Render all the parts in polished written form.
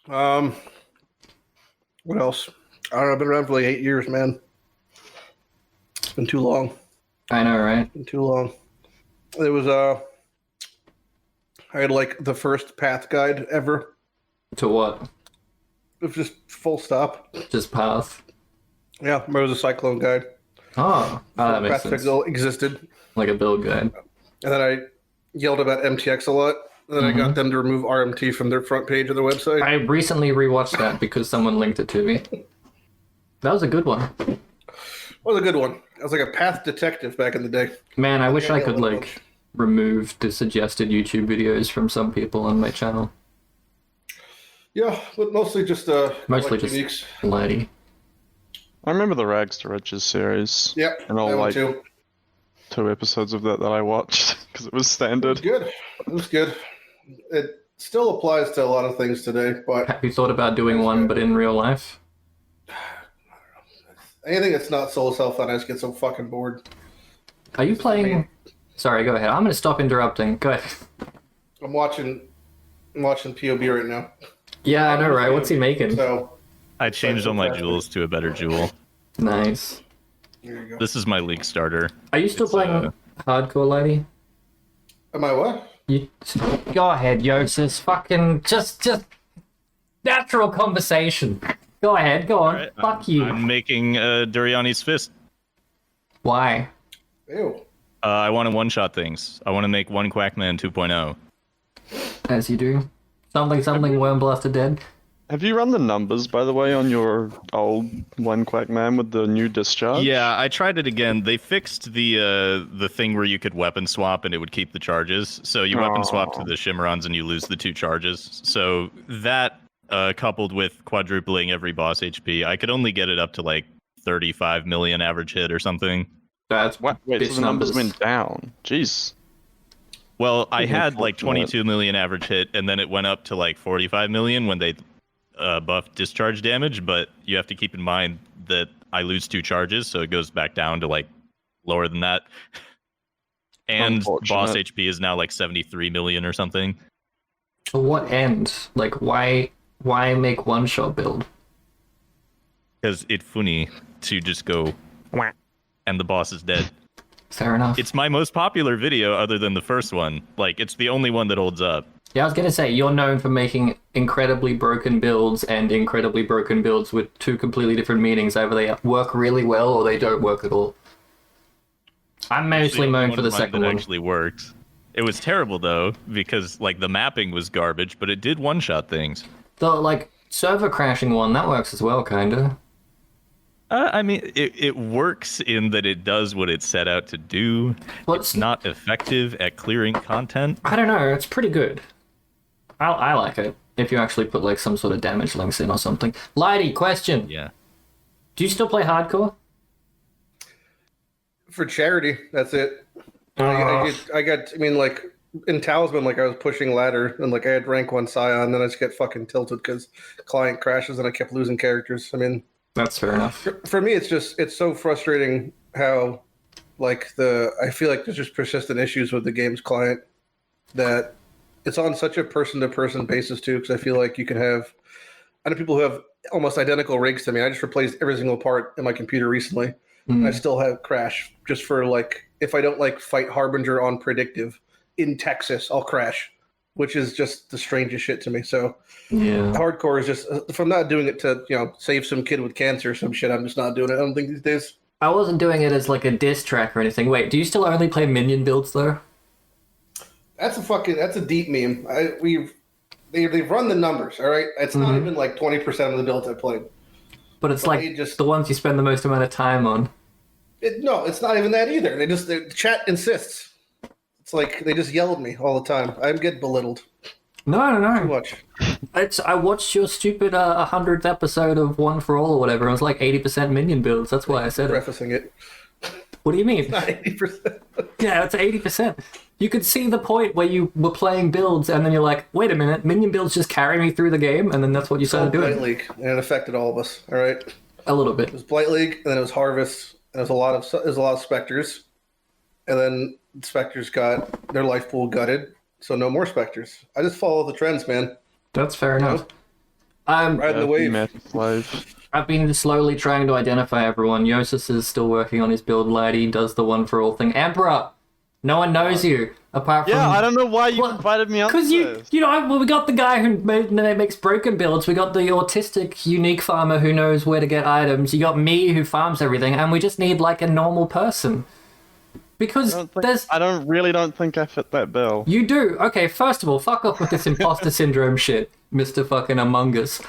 Um, what else? I don't know. I've been around for like 8 years, man. It's been too long. I know, right? It's been too long. It was I had like the first path guide ever. To what? It was just full stop. Just path. Yeah, it was a cyclone guide. That makes sense. Path existed. Like a build guide. And then I yelled about MTX a lot. And then I got them to remove RMT from their front page of the website. I recently rewatched that because someone linked it to me. That was a good one. It was a good one. I was like a path detective back in the day. Man, I wish I could like remove the suggested YouTube videos from some people on my channel. Yeah, but mostly just uniques. Lighty. I remember the Rags to Riches series. Yeah, and all like too. 2 episodes of that I watched because it was standard. It was good. It still applies to a lot of things today, but have you thought about doing one, but in real life? Anything that's not Soul Self-Led, I just get so fucking bored. Are you playing? Sorry, go ahead. I'm going to stop interrupting. Go ahead. I'm watching POB right now. Yeah, I know, right? What's he making? So I changed all my jewels to a better jewel. Nice. There you go. This is my league starter. Are you still playing hardcore, Lighty? Am I what? You go ahead, Jousis. Fucking just natural conversation. Go ahead, go on. Right, Fuck you. I'm making Duriani's fist. Why? Ew. I want to one-shot things. I want to make one Quackman 2.0. As you do. Something, Wormblaster dead. Have you run the numbers, by the way, on your old One Quack Man with the new discharge? Yeah, I tried it again. They fixed the thing where you could weapon swap and it would keep the charges. So you weapon swap to the Shimmerons and you lose the 2 charges. So that coupled with quadrupling every boss HP, I could only get it up to like 35 million average hit or something. That's what? Wait, so the numbers went down. Jeez. Well, I had like 22 million average hit, and then it went up to like 45 million when they buffed discharge damage, but you have to keep in mind that I lose 2 charges, so it goes back down to like lower than that. And boss HP is now like 73 million or something. To what end? Like, why make one-shot build? Because it's funny to just go, whack, and the boss is dead. Fair enough. It's my most popular video other than the first one. Like, it's the only one that holds up. Yeah, I was gonna say, you're known for making incredibly broken builds and incredibly broken builds with 2 completely different meanings. Either they work really well or they don't work at all. I'm mostly known for the second one. Actually worked. It was terrible though, because like the mapping was garbage, but it did one-shot things. The like server crashing one, that works as well, kinda. I mean, it works in that it does what it set out to do. It's not effective at clearing content. I don't know, it's pretty good. I like it, if you actually put like some sort of damage links in or something. Lighty, question. Yeah. Do you still play hardcore? For charity, that's it. I mean, like, in Talisman, like, I was pushing ladder, and, like, I had rank 1 Scion, and then I just get fucking tilted because client crashes, and I kept losing characters. I mean... That's fair enough. For me, it's so frustrating how, like, I feel like there's just persistent issues with the game's client that it's on such a person-to-person basis, too, because I feel like you can have... I know people who have almost identical rigs to me. I just replaced every single part in my computer recently, and I still have crash just for, like, if I don't, like, fight Harbinger on predictive in Texas, I'll crash, which is just the strangest shit to me. So yeah, hardcore is just, if I'm not doing it to, save some kid with cancer or some shit, I'm just not doing it. I don't think these days. I wasn't doing it as like a diss track or anything. Wait, do you still only play minion builds though? That's a deep meme. They've run the numbers, all right? It's not even like 20% of the builds I played. But it's like the ones you spend the most amount of time on. No, it's not even that either. The chat insists. It's like they just yell at me all the time. I get belittled. No. Too much. I watched your stupid 100th episode of One for All or whatever. It was like 80% minion builds. That's why I said prefacing it. What do you mean? It's not 80%. Yeah, it's 80%. You could see the point where you were playing builds and then you're like, wait a minute, minion builds just carry me through the game, and then that's what you started doing. Blight League, and it affected all of us. All right. A little bit. It was Blight League, and then it was Harvest, and there's a lot of Spectres, and then Spectres got their life pool gutted, so no more Spectres. I just follow the trends, man. That's fair enough. Riding the wave. Massive slave. I've been slowly trying to identify everyone. Jousis is still working on his build. Lighty does the one for all thing. Emperor, no one knows you apart from. Yeah, I don't know why you Well, invited me up. Because you know, well, we got the guy who makes broken builds. We got the autistic, unique farmer who knows where to get items. You got me who farms everything, and we just need like a normal person. Because I don't think I fit that bill. You do. Okay, first of all, fuck off with this imposter syndrome shit, Mr. fucking Among Us.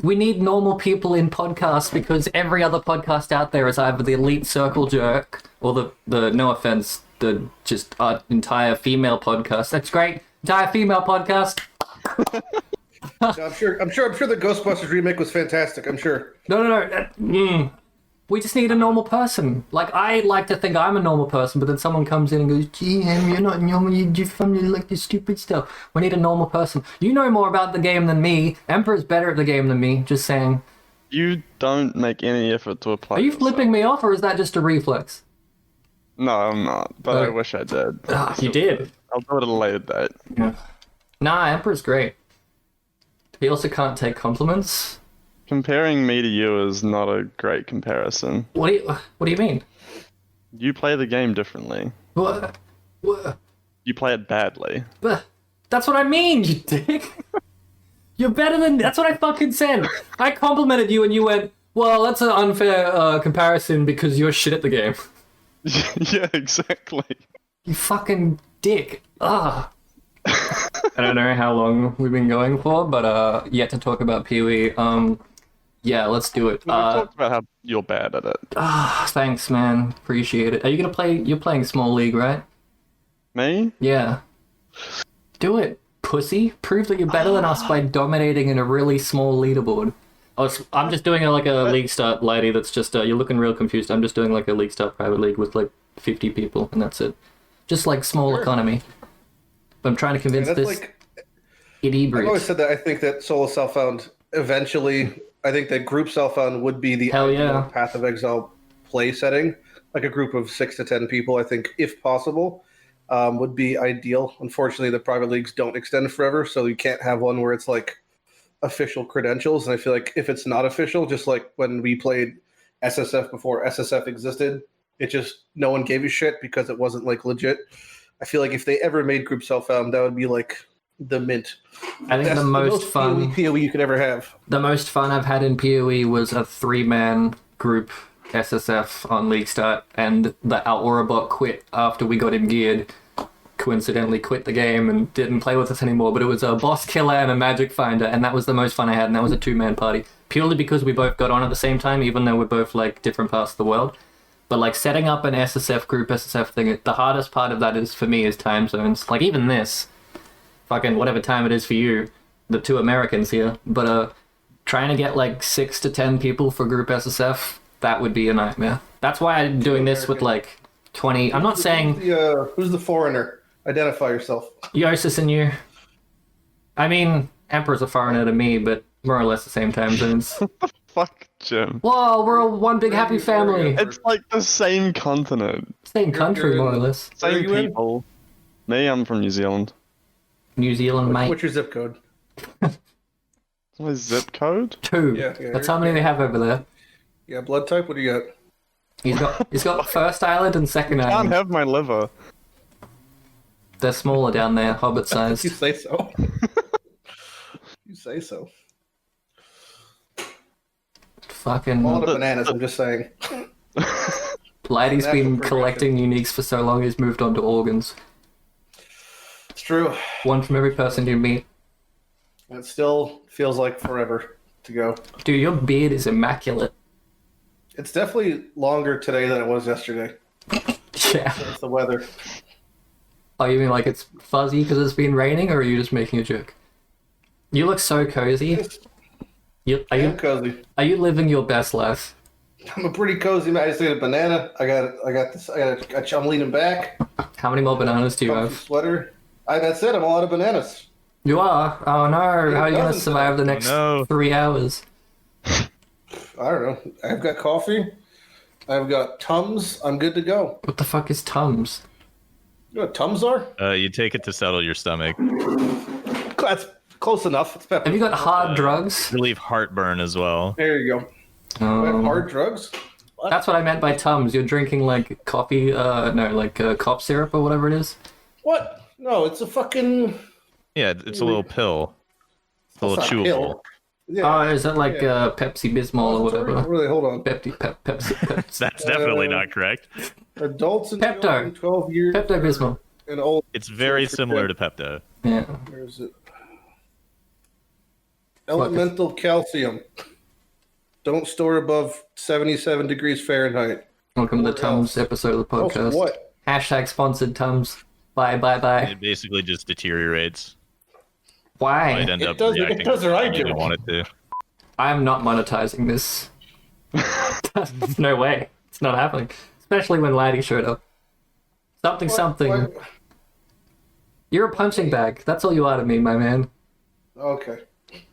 We need normal people in podcasts because every other podcast out there is either the elite circle jerk or the no offense, the just entire female podcast. That's great. Entire female podcast. I'm sure the Ghostbusters remake was fantastic. I'm sure. No. We just need a normal person. Like, I like to think I'm a normal person, but then someone comes in and goes, gee, you're not normal, you like this stupid stuff. We need a normal person. You know more about the game than me. Emperor's better at the game than me, just saying. You don't make any effort to apply. Are you flipping me off, or is that just a reflex? No, I'm not, but I wish I did. You did. I'll do it at a later date. Yeah. Nah, Emperor's great. He also can't take compliments. Comparing me to you is not a great comparison. What do you mean? You play the game differently. What? You play it badly. That's what I mean, you dick. You're better than... That's what I fucking said. I complimented you and you went, well, that's an unfair comparison because you're shit at the game. Yeah, exactly. You fucking dick. Ugh. I don't know how long we've been going for, but yet to talk about Pee-wee. Yeah, let's do it. We talked about how you're bad at it. Thanks, man. Appreciate it. Are you gonna play? You're playing Small League, right? Me? Yeah. Do it, pussy. Prove that you're better than us by dominating in a really small leaderboard. I'm just doing a league start, Lighty. That's just you're looking real confused. I'm just doing like a league start private league with like 50 people, and that's it. Just like small economy. But I'm trying to convince this idiot. I've always said that I think that solo self-found eventually. I think that group self-found would be the ideal Path of Exile play setting. Like a group of 6 to 10 people, I think, if possible, would be ideal. Unfortunately, the private leagues don't extend forever, so you can't have one where it's like official credentials. And I feel like if it's not official, just like when we played SSF before SSF existed, it just no one gave a shit because it wasn't like legit. I feel like if they ever made group self-found, that would be like the mint. I think the most fun PoE you could ever have. The most fun I've had in PoE was a 3-man group SSF on League Start, and the Aura bot quit after we got him geared. Coincidentally quit the game and didn't play with us anymore, but it was a boss killer and a magic finder, and that was the most fun I had, and that was a 2-man party. Purely because we both got on at the same time, even though we're both like different parts of the world. But like setting up an SSF group SSF thing, the hardest part of that is for me is time zones. Like even this, fucking whatever time it is for you, the 2 Americans here. But trying to get like 6 to 10 people for group SSF, that would be a nightmare. That's why I'm doing this with like 20. I'm not saying who's the foreigner. Identify yourself. Jousis and you. I mean, Emperor's a foreigner to me, but more or less the same time zones. Fuck, Jim. Whoa, we're all one big happy family. It's like the same continent. Same country, more or less. Same people. Me, I'm from New Zealand. New Zealand, mate. What's your zip code? My zip code? 2. Yeah, That's how many they have over there. Yeah, blood type. What do you got? He's got first island and second I can't island. have my liver. They're smaller down there, hobbit sized. You say so. You say so. Fucking. A lot of bananas. I'm just saying. Lighty's been progression. collecting uniques for so long. He's moved on to organs. It's true. One from every person you meet. It still feels like forever to go. Dude, your beard is immaculate. It's definitely longer today than it was yesterday. Yeah. It's the weather. Oh, you mean like it's fuzzy because it's been raining, or are you just making a joke? You look so cozy. I'm cozy. Are you living your best life? I'm a pretty cozy man. I just ate a banana. I got this. I'm leaning back. How many more bananas do you Comfy have? sweater. That's it. I'm all out of bananas. You are? Oh no, how are you going to doesn't survive the next 3 hours? I don't know. I've got coffee. I've got Tums. I'm good to go. What the fuck is Tums? You know what Tums are? You take it to settle your stomach. That's Close enough. It's pepper. Have you got hard drugs? Relieve heartburn as well. There you go. I have hard drugs? That's what I meant by Tums. You're drinking like coffee, cough syrup or whatever it is. What? No, it's a fucking... Yeah, it's a little pill. It's a little It's not a chewable. pill. Yeah. Oh, is that like Pepsi Bismol or whatever? Really, hold on. Pepsi. That's definitely not correct. Adults and Pepto. children 12 years Pepto Bismol. and old. It's very similar to Pepto. Yeah. Where is it? Elemental calcium. Don't store above 77 degrees Fahrenheit. Welcome to the What Tums else? episode of the Also, podcast. what? Hashtag sponsored Tums. Bye. It basically just deteriorates. Why? Might end It up does- it reacting does or I when you do. don't want it to. I'm not monetizing this. There's no way. It's not happening. Especially when Lighty showed up. Something. What? You're a punching bag. That's all you are to me, my man. Okay.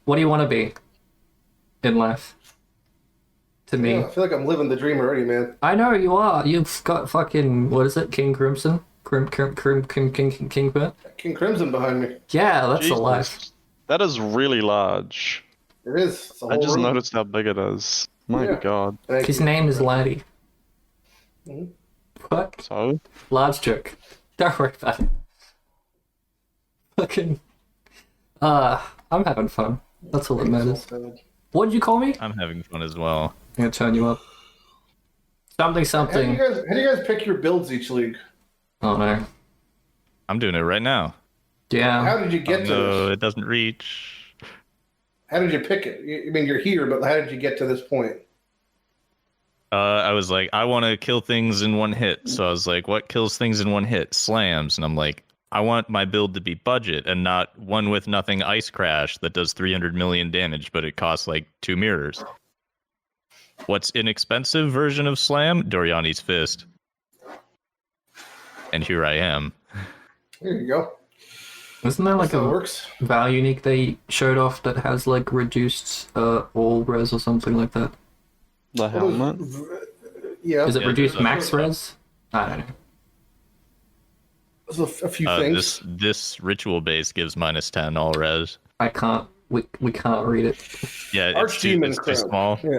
What do you want to be in life? To me. Yeah, I feel like I'm living the dream already, man. I know you are. You've got fucking, what is it? King Crimson? King Bert? King Crimson behind me. Yeah, that's a Jesus. life. That is really large. It is. It's a I whole just room. noticed how big it is. My Yeah. god. Thank His you. name is Lighty. Mhm. What? So? Large joke. Don't worry about it. Fucking. I'm having fun. That's all that matters. What did you call me? I'm having fun as well. I'm gonna turn you up. How do Something. you guys pick your builds each league? Oh no. I'm doing it right now. Yeah. How did you get to No, this? it doesn't reach. How did you pick it? I mean, you're here, but how did you get to this point? I was like, I want to kill things in one hit. So I was like, what kills things in one hit? Slams. And I'm like, I want my build to be budget and not one with nothing ice crash that does 300 million damage, but it costs like 2 mirrors. What's inexpensive version of Slam? Doriani's Fist. And here I am. There you go. Isn't there like That a works. Val unique they showed off that has like reduced all res or something like that? The helmet? Yeah. Is it Yeah, reduced there's max res? I don't know. There's a few things. This ritual base gives -10 all res. I can't. We can't read it. Yeah, Archdemon it's too crown. small. Yeah.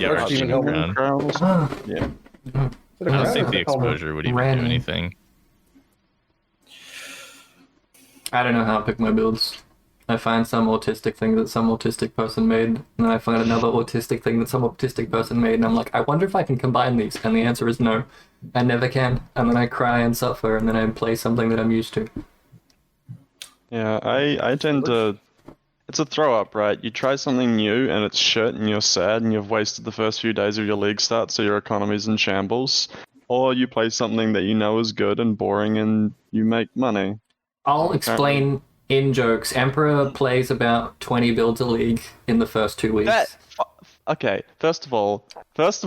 Yeah, Archdemon Archdemon helmet. crown. Crowns? Ah, Yeah. Is it a I don't crown think or the a helmet? exposure would even Random. do anything. I don't know how to pick my builds. I find some autistic thing that some autistic person made, and then I find another autistic thing that some autistic person made, and I'm like, I wonder if I can combine these, and the answer is no. I never can, and then I cry and suffer, and then I play something that I'm used to. Yeah, I tend to... It's a throw up, right? You try something new and it's shit and you're sad and you've wasted the first few days of your league start so your economy's in shambles. Or you play something that you know is good and boring and you make money. I'll explain in jokes. Emperor plays about 20 builds a league in the first 2 weeks. Okay, first of all, that's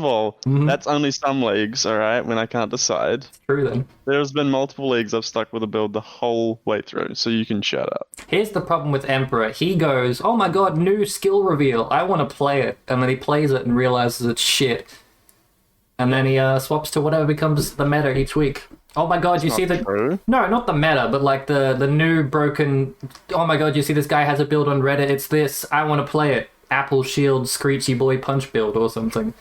only some leagues, alright, when I can't decide. True then. There's been multiple leagues I've stuck with a build the whole way through, so you can shut up. Here's the problem with Emperor. He goes, oh my god, new skill reveal. I want to play it. And then he plays it and realizes it's shit. And then he swaps to whatever becomes the meta each week. Oh my god, you see the... True. No, not the meta, but like the new broken... Oh my god, you see this guy has a build on Reddit. It's this. I want to play it. Apple Shield Screechy Boy Punch build or something.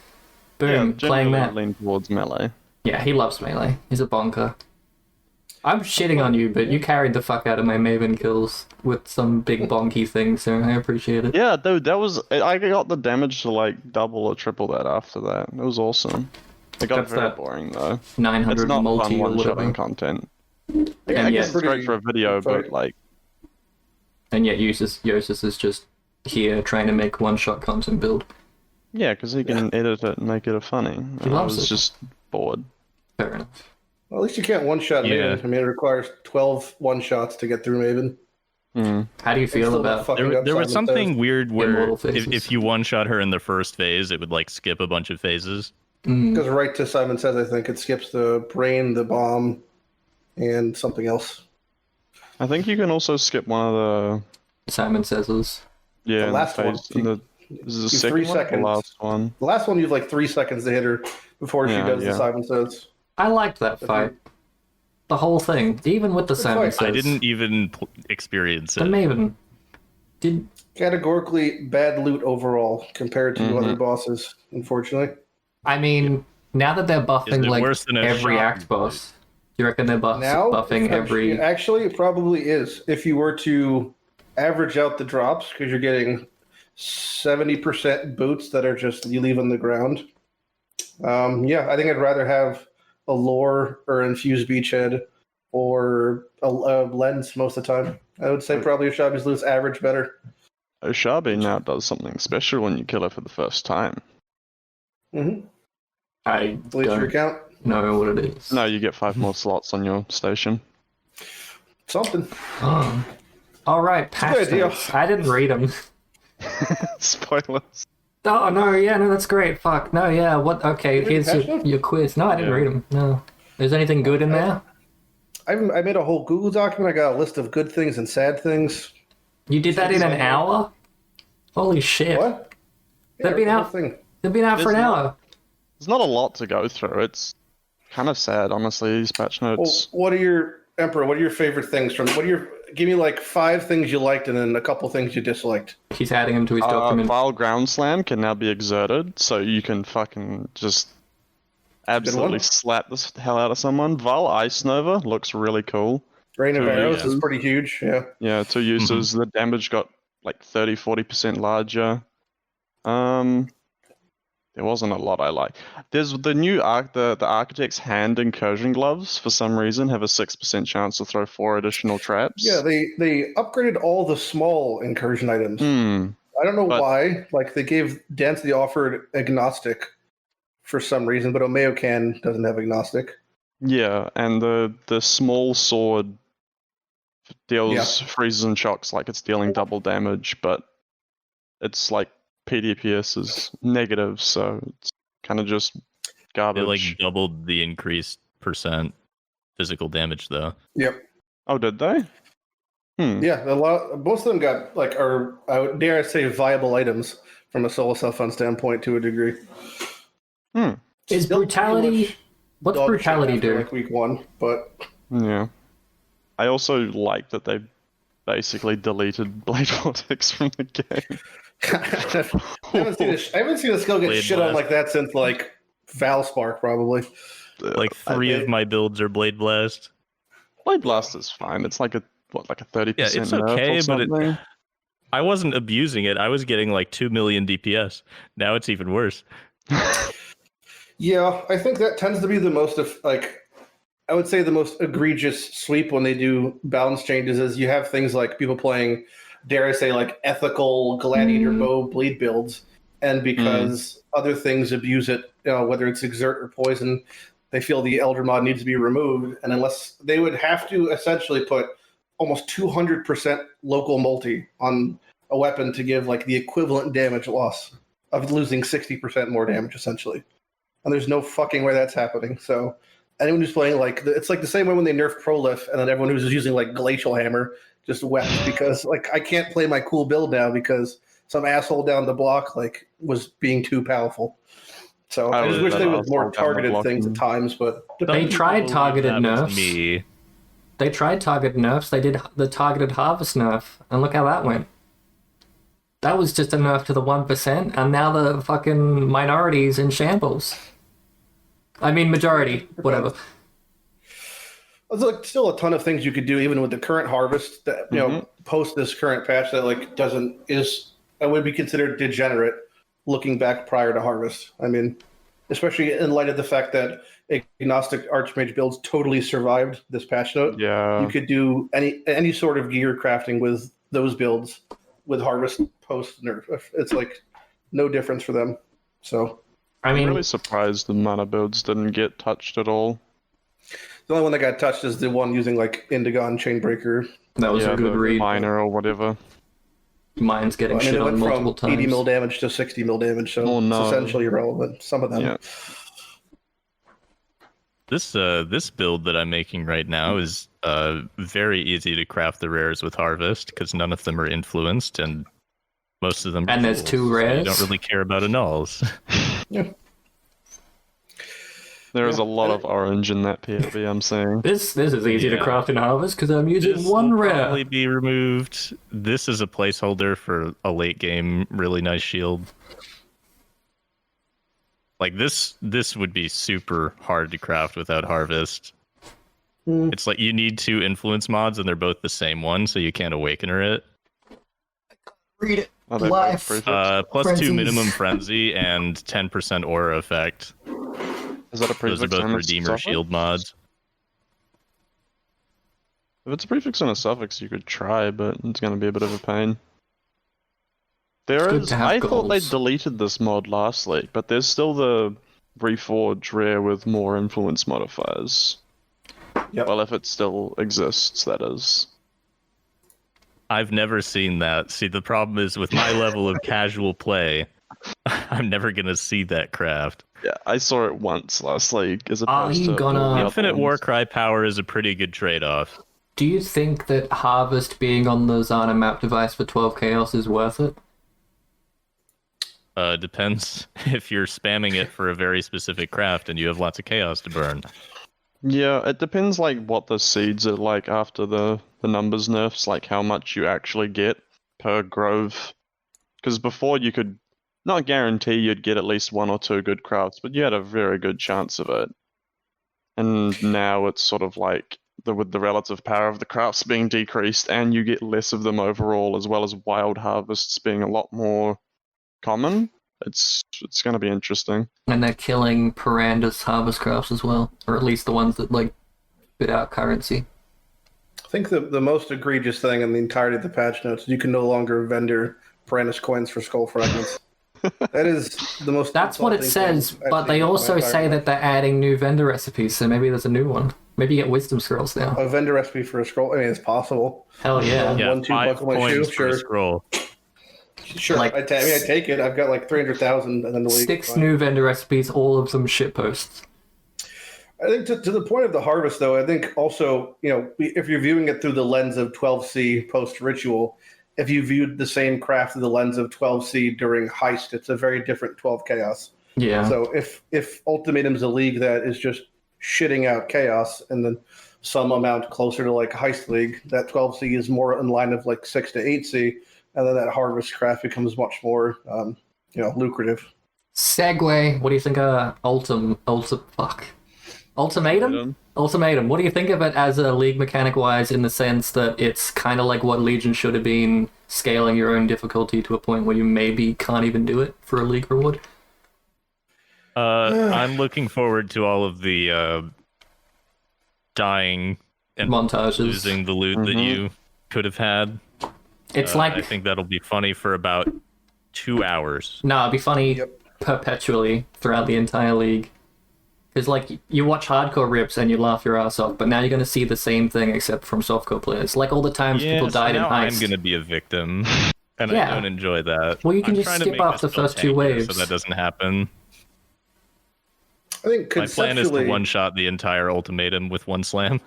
Boom, playing that. Lean towards melee. Yeah, he loves melee. He's a bonker. I'm shitting on you, but you carried the fuck out of my Maven kills with some big bonky thing, so I appreciate it. Yeah, dude, that was... I got the damage to like double or triple that after that. It was awesome. It got That's very that boring though. 900 It's not multi fun or one-shotting whatever. content. And I yet- guess it's great for a video, but like... And yet Jousis is just here trying to make one-shot content build. Yeah, because he can edit it and make it a funny. He And I loves was it. just bored. Fair enough. Well, at least you can't one-shot Yeah. Maven. I mean, it requires 12 one-shots to get through Maven. Hmm. How do you feel Still about... not fucking up There was Simon something Says. weird where Immortal phases. if you one-shot her in the first phase, it would like skip a bunch of phases. Goes right to Simon Says, I think. It skips the brain, the bomb, and something else. I think you can also skip one of the... Simon Says. Yeah, The in last the one. phase... in the, this is the You- second 3 one or the seconds. last one? The last one, you have like 3 seconds to hit her before she Yeah, does yeah. the Simon Says. I liked that fight. The whole thing. Even with the Simon fight. Says. I didn't even experience The it. Maven. Did Categorically bad loot overall compared to other bosses, unfortunately. I mean now that they're Is buffing it like worse than a every shop act boss? Do you reckon they're buffing every? Actually, it probably is. If you were to average out the drops, because you're getting 70% boots that are just you leave on the ground. Yeah, I think I'd rather have a lore or infused beachhead or a lens most of the time. I would say probably Oshabi's loot's average better. Oshabi now does something special when you kill her for the first time. Mm-hmm. I Delete your don't account. know what it is. No, you get 5 more slots on your station. Something. Oh. All right, patch good idea. notes. I didn't read them. Spoilers. Oh no, yeah, no, that's great. Fuck, no, yeah. What? Okay, You read here's patch your, notes? your quiz. No, I didn't Yeah. read them. No. Is anything good in there? I made a whole Google document. I got a list of good things and sad things. You did that in an hour? Holy shit! What? They've been the whole out. thing. They've been out for an There's hour. There's not a lot to go through. It's kind of sad, honestly, these patch Well, notes. what are your Emperor? What are your favorite things from? Give me like 5 things you liked and then a couple things you disliked. He's adding them to his document. Vile Ground Slam can now be exerted, so you can fucking just absolutely slap the hell out of someone. Vile Ice Nova looks really cool. Rain of Two Arrows uses. is pretty huge. Yeah. Yeah, 2 uses. The damage got like 30-40% larger. There wasn't a lot I like. There's the new the Architect's Hand Incursion Gloves, for some reason, have a 6% chance to throw 4 additional traps. Yeah, they upgraded all the small incursion items. I don't know But- why. Like they gave Dance the Offered Agnostic for some reason, but Omeocan doesn't have Agnostic. Yeah, and the small sword deals freezes and shocks like it's dealing double damage, but it's like PDPS is negative, so it's kind of just They garbage. like doubled the increased percent physical damage though. Yep. Oh, did they? Yeah, most of them got like, or dare I say, viable items from a solo self-fun standpoint to a degree. Is Still brutality? pretty much What's dog shit brutality after, do? Like week 1, but Yeah. I also like that they basically deleted Blade Vortex from the game. I haven't seen a skill get Blade shit on Blast. like that since like Valspark probably. Like 3 of my builds are Blade Blast. Blade Blast is fine. It's like a 30% Yeah, it's nerf okay, or but something. I wasn't abusing it. I was getting like 2 million DPS. Now it's even worse. Yeah, I think that tends to be the most I would say the most egregious sweep when they do balance changes is you have things like people playing, dare I say, like ethical gladiator bow bleed builds, and because other things abuse it, whether it's exert or poison, they feel the Elder mod needs to be removed, and unless they would have to essentially put almost 200% local multi on a weapon to give like the equivalent damage loss of losing 60% more damage essentially. And there's no fucking way that's happening. So anyone who's playing it's like the same way when they nerf Prolif and then everyone who's using like Glacial Hammer just wept because like I can't play my cool build now because some asshole down the block like was being too powerful. So I just wish they would more targeted things at times, but They tried targeted That was nerfs. me. They tried targeted nerfs. They did the targeted harvest nerf, and look how that went. That was just a nerf to the 1%, and now the fucking minority's in shambles. I mean, majority, whatever. There's like still a ton of things you could do even with the current harvest that post this current patch that like would be considered degenerate looking back prior to harvest. I mean, especially in light of the fact that agnostic archmage builds totally survived this patch note. Yeah. You could do any sort of gear crafting with those builds with harvest post nerf. It's like no difference for them. So I mean, I'm really surprised the mana builds didn't get touched at all. the only one that got touched is the one using like Indigon Chainbreaker. that was a good the read. Miner or whatever. Mine's getting I mean, shit it on went multiple from 80 times. mil damage to 60 mil damage, so Oh, no. it's essentially irrelevant. Some of them. Yeah. This build that I'm making right now is very easy to craft the rares with harvest because none of them are influenced and most of them are And there's fools, 2 so rares? you don't really care about annuls. Yeah. There is Yeah. a lot of orange in that POV, I'm seeing. This is easy to Yeah. craft in Harvest because I'm using This one will rare. probably be removed. This is a placeholder for a late game really nice shield. Like this would be super hard to craft without Harvest. It's like you need 2 influence mods and they're both the same one, so you can't Awakener it. Read it. Are they both Life. prefix? Plus Frenzies. 2 minimum frenzy and 10% aura effect. Is that a Those prefix are both and a Redeemer suffix? shield mods. If it's a prefix and a suffix, you could try, but it's going to be a bit of a pain. There good is. to have I thought they goals. deleted this mod last league, but there's still the Reforge rare with more influence modifiers. Yep. Well, if it still exists, that is. I've never seen that. See, the problem is with my level of casual play, I'm never gonna see that craft. Yeah, I saw it once last league, as Are opposed you to all gonna- the other Infinite ones. Warcry power is a pretty good trade-off. Do you think that Harvest being on the Zana map device for 12 Chaos is worth it? Depends if you're spamming it for a very specific craft and you have lots of chaos to burn. Yeah, it depends like what the seeds are like after the numbers nerfs, like how much you actually get per grove. Because before you could not guarantee you'd get at least 1 or 2 good crafts, but you had a very good chance of it. And now it's sort of like with the relative power of the crafts being decreased, and you get less of them overall, as well as wild harvests being a lot more common. It's going to be interesting. And they're killing Piranda's Harvest crafts as well, or at least the ones that like spit out currency. I think the most egregious thing in the entirety of the patch notes is you can no longer vendor Piranha's coins for skull fragments. That is the most. That's what it insulting thing says, I've but seen they in my also entire say life. that they're adding new vendor recipes, so maybe there's a new one. Maybe you get wisdom scrolls now. A vendor recipe for a scroll. I mean, it's possible. Hell yeah. Yeah, 1-2 5 buckle my coins shoe, per sure. scroll. Sure, Like, I take it. I've got like 300,000 and then the league. 6 Fine. new vendor recipes, all of them shitposts. I think to the point of the harvest, though, I think also, if you're viewing it through the lens of 12C post ritual, if you viewed the same craft through the lens of 12C during heist, it's a very different 12 chaos. Yeah. So if Ultimatum's a league that is just shitting out chaos and then some amount closer to like heist league, that 12C is more in line of like 6 to 8C, and then that harvest craft becomes much more lucrative. Segue. What do you think of Ultimatum? Ultimatum. What do you think of it as a league mechanic wise, in the sense that it's kind of like what Legion should have been, scaling your own difficulty to a point where you maybe can't even do it for a league reward? I'm looking forward to all of the dying and Montages. losing the loot that you could have had. It's I think that'll be funny for about 2 hours. No, it'd be funny Yep. perpetually throughout the entire league. Because, like, you watch hardcore rips and you laugh your ass off, but now you're going to see the same thing except from softcore players. Like, all the times people so died in now I'm heist. gonna be a victim, and Yeah. I don't enjoy that. Well, you can I'm just trying to skip make off this the build first 2 tankier waves. so that doesn't happen. I think My plan is to conceptually, one-shot the entire Ultimatum with one slam.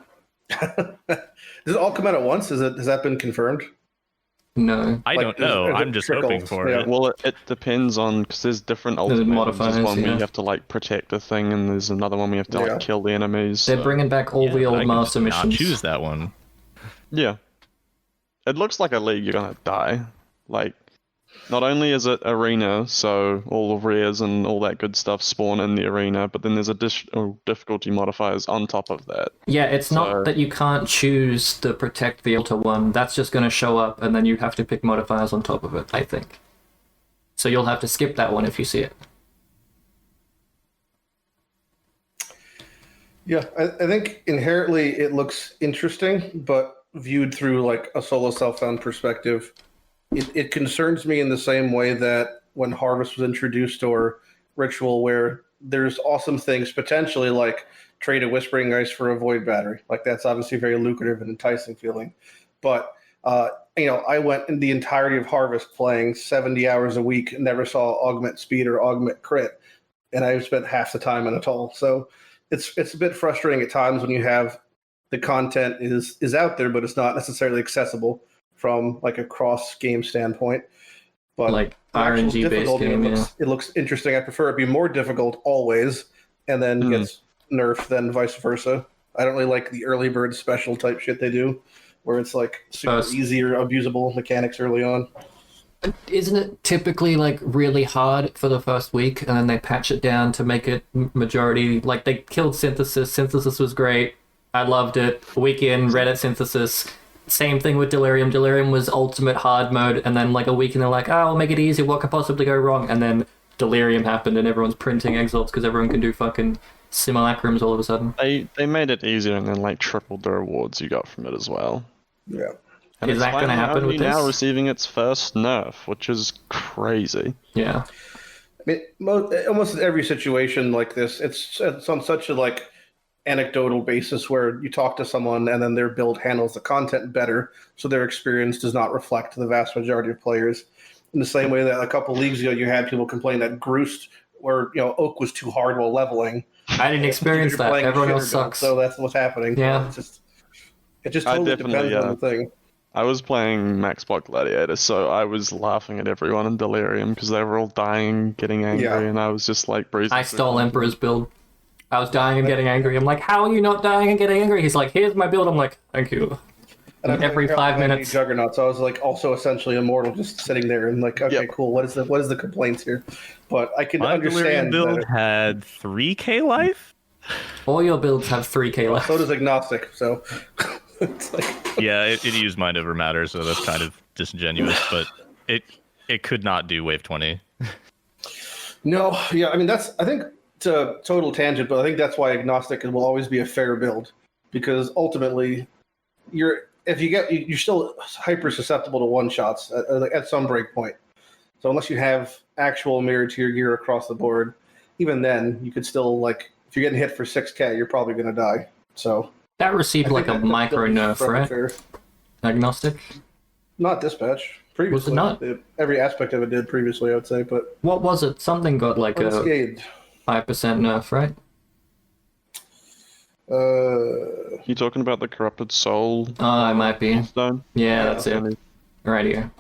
does it all come out at once? Has that been confirmed? No. I Like, don't know. is it I'm just hoping trickles? for Yeah. it. Well, it depends on, because there's different There's ultimatums. There's modifiers, one where yeah. you have to like protect a thing, and there's another one where you have to Yeah. like kill the enemies. They're so- bringing back all the Yeah, but old I can master just not missions. choose that one. Yeah. It looks like a league you're gonna die. Like, not only is it arena, so all the rares and all that good stuff spawn in the arena, but then there's additional difficulty modifiers on top of that. Yeah, it's not So- that you can't choose the protect the altar one. That's just going to show up, and then you have to pick modifiers on top of it, I think. So you'll have to skip that one if you see it. Yeah, I think inherently it looks interesting, but viewed through like a solo self-found perspective, it concerns me in the same way that when Harvest was introduced or Ritual, where there's awesome things potentially like trade a Whispering Ice for a Void Battery. Like that's obviously very lucrative and enticing feeling. But I went in the entirety of Harvest playing 70 hours a week and never saw augment speed or augment crit, and I spent half the time in Atoll. So it's a bit frustrating at times when you have the content is out there, but it's not necessarily accessible from like a cross game standpoint. But Like the actual RNG based difficulty, game, yeah. it looks interesting. I prefer it be more difficult always, and then gets nerf than vice versa. I don't really like the early bird special type shit they do, where it's like super easy or abusable mechanics early on. Isn't it typically like really hard for the first week, and then they patch it down to make it majority? Like they killed Synthesis. Synthesis was great. I loved it. A week in, Reddit Synthesis. Same thing with Delirium. Delirium was ultimate hard mode, and then like a week in, they're like, "Oh, we'll make it easy. What could possibly go wrong?" And then Delirium happened, and everyone's printing exalts because everyone can do fucking simulacrums all of a sudden. They made it easier and then like tripled the rewards you got from it as well. Yeah. And Is it's that going to finally happen with only now this? receiving its first nerf, which is crazy. Yeah. I mean, almost in every situation like this, it's on such a like anecdotal basis where you talk to someone and then their build handles the content better, so their experience does not reflect the vast majority of players. In the same way that a couple leagues ago, you had people complain that Groost, where Oak was too hard while leveling. I didn't experience You're that. playing Everyone shitter else build, sucks. so that's what's happening. Yeah. It just totally depends on the thing. I was playing Max Block Gladiator, so I was laughing at everyone in Delirium because they were all dying, getting angry, and I was just like breezing. I stole Emperor's build. I was dying and getting angry. I'm like, how are you not dying and getting angry? He's like, here's my build. I'm like, thank you. And every 5 minutes. Juggernaut, so I was like also essentially immortal, just sitting there and like, okay, cool. What is the complaints here? But I can My understand. Delirium build had 3k life. All your builds have 3k left. So does Agnostic. So it's like, Yeah, it used mind over matter, so that's kind of disingenuous. But it could not do wave 20. no, yeah. I mean, I think it's a total tangent, but I think that's why Agnostic will always be a fair build, because ultimately, you're still hyper susceptible to one shots at some break point. So unless you have actual mirror to your gear across the board, even then you could still like, if you're getting hit for 6k, you're probably gonna die. So That received like a micro nerf, right? Fair. Agnostic? Not Dispatch. Previously, Was it not? Every aspect of it did previously, I would say, but What was it? Something got like a Unscathed. 5% nerf, right? You talking about the Corrupted Soul Oh, it might be. stone? Yeah, that's it. Right here.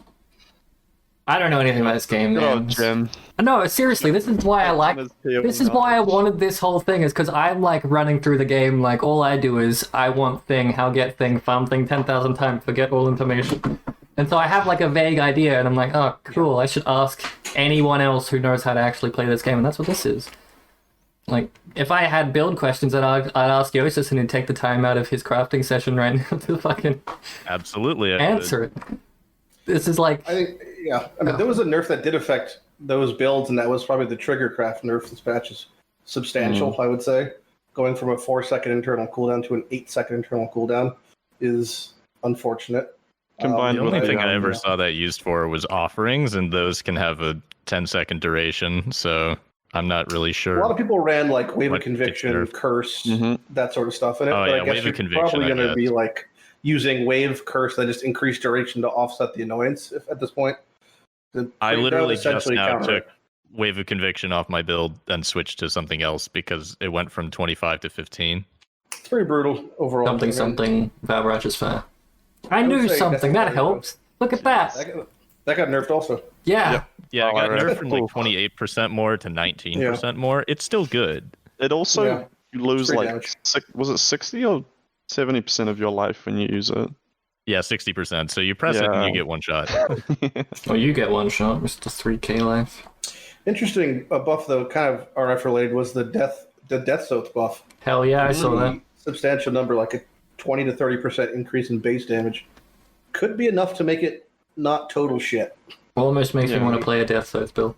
I don't know anything about this game, Oh, man. Gem. No, seriously, this is why I like. This is why I wanted this whole thing, is because I'm like running through the game, like all I do is I want thing, how get thing, farm thing 10,000 times, forget all information. And so I have like a vague idea, and I'm like, oh, cool, I should ask anyone else who knows how to actually play this game, and that's what this is. Like, if I had build questions, then I'd ask Jousis, and he'd take the time out of his crafting session right now to fucking Absolutely. answer it. This is like... I think, yeah. I mean, there was a nerf that did affect those builds, and that was probably the trigger craft nerf. This patch is substantial, I would say. Going from a 4-second internal cooldown to an 8-second internal cooldown is unfortunate. Combined The with only thing I the, ever saw that used for was offerings, and those can have a 10-second duration, so I'm not really sure. A lot of people ran like Wave of What Conviction, gets nerfed. Curse, Mhm. that sort of stuff in it. Oh, but yeah, I guess Wave of you're Conviction, probably I going to guess. be like using Wave, Curse, that just increased duration to offset the annoyance at this point. I literally just essentially now counter took Wave of Conviction off my build and switched to something else because it went from 25 to 15. It's pretty brutal overall. something, Valraj is fair. I would knew say something, that definitely helps. Look at that. That got nerfed also. Yeah. Yep. Yeah, I got Alright. nerfed from like 28% more to 19% more. It's still good. It also Yeah. you lose Free like damage. was it 60 or 70% of your life when you use it? Yeah, 60%. So you press it and Yeah. you get one shot. Well, you get one shot, Mr. 3k life. Interesting buff though, kind of RF related, was the death soak buff. Hell yeah, I saw that. Substantial number, like a 20 to 30% increase in base damage. Could be enough to make it not total shit. Almost makes me Yeah. want to play a Death Source build.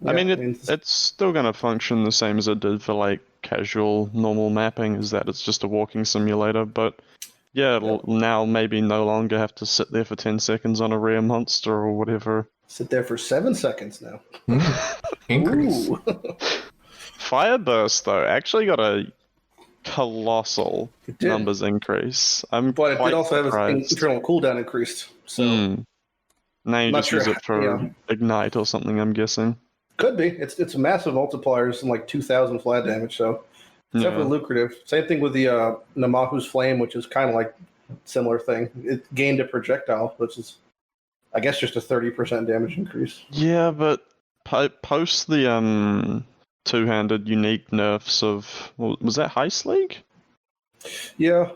I mean, Yeah, it's still going to function the same as it did for like casual normal mapping, is that it's just a walking simulator, but yeah, it'll now maybe no longer have to sit there for 10 seconds on a rare monster or whatever. sit there for 7 seconds now. Increase. Ooh. Fireburst, though, actually got a colossal It did. numbers increase. I'm But it quite did also have its surprised. internal cooldown increased. So Now you Not just sure use it for yeah. Ignite or something, I'm guessing. could be. It's massive multipliers and like 2,000 flat damage. So it's Yeah. definitely lucrative. Same thing with the Namahu's Flame, which is kind of like similar thing. It gained a projectile, which is, I guess, just a 30% damage increase. Yeah, but post the two-handed unique nerfs of was that Heist League? Yeah,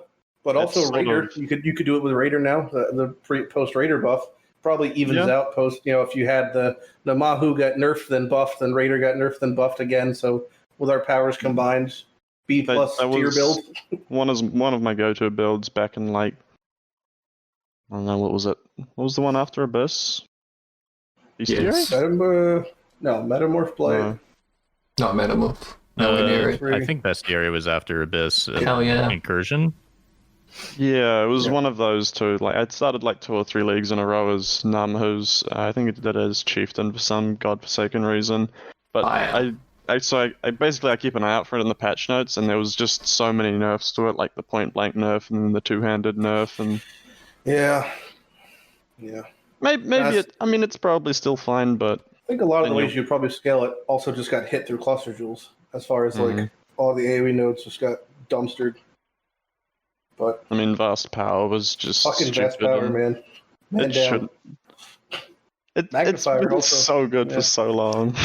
but It's also sort Raider. of- You could do it with Raider now. The post Raider buff probably evens Yeah. out post. If you had the Mahu got nerfed then buffed, then Raider got nerfed then buffed again. So with our powers combined, B plus that tier was build. one of my go-to builds back in like I don't know what was it. What was the one after Abyss? Yes. Bestiary? Metamorph Blade. No. Not Metamorph. Nowhere near it. Three. I think Bestiary was after Abyss. Hell yeah. Incursion. Yeah, it was Yeah. one of those two. Like I'd started like 2 or 3 leagues in a row as Num, who's I think it did it as chieftain for some godforsaken reason. But I I basically I keep an eye out for it in the patch notes, and there was just so many nerfs to it, like the point blank nerf and then the two-handed nerf, and Yeah. maybe That's- it. I mean, it's probably still fine, but I think a lot of the And ways you probably scale it also just got hit through cluster jewels. As far as like Mhm. all the AoE nodes just got dumpstered. But I mean, vast power was just fucking stupid. vast power, and man. Man It down. should. It's Magnifier been also. so good Yeah. for so long.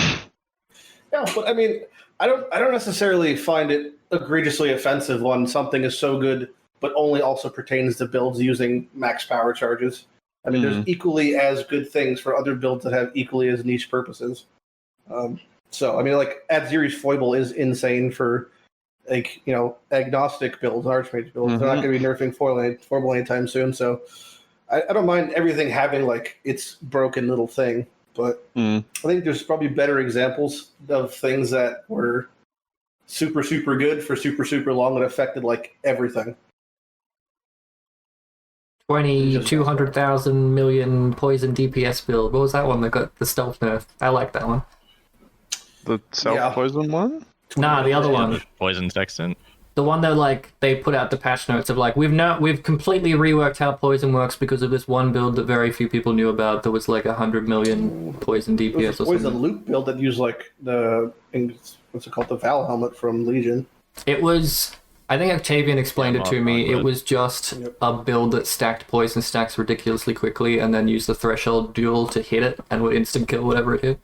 Yeah, but I mean, I don't necessarily find it egregiously offensive when something is so good, but only also pertains to builds using max power charges. I mean, there's equally as good things for other builds that have equally as niche purposes. So I mean, like Adziri's foible is insane for like agnostic builds, archmage builds. They're not going to be nerfing foible anytime soon. So I don't mind everything having like its broken little thing. But I think there's probably better examples of things that were super, super good for super, super long that affected like everything. 200,000 million poison DPS build. What was that one that got the stealth nerf? I like that one. The self-poison one? Nah, the other one. Poison Sextant. The one that like they put out the patch notes of like we've completely reworked how poison works because of this one build that very few people knew about that was like 100 million poison It was DPS a or poison something. loop build that used like what's it called, the Val helmet from Legion. It was, I think Octavian explained Yeah, it to me. Mark, It was just a build that stacked poison stacks ridiculously quickly and then used the threshold duel to hit it and would instant kill whatever it hit.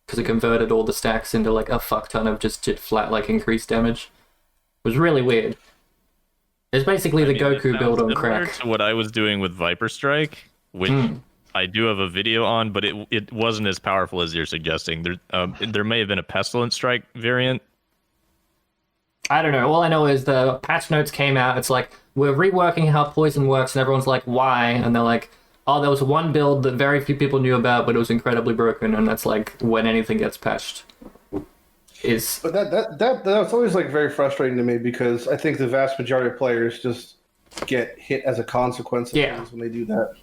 Because it converted all the stacks into like a fuck ton of just flat like increased damage. It was really weird. It's basically the Goku build on crack. To what I was doing with Viper Strike, which I do have a video on, but it wasn't as powerful as you're suggesting. There may have been a Pestilence Strike variant. I don't know. All I know is the patch notes came out. It's like, we're reworking how poison works, and everyone's like, why? And they're like, oh, there was one build that very few people knew about, but it was incredibly broken, and that's like when anything gets patched. But that's always like very frustrating to me because I think the vast majority of players just get hit as a consequence of things when they do that.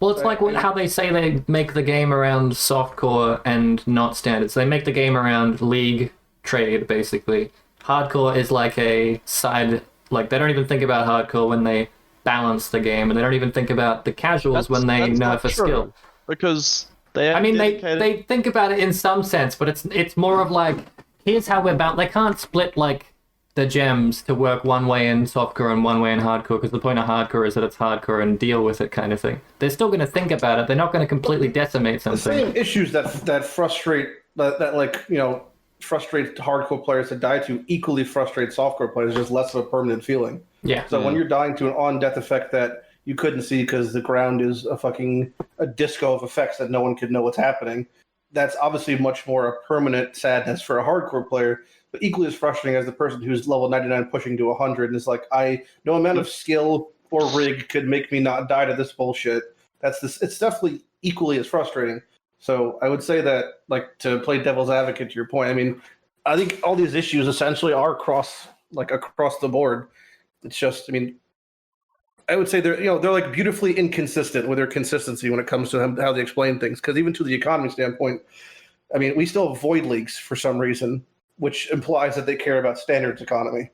Well, it's like how they say they make the game around softcore and not standard. So they make the game around league trade, basically. Hardcore is like a side, like they don't even think about hardcore when they balance the game, and they don't even think about the casuals when they nerf a skill. Because they they think about it in some sense, but it's more of like, here's how we're bound. They can't split like the gems to work one way in softcore and one way in hardcore, because the point of hardcore is that it's hardcore and deal with it kind of thing. They're still going to think about it. They're not going to completely decimate The something. same issues that frustrate that like frustrate hardcore players that die to equally frustrate softcore players, just less of a permanent feeling. Yeah. So when you're dying to an on-death effect that you couldn't see because the ground is a disco of effects that no one could know what's happening, that's obviously much more a permanent sadness for a hardcore player, but equally as frustrating as the person who's level 99 pushing to 100 and is like, no amount of skill or rig could make me not die to this bullshit. It's definitely equally as frustrating. So I would say that, like, to play devil's advocate to your point, I mean, I think all these issues essentially are across the board. It's just, I mean, I would say they're like beautifully inconsistent with their consistency when it comes to how they explain things. Because even to the economy standpoint, I mean, we still have void leagues for some reason, which implies that they care about standards economy,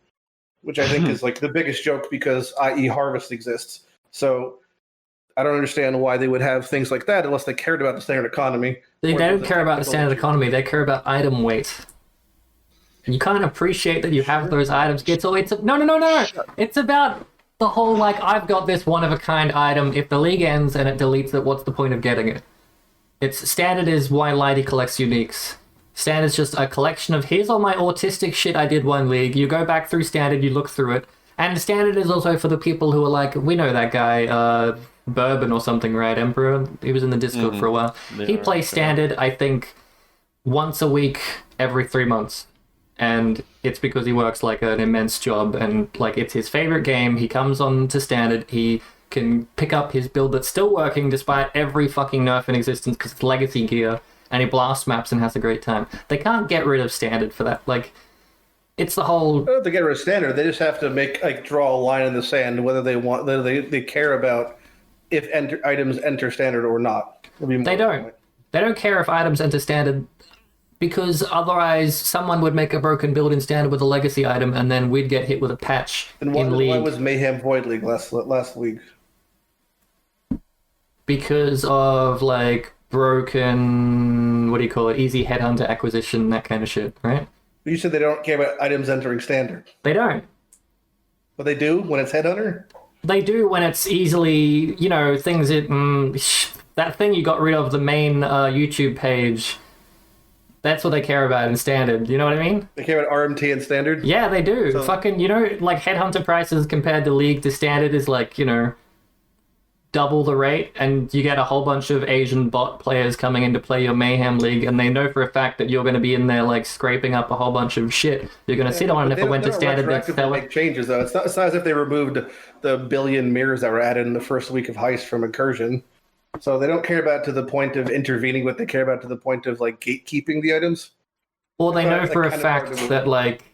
which I think is like the biggest joke because i.e. Harvest exists. So I don't understand why they would have things like that unless they cared about the standard economy. They don't care about the standard economy. They care about item weight. And you can't appreciate that you have those items. No. It's about the whole, like, I've got this one-of-a-kind item. If the league ends and it deletes it, what's the point of getting it? It's standard is why Lighty collects uniques. Standard's just a collection of here's all my autistic shit I did one league. You go back through Standard, you look through it. And Standard is also for the people who are like, we know that guy, Bourbon or something, right? Emperor? He was in the Discord for a while. Yeah, He plays Standard, I think, once a week, every 3 months. And it's because he works like an immense job and like it's his favorite game. He comes on to Standard, he can pick up his build that's still working despite every fucking nerf in existence because it's legacy gear, and he blasts maps and has a great time. They can't get rid of Standard for that. Like, it's the whole... They don't have to get rid of Standard. They just have to draw a line in the sand whether they care about if items enter Standard or not. They don't. They don't care if items enter Standard because otherwise someone would make a broken build in Standard with a legacy item and then we'd get hit with a patch and in League. Why was Mayhem Void League last league? Because of, like, broken... What do you call it? Easy headhunter acquisition, that kind of shit, right? You said they don't care about items entering Standard. They don't. But they do when it's Headhunter? They do when it's easily, things that... that thing you got rid of, the main YouTube page... That's what they care about in Standard. You know what I mean? They care about RMT and Standard? Yeah, they do. So, fucking, like Headhunter prices compared to League to Standard is like, double the rate, and you get a whole bunch of Asian bot players coming in to play your Mayhem League, and they know for a fact that you're going to be in there, like, scraping up a whole bunch of shit. You're going to sit on it if it went to Standard. They make changes, though. It's not as if they removed the billion mirrors that were added in the first week of Heist from Incursion. So they don't care about to the point of intervening, but they care about to the point of, like, gatekeeping the items. Well, they know for a fact that, like,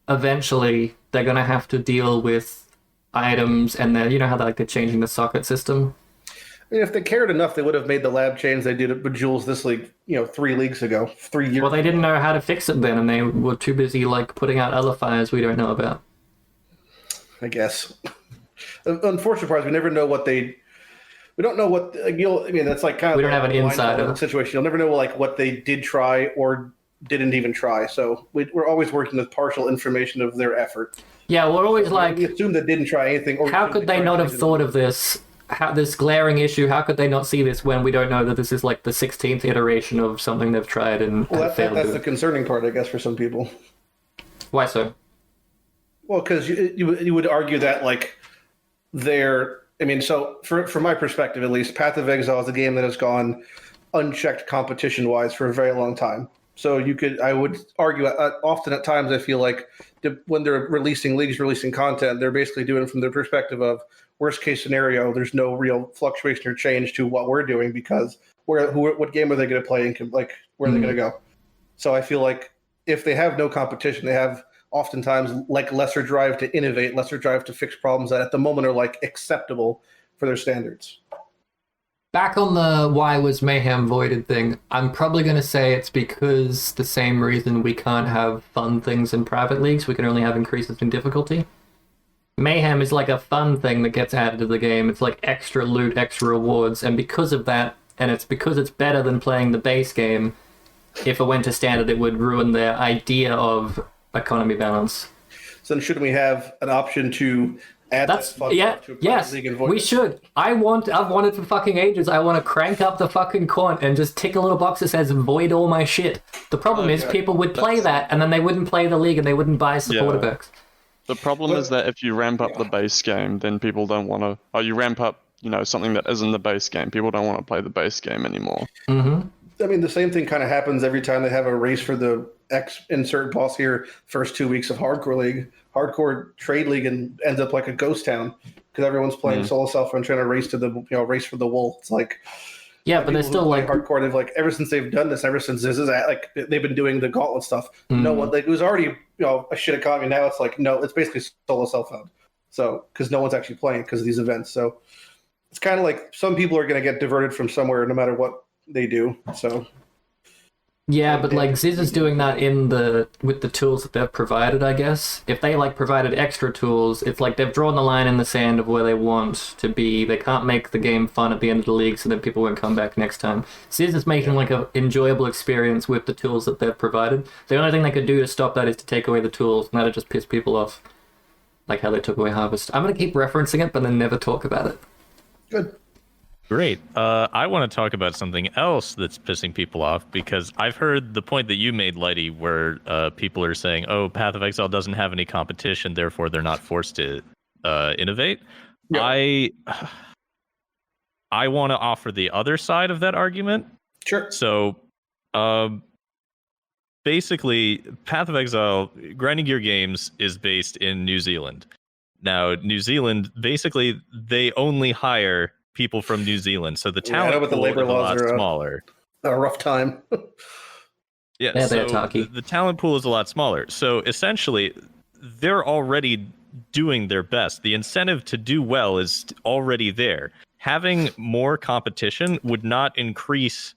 eventually they're going to have to deal with items, and then how they're changing the socket system. I mean, if they cared enough, they would have made the lab change they did with Joules this league, 3 leagues ago, 3 years. Well, they didn't know how to fix it then, and they were too busy, like, putting out other fires we don't know about. I guess. The unfortunate part is we never know what they... We don't know what that's like kind of... We don't have an insider situation. You'll never know what they did try or didn't even try. So we're always working with partial information of their effort. Yeah, we're always like... We assume they didn't try anything. Or how could they not have thought of this? This glaring issue, how could they not see this when we don't know that this is like the 16th iteration of something they've tried and failed? That's the concerning part, I guess, for some people. Why so? Well, because you would argue that, like, so from my perspective, at least, Path of Exile is a game that has gone unchecked competition-wise for a very long time. So I would argue, often at times I feel like when they're releasing leagues, releasing content, they're basically doing it from the perspective of worst case scenario, there's no real fluctuation or change to what we're doing because what game are they going to play and where are they going to go? So I feel like if they have no competition, they have oftentimes like lesser drive to innovate, lesser drive to fix problems that at the moment are like acceptable for their standards. Back on the why was Mayhem voided thing, I'm probably going to say it's because the same reason we can't have fun things in private leagues, we can only have increases in difficulty. Mayhem is like a fun thing that gets added to the game. It's like extra loot, extra rewards, and because of that, and it's because it's better than playing the base game, if it went to Standard, it would ruin their idea of economy balance. So then shouldn't we have an option to add that fun stuff to a private league and void we it? should. I've wanted for fucking ages. I want to crank up the fucking quant and just tick a little box that says void all my shit. The problem is people would play that and then they wouldn't play the league and they wouldn't buy supporter packs. The problem is that if you ramp up the base game, then people don't want to... Oh, you ramp up, something that isn't the base game. People don't want to play the base game anymore. Mm-hmm. I mean, the same thing kind of happens every time they have a race for the insert boss here first 2 weeks of Hardcore League. Hardcore Trade League ends up like a ghost town because everyone's playing solo self and trying to race to the race for the wool. It's like but they're still like hardcore. They've like ever since they've done this, ever since this is like they've been doing the gauntlet stuff. No one it was already a shit economy. Now it's like no, it's basically solo self found. So because no one's actually playing because of these events. So it's kind of like some people are going to get diverted from somewhere no matter what they do. So but like Ziz is doing that with the tools that they've provided, I guess. If they like provided extra tools, it's like they've drawn the line in the sand of where they want to be. They can't make the game fun at the end of the league so that people won't come back next time. Ziz is making like an enjoyable experience with the tools that they've provided. The only thing they could do to stop that is to take away the tools, and that'd just piss people off. Like how they took away Harvest. I'm going to keep referencing it, but then never talk about it. Good. Great. I want to talk about something else that's pissing people off, because I've heard the point that you made, Lighty, where people are saying, "Oh, Path of Exile doesn't have any competition, therefore they're not forced to innovate." Yeah. I want to offer the other side of that argument. Sure. So, basically, Path of Exile, Grinding Gear Games, is based in New Zealand. Now, New Zealand, basically, they only hire people from New Zealand, so the talent pool is a lot smaller. A rough time. Yeah, so the talent pool is a lot smaller. So essentially, they're already doing their best. The incentive to do well is already there. Having more competition would not increase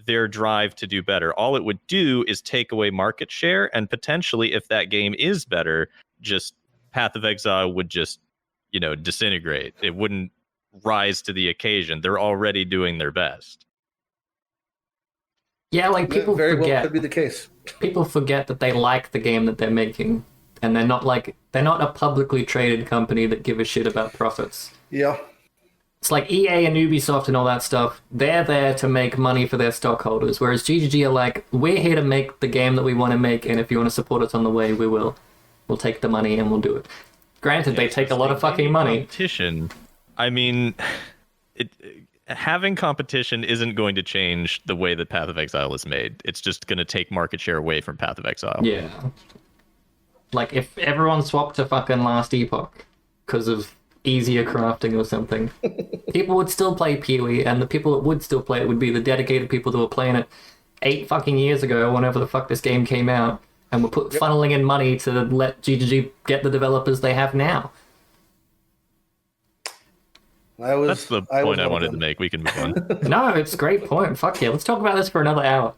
their drive to do better. All it would do is take away market share, and potentially, if that game is better, just Path of Exile would just, disintegrate. It wouldn't rise to the occasion. They're already doing their best. Yeah, like people very forget. Well could be the case. People forget that they like the game that they're making, and they're not a publicly traded company that give a shit about profits. Yeah. It's like EA and Ubisoft and all that stuff. They're there to make money for their stockholders, whereas GGG are like, we're here to make the game that we want to make, and if you want to support us on the way, we will. We'll take the money and we'll do it. Granted, they take a lot of fucking money. Competition. I mean, having competition isn't going to change the way that Path of Exile is made. It's just going to take market share away from Path of Exile. Yeah. Like, if everyone swapped to fucking Last Epoch because of easier crafting or something, people would still play PoE, and the people that would still play it would be the dedicated people that were playing it 8 fucking years ago, whenever the fuck this game came out, and were funneling in money to let GGG get the developers they have now. That's the point I wanted to make. We can move on. No, it's a great point. Fuck yeah, let's talk about this for another hour.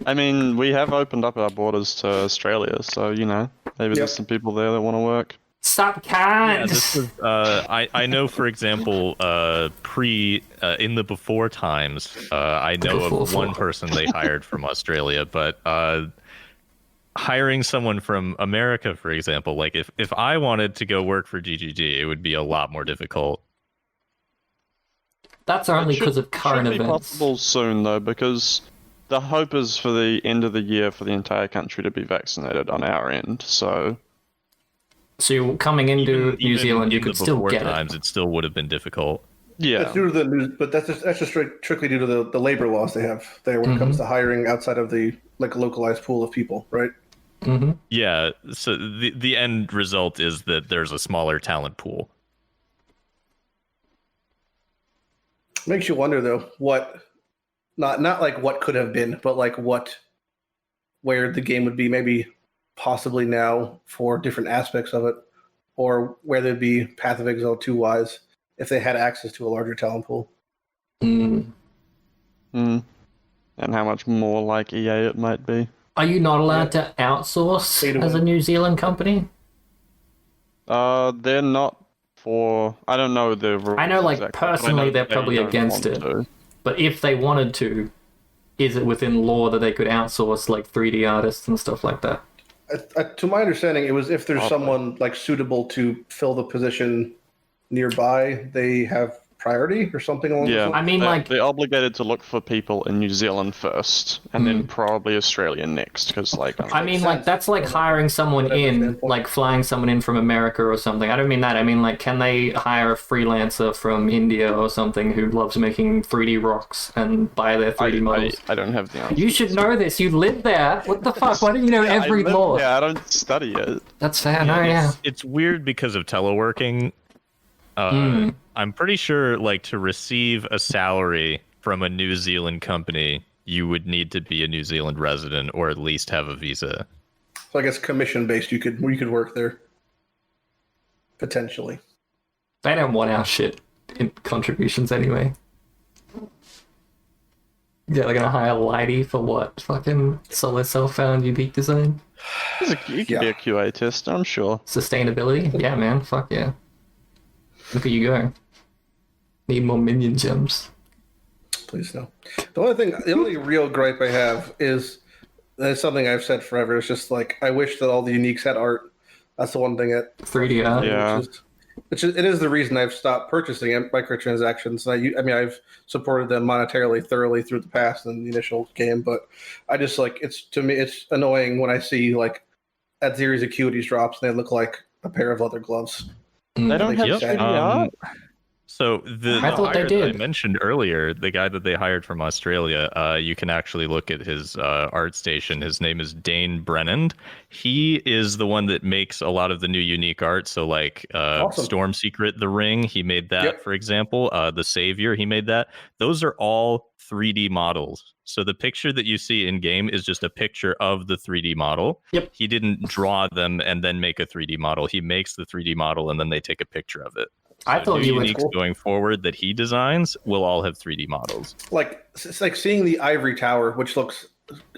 I mean, we have opened up our borders to Australia, so, maybe there's some people there that want to work. Sup, can't. Yeah, this is, I know, for example, in the before times, I know of one person they hired from Australia, but hiring someone from America, for example, like if I wanted to go work for GGG, it would be a lot more difficult. That's only because of current events. It should be possible soon, though, because the hope is for the end of the year for the entire country to be vaccinated on our end, so... So you're coming into New Zealand, you could still get it. It still would have been difficult. Yeah, it's due to the news, but that's just strictly due to the labor laws they have there when it comes to hiring outside of the localized pool of people, right? Mm-hmm. Yeah. So the end result is that there's a smaller talent pool. Makes you wonder though, not like what could have been, but like where the game would be maybe possibly now for different aspects of it, or where there'd be Path of Exile 2 wise if they had access to a larger talent pool. And how much more like EA it might be. Are you not allowed to outsource as a New Zealand company? They're not for... I don't know the rules. I know, like, personally they're probably against it. But if they wanted to, is it within law that they could outsource, like, 3D artists and stuff like that? To my understanding, it was if there's someone like suitable to fill the position nearby, they have priority or something along those lines. I mean, they're obligated to look for people in New Zealand first, and then probably Australia next. Because that's like hiring someone in, like flying someone in from America or something. I don't mean that. I mean, like, can they hire a freelancer from India or something who loves making 3D rocks and buy their 3D models? I don't have the answer. You should know this. You live there. What the fuck? Why don't you know every law? Yeah, I don't study it. That's fair. It's weird because of teleworking. I'm pretty sure, like, to receive a salary from a New Zealand company, you would need to be a New Zealand resident or at least have a visa. So I guess commission-based, you could work there. Potentially. They don't want our shit in contributions anyway. Yeah, they're gonna hire Lighty for what? Fucking solid self-found unique design? You could be a QA tester, I'm sure. Sustainability? Yeah, man. Fuck yeah. Look at you go. Need more minion gems. Please no. The only real gripe I have is, that's something I've said forever, it's just like, I wish that all the uniques had art. That's the one thing that... 3D art. Yeah. it is the reason I've stopped purchasing microtransactions. I mean, I've supported them monetarily thoroughly through the past and the initial game, but I just like to me it's annoying when I see like that series of acuities drops and they look like a pair of leather gloves. They don't have Yep. 3D art? So the I thought they hire that I did. mentioned earlier, the guy that they hired from Australia, you can actually look at his art station. His name is Dane Brennan. He is the one that makes a lot of the new unique art. So like Awesome. Storm Secret, The Ring, he made that, Yep. for example. The Savior, he made that. Those are all 3D models. So the picture that you see in game is just a picture of the 3D model. Yep. He didn't draw them and then make a 3D model. He makes the 3D model and then they take a picture of it. I thought new you were uniques cool. going forward that he designs will all have 3D models. Like it's like seeing the Ivory Tower, which looks,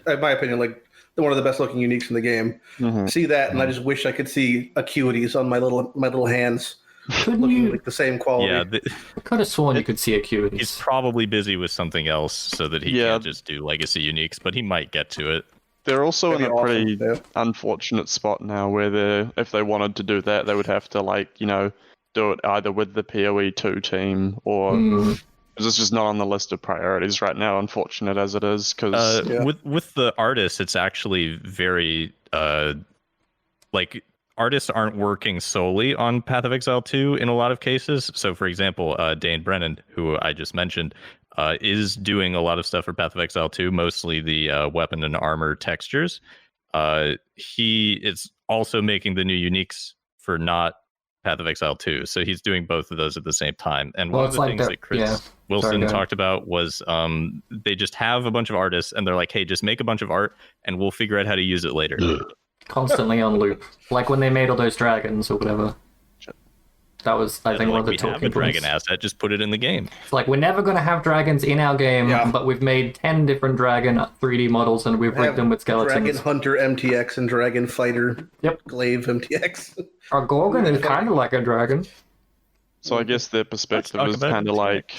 in my opinion, like one of the best looking uniques in the game. Mhm. See that, and I just wish I could see acuities on my little hands Couldn't looking you? like the same quality. Yeah, I could have sworn you could see he's acuities. probably busy with something else so that he Yeah. can't just do legacy uniques, but he might get to it. They're also That'd in be a awesome, pretty yeah. unfortunate spot now where if they wanted to do that, they would have to, like, do it either with the PoE 2 team or. Mm. Because it's just not on the list of priorities right now, unfortunate as it is. Because Yeah. With the artists, it's actually very like artists aren't working solely on Path of Exile 2 in a lot of cases. So, for example, Dane Brennan, who I just mentioned, is doing a lot of stuff for Path of Exile 2, mostly the weapon and armor textures. He is also making the new uniques for not Path of Exile 2. So he's doing both of those at the same time. And Well, one of it's the like things the- that Chris yeah. Wilson Sorry, go ahead. talked about was they just have a bunch of artists and they're like, hey, just make a bunch of art and we'll figure out how to use it later. Constantly on loop, like when they made all those dragons or whatever. That was, I And think, they're one of the like, we have a talking points. dragon asset, just put it in the game. It's like, we're never going to have dragons in our game, Yeah. but we've made 10 different dragon 3D models and we've rigged them with skeletons. Dragon Hunter MTX and Dragon Fighter Yep. Glaive MTX. Our Gorgon is kind of like a dragon. so I guess their perspective talk is about kind of it. like,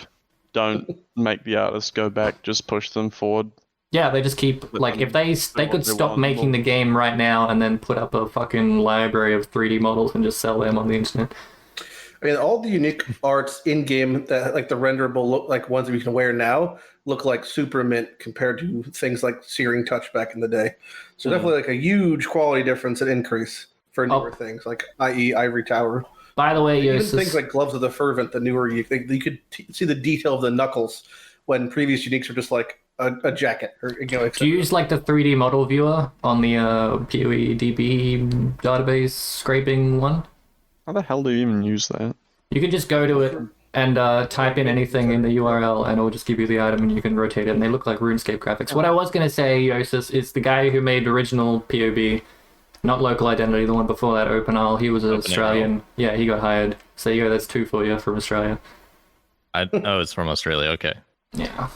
don't make the artists go back, just push them forward. Yeah, they just keep, like, if they what could they stop want, making well- the game right now and then put up a fucking library of 3D models and just sell them on the internet. I mean, all the unique arts in game that like the renderable look like ones that we can wear now look like super mint compared to things like Searing Touch back in the day. So definitely like a huge quality difference and increase for newer things like i.e. Ivory Tower. By the way, Even Jousis, things like Gloves of the Fervent, the newer you could see the detail of the knuckles when previous uniques were just like a jacket or do you use like the 3D model viewer on the PoE DB database scraping one? How the hell do you even use that? You can just go to it and type in anything in the URL and it'll just give you the item and you can rotate it and they look like RuneScape graphics. What I was going to say, Jousis, is the guy who made original POB, not Local Identity, the one before that, Open Isle, he was an Open Australian. Isle. Yeah, he got hired. So there you go, that's 2 for you from Australia. Oh, it's from Australia. Okay. Yeah.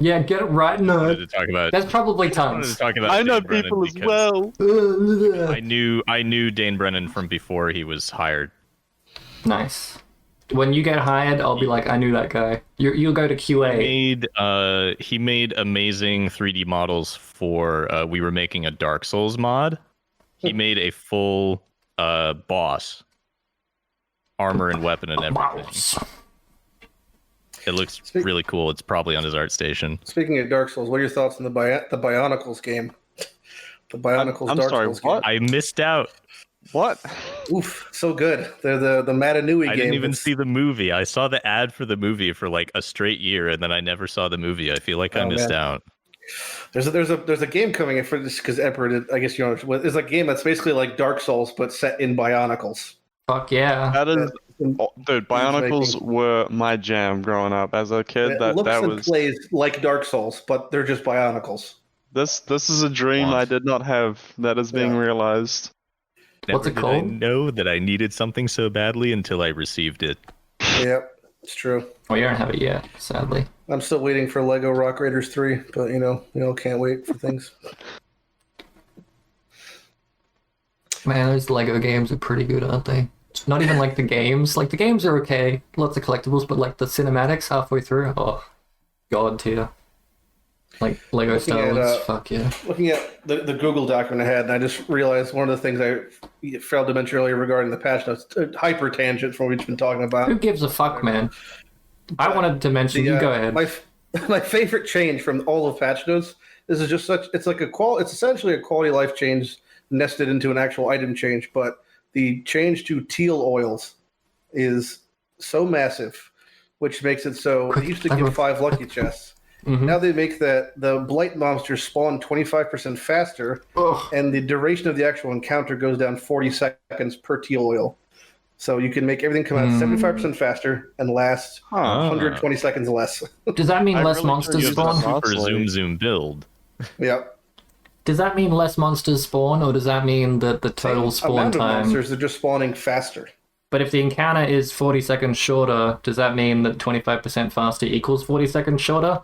Yeah, get it right, I no. wanted to talk about. That's probably I wanted to tons. talk about. I know Dane Brennan people as because well. I knew Dane Brennan from before he was hired. Nice. When you get hired, I'll be like, I knew that guy. You'll go to QA. He made amazing 3D models for we were making a Dark Souls mod. He made a full boss, armor and weapon and everything. Mouse. It looks really cool. It's probably on his art station. Speaking of Dark Souls, what are your thoughts on the Bionicles game? The Bionicles I'm Dark sorry, Souls what? I missed out. What? game. Oof, so good. They're the Matanui game. I didn't even It's- see the movie. I saw the ad for the movie for like a straight year, and then I never saw the movie. I feel like I Oh, missed man. out. There's a game coming in for this because Emperor did, I guess you know there's a game that's basically like Dark Souls but set in Bionicles. Fuck yeah. That is, Yeah. dude. Bionicles were my jam growing up as a kid. It That looks that and was plays like Dark Souls, but they're just Bionicles. this. This is a dream Wow. I did not have that is being Yeah. realized. What's Never it did I called? know that I needed something so badly until I received it. Yep, it's true. Well, you don't have it yet, sadly. I'm still waiting for Lego Rock Raiders 3, but you know, can't wait for things. Man, those Lego games are pretty good, aren't they? It's not even like the games. Like, the games are okay. Lots of collectibles, but like the cinematics halfway through, oh, god tier. Like Lego Looking Star at, Wars. Fuck yeah. Looking at the Google document I had, and I just realized one of the things I failed to mention earlier regarding the patch notes, hyper tangent from what we've been talking about. Who gives a fuck, man? I wanted to mention. You go ahead. My favorite change from all of patch notes. This is just such. It's like it's essentially a quality of life change nested into an actual item change. But the change to teal oils is so massive, which makes it so. They used to give 5 lucky chests. Mm-hmm. Now they make that the blight monsters spawn 25% faster, and the duration of the actual encounter goes down 40 seconds per teal oil. So you can make everything come out 75% faster and last 120 seconds less. Does that mean less monsters spawn? Super zoom build. Yep. Does that mean less monsters spawn, or does that mean that the total spawn Of time? monsters are just spawning faster. But if the encounter is 40 seconds shorter, does that mean that 25% faster equals 40 seconds shorter?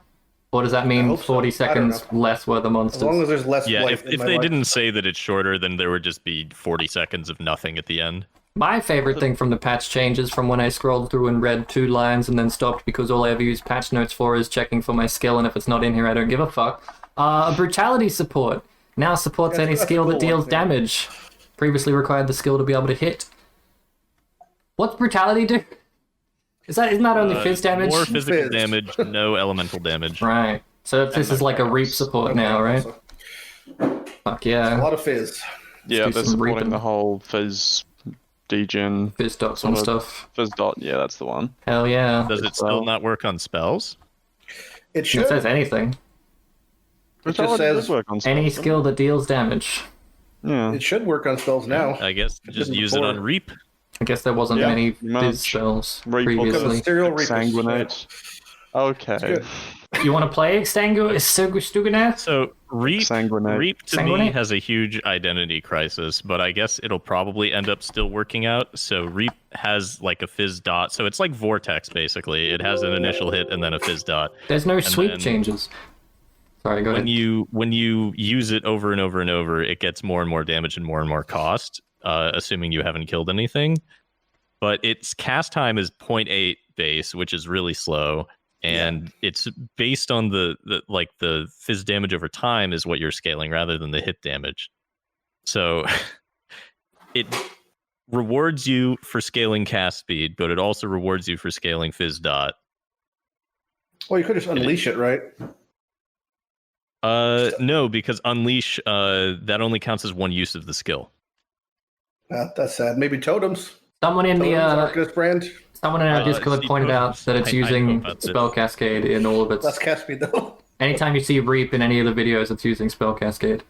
Or does that mean 40 seconds less worth of monsters? As long as there's less. Yeah, life if they didn't say that it's shorter, then there would just be 40 seconds of nothing at the end. My favorite thing from the patch changes from when I scrolled through and read 2 lines and then stopped because all I ever use patch notes for is checking for my skill, and if it's not in here, I don't give a fuck. Brutality support now supports any skill that deals damage. Previously required the skill to be able to hit. What's brutality do? Isn't that only fizz damage? More physical damage, no elemental damage. Right. So this is like a reap support now, right? Fuck yeah. A lot of fizz. Yeah, do they're some supporting reaping. the whole fizz degen. Fizz dots and stuff. Fizz dot, yeah, that's the one. Hell yeah. Does it still not work on spells? It should. It says anything. It just says work on Any stuff, skill that deals damage. Yeah. it should work on spells now. I guess just didn't use it before. on Reap. I guess there wasn't Yeah, many much. fizz spells Reap will Because previously. of serial reapers. Sanguinate. Okay. Good. You want to play Stuganet? So Reap Sanguinate. to me Sanguinate? has a huge identity crisis, but I guess it'll probably end up still working out. So Reap has like a fizz dot, so it's like Vortex basically. It has an initial hit and then a fizz dot. There's no sweep then- changes. Sorry, go ahead. When you use it over and over and over, it gets more and more damage and more cost, assuming you haven't killed anything. But its cast time is 0.8 base, which is really slow, and it's based on the fizz damage over time is what you're scaling rather than the hit damage. So it rewards you for scaling cast speed, but it also rewards you for scaling fizz dot. Well, you could just unleash it, right? No, because unleash that only counts as one use of the skill. That's sad. Maybe totems. Someone in Totems, the Arcus brand. someone in our Discord see, pointed out that it's I know using about this. Spell Cascade in all of its. That's cast speed though. Anytime you see Reap in any of the videos, it's using Spell Cascade.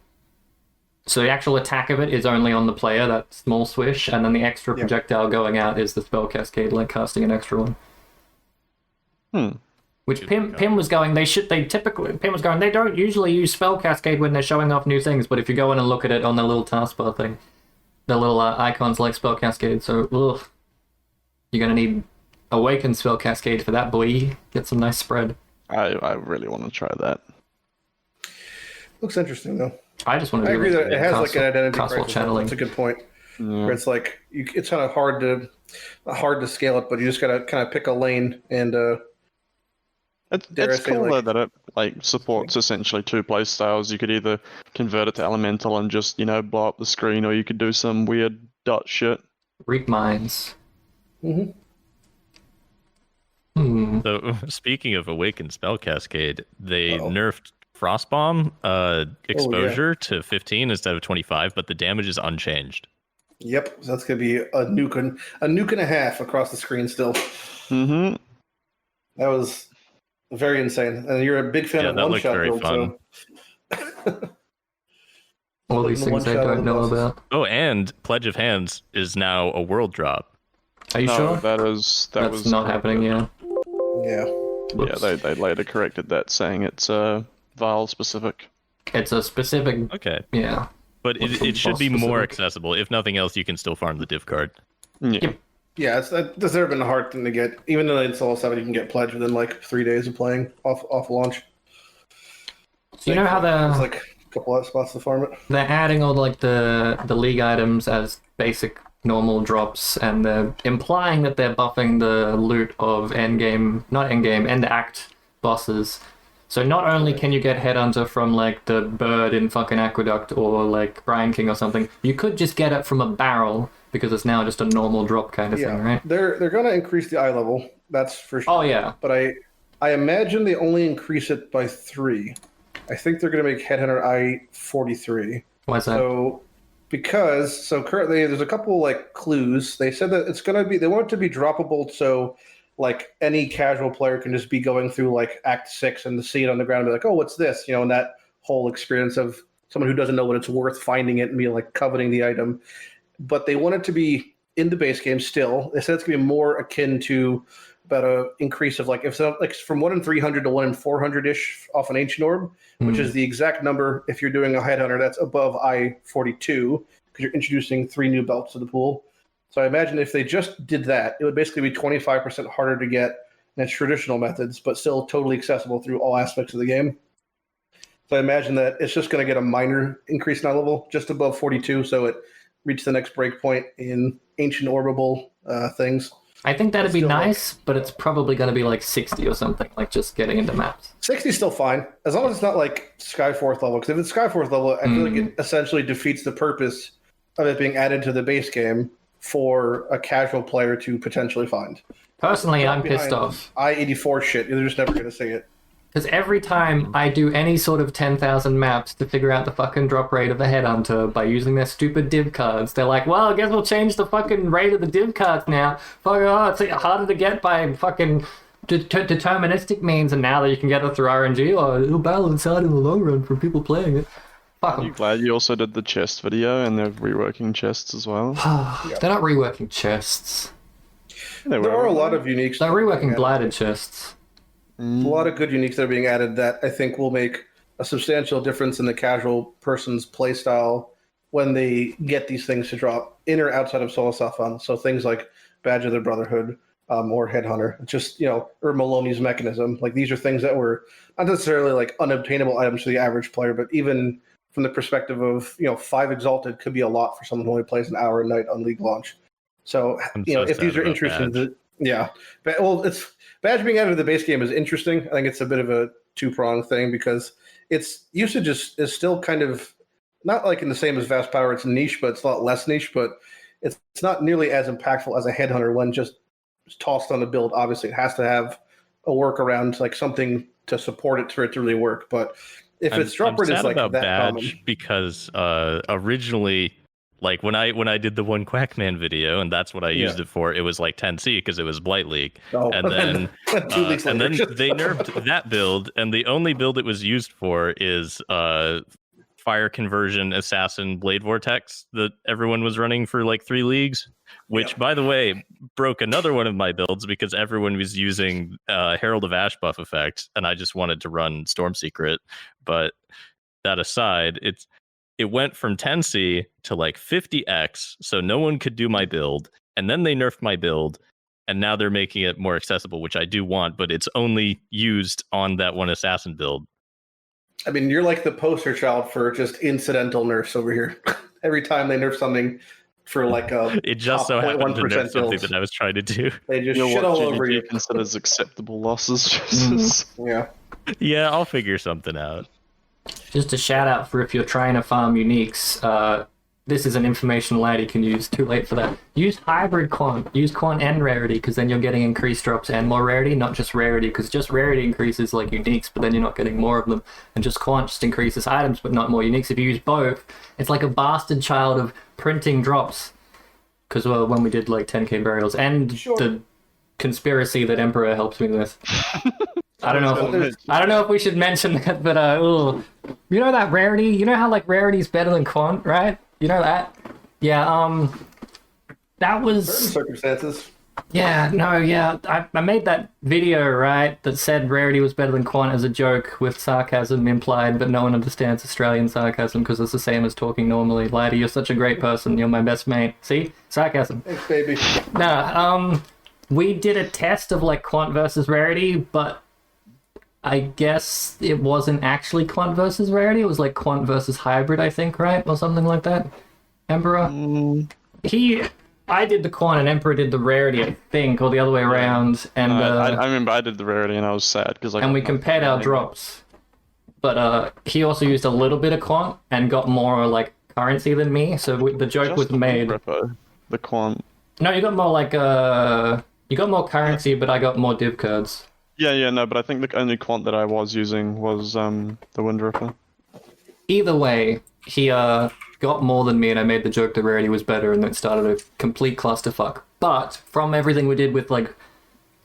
So the actual attack of it is only on the player, that small swish, and then the extra projectile going out is the Spell Cascade, like casting an extra one. Which Pim was going, Pim was going, they don't usually use Spell Cascade when they're showing off new things, but if you go in and look at it on the little taskbar thing, the little icons like Spell Cascade, so you're going to need Awaken Spell Cascade for that, boy. Get some nice spread. I really want to try that. Looks interesting though. I just want to I do agree that it has like an identity castle crisis. channeling. That's a good point. Where it's like it's kind of hard to scale it, but you just gotta kind of pick a lane and. It's cool though that it like supports essentially 2 play styles. You could either convert it to elemental and just blow up the screen, or you could do some weird dot shit. Reap Mines. So speaking of Awakened Spell Cascade, they nerfed Frostbomb exposure to 15 instead of 25, but the damage is unchanged. Yep, so that's gonna be a nuke and a half across the screen still. Mm-hmm. That was very insane, and you're a big fan of that one looked shot very build, fun. so All these things I don't know about. Oh, and Pledge of Hands is now a world drop. Are you sure? That's not happening yet. yeah. Yeah, they later corrected that, saying it's Vial specific. It's a specific. Okay. Yeah. But it should be more accessible. If nothing else, you can still farm the div card. Yeah. Yeah, that's never been a hard thing to get. Even though in Solo 7 you can get pledge within like 3 days of playing off launch. So you know how there's like a couple of spots to farm it. they're adding all like the league items as basic normal drops, and they're implying that they're buffing the loot of end act bosses. So not only can you get Headhunter from like the bird in fucking Aqueduct or like Brian King or something, you could just get it from a barrel because it's now just a normal drop kind of thing, right? They're going to increase the eye level. That's for sure. Oh yeah. But I imagine they only increase it by 3. I think they're going to make Headhunter eye 43. Why is that? So currently there's a couple like clues. They said that it's going to be, they want it to be droppable, so like any casual player can just be going through like Act 6 and see it on the ground and be like, oh, what's this? You know, and that whole experience of someone who doesn't know what it's worth finding it and be like coveting the item. But they want it to be in the base game still. They said it's going to be more akin to about an increase of like, if so, like from 1 in 300 to 1 in 400-ish off an Ancient Orb, which is the exact number if you're doing a Headhunter that's above I-42, because you're introducing 3 new belts to the pool. So I imagine if they just did that, it would basically be 25% harder to get than its traditional methods, but still totally accessible through all aspects of the game. So I imagine that it's just going to get a minor increase in eye level, just above 42, so it reached the next breakpoint in Ancient Orbable things. I think that'd be nice, but it's probably going to be like 60 or something, like just getting into maps. 60 is still fine, as long as it's not like Skyforth level, because if it's Skyforth level, I feel like it essentially defeats the purpose of it being added to the base game for a casual player to potentially find. Personally, I'm pissed off. I-84 shit, you're just never going to see it. Because every time I do any sort of 10,000 maps to figure out the fucking drop rate of a Headhunter by using their stupid div cards, they're like, well, I guess we'll change the fucking rate of the div cards now. Fuck, oh, it's harder to get by fucking deterministic means, and now that you can get it through RNG, it'll balance out in the long run for people playing it. Fuck Are you glad you also did the chest video and they're reworking chests as well? They're not reworking chests. There are a lot of uniques. They're reworking blighted chests. A lot of good uniques that are being added that I think will make a substantial difference in the casual person's playstyle when they get these things to drop in or outside of Solo Safan. So things like Badge of the Brotherhood or Headhunter, just, or Maloney's Mechanism. Like these are things that were not necessarily like unobtainable items for the average player, but even from the perspective of, 5 Exalted could be a lot for someone who only plays an hour a night on League launch. So, if these are interesting, it's Badge being added to the base game is interesting. I think it's a bit of a two-pronged thing because its usage is still kind of not like in the same as Vast Power. It's niche, but it's a lot less niche. But it's not nearly as impactful as a Headhunter when just tossed on the build. Obviously, it has to have a workaround, like something to support it for it to really work. But if its drop rate is like that Badge common, because originally, like when I did the one Quackman video, and that's what I used it for. It was like 10C because it was Blight League, and then 2 weeks and later. then they nerfed that build, and the only build it was used for is Fire Conversion Assassin Blade Vortex that everyone was running for like 3 leagues, which by the way broke another one of my builds because everyone was using Herald of Ash buff effect, and I just wanted to run Storm Secret. But that aside, it went from 10C to like 50x, so no one could do my build. And then they nerfed my build, and now they're making it more accessible, which I do want, but it's only used on that one assassin build. I mean, you're like the poster child for just incidental nerfs over here. Every time they nerf something for like a it just so happened to nerf something that I was trying to do. They just shit all over you. Considers acceptable losses. Yeah. Yeah, I'll figure something out. Just a shout out for if you're trying to farm uniques, this is an information Lighty can use. Too late for that. Use hybrid quant. Use quant and rarity, because then you're getting increased drops and more rarity, not just rarity, because just rarity increases like uniques, but then you're not getting more of them. And just quant just increases items, but not more uniques. If you use both, it's like a bastard child of printing drops. Because when we did like 10k burials and the conspiracy that Emperor helps me with. I don't know if we should mention that, but you know that rarity? You know how like rarity's better than quant, right? You know that? Yeah, that was Certain circumstances. Yeah, no, yeah. I made that video, right, that said rarity was better than quant as a joke with sarcasm implied, but no one understands Australian sarcasm because it's the same as talking normally. Lighty, you're such a great person. You're my best mate. See? Sarcasm. Thanks, baby. No, we did a test of like quant versus rarity, but I guess it wasn't actually quant versus rarity. It was like quant versus hybrid, I think, right? Or something like that. Emperor? I did the quant and Emperor did the rarity, I think, or the other way around. And I remember I did the rarity and I was sad because we compared our drops. but he also used a little bit of quant and got more like currency than me. So the joke Just was the made. Repo, the quant. No, you got more like you got more currency, but I got more div cards. Yeah, no, but I think the only quant that I was using was the Wind Ripper. Either way, he got more than me, and I made the joke that rarity was better, and it started a complete clusterfuck. But from everything we did with like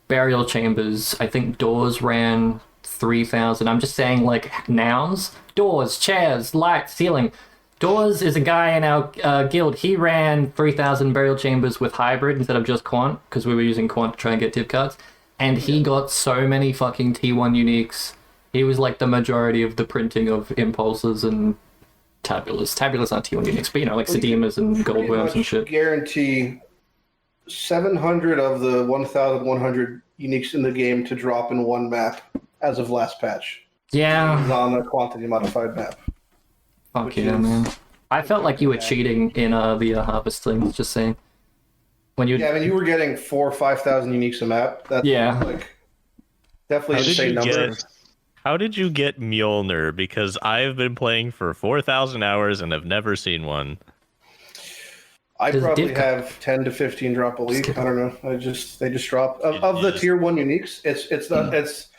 burial chambers, I think doors ran 3,000. I'm just saying like nouns: doors, chairs, light, ceiling. Doors is a guy in our guild. He ran 3,000 burial chambers with hybrid instead of just quant, because we were using quant to try and get div cards. And he got so many fucking T1 uniques. He was like the majority of the printing of impulses and tabulas. Tabulas aren't T1 uniques, but you know, like Sedemas and goldworms and shit. Guarantee 700 of the 1,100 uniques in the game to drop in one map as of last patch. Yeah. It's on a quantity modified map. Fuck yeah, man. I felt like you were cheating in the harvest thing, just saying. When you Yeah, I mean, you were getting 4,000 or 5,000 uniques a map. That's like definitely an insane number. How did you get Mjolnir? Because I've been playing for 4,000 hours and have never seen one. I probably have 10 to 15 drop a week. I don't know. They just drop of the tier 1 uniques. It's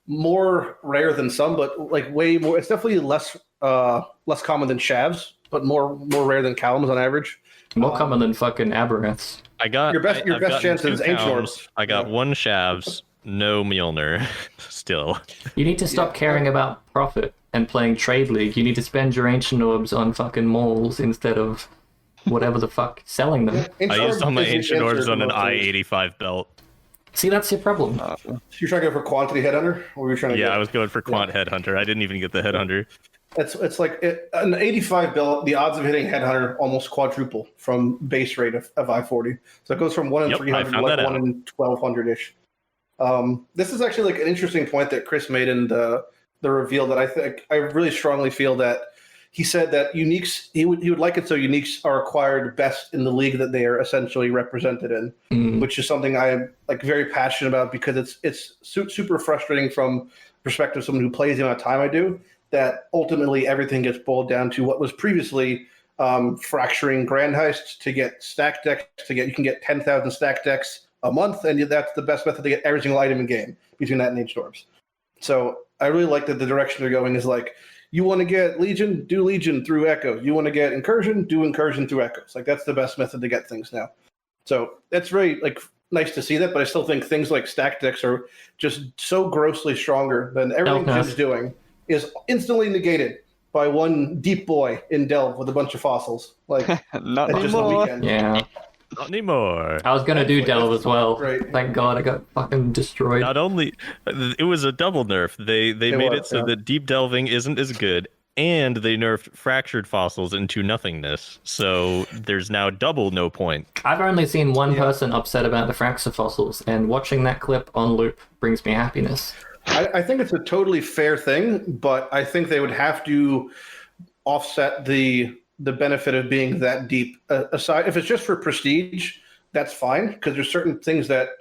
more rare than some, but like way more. It's definitely less common than shavs, but more rare than calamus on average. More common than fucking aberrants. I got your best chance is ancient orbs. I got one shavs, no Mjolnir. Still, you need to stop caring about profit and playing trade league. You need to spend your ancient orbs on fucking malls instead of whatever the fuck selling them. Yeah, I used all my ancient orbs on an I-85 belt. See, that's your problem. You're trying to go for quantity headhunter, or were you trying to? Yeah, I was going for quant headhunter. I didn't even get the headhunter. It's like an 85 belt. The odds of hitting headhunter almost quadruple from base rate of I-40. So it goes from 1 in 300 to like 1 in 1,200 ish. This is actually like an interesting point that Chris made in the reveal that I think I really strongly feel that he said that uniques he would like it so uniques are acquired best in the league that they are essentially represented in, which is something I'm like very passionate about because it's super frustrating from perspective of someone who plays the amount of time I do. That ultimately everything gets boiled down to what was previously fracturing grand heists to get stack decks you can get 10,000 stack decks a month, and that's the best method to get every single item in game between that and Ancient Orbs. So I really like that the direction they're going is like, you want to get Legion, do Legion through Echoes. You want to get Incursion, do Incursion through Echoes. Like that's the best method to get things now. So that's very like nice to see that, but I still think things like stack decks are just so grossly stronger than everything Jim's doing is instantly negated by one deep boy in Delve with a bunch of fossils. Like not just the weekend. Yeah. Not anymore. I was gonna do Delve as well. Right. Thank God I got fucking destroyed. Not only it was a double nerf. They made it so that deep delving isn't as good, and they nerfed fractured fossils into nothingness. So there's now double no point. I've only seen one person upset about the fracture fossils, and watching that clip on loop brings me happiness. I think it's a totally fair thing, but I think they would have to offset the benefit of being that deep. Aside, if it's just for prestige, that's fine, because there's certain things that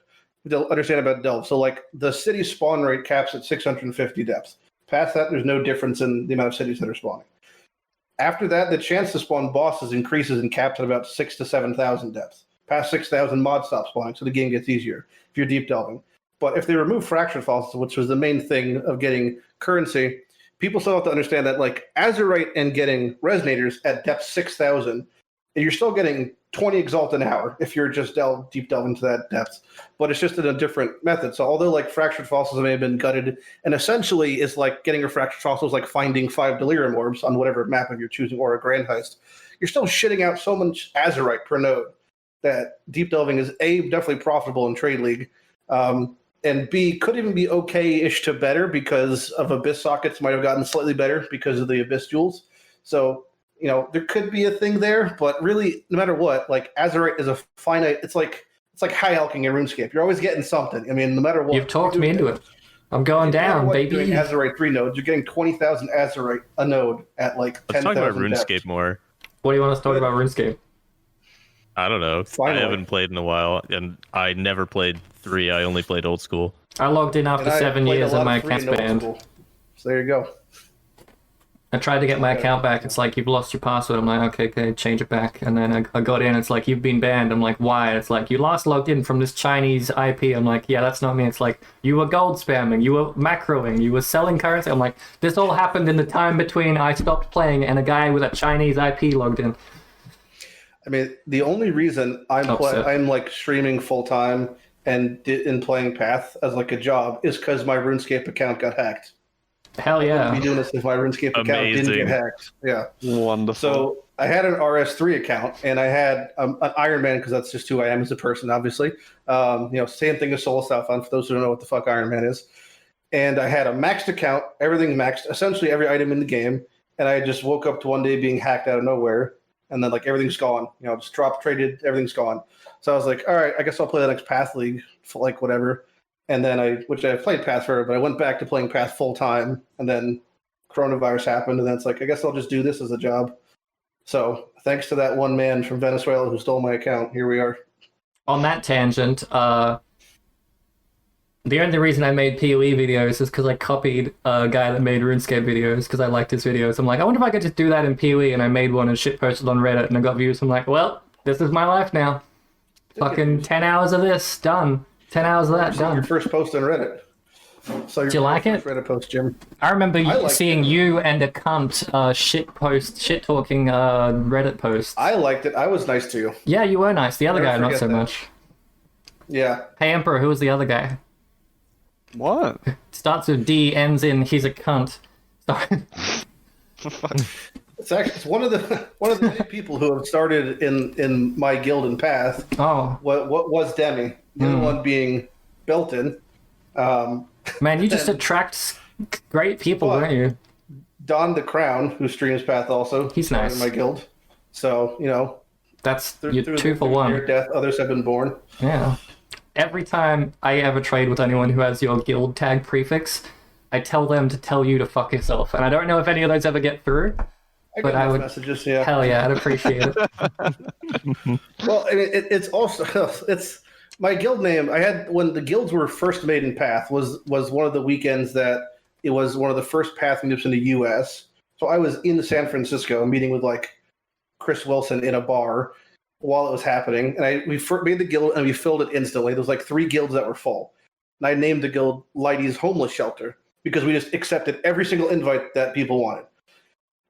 they'll understand about Delve. So like the city spawn rate caps at 650 depth. Past that, there's no difference in the amount of cities that are spawning. After that, the chance to spawn bosses increases and caps at about 6,000 to 7,000 depth. Past 6,000, mods stop spawning, so the game gets easier if you're deep delving. But if they remove fractured fossils, which was the main thing of getting currency, people still have to understand that like Azurite and getting resonators at depth 6,000, you're still getting 20 exalt an hour if you're just deep delve into that depth. But it's just in a different method. So although like fractured fossils may have been gutted, and essentially is like getting a fractured fossil is like finding 5 delirium orbs on whatever map of you're choosing or a grand heist, you're still shitting out so much Azurite per node that deep delving is A, definitely profitable in Trade League, and B, could even be okay-ish to better because of Abyss sockets might have gotten slightly better because of the Abyss jewels. So, you know, there could be a thing there, but really, no matter what, like Azurite is a finite. It's like high alching in RuneScape. You're always getting something. I mean, no matter what. You've talked me into it. I'm going down, baby. Doing Azurite 3 nodes, you're getting 20,000 Azurite a node at like 10,000. Let's talk about RuneScape depth. more. What do you want us to talk about RuneScape? I don't know. Finally. I haven't played in a while, and I never played 3. I only played old school. I logged in after 7 years and my cat's banned. So there you go. I tried to get my account back. It's like, you've lost your password. I'm like, okay, change it back. And then I got in. It's like, you've been banned. I'm like, why? It's like, you last logged in from this Chinese IP. I'm like, yeah, that's not me. It's like, you were gold spamming. You were macroing. You were selling currency. I'm like, this all happened in the time between I stopped playing and a guy with a Chinese IP logged in. I mean, the only reason I'm like streaming full time and playing Path as like a job is because my RuneScape account got hacked. Hell yeah. I wouldn't be doing this if my RuneScape account didn't get hacked. Yeah. Wonderful. So I had an RS3 account and I had an Iron Man because that's just who I am as a person, obviously. Same thing as Soul Southbound for those who don't know what the fuck Iron Man is. And I had a maxed account, everything maxed, essentially every item in the game. And I just woke up to one day being hacked out of nowhere. And then like everything's gone. Just drop traded, everything's gone. So I was like, all right, I guess I'll play the next Path League for like whatever. And then I've played Path forever, but I went back to playing Path full time, and then coronavirus happened, and then it's like, I guess I'll just do this as a job. So thanks to that one man from Venezuela who stole my account, here we are. On that tangent, the only reason I made PoE videos is because I copied a guy that made RuneScape videos because I liked his videos. I'm like, I wonder if I could just do that in PoE, and I made one and shit posted on Reddit, and I got views. I'm like, well, this is my life now. Fucking 10 hours of this, done. 10 hours of that, done. Your first post on Reddit. Do you like it? Reddit post, Jim. I remember seeing you and a cunt shit talking Reddit posts. I liked it. I was nice to you. Yeah, you were nice. The other guy, not so much. Yeah. Hey, Emperor, who was the other guy? What? Starts with D, ends in he's a cunt. Sorry. It's one of the many people who have started in my guild and Path. Oh. What was Demi? The other one being Belton. Man, you just attract great people, don't you? Don the Crown, who streams Path also. He's nice. In my guild. So, that's you're 2 for 1. Your death, others have been born. Yeah. Every time I ever trade with anyone who has your guild tag prefix, I tell them to tell you to fuck yourself. And I don't know if any of those ever get through. But I would messages, yeah. Hell yeah, I'd appreciate it. Well, I mean, it's also my guild name. I had when the guilds were first made in Path was one of the weekends that it was one of the first Path meetups in the U.S. So I was in San Francisco meeting with like Chris Wilson in a bar while it was happening, and we made the guild and we filled it instantly. There was like 3 guilds that were full, and I named the guild Lighty's Homeless Shelter because we just accepted every single invite that people wanted.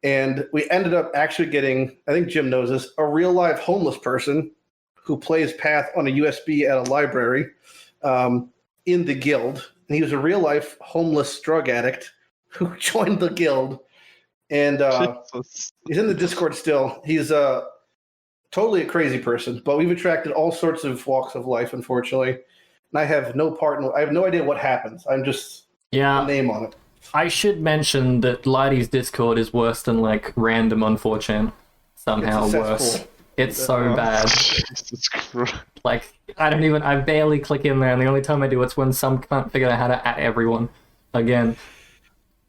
And we ended up actually getting, I think Jim knows this, a real live homeless person who plays Path on a USB at a library in the guild. And he was a real life homeless drug addict who joined the guild. And he's in the Discord still. He's totally a crazy person, but we've attracted all sorts of walks of life, unfortunately. And I have no part in I have no idea what happens. I'm just a name on it. I should mention that Lighty's Discord is worse than like random on 4chan. Somehow worse. It's so bad. Jesus Christ. Like, I barely click in there, and the only time I do it's when some can't figure out how to at everyone again.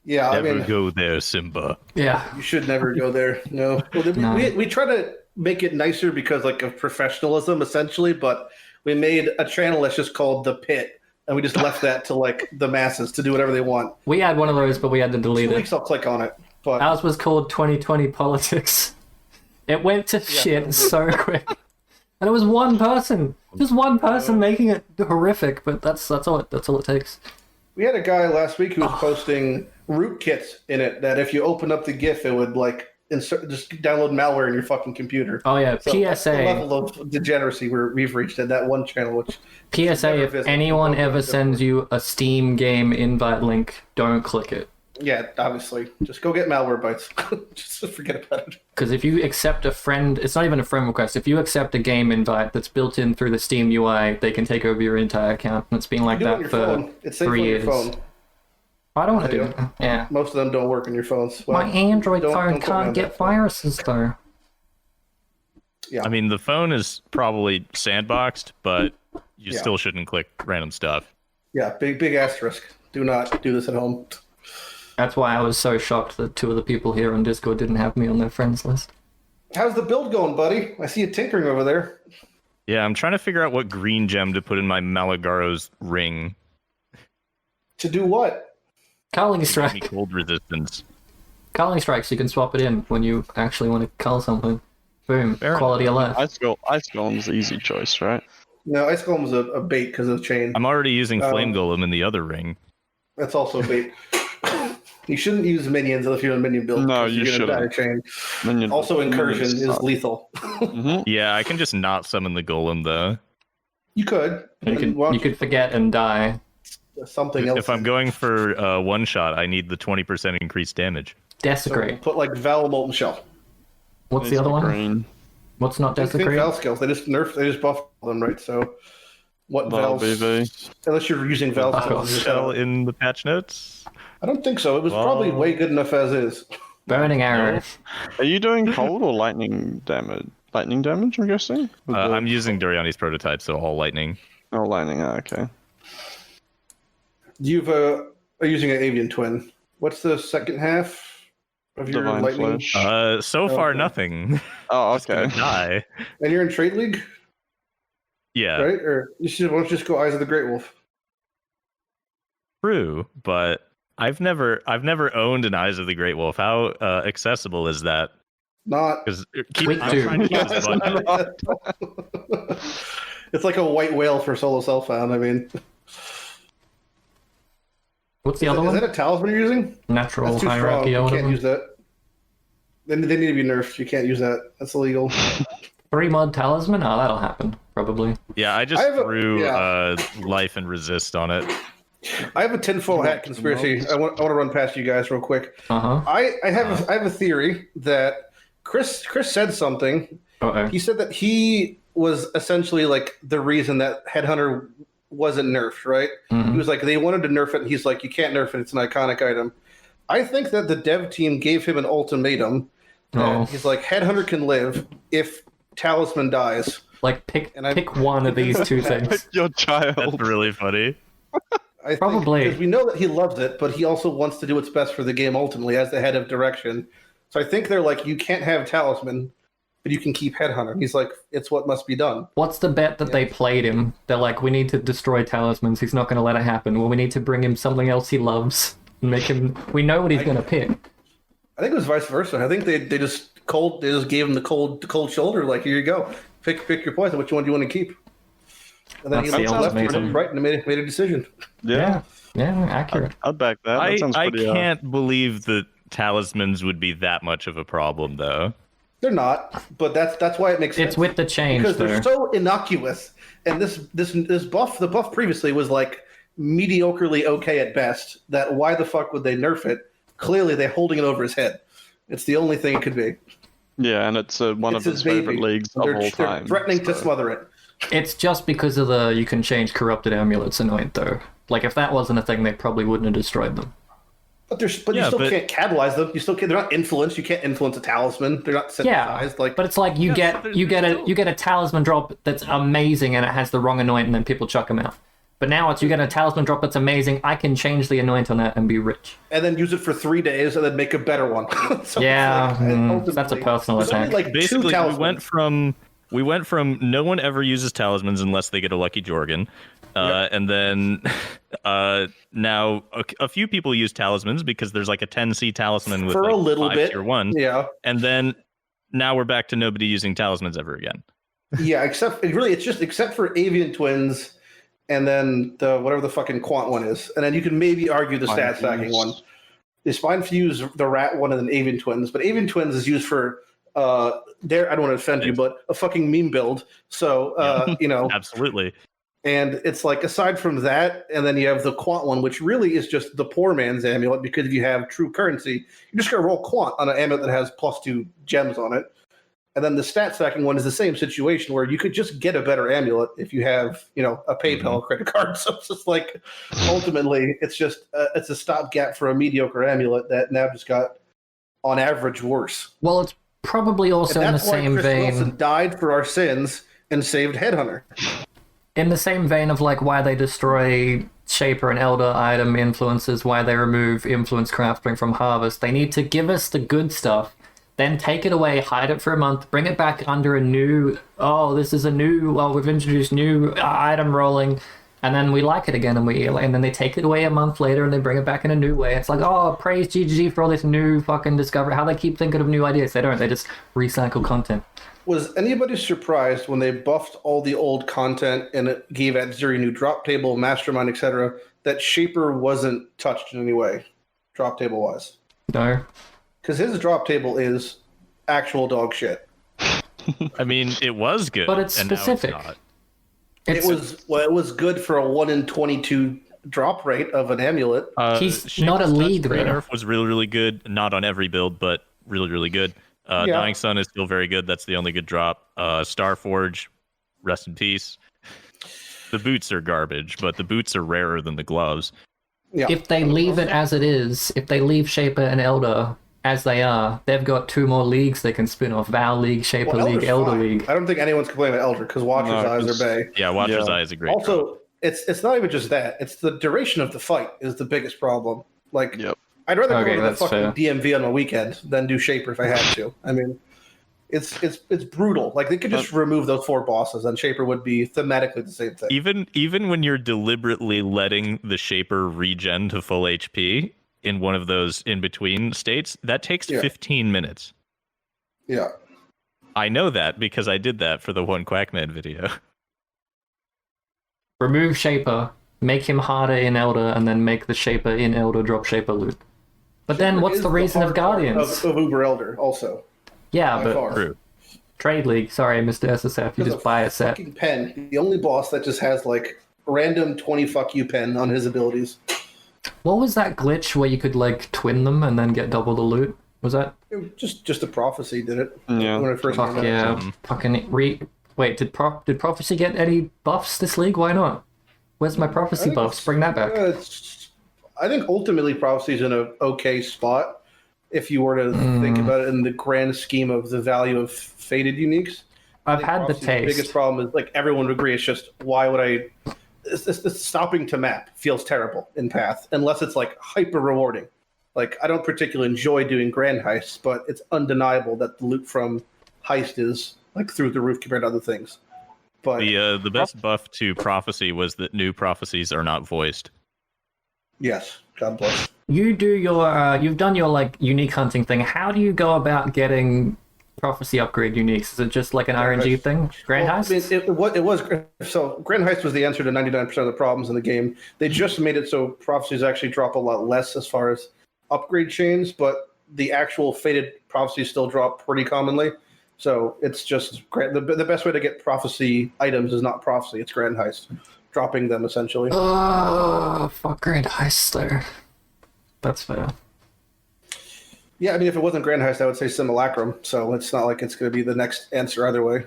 Yeah, never go there, Simba. Yeah. You should never go there. No. Well, we try to make it nicer because like of professionalism, essentially, but we made a channel that's just called The Pit. And we just left that to like the masses to do whatever they want. We had one of those, but we had to delete 2 it. weeks I'll click on it. But ours was called 2020 Politics. It went to shit so quick. And it was one person. Just one person making it horrific, but that's all it takes. We had a guy last week who was posting rootkits in it that if you open up the GIF, it would like just download malware in your fucking computer. Oh yeah, so PSA. That's the level of degeneracy we've reached at that one channel. Which PSA: if anyone ever sends you a Steam game invite link, don't click it. Yeah, obviously, just go get malware bytes. Just forget about it. Because if you accept a friend, it's not even a friend request. If you accept a game invite that's built in through the Steam UI, they can take over your entire account. And it's been like that for 3 years. I don't want to do it. Yeah. Most of them don't work on your phones. Well, my Android phone can't get viruses, though. Yeah. I mean, the phone is probably sandboxed, but you still shouldn't click random stuff. Yeah, big asterisk. Do not do this at home. That's why I was so shocked that 2 of the people here on Discord didn't have me on their friends list. How's the build going, buddy? I see you tinkering over there. Yeah, I'm trying to figure out what green gem to put in my Malagaro's ring. To do what? Culling Give me strike. cold resistance. Culling strikes, you can swap it in when you actually want to cull something. Boom, Fair quality of life. Ice Golem's easy choice, right? No, Ice Golem's a bait because of the chain. I'm already using Flame Golem in the other ring. That's also a bait. You shouldn't use minions if you're in minion build. No, 'cause you you're gonna shouldn't. die chain. Minion- Also, incursion minions is suck. lethal. Mhm. Yeah, I can just not summon the Golem though. You could. You could forget and die. Something else. If I'm going for one shot, I need the 20% increased damage. Desecrate. Put like Val Molten Shell. What's the other one? Green. What's not I think desecrate? Val skills. They just buff them, right? So what Val Val's BV. unless you're using Val Fuck skills. off. you're just Shell gonna- in the patch notes. I don't think so. It was probably way good enough as is. Burning arrow. Are you doing cold or lightning damage? Lightning damage, I'm guessing? With the- I'm using Doriani's prototype, so all lightning. Oh, lightning, okay. You've are using an avian twin. What's the second half of your Divine lightning? Flash. So far, Okay. nothing. Oh, Just gonna okay. die. And you're in trade league, Yeah, right? Or why don't you just go Eyes of the Great Wolf? true, but I've never owned an Eyes of the Great Wolf. How accessible is that? Not. Because Quick I'm two. trying to use the button. It's like a white whale for solo self-found. I mean, What's the is other one? that a talisman you're using? Natural That's too strong. hierarchy You or can't whatever. use that. Then they need to be nerfed. You can't use that. That's illegal. 3-mod talisman? Oh, that'll happen, probably. Yeah, I just I have a- threw yeah. life and resist on it. I have a tinfoil hat conspiracy. I want to run past you guys real quick. Uh-huh. I have a theory that Chris said something. Uh-oh. He said that he was essentially like the reason that Headhunter wasn't nerfed, right? Mhm. He was like, they wanted to nerf it, and he's like, you can't nerf it, it's an iconic item. I think that the dev team gave him an ultimatum. Oh. He's like, Headhunter can live if Talisman dies. Like, pick And I- one of these two things. Your That's child. really funny. I Probably. Because we know that he loves it, but he also wants to do what's best for the game ultimately as the head of direction. So I think they're like, you can't have Talisman, but you can keep Headhunter. And he's like, it's what must be done. What's the bet that they played him? They're like, we need to destroy talismans. He's not going to let it happen. Well, we need to bring him something else he loves. And make him... We know what he's going to pick. I think it was vice versa. I think they just gave him the cold shoulder. Like, here you go, pick your poison. Which one do you want to keep? And then That's he the left ultimatum. right and made a decision. Yeah. Yeah, accurate. I'd back that. That sounds I pretty. can't believe that talismans would be that much of a problem, though. They're not, but that's why it makes sense. It's with the change, because though. they're so innocuous. And this buff, the buff previously was like mediocrely okay at best. That why the fuck would they nerf it? Clearly, they're holding it over his head. It's the only thing it could be. Yeah, and it's one It's of his his favorite baby. leagues of all They're time. threatening to so- smother it. It's just because of the you can change corrupted amulets annoying, though. Like, if that wasn't a thing, they probably wouldn't have destroyed them. But you Yeah, still but- can't catalyze them. You still can't. They're not influenced. You can't influence a talisman. They're not synthesized. Like, But it's like you get a talisman drop that's amazing and it has the wrong anoint and then people chuck them out. But now it's you get a talisman drop that's amazing. I can change the anoint on that and be rich. and then use it for 3 days and then make a better one. So Yeah, it's like, that's a ultimately, personal there's only attack. like two Basically, we talismans. went from no one ever uses talismans unless they get a lucky Jorgen, and then now a few people use talismans because there's like a 10C talisman with For like a little 5 bit. tier 1s, Yeah, and then now we're back to nobody using talismans ever again. yeah. Except for avian twins, and then the whatever the fucking quant one is, and then you can maybe argue the stat stacking one. The Spine Fuse, the rat one, and then avian twins. But avian twins is used for I don't want to offend you, but a fucking meme build. So Absolutely. and it's like aside from that, and then you have the quant one, which really is just the poor man's amulet because if you have true currency, you're just gonna roll quant on an amulet that has +2 gems on it. And then the stat stacking one is the same situation where you could just get a better amulet if you have, a PayPal credit card. So it's just like, ultimately, it's just it's a stopgap for a mediocre amulet that now just got, on average, worse. Well, it's probably also And in the that's why same Chris vein. Wilson died for our sins and saved Headhunter. In the same vein of like why they destroy Shaper and Elder item influences, why they remove influence crafting from Harvest. They need to give us the good stuff, then take it away, hide it for a month, bring it back under a new, we've introduced new item rolling, and then we like it again, and then they take it away a month later and they bring it back in a new way. It's like, oh, praise GGG for all this new fucking discovery. How they keep thinking of new ideas? They don't. They just recycle content. Was anybody surprised when they buffed all the old content and it gave Adzuri new drop table, mastermind, etc., that Shaper wasn't touched in any way, drop table wise? No. Because his drop table is actual dog shit. I mean, it was good, but it's and now specific. it's not. It was good for a 1 in 22 drop rate of an amulet. He's not a lead there. Nerf was really, really good. Not on every build, but really, really good. Dying Sun is still very good. That's the only good drop. Starforge, rest in peace. The boots are garbage, but the boots are rarer than the gloves. Yeah. If they leave it as it is, if they leave Shaper and Elder as they are, they've got 2 more leagues they can spin off. Val League, Shaper League, Elder League. I don't think anyone's complaining about Elder because Watcher's Eyes are bae. Yeah, Watcher's Eye is a great Also, drop. it's not even just that. It's the duration of the fight is the biggest problem. Like, I'd rather go to the fucking DMV on a weekend than do Shaper if I had to. I mean, it's brutal. Like, they could just remove those 4 bosses and Shaper would be thematically the same thing. Even when you're deliberately letting the Shaper regen to full HP in one of those in-between states, that takes 15 minutes. Yeah. I know that because I did that for the one Quackman video. Remove Shaper, make him harder in Elder, and then make the Shaper in Elder drop Shaper loot. But then what's the reason of Guardians? Of Uber Elder, also. Yeah, but Trade League, sorry, Mr. SSF, you just buy a set. Fucking Pen, the only boss that just has, like, random 20 fuck you pen on his abilities. What was that glitch where you could, like, twin them and then get double the loot? Was that? Just a prophecy did it. Yeah. When it first Fuck came out. yeah. Fucking Wait, did Prophecy get any buffs this league? Why not? Where's my Prophecy buffs? Bring that back. I think ultimately Prophecy's in an okay spot if you were to think about it in the grand scheme of the value of Fated uniques. I've had the taste. taste. The biggest problem is, like, everyone would agree, it's just, why would I... It's stopping to map feels terrible in Path, unless it's, like, hyper rewarding. Like, I don't particularly enjoy doing grand heists, but it's undeniable that the loot from heist is, like, through the roof compared to other things. But the best buff to Prophecy was that new prophecies are not voiced. yes, God bless. You do your, you've done your, like, unique hunting thing. How do you go about getting Prophecy upgrade uniques? Is it just like an RNG thing? Grand Heist? I mean, it was so. Grand Heist was the answer to 99% of the problems in the game. They just made it so prophecies actually drop a lot less as far as upgrade chains, but the actual fated prophecies still drop pretty commonly. So it's just the best way to get prophecy items is not prophecy; it's Grand Heist, dropping them essentially. Oh, fuck Grand Heist there. That's fair. Yeah, I mean, if it wasn't Grand Heist, I would say Simulacrum. So it's not like it's going to be the next answer either way.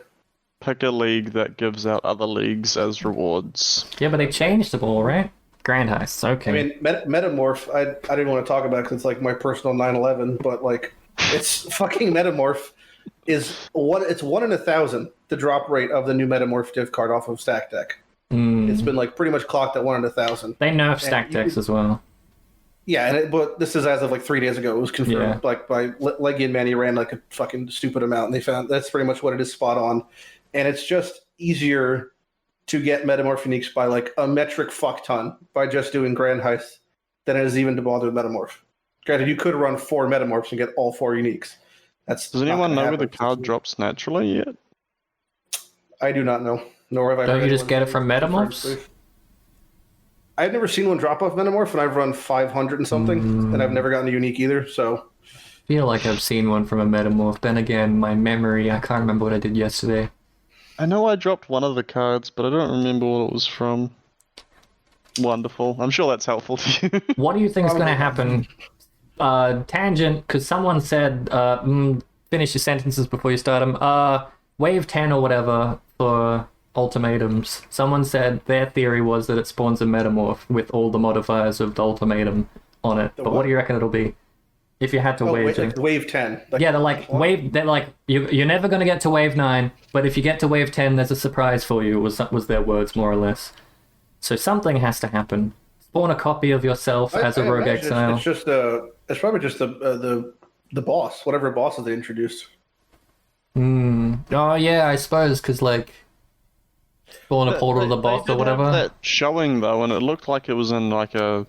Pick a league that gives out other leagues as rewards. Yeah, but they changed them all, right? Grand Heists, okay. I mean, Metamorph, I didn't want to talk about it because it's like my personal 9/11, but like, it's fucking Metamorph is it's 1 in 1,000 the drop rate of the new Metamorph div card off of Stack Deck. It's been like pretty much clocked at 1 in 1,000. They nerfed Stack Decks as well. Yeah, but this is as of like 3 days ago. It was confirmed like by Leggy and Manny ran like a fucking stupid amount, and they found that's pretty much what it is, spot on. And it's just easier to get Metamorph uniques by like a metric fuck ton by just doing Grand Heist than it is even to bother with Metamorph. Granted, you could run 4 Metamorphs and get all 4 uniques. Does anyone know where the card drops naturally yet? I do not know. Nor have I. Don't you just get it from Metamorphs? I've never seen one drop off Metamorph, and I've run 500 and something, and I've never gotten a unique either. So, I feel like I've seen one from a Metamorph. Then again, my memory, I can't remember what I did yesterday. I know I dropped one of the cards, but I don't remember what it was from. Wonderful. I'm sure that's helpful to you. What do you think is going to happen? Tangent, because someone said, finish your sentences before you start them. Wave 10 or whatever for ultimatums. Someone said their theory was that it spawns a Metamorph with all the modifiers of the ultimatum on it. But what do you reckon it'll be? If you had to wave it. Like wave 10. Like, yeah, they're like, you're never going to get to wave 9, but if you get to wave 10, there's a surprise for you, was their words, more or less. So something has to happen. Spawn a copy of yourself as a rogue exile. It's probably just the boss, whatever bosses they introduced. Oh yeah, I suppose, because like, Or in a portal to the They boss did or whatever. have that showing though, and it looked like it was in like a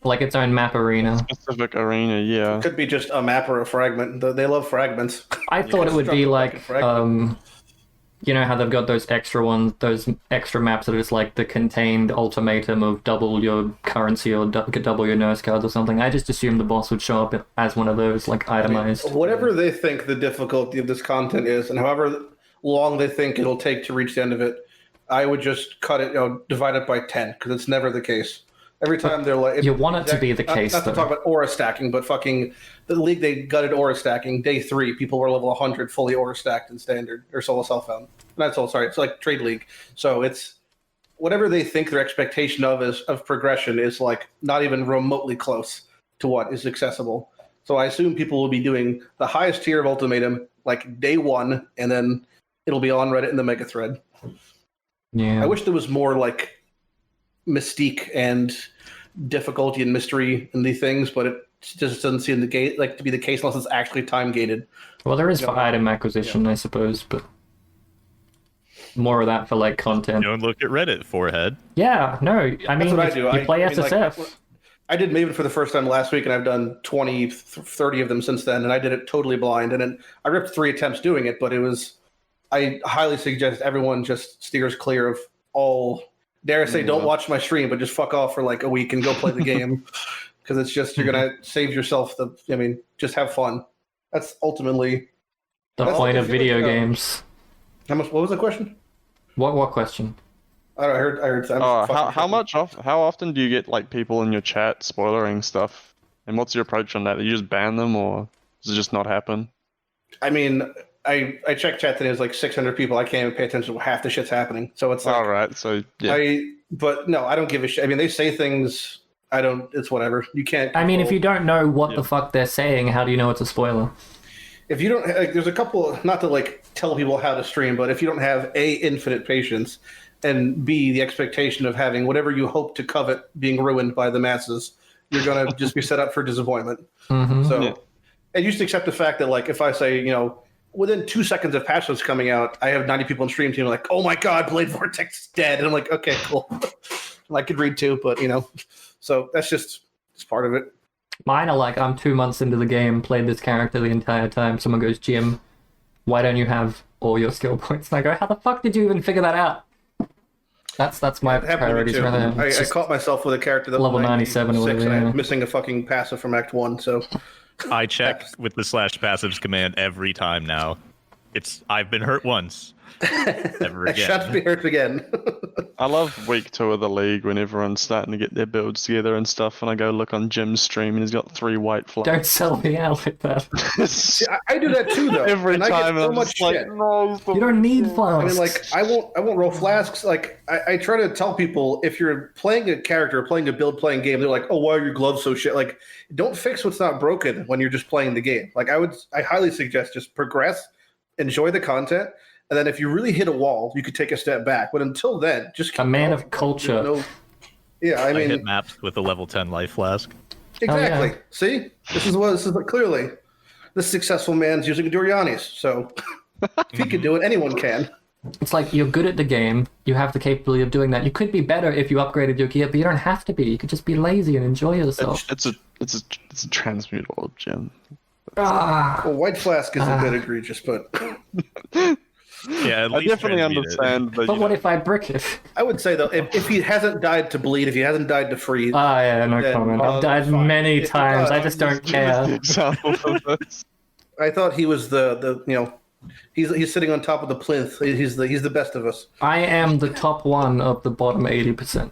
Like its own map arena. specific arena. Yeah. Could be just a map or a fragment. They love fragments. I thought it would be Construct a like, fucking fragment. you know how they've got those extra ones, those extra maps that are just like the contained ultimatum of double your currency or double your nurse cards or something. I just assumed the boss would show up as one of those, like, itemized. Whatever they think the difficulty of this content is, and however long they think it'll take to reach the end of it, I would just cut it, divide it by 10, because it's never the case. Every time they're like... You want it to be the case, Not to though. talk about aura stacking, but fucking... The league, they gutted aura stacking. Day 3, people were level 100 fully aura stacked in standard, or solo self-found. Not solo, sorry, it's like trade league. So it's... Whatever they think their expectation of progression is like not even remotely close to what is accessible. So I assume people will be doing the highest tier of Ultimatum like day 1, and then it'll be on Reddit in the mega thread. Yeah. I wish there was more like mystique and difficulty and mystery in these things, but it just doesn't seem to be the case unless it's actually time gated. Well, there is for item acquisition, I suppose, but more of that for like content. Don't look at Reddit, forehead. Yeah, no, I mean, what I do. you play I mean, SSF. I did Maven for the first time last week, and I've done 20, 30 of them since then, and I did it totally blind. And then I ripped 3 attempts doing it, but I highly suggest everyone just steers clear of all, dare I say, don't watch my stream, but just fuck off for like a week and go play the game. Because it's just, you're going to save yourself just have fun. That's ultimately The point of video games. what was the question? What question? I heard. How often do you get like people in your chat spoilering stuff? And what's your approach on that? Do you just ban them, or does it just not happen? I mean, I checked chat today. There's like 600 people. I can't even pay attention to half the shit's happening. So it's like, all right. So yeah. But no, I don't give a shit. I mean, they say things. I don't. It's whatever. You can't. I mean, if you don't know what the fuck they're saying, how do you know it's a spoiler? If you don't, like, there's a couple. Not to like tell people how to stream, but if you don't have A, infinite patience, and B, the expectation of having whatever you hope to covet being ruined by the masses, you're gonna just be set up for disappointment. Mm-hmm. So, and you just accept the fact that like if I say within 2 seconds of patch notes coming out, I have 90 people in stream team like, oh my god, Blade Vortex is dead, and I'm like, okay, cool. I could read too, but so that's just part of it. Mine are like, I'm 2 months into the game, played this character the entire time. Someone goes, Jim, why don't you have all your skill points? And I go, how the fuck did you even figure that out? That's my priorities right there. I caught myself with a character that level 97 or whatever, and yeah. I'm missing a fucking passive from Act 1, so... I check with the /passives command every time now. I've been hurt once. Never I again. shan't be hurt again. I love week 2 of the league when everyone's starting to get their builds together and stuff, and I go look on Jim's stream and he's got 3 white flags. Don't sell me out like that. See, I do that too, though. Every and time, I get so I'm much just like, shit. no. You don't need I flasks. mean, like, I won't roll flasks. Like, I try to tell people, if you're playing a character, playing a build, playing game, they're like, oh, why are your gloves so shit? Like, don't fix what's not broken when you're just playing the game. Like, I highly suggest just progress, enjoy the content, and then if you really hit a wall, you could take a step back. But until then, just keep A man going. of culture. Yeah, I I mean, hit maps with a level 10 life flask. exactly. yeah. See, this is clearly this successful man's using Durianis. So if he can do it, anyone can. It's like, you're good at the game, you have the capability of doing that. You could be better if you upgraded your gear, but you don't have to be. You could just be lazy and enjoy yourself. It's a transmute orb, Jim. Well, White Flask is a bit egregious, but Yeah, at I least definitely transmute it. understand, but But what if I brick it? I would say though, if he hasn't died to bleed, if he hasn't died to freeze, Yeah, no Then- comment. I've died fine. many If he times, does, I just don't the care. example of this. I thought he was the he's sitting on top of the plinth. He's the best of us. I am the top one of the bottom 80%.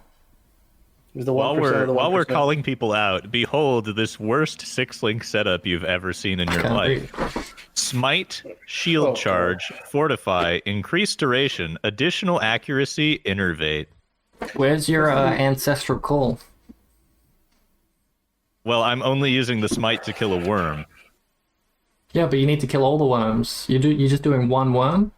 He's the While 1% of the 1%. we're calling people out, behold this worst 6-link setup you've ever seen in your Can't life. be. Smite, shield Oh, charge, fortify, increased duration, additional accuracy, innervate. Where's your ancestral call? Well, I'm only using the smite to kill a worm. Yeah, but you need to kill all the worms. You're just doing one worm?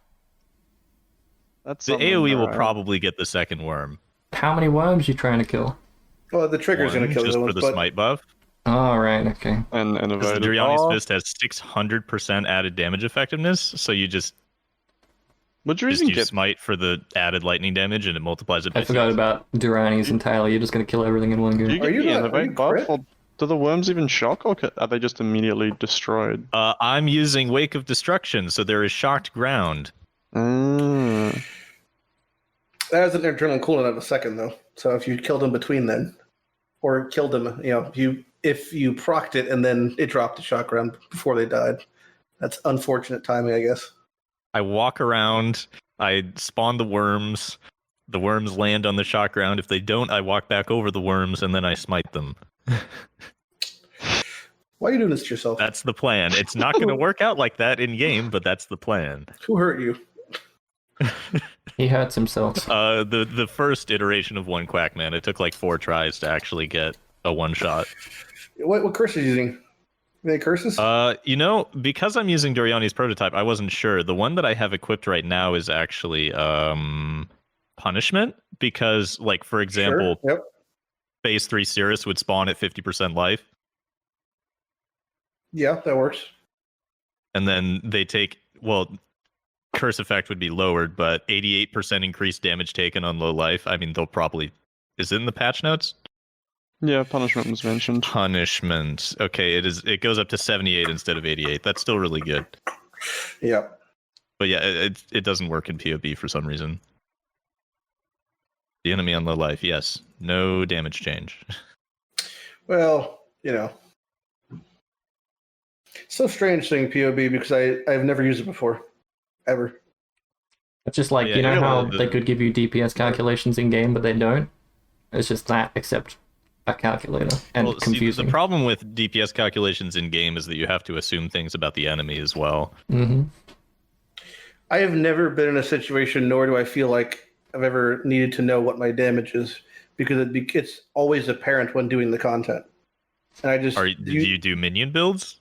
That's The something, AoE will right? probably get the second worm. How many worms you trying to kill? Well, the trigger's going One, to kill just the for ones, the but smite buff. Oh, right, okay. And Because the evaded. Duriani's Oh, Fist has 600% added damage effectiveness, so you just Would you Just even use get? smite for the added lightning damage, and it multiplies it by I forgot 6. about Durani's and Taylor. You're just going to kill everything in one go. Do you Are get you the not- are innovate you buff, crit? or do the worms even shock, or are they just immediately destroyed? I'm using Wake of Destruction, so there is shocked ground. Ah. That has an internal cooldown of a second, though. So if you killed him between then, or killed him, if you procced it and then it dropped the shock round before they died, that's unfortunate timing, I guess. I walk around, I spawn the worms land on the shock ground. If they don't, I walk back over the worms, and then I smite them. Why are you doing this to yourself? That's the plan. It's not going to work out like that in game, but that's the plan. Who hurt you? He hurts himself. The first iteration of One Quack Man, it took like 4 tries to actually get a one shot. What curse are you using? Any curses? Because I'm using Doriani's prototype, I wasn't sure. The one that I have equipped right now is actually punishment, because, like, for example, Sure. Yep. phase 3 Cirrus would spawn at 50% life, Yeah, that works. and then they take, curse effect would be lowered, but 88% increased damage taken on low life. I mean, they'll probably, is it in the patch notes? Yeah, punishment was mentioned. Punishment. Okay, it goes up to 78 instead of 88. That's still really good. Yeah. But yeah, it doesn't work in PoB for some reason. The enemy on low life, yes. No damage change. Well, it's so strange saying POB because I've never used it before. Ever. It's just like, Yeah, you know you're how allowed to- they could give you DPS calculations in game, but they don't? It's just that, except a calculator. And Well, see, confusing. the problem with DPS calculations in game is that you have to assume things about the enemy as well. Mm-hmm. I have never been in a situation, nor do I feel like I've ever needed to know what my damage is, because it's always apparent when doing the content. And I just Do you do minion builds?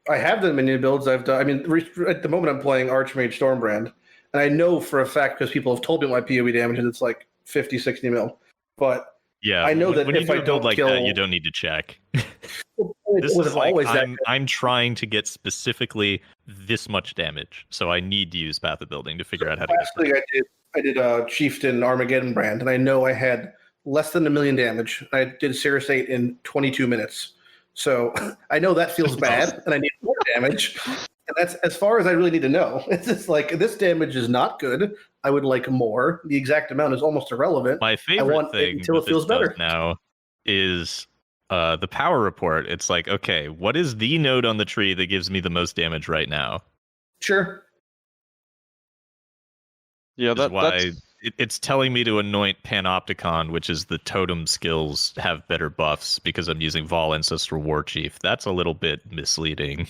I have done minion builds. I've done. I mean, at the moment I'm playing Archmage Stormbrand, and I know for a fact because people have told me my PoE damage is it's like 50, 60 mil. But Yeah, I know that when if you do I a build don't like kill, that, you don't need to check. it This was is like, always that. I'm trying to get specifically this much damage, so I need to use Path of Building to figure out how to Last get league I did Chieftain Armageddon brand, and I know I had less than 1 million damage. I did Cirrus 8 in 22 minutes. So I know that feels bad, and I need more damage. And that's as far as I really need to know. It's just like, this damage is not good. I would like more. The exact amount is almost irrelevant. My favorite want it thing until that it feels this does better. now is the power report. It's like, okay, what is the node on the tree that gives me the most damage right now? Sure. Yeah, That's why that's it's telling me to anoint Panopticon, which is the totem skills have better buffs because I'm using Vol Ancestral War Chief. That's a little bit misleading.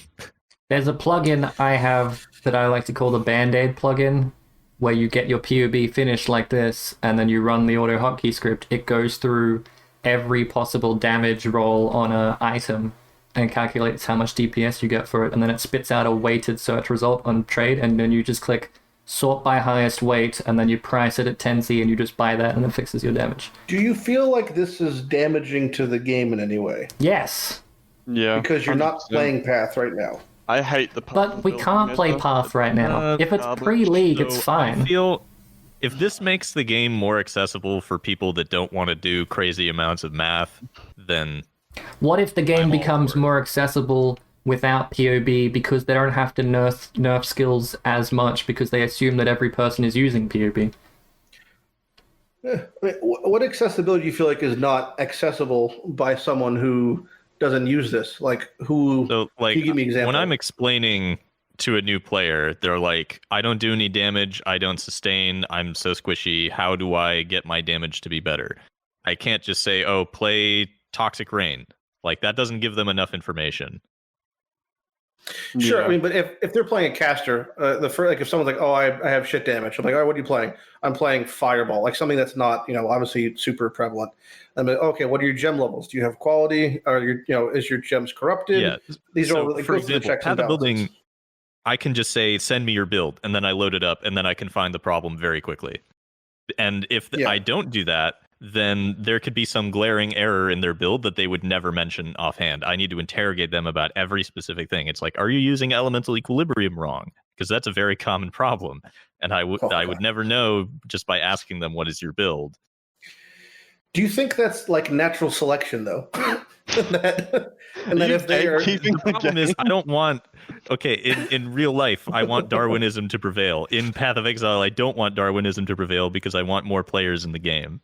There's a plugin I have that I like to call the Band-Aid plugin, where you get your POB finished like this, and then you run the auto hotkey script. It goes through every possible damage roll on an item and calculates how much DPS you get for it, and then it spits out a weighted search result on trade, and then you just click sort by highest weight, and then you price it at 10C, and you just buy that, and it fixes your damage. Do you feel like this is damaging to the game in any way? Yes, yeah. Because you're not 100%. playing Path right now. I hate the. but we can't play Path right now. If it's garbage. pre-league, it's So fine. I feel if this makes the game more accessible for people that don't want to do crazy amounts of math, then What if the game I'm all becomes for it. more accessible without POB because they don't have to nerf skills as much because they assume that every person is using POB? I mean, what accessibility do you feel like is not accessible by someone who doesn't use this? Like, who? so like Can you give me an example? when I'm explaining to a new player, they're like, I don't do any damage, I don't sustain, I'm so squishy, how do I get my damage to be better? I can't just say, oh, play Toxic Rain. Like, that doesn't give them enough information. Sure, Yeah. I mean, but if they're playing a caster, if someone's like, "Oh, I have shit damage," I'm like, "All right, what are you playing?" I'm playing Fireball, like something that's not, obviously super prevalent. I'm like, "Okay, what are your gem levels? Do you have quality? Are is your gems corrupted?" Yeah. These are So, all like, for those are the example, checks and Path of balances. Building, I can just say, send me your build, and then I load it up, and then I can find the problem very quickly. And if Yeah. I don't do that, then there could be some glaring error in their build that they would never mention offhand. I need to interrogate them about every specific thing. It's like, are you using elemental equilibrium wrong? because that's a very common problem, and I would never know just by asking them what is your build. Do you think that's like natural selection though? that if they are the problem is I don't want in real life I want Darwinism to prevail. In Path of Exile I don't want Darwinism to prevail because I want more players in the game.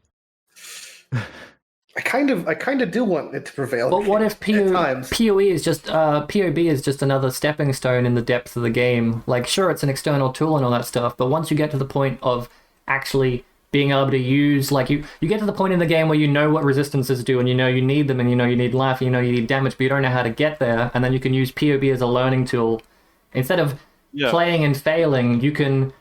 I kind of do want it to prevail. But what if PoE is just POB is just another stepping stone in the depths of the game? Like, sure, it's an external tool and all that stuff, but once you get to the point of actually being able to use, like, you get to the point in the game where you know what resistances do, and you know you need them, and you know you need life, and you know you need damage, but you don't know how to get there, and then you can use PoB as a learning tool. Instead of playing and failing, you can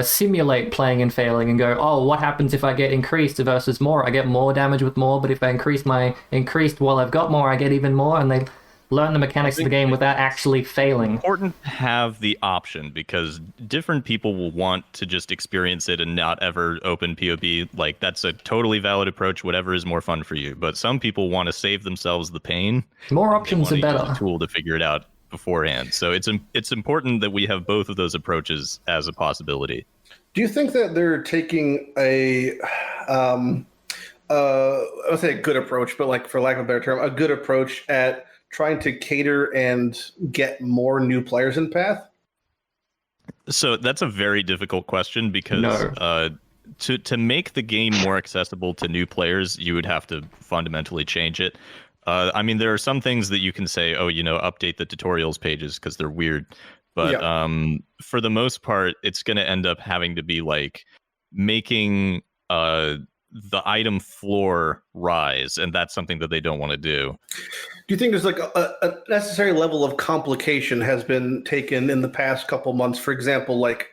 simulate playing and failing and go, oh, what happens if I get increased versus more? I get more damage with more, but if I increase my increased while I've got more, I get even more, and they learn the mechanics of the game without actually failing. It's important to have the option because different people will want to just experience it and not ever open PoB. Like, that's a totally valid approach, whatever is more fun for you. But some people want to save themselves the pain. More options are better. Use a tool to figure it out beforehand. So it's important that we have both of those approaches as a possibility. Do you think that they're taking a I would say a good approach, but like for lack of a better term, a good approach at trying to cater and get more new players in Path? So that's a very difficult question because to make the game more accessible to new players, you would have to fundamentally change it. I mean, there are some things that you can say, oh, update the tutorials pages because they're weird. But for the most part, it's going to end up having to be like making the item floor rise, and that's something that they don't want to do. Do you think there's like a necessary level of complication has been taken in the past couple months? For example, like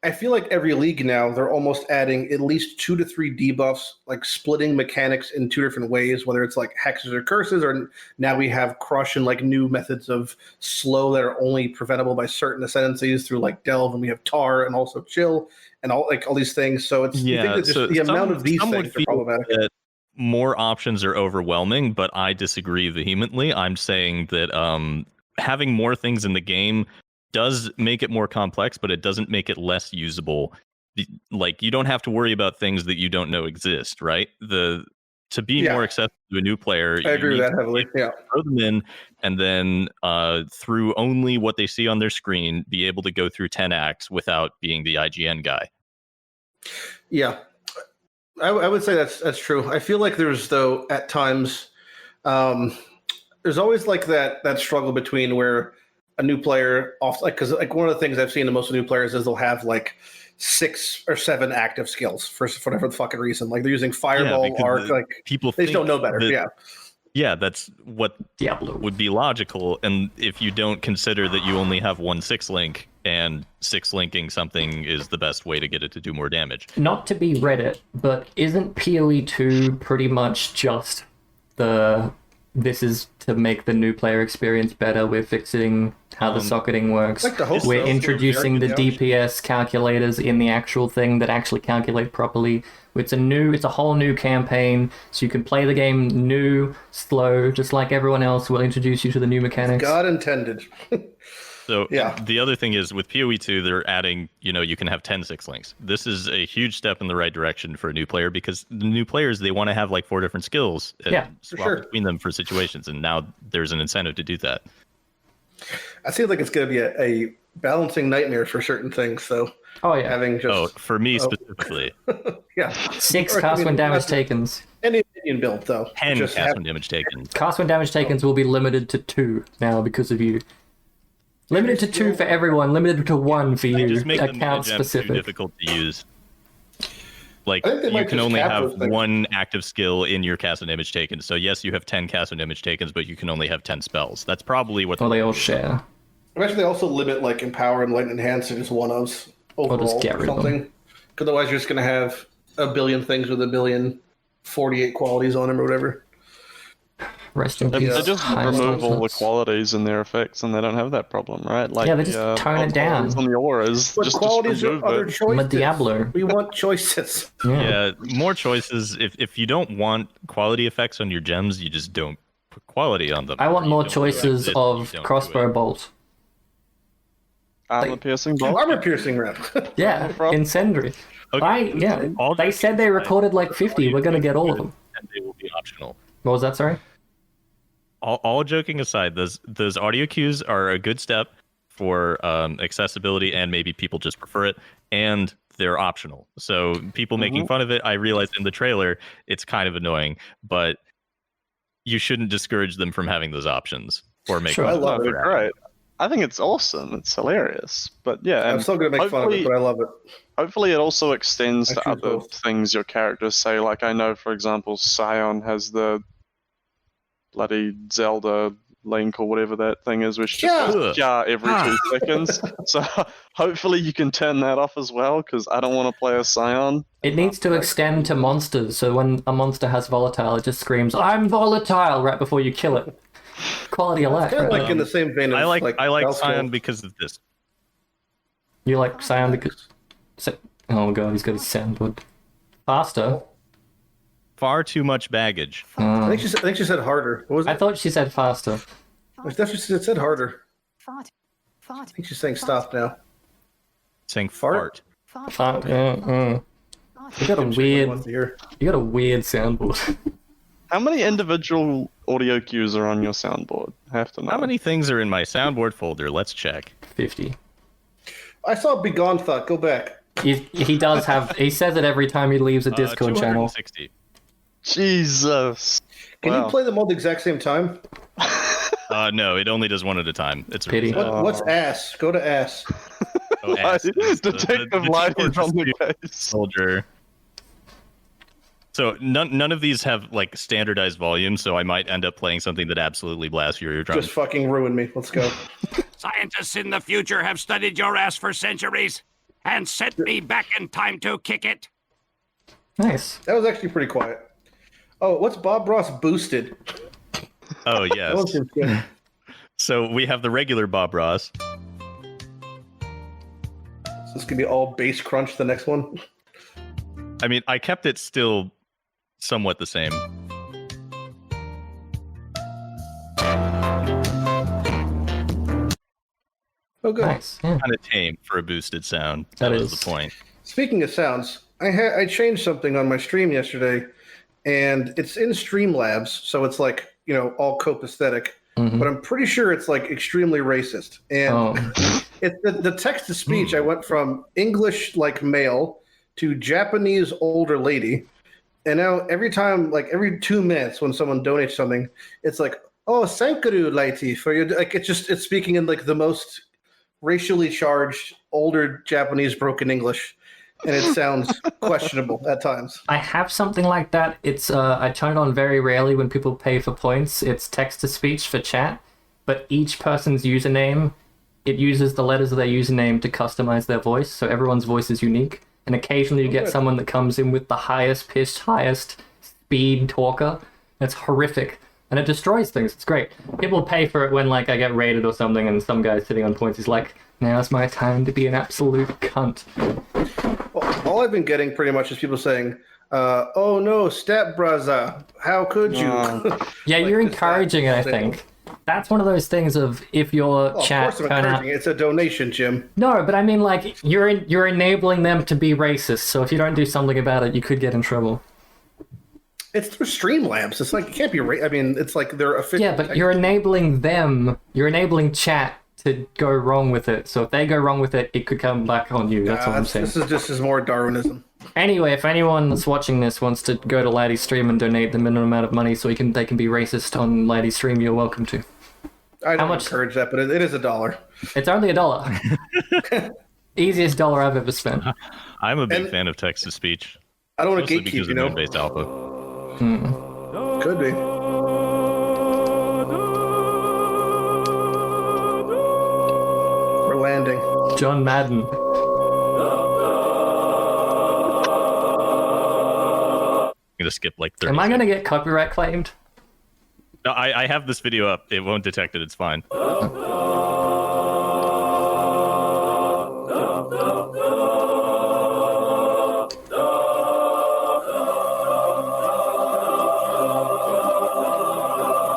I feel like every league now, they're almost adding at least 2 to 3 debuffs, like splitting mechanics in 2 different ways, whether it's like hexes or curses, or now we have crush and like new methods of slow that are only preventable by certain ascendancies through like delve, and we have tar and also chill and all these things. So it's you think that just the amount of these things are problematic. That more options are overwhelming, but I disagree vehemently. I'm saying that having more things in the game does make it more complex, but it doesn't make it less usable. Like, you don't have to worry about things that you don't know exist, right? To be more accessible to a new player, I agree with that heavily. Yeah, throw them in, and then through only what they see on their screen, be able to go through 10 acts without being the IGN guy. Yeah, I would say that's true. I feel like there's, though, at times, there's always like that struggle between where a new player because one of the things I've seen in most of the new players is they'll have like 6 or 7 active skills for whatever the fucking reason. Like they're using fireball, arc, like people they just don't know better. Yeah, that's what Diablo would be logical. And if you don't consider that you only have 1 6-link and 6-linking something is the best way to get it to do more damage. Not to be Reddit, but isn't PoE 2 pretty much just this is to make the new player experience better? We're fixing how the socketing works. We're introducing the DPS calculators in the actual thing that actually calculate properly. It's a whole new campaign, so you can play the game new, slow, just like everyone else. We'll introduce you to the new mechanics. God intended. So the other thing is with PoE 2, they're adding, you can have 10 6-links. This is a huge step in the right direction for a new player because the new players, they want to have like 4 different skills and swap between them for situations. And now there's an incentive to do that. I feel like it's going to be a balancing nightmare for certain things. So having just for me specifically, 6 cast when damage takens. Any minion build though, 10 cast when damage taken. Cast when damage takens will be limited to 2 now because of you. Limited to 2 for everyone. Limited to 1 for you. Just make account specific. Too difficult to use. Like, you can only have 1 active skill in your cast and damage taken. So yes, you have 10 cast and damage takens, but you can only have 10 spells. That's probably what. They all share. Actually, they also limit like empower and light enhance to just one of overall just get rid of something. Because otherwise, you're just going to have a billion things with 1,048 qualities on them or whatever. Rest in peace. They just remove all the qualities and their effects, and they don't have that problem, right? Like, they just tone it down. On the auras, but just qualities are other choices. Diablo. We want choices. Yeah, more choices. If you don't want quality effects on your gems, you just don't put quality on them. I want more choices of crossbow bolt. Armor-piercing bolt? Armor-piercing round. Yeah, incendiary. Okay. They said they recorded like 50. We're gonna get all of them. And they will be optional. What was that, sorry? All joking aside, those audio cues are a good step for accessibility, and maybe people just prefer it, and they're optional. So people making fun of it, I realized in the trailer, it's kind of annoying, but you shouldn't discourage them from having those options or make Sure. fun I of love them it. for having Great. I think it's awesome. It's hilarious. But yeah, I'm and still gonna make fun of it, but I love it. hopefully it also extends I to choose other both. things your characters say. Like I know, for example, Scion has the bloody Zelda Link or whatever that thing is, which just goes ja every 2 seconds. So hopefully you can turn that off as well, because I don't want to play a Scion. It needs to extend to monsters, so when a monster has volatile, it just screams, "I'm volatile!" right before you kill it. Quality of life. Kind of Right? like in the same vein of I like Bellskull. Scion because of this. You like Scion because... Oh god, he's got his soundboard. Faster? Far too much baggage. I think she said harder. What was it? I thought she said faster. I thought she said harder. Fart. I think she's saying stop now. Saying Fart? fart. Fart. You got a Once weird... a year. You got a weird soundboard. How many individual audio cues are on your soundboard? I have to know. How many things are in my soundboard folder? Let's check. 50. I saw Begone Thought. Go back. He does have... He says it every time he leaves a Discord channel. 260. Jesus. Can Wow. you play them all at the exact same time? No, it only does one at a time. It's a Pity. reset. What's ass? Go to ass. Oh, ass is Detective Lighty's on the Discord case. soldier. So none of these have like standardized volume, so I might end up playing something that absolutely blasts your eardrums. Just fucking ruin me. Let's go. Scientists in the future have studied your ass for centuries and sent me back in time to kick it. Nice. That was actually pretty quiet. Oh, what's Bob Ross boosted? Oh That yes. one seems good. So we have the regular Bob Ross. So this could be all bass crunch. The next one. I mean, I kept it still somewhat the same. Oh, good. Nice. Yeah. Kind of tame for a boosted sound. That was is. the point. Speaking of sounds, I changed something on my stream yesterday, and it's in Streamlabs, so it's like all copaesthetic. Mhm. But I'm pretty sure it's like extremely racist. And Oh. the text to speech, I went from English like male to Japanese older lady, and now every time, like every 2 minutes, when someone donates something, it's like, "Oh, thank you, Lighty, for your," like it's speaking in like the most racially charged older Japanese broken English, and it sounds questionable at times. I have something like that. It's I turn it on very rarely when people pay for points. It's text to speech for chat, but each person's username, it uses the letters of their username to customize their voice, so everyone's voice is unique. And occasionally you get Good. someone that comes in with the highest pitched, highest speed talker. It's horrific. And it destroys things. It's great. People pay for it when like I get raided or something and some guy's sitting on points. He's like, now's my time to be an absolute cunt. Well, all I've been getting pretty much is people saying, "Oh no, step brother, how could you?" Yeah, Like you're this, encouraging it, I that, think. That's one of those things of if your Well, of chat course I'm turn out... encouraging it. It's a donation, Jim. No, but I mean like you're enabling them to be racist. So if you don't do something about it, you could get in trouble. It's through Streamlabs. It's like it can't be. I mean, it's like they're official. Yeah, but you're enabling them. You're enabling chat to go wrong with it. So if they go wrong with it, it could come back on you. That's what I'm saying. This is more Darwinism. Anyway, if anyone that's watching this wants to go to Lighty's stream and donate the minimum amount of money so they can be racist on Lighty's stream, you're welcome to. I don't much- encourage that, but it is $1. It's only $1. Easiest dollar I've ever spent. I'm a big And- fan of text to speech. I don't want to Mostly gatekeep, because you of know. moon-based alpha. Could be. We're landing. John Madden. I'm gonna skip like 30. Am I gonna get copyright claimed? No, I have this video up. It won't detect it. It's fine.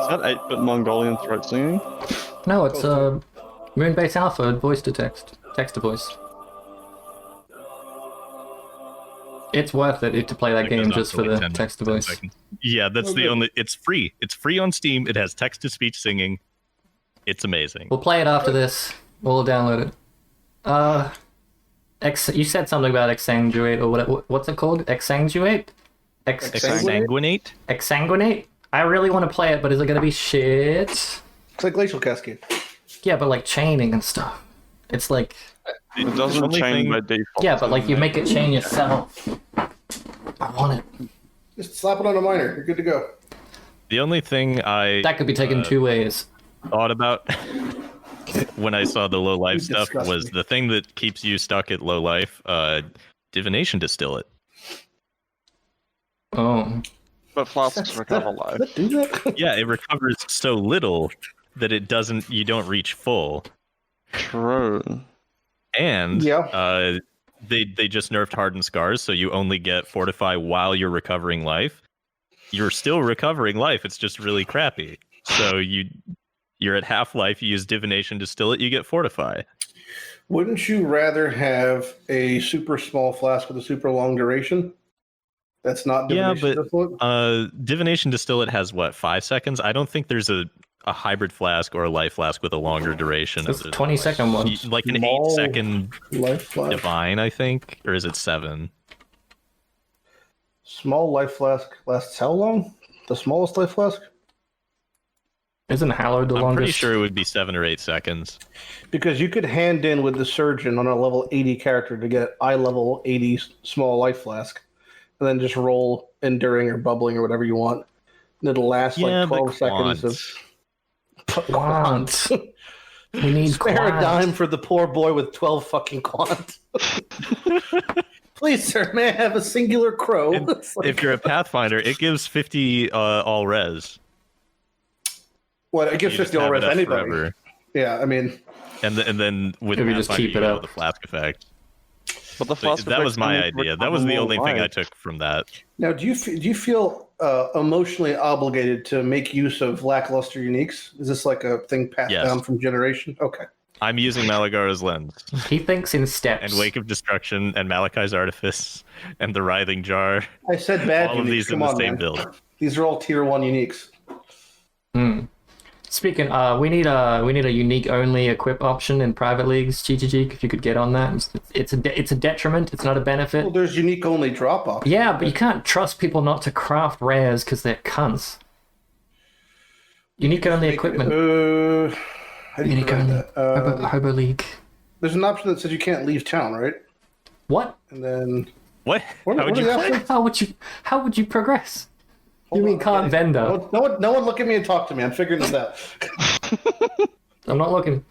Is that 8-bit Mongolian throat singing? No, it's Moonbase Alpha voice to text. Text to voice. It's worth it to play that It goes game on just for for like the 10 text to 10 voice. seconds. Yeah, that's Well, the good. only. It's free. It's free on Steam. It has text to speech singing. It's amazing. We'll play it after this. We'll download it. You said something about exsanguinate or what's it called? Exsanguinate? Exsanguinate? Exsanguinate? I really want to play it, but is it going to be shit? It's like Glacial Cascade. Yeah, but like chaining and stuff. It's like... It doesn't only chain thing- by default. Yeah, but like you make it chain yourself. I want it. Just slap it on a miner. You're good to go. The only thing I That could be taken two ways. thought about when I saw the low life You stuff disgust was me. the thing that keeps you stuck at low life. Divination Distillate. Oh. But flasks recover life. Does it do that? Yeah, it recovers so little that it doesn't. You don't reach full. True. And Yeah. they just nerfed Hardened Scars, so you only get Fortify while you're recovering life. You're still recovering life. It's just really crappy. So you're at half life. You use Divination Distillate. You get Fortify. Wouldn't you rather have a super small flask with a super long duration? That's not Yeah, divination. but Distillate? Divination Distillate has what, 5 seconds? I don't think there's a hybrid flask or a life flask with a longer duration. It's other than, 20-second one. like an Small 8-second life flask. divine, I think, or is it 7? Small life flask lasts how long? The smallest life flask? Isn't Hallowed the I'm longest? pretty sure it would be 7 or 8 seconds. Because you could hand in with the surgeon on a level 80 character to get eye level 80 small life flask, and then just roll enduring or bubbling or whatever you want. And it'll last Yeah, like 12 but seconds of Quant. We need Spare quant. a dime for the poor boy with 12 fucking quant. Please, sir, may I have a singular crow? It's like- If you're a Pathfinder, it gives 50 all res. what, it gives You just 50 all have res it up anybody. forever. Yeah, I mean, And then with If you just Pathfinder, keep it you get up. the flask effect. But the So flask that was effects my only idea. That recover was the more only thing I life. took from that. now do you feel emotionally obligated to make use of lackluster uniques? Is this like a thing passed Yes. down from generation? Okay. I'm using Malagara's Lens He thinks in steps. and Wake of Destruction and Malachi's Artifice and the Writhing Jar. I said bad All of uniques. these in Come the on, same man. build. These are all tier 1 uniques. Hmm. Speaking, we need a unique only equip option in private leagues. GGG, if you could get on that, it's a detriment. It's not a benefit. Well, there's unique only drop off. Yeah, but you can't trust people not to craft rares because they're cunts. Unique only equipment. How do you Unique prevent only. that? Hobo League. There's an option that says you can't leave town, right? What? And then What? What- How would what you are the play? options? How would you progress? Hold You mean on, can't okay. vendor? No one look at me and talk to me. I'm figuring this out. I'm not looking.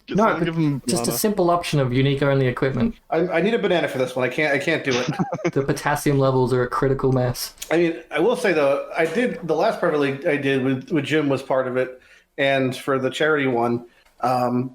Just No, don't give 'em just a banana. simple option of unique only equipment. I need a banana for this one. I can't do it. The potassium levels are a critical mass. I mean, I will say though, I did the last private league I did with Jim was part of it, and for the charity one,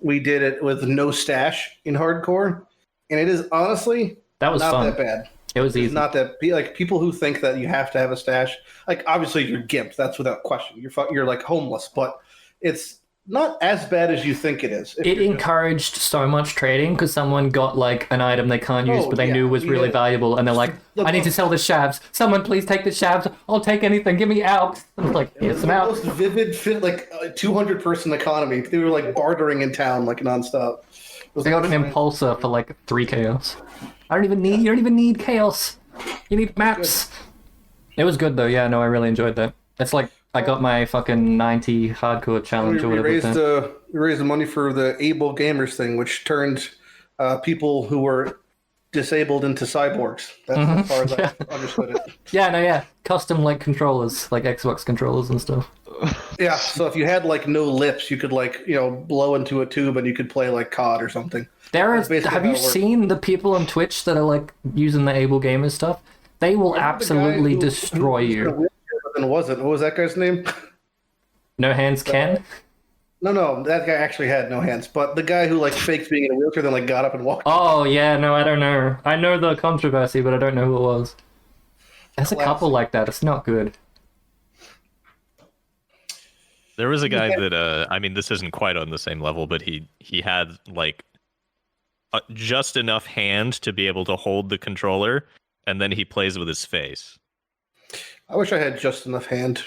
we did it with no stash in hardcore, and it is honestly That was not fun. that bad. It was It's easy. not that like people who think that you have to have a stash. Like obviously you're gimped. That's without question. You're like homeless, but it's not as bad as you think it is. If It you're just- encouraged so much trading because someone got like an item they can't use, Oh, but they yeah. knew was really Yeah. valuable, and they're like, Look, "I need to sell the shabs. Someone please take the shabs. I'll take anything. Give me out." I was like, "Here's some the out." most vivid fit, like 200 person economy. They were like bartering in town like nonstop. It was They got like, an impulsor for like 3 chaos. You don't even need chaos. You need maps. It was good though. Yeah, no, I really enjoyed that. It's like I got my fucking 90 hardcore challenge or we whatever. raised the money for the Able Gamers thing, which turned people who were disabled into cyborgs. That's as far as Yeah. I understood it. Yeah, custom like controllers, like Xbox controllers and stuff. Yeah, so if you had like no lips, you could like blow into a tube and you could play like COD or something. There That's is. basically Have how you it works. seen the people on Twitch that are like using the Able Gamers stuff? They will Remember the guy absolutely who destroy was in a you. wheelchair, but then wasn't. What was that guy's name? No hands, Ken. No, that guy actually had no hands. But the guy who like faked being in a wheelchair, then like got up and walked. Oh yeah, no, I don't know. I know the controversy, but I don't know who it was. There's a Classic. couple like that. It's not good. There was a guy that I mean, this isn't quite on the same level, but he had like just enough hand to be able to hold the controller, and then he plays with his face. I wish I had just enough hand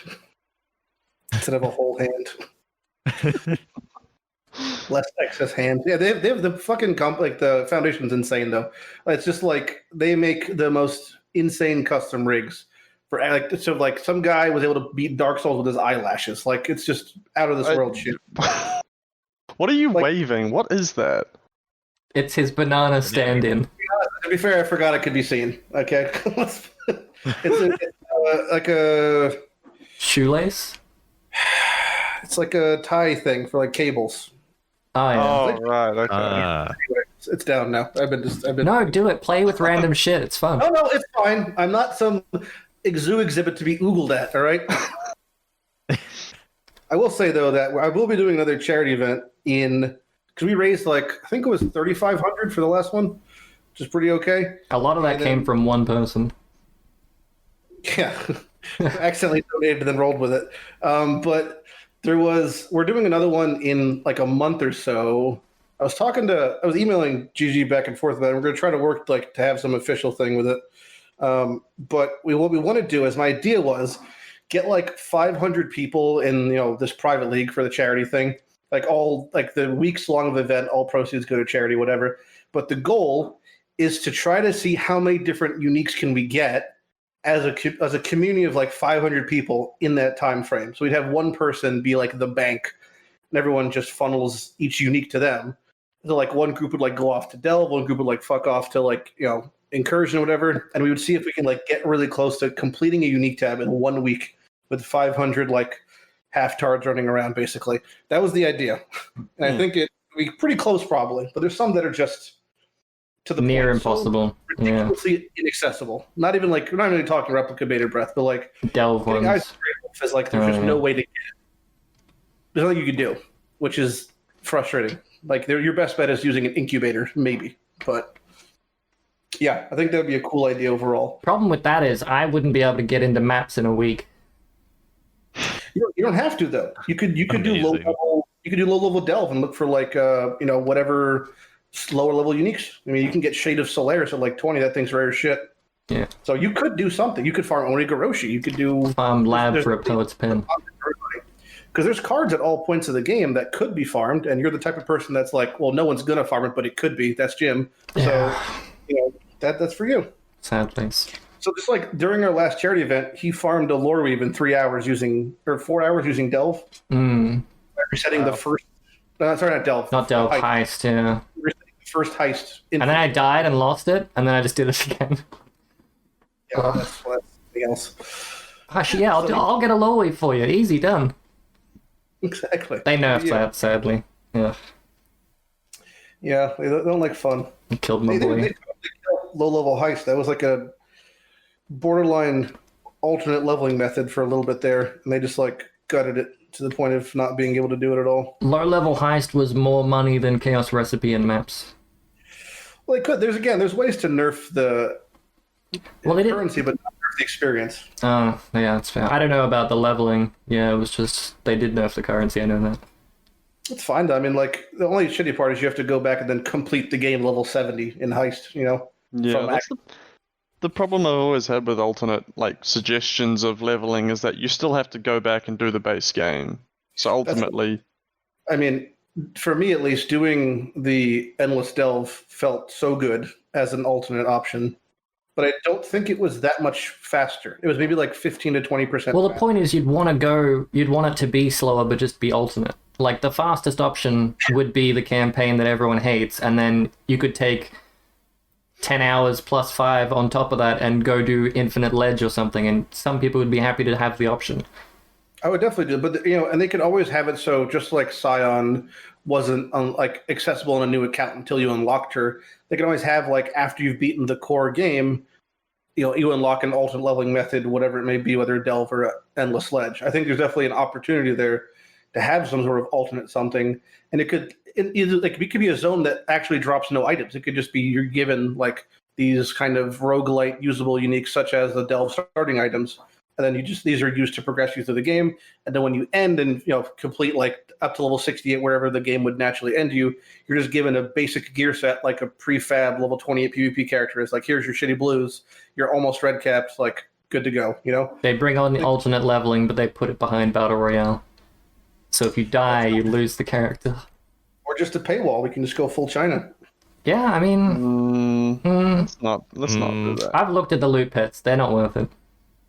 instead of a whole hand. Less excess hand. Yeah, they have the fucking the foundation's insane though. It's just like they make the most insane custom rigs for like some guy was able to beat Dark Souls with his eyelashes. Like it's just out of this world shit. What are you waving? What is that? It's his banana stand-in. To be fair, I forgot it could be seen. Okay, it's like a shoelace. It's like a tie thing for like cables. Oh, yeah. Oh, right. Okay. It's down now. I've been. No, do it. Play with random shit. It's fun. No, it's fine. I'm not some zoo exhibit to be oogled at. All right. I will say though that I will be doing another charity event because we raised I think it was $3,500 for the last one, which is pretty okay. A lot of that came from one person. Yeah, accidentally donated and then rolled with it. But we're doing another one in like a month or so. I was emailing GG back and forth about it. We're going to try to work to have some official thing with it. But what we want to do is my idea was get 500 people in this private league for the charity thing. The weeks long of event, all proceeds go to charity, whatever. But the goal is to try to see how many different uniques can we get as a community of 500 people in that time frame. So we'd have one person be the bank, and everyone just funnels each unique to them. So one group would go off to delve, one group would fuck off to incursion or whatever, and we would see if we can get really close to completing a unique tab in 1 week with 500 half tards running around. Basically, that was the idea, and I think it would be pretty close probably. But there's some that are just to the near point, impossible, so ridiculously inaccessible. Not even we're not even talking replicated breath, but delve ones. There's just no way to get it. There's nothing you can do, which is frustrating. Your best bet is using an incubator, maybe. But yeah, I think that would be a cool idea overall. Problem with that is I wouldn't be able to get into maps in a week. You don't have to though. You could do low level delve and look for whatever lower level uniques. I mean, you can get Shade of Solaris at 20. That thing's rare as shit. Yeah. So you could do something. You could farm Onigoroshi. You could do lab for a poet's pen. Because there's cards at all points of the game that could be farmed, and you're the type of person that's well, no one's gonna farm it, but it could be. That's Jim. So that's for you. Sad things. So just during our last charity event, he farmed a lore weave in 4 hours using delve. Resetting the first. Sorry, not delve. Not delve. Heist. Yeah. Resetting the first heist. And then I died and lost it, and then I just did it again. Yeah, that's something else. Actually, yeah, I'll get a lore weave for you. Easy done. Exactly. They nerfed that, sadly. Yeah. Yeah, they don't like fun. You killed my boy. They low-level heist. That was a borderline alternate leveling method for a little bit there, and they just gutted it to the point of not being able to do it at all. Low-level heist was more money than Chaos Recipe and maps. Well, they could. There's ways to nerf the currency, but not nerf the experience. Oh, yeah, that's fair. I don't know about the leveling. Yeah, it was just they did nerf the currency. I know that. It's fine though. I mean, the only shitty part is you have to go back and then complete the game level 70 in heist. Yeah, that's the problem I've always had with alternate suggestions of leveling is that you still have to go back and do the base game. So ultimately, I mean, for me at least, doing the endless delve felt so good as an alternate option. But I don't think it was that much faster. It was maybe 15 to 20%. Well, the point is you'd want it to be slower, but just be alternate. The fastest option would be the campaign that everyone hates, and then you could take 10 hours plus 5 on top of that and go do Infinite Ledge or something, and some people would be happy to have the option. I would definitely do, but and they could always have it so just like Scion wasn't accessible on a new account until you unlocked her. They can always have after you've beaten the core game, you unlock an alternate leveling method, whatever it may be, whether a delve or endless ledge. I think there's definitely an opportunity there to have some sort of alternate something, and it could be a zone that actually drops no items. It could just be you're given these kind of roguelite usable uniques such as the delve starting items, and then these are used to progress you through the game. And then when you end and complete like up to level 68, wherever the game would naturally end you, you're just given a basic gear set like a prefab level 28 PvP character is like, here's your shitty blues, you're almost red capped, like good to go. They bring on the alternate leveling, but they put it behind Battle Royale. So if you die, you lose the character. Or just a paywall, we can just go full China. Yeah, I mean, let's not do that. I've looked at the loot pets. They're not worth it.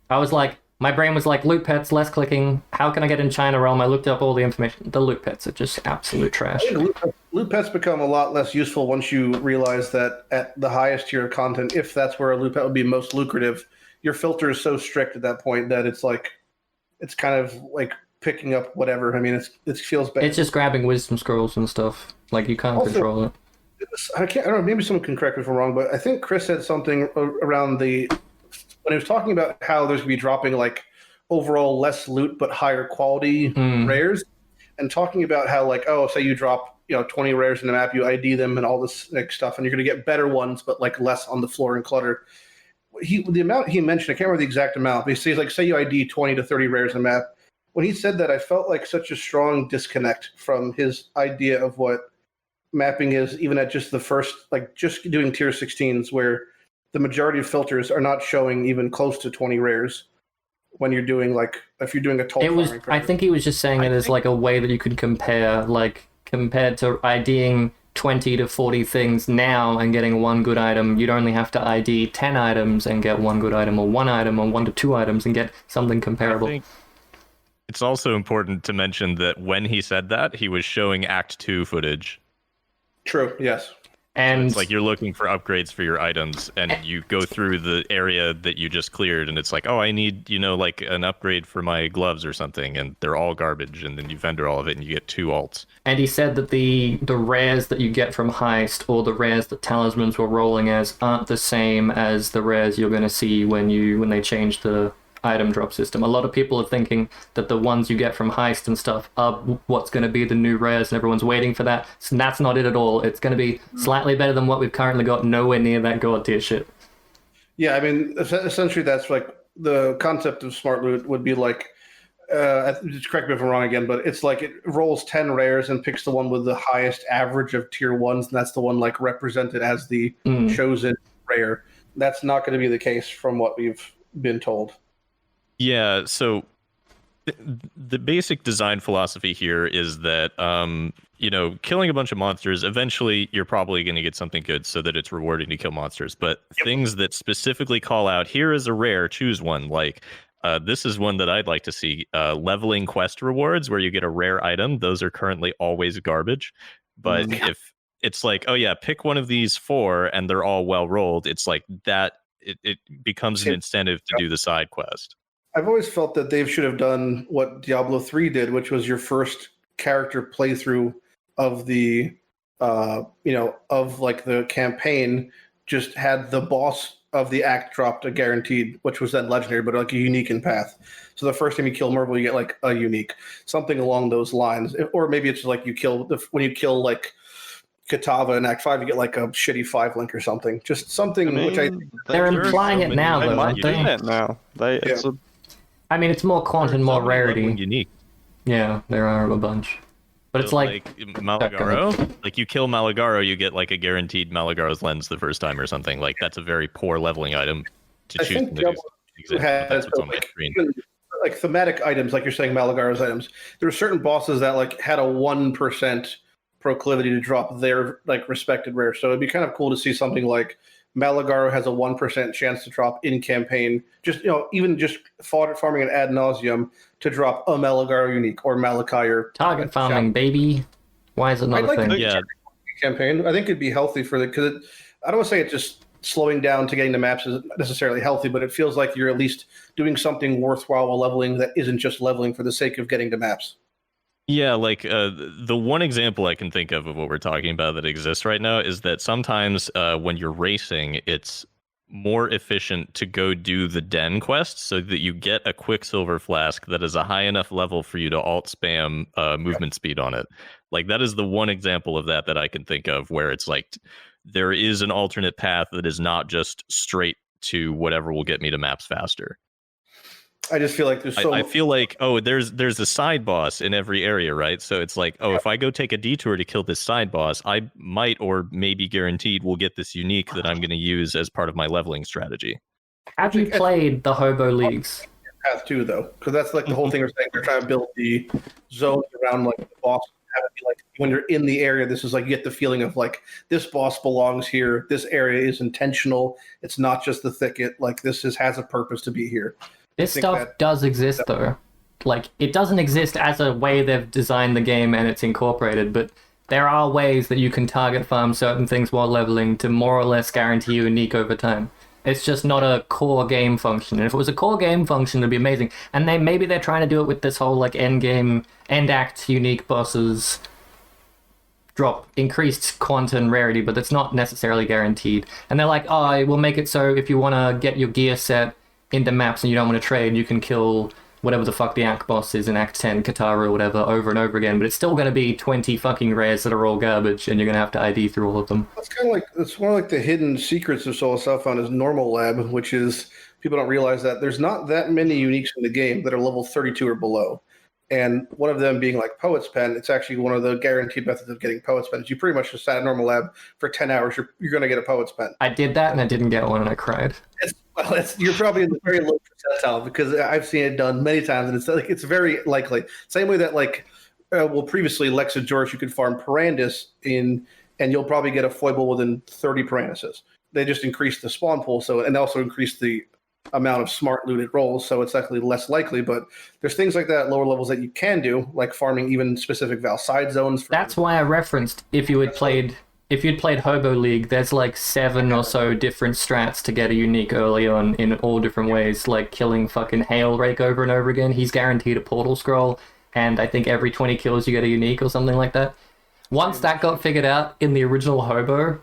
I was like, my brain was like, loot pets, less clicking. How can I get in China Realm? I looked up all the information. The loot pets are just absolute trash. I think loot pets become a lot less useful once you realize that at the highest tier of content, if that's where a loot pet would be most lucrative, your filter is so strict at that point that it's kind of like picking up whatever. I mean, it feels bad. It's just grabbing wisdom scrolls and stuff. Like, you can't control it. I don't know, maybe someone can correct me if I'm wrong, but I think Chris said something around when he was talking about how there's going to be dropping like overall less loot but higher quality rares, and talking about how like, oh, say you drop 20 rares in the map, you ID them and all this stuff, and you're going to get better ones but like less on the floor and clutter. The amount he mentioned, I can't remember the exact amount, but he says like, say you ID 20 to 30 rares in the map. When he said that, I felt like such a strong disconnect from his idea of what mapping is, even at just the first, like just doing tier 16s, where the majority of filters are not showing even close to 20 rares when you're doing like, if you're doing a toll farming. I think he was just saying it as like a way that you could compare, like compared to IDing 20 to 40 things now and getting one good item, you'd only have to ID 10 items and get one good item, or one item, or 1 to 2 items and get something comparable. I think it's also important to mention that when he said that, he was showing Act 2 footage. True, yes. And so it's like you're looking for upgrades for your items, and you go through the area that you just cleared, and it's like, oh, I need, like an upgrade for my gloves or something, and they're all garbage, and then you vendor all of it, and you get 2 alts. And he said that the rares that you get from Heist, or the rares that Talismans were rolling as, aren't the same as the rares you're going to see when they change the item drop system. A lot of people are thinking that the ones you get from Heist and stuff are what's going to be the new rares, and everyone's waiting for that. So that's not it at all. It's going to be slightly better than what we've currently got, nowhere near that god tier shit. Yeah, I mean, essentially that's like the concept of smart loot would be like, just correct me if I'm wrong again, but it's like it rolls 10 rares and picks the one with the highest average of tier 1s, and that's the one like represented as the chosen rare. That's not going to be the case from what we've been told. Yeah, so the basic design philosophy here is that, killing a bunch of monsters, eventually you're probably going to get something good so that it's rewarding to kill monsters. But things that specifically call out, here is a rare, choose one. Like, this is one that I'd like to see. Leveling quest rewards where you get a rare item. Those are currently always garbage. But if it's like, oh yeah, pick one of these 4 and they're all well rolled, it's like that, it becomes an incentive to do the side quest. I've always felt that they should have done what Diablo 3 did, which was your first character playthrough of the, of like the campaign, just had the boss of the act dropped a guaranteed, which was then legendary, but like a unique in path. So the first time you kill Merble, you get like a unique, something along those lines. Or maybe it's like when you kill like Katava in Act 5, you get like a shitty 5 link or something. Just something which they're implying it now, though, aren't they? It now. I mean, it's more quantity, more rarity. Unique. Yeah, there are a bunch. But it's like Malagaro. Like you kill Malagaro, you get like a guaranteed Malagaro's lens the first time or something. Like that's a very poor leveling item to choose. That's what's on my screen. Like thematic items, like you're saying, Malagaro's items. There were certain bosses that like had a 1% proclivity to drop their like respected rare. So it'd be kind of cool to see something like Malagaro has a 1% chance to drop in campaign, just even just farming it ad nauseum to drop a Malagaro unique or Malachi or target farming, baby. Why is it not a thing? Yeah, campaign. I think it'd be healthy for because I don't want to say it just slowing down to getting the maps isn't necessarily healthy, but it feels like you're at least doing something worthwhile while leveling that isn't just leveling for the sake of getting the maps. Yeah, like the one example I can think of what we're talking about that exists right now is that sometimes when you're racing, it's more efficient to go do the den quest so that you get a Quicksilver flask that is a high enough level for you to alt spam movement speed on it. Like that is the one example of that I can think of where it's like there is an alternate path that is not just straight to whatever will get me to maps faster. I just feel like there's so. I feel like there's a side boss in every area, right? So it's like if I go take a detour to kill this side boss, I might or maybe guaranteed will get this unique that I'm going to use as part of my leveling strategy. Have you played the Hobo Leagues? Path 2 though, because that's like the whole thing we're saying. They're trying to build the zones around like the boss. Have it be like when you're in the area, this is like you get the feeling of like this boss belongs here. This area is intentional. It's not just the thicket. Like this has a purpose to be here. This stuff does exist though. Like it doesn't exist as a way they've designed the game and it's incorporated, but there are ways that you can target farm certain things while leveling to more or less guarantee you unique over time. It's just not a core game function. And if it was a core game function, it'd be amazing. And maybe they're trying to do it with this whole like end act unique bosses drop increased quantum rarity, but that's not necessarily guaranteed. And they're like, oh, we'll make it so if you want to get your gear set into maps and you don't want to trade, you can kill whatever the fuck the Act boss is in Act 10, Katara or whatever, over and over again, but it's still going to be 20 fucking rares that are all garbage, and you're going to have to ID through all of them. It's kind of like, it's more like the hidden secrets of Soul Self-Found is Normal Lab, which is, people don't realize that there's not that many uniques in the game that are level 32 or below. And one of them being like Poet's Pen, it's actually one of the guaranteed methods of getting Poet's Pen. You pretty much just sat at Normal Lab for 10 hours, you're going to get a Poet's Pen. I did that and I didn't get one and I cried. You're probably in the very low percentile because I've seen it done many times and it's very likely. Same way that previously Lex and George, you could farm Parandus and you'll probably get a foible within 30 Paranduses. They just increased the spawn pool and also increased the amount of smart looted rolls, so it's actually less likely, but there's things like that at lower levels that you can do, like farming even specific Val side zones. That's why I referenced if you'd played Hobo League, there's like 7 or so different strats to get a unique early on in all different ways, like killing fucking Hail Rake over and over again. He's guaranteed a portal scroll, and I think every 20 kills you get a unique or something like that. Once that got figured out in the original Hobo,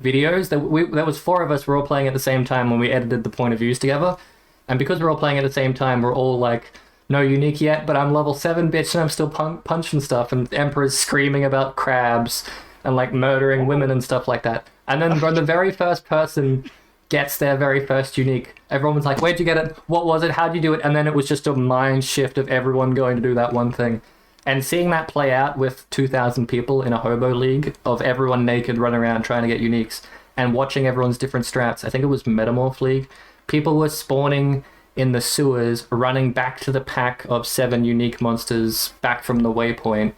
videos, there was 4 of us were all playing at the same time when we edited the point of views together, and because we're all playing at the same time, we're all like, no unique yet, but I'm level 7 bitch and I'm still punching stuff, and Emperor's screaming about crabs and like murdering women and stuff like that. And then when the very first person gets their very first unique, everyone was like, where'd you get it, what was it, how'd you do it? And then it was just a mind shift of everyone going to do that one thing. And seeing that play out with 2,000 people in a Hobo League of everyone naked running around trying to get uniques and watching everyone's different strats. I think it was Metamorph League. People were spawning in the sewers, running back to the pack of 7 unique monsters back from the waypoint,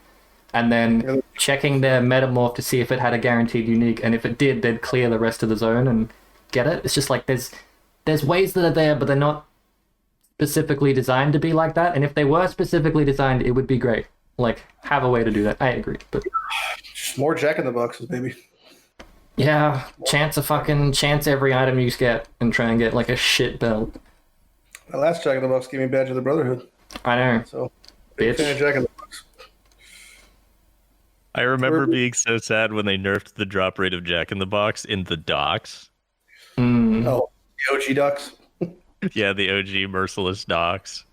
and then checking their Metamorph to see if it had a guaranteed unique. And if it did, they'd clear the rest of the zone and get it. It's just like there's ways that are there, but they're not specifically designed to be like that. And if they were specifically designed, it would be great. Like, have a way to do that. I agree, but just more Jack in the Boxes, baby. Yeah, chance every item you get and try and get like a shit belt. The last Jack in the Box gave me Badge of the Brotherhood. I know. So, bitch. Jack in the Box. I remember being so sad when they nerfed the drop rate of Jack in the Box in the docks. Oh, the OG docks? Yeah, the OG merciless docks.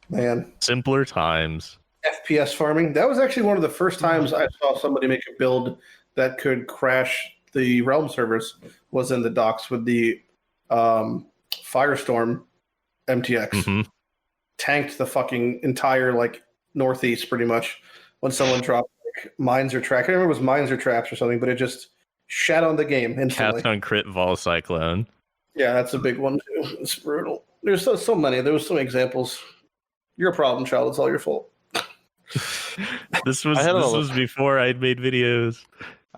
Man. Simpler times. FPS farming. That was actually one of the first times I saw somebody make a build that could crash the Realm servers, was in the docks with the Firestorm MTX. Mm-hmm. Tanked the fucking entire northeast pretty much when someone dropped mines or traps. I can't remember if it was mines or traps or something, but it just shat on the game instantly. Cast on crit Vol Cyclone. Yeah, that's a big one too. It's brutal. There's so many. There was so many examples. You're a problem child. It's all your fault. This was before I'd made videos.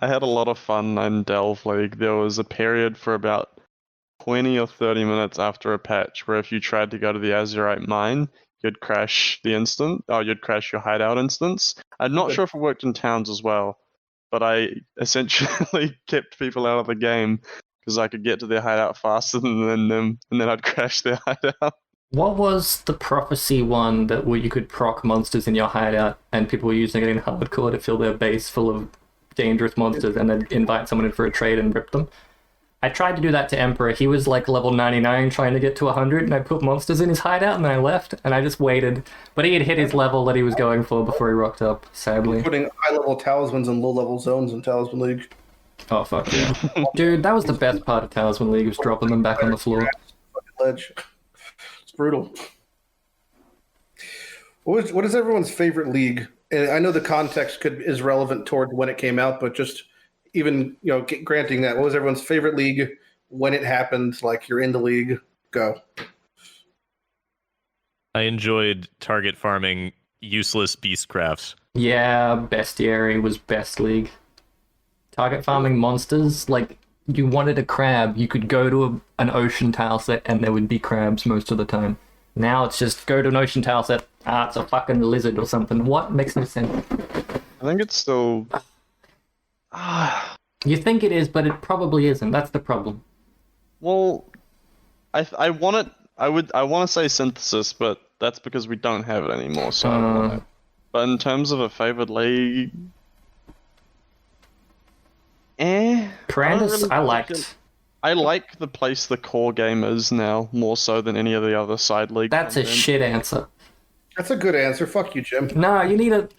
I had a lot of fun in Delve League. There was a period for about 20 or 30 minutes after a patch where if you tried to go to the Azurite mine, you'd crash you'd crash your hideout instance. I'm not sure if it worked in towns as well, but I essentially kept people out of the game because I could get to their hideout faster than them, and then I'd crash their hideout. What was the prophecy one where you could proc monsters in your hideout and people were using it in hardcore to fill their base full of dangerous monsters and then invite someone in for a trade and rip them? I tried to do that to Emperor. He was level 99 trying to get to 100 and I put monsters in his hideout and I left and I just waited. But he had hit his level that he was going for before he rocked up, sadly. Putting high-level talismans in low-level zones in Talisman League. Oh, fuck yeah. Dude, that was the best part of Talisman League, was dropping them back on the floor. Ledge. brutal. What is everyone's favorite league? And I know the context is relevant toward when it came out, but just even granting that, what was everyone's favorite league when it happened? Like you're in the league, go. I enjoyed target farming useless beastcrafts. Yeah, bestiary was best league. Target farming monsters, like you wanted a crab, you could go to an ocean tile set and there would be crabs most of the time. Now it's just go to an ocean tile set, it's a fucking lizard or something. What? Makes no sense. I think it's still. You think it is, but it probably isn't. That's the problem. Well, I want it. I want to say synthesis, but that's because we don't have it anymore. So I don't want it. But in terms of a favorite league, Corandus, I liked. I like the place the core game is now more so than any of the other side leagues. That's a shit answer. That's a good answer. Fuck you, Jim. No, you need a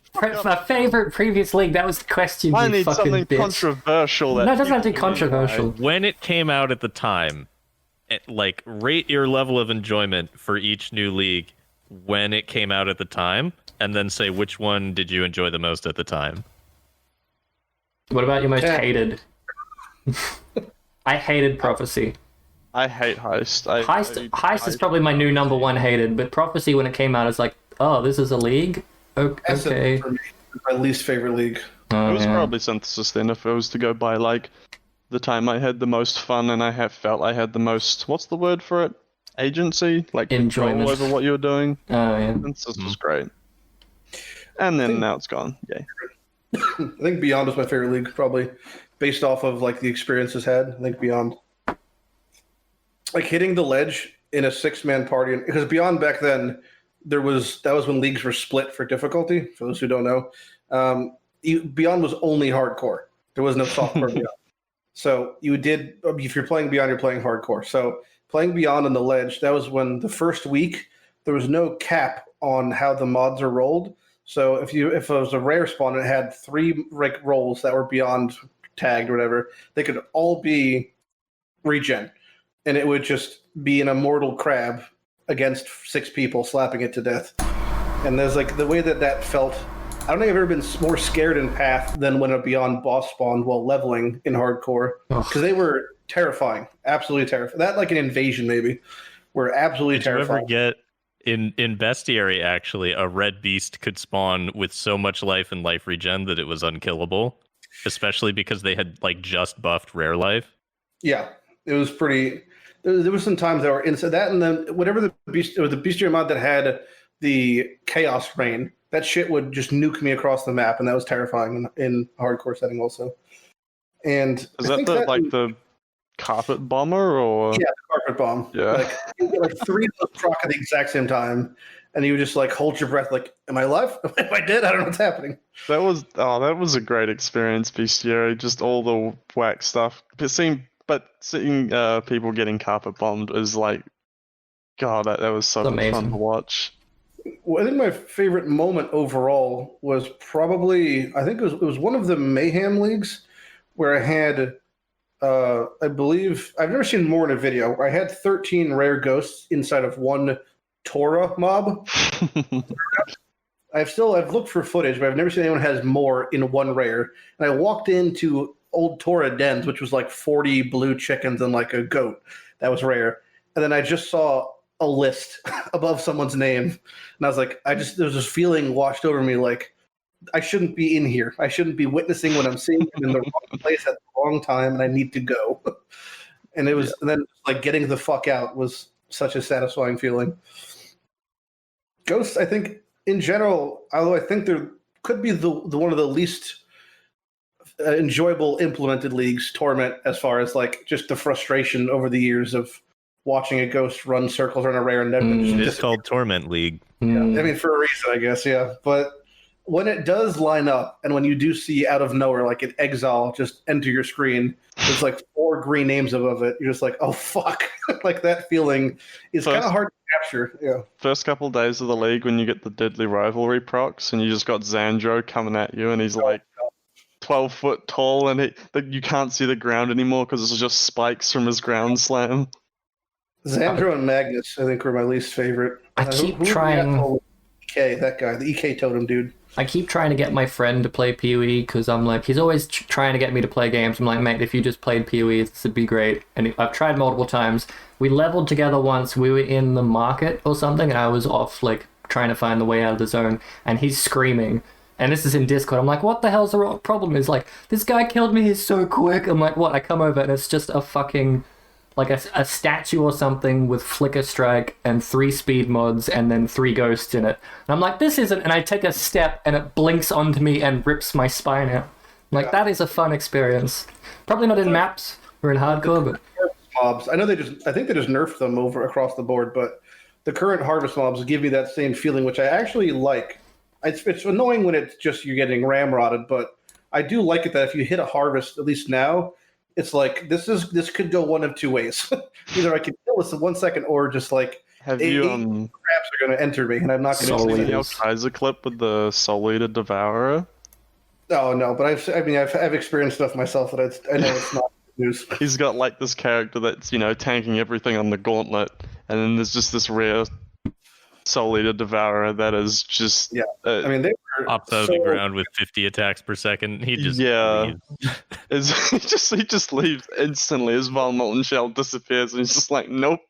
favorite previous league. That was the question. I you need fucking something bitch. controversial. No, it doesn't have to be controversial. When it came out at the time, like rate your level of enjoyment for each new league when it came out at the time, and then say which one did you enjoy the most at the time. What about your most hated? I hated Prophecy. I hate Heist. Heist is probably my new number one hated, but Prophecy when it came out is like, oh, this is a league? Okay. For me, my least favorite league. It was probably Synthesis then if I was to go by like the time I had the most fun and I felt I had the most, what's the word for it? Agency? Like enjoyment control over what you were doing. Oh, yeah. Synthesis was great. And then now it's gone. Yay. I think Beyond was my favorite league, probably based off of like the experiences had. I think Beyond, like hitting the ledge in a 6-man party, because Beyond back then that was when leagues were split for difficulty. For those who don't know, Beyond was only hardcore. There was no softcore Beyond. So if you're playing Beyond, you're playing hardcore. So playing Beyond on the ledge, that was when the first week there was no cap on how the mods are rolled. So if it was a rare spawn and it had 3 rolls that were Beyond tagged or whatever, they could all be regen. And it would just be an immortal crab against 6 people slapping it to death. And there's like the way that felt. I don't think I've ever been more scared in Path than when a Beyond boss spawned while leveling in hardcore, because they were terrifying, absolutely terrifying. That like an invasion maybe, were absolutely terrifying. Did you ever get in Bestiary actually a red beast could spawn with so much life and life regen that it was unkillable, especially because they had like just buffed rare life? Yeah, it was pretty. There was some times that were inside that, and then whatever the bestiary mod that had the chaos rain, that shit would just nuke me across the map, and that was terrifying in a hardcore setting also. And is that the carpet bomber or? Yeah, the carpet bomb. Yeah. Like, you get like 3 of those proc at the exact same time, and you would just like hold your breath, like, am I alive? Am I dead? I don't know what's happening. That was a great experience, Bestiary. Just all the whack stuff. Seeing people getting carpet bombed is like, God, that was so much fun to watch. Well, I think my favorite moment overall was probably, I think it was one of the Mayhem leagues where I had, I believe, I've never seen more in a video, where I had 13 rare ghosts inside of one Torah mob. I've looked for footage, but I've never seen anyone has more in one rare. And I walked into old Torah dens, which was like 40 blue chickens and like a goat. That was rare. And then I just saw a list above someone's name, and I was like, there was this feeling washed over me, like I shouldn't be in here. I shouldn't be witnessing what I'm seeing. I'm in the wrong place at the wrong time, and I need to go. And it was, and then like getting the fuck out was such a satisfying feeling. Ghosts, I think in general, although I think there could be the one of the least enjoyable implemented leagues, Torment, as far as like just the frustration over the years of watching a ghost run circles around a rare and then It is called Torment League. Yeah, I mean, for a reason, I guess, yeah. But when it does line up, and when you do see out of nowhere, like an exile just enter your screen, there's like 4 green names above it. You're just like, oh fuck! Like that feeling is kind of hard to capture. Yeah. First couple of days of the league, when you get the Deadly Rivalry procs, and you just got Xandro coming at you, and he's like 12 foot tall, and you can't see the ground anymore because it's just spikes from his ground slam. Xandro and Magnus, I think, were my least favorite. I keep trying. EK, that guy, the EK totem dude. I keep trying to get my friend to play PoE because I'm like, he's always trying to get me to play games. I'm like, mate, if you just played PoE, this would be great. And I've tried multiple times. We leveled together once. We were in the market or something, and I was off, like, trying to find the way out of the zone. And he's screaming. And this is in Discord. I'm like, what the hell's the problem? He's like, this guy killed me. He's so quick. I'm like, what? I come over, and it's just a fucking... like a statue or something with flicker strike and 3 speed mods and then 3 ghosts in it. And I'm like, this isn't... and I take a step and it blinks onto me and rips my spine out. I'm like, that is a fun experience. Probably not in maps or in hardcore, but... mobs. I know I think they just nerfed them over across the board, but the current harvest mobs give you that same feeling, which I actually like. It's annoying when it's just you're getting ramrodded, but I do like it that if you hit a harvest, at least now... it's like this could go one of two ways. Either I can kill this in 1 second, or just like have you traps are going to enter me, and I'm not going to see the Kaiser clip with the Soul Eater Devourer. Oh no, but I've experienced stuff myself that I know it's not news. He's got like this character that's tanking everything on the gauntlet, and then there's just this rare Soul Eater Devourer that is just they were pops out of the ground with 50 attacks per second. He just he just leaves instantly. His Vol Molten Shell disappears, and he's just like, nope.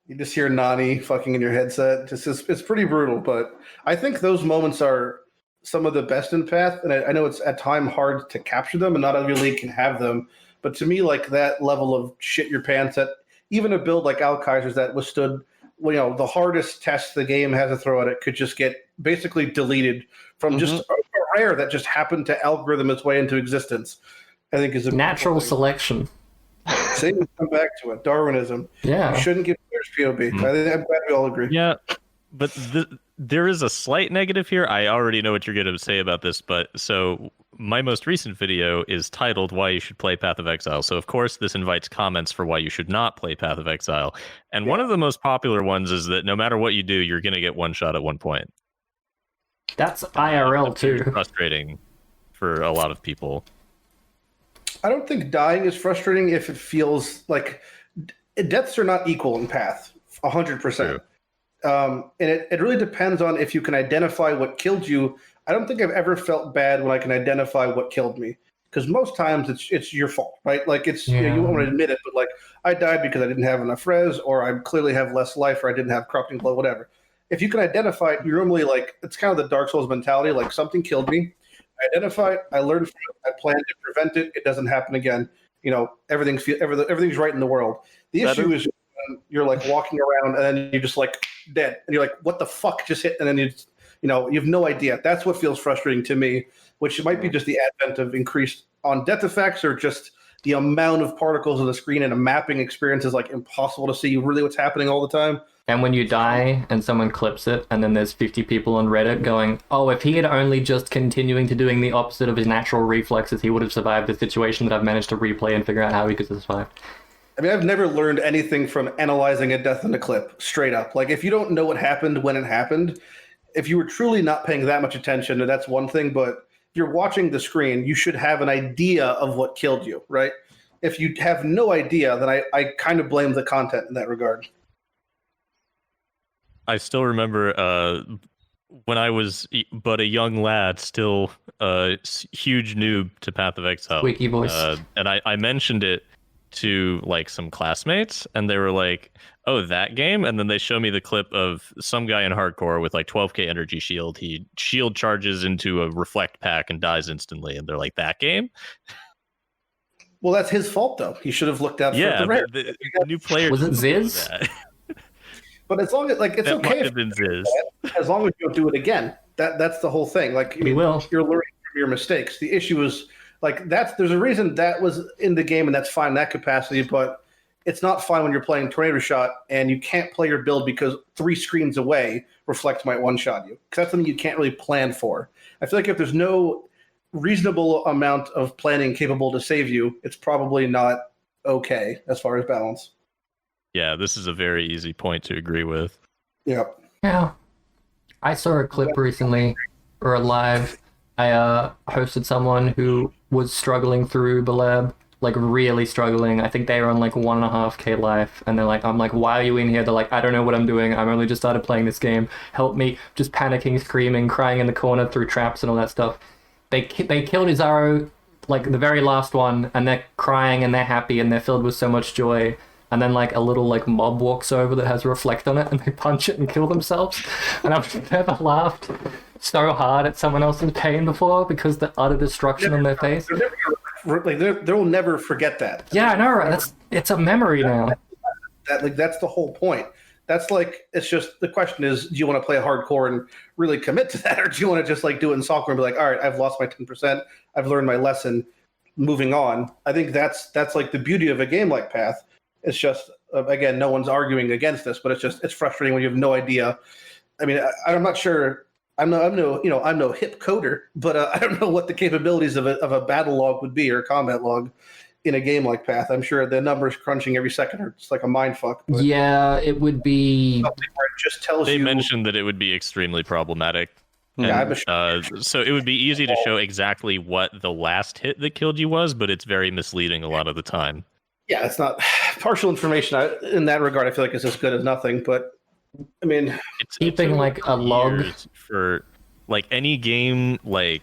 You just hear Nani fucking in your headset. It's pretty brutal, but I think those moments are some of the best in Path, and I know it's at time hard to capture them, and not every league can have them. But to me, like that level of shit your pants at, even a build like Al Kaiser's that withstood the hardest test the game has to throw at it could just get basically deleted from just a rare that just happened to algorithm its way into existence. I think is a natural selection. Same, come back to it. Darwinism. Yeah. You shouldn't give players POB. I'm glad we all agree. Yeah, but there is a slight negative here. I already know what you're going to say about this, but so my most recent video is titled Why You Should Play Path of Exile. So, of course, this invites comments for why you should not play Path of Exile. And one of the most popular ones is that no matter what you do, you're going to get one shot at one point. That's IRL, too. Frustrating for a lot of people. I don't think dying is frustrating if it feels like... deaths are not equal in Path, 100%. And it really depends on if you can identify what killed you. I don't think I've ever felt bad when I can identify what killed me, because most times it's your fault, right? Like you don't want to admit it, but like I died because I didn't have enough res, or I clearly have less life, or I didn't have corrupting blow, whatever. If you can identify it, you're normally like, it's kind of the Dark Souls mentality, like something killed me, I identify it, I learned from it, I plan to prevent it, it doesn't happen again. Everything's right in the world. The issue is you're like walking around and then you're just like dead, and you're like, what the fuck just hit? And then you have no idea. That's what feels frustrating to me, which might be just the advent of increased on death effects, or just the amount of particles on the screen, and a mapping experience is like impossible to see really what's happening all the time. And when you die and someone clips it, and then there's 50 people on Reddit going, oh, if he had only just continuing to doing the opposite of his natural reflexes, he would have survived the situation that I've managed to replay and figure out how he could survive. I mean, I've never learned anything from analyzing a death in a clip, straight up. Like, if you don't know what happened when it happened, if you were truly not paying that much attention, that's one thing, but if you're watching the screen, you should have an idea of what killed you, right? If you have no idea, then I kind of blame the content in that regard. I still remember when I was but a young lad, still a huge noob to Path of Exile. Squeaky voice. And I mentioned it to like some classmates, and they were like, oh, that game? And then they show me the clip of some guy in hardcore with like 12k energy shield. He shield charges into a reflect pack and dies instantly, and they're like, that game? Well, that's his fault, though. He should have looked out for the rare. The new player was it Ziz? But as long as it's that okay if been Ziz. As long as you don't do it again. That's the whole thing. Like, we will. You're learning from your mistakes. The issue is like there's a reason that was in the game, and that's fine in that capacity, but it's not fine when you're playing Tornado Shot and you can't play your build because 3 screens away Reflect might one-shot you. Because that's something you can't really plan for. I feel like if there's no reasonable amount of planning capable to save you, it's probably not okay as far as balance. Yeah, this is a very easy point to agree with. Yep. Yeah. I saw a clip recently, or a live. I hosted someone who was struggling through the lab, like really struggling. I think they were on like 1.5k life, and they're like, I'm like, why are you in here? They're like, I don't know what I'm doing. I'm only just started playing this game. Help me! Just panicking, screaming, crying in the corner through traps and all that stuff. They killed Izaro, like the very last one, and they're crying and they're happy and they're filled with so much joy. And then like a little like mob walks over that has a reflect on it, and they punch it and kill themselves. And I've never laughed so hard at someone else's pain before because the utter destruction on their face. They'll never forget that. Yeah, I know, right? It's a memory now. That's the whole point. That's like, it's just, the question is, do you want to play hardcore and really commit to that, or do you want to just like do it in soccer and be like, all right, I've lost my 10%, I've learned my lesson, moving on. I think that's like the beauty of a game like Path. It's just, again, no one's arguing against this, but it's frustrating when you have no idea. I mean, I'm not sure. I'm no hip coder, but I don't know what the capabilities of a battle log would be or a combat log in a game like Path. I'm sure the numbers crunching every second are just like a mind fuck. Yeah, it would be. Something where it just tells They you. mentioned that it would be extremely problematic. Yeah, And, so it would be easy to show exactly what the last hit that killed you was, but it's very misleading a lot of the time. Yeah, it's not partial information. In that regard, I feel like it's as good as nothing. But I mean, It's Keeping, like, a log. for like any game like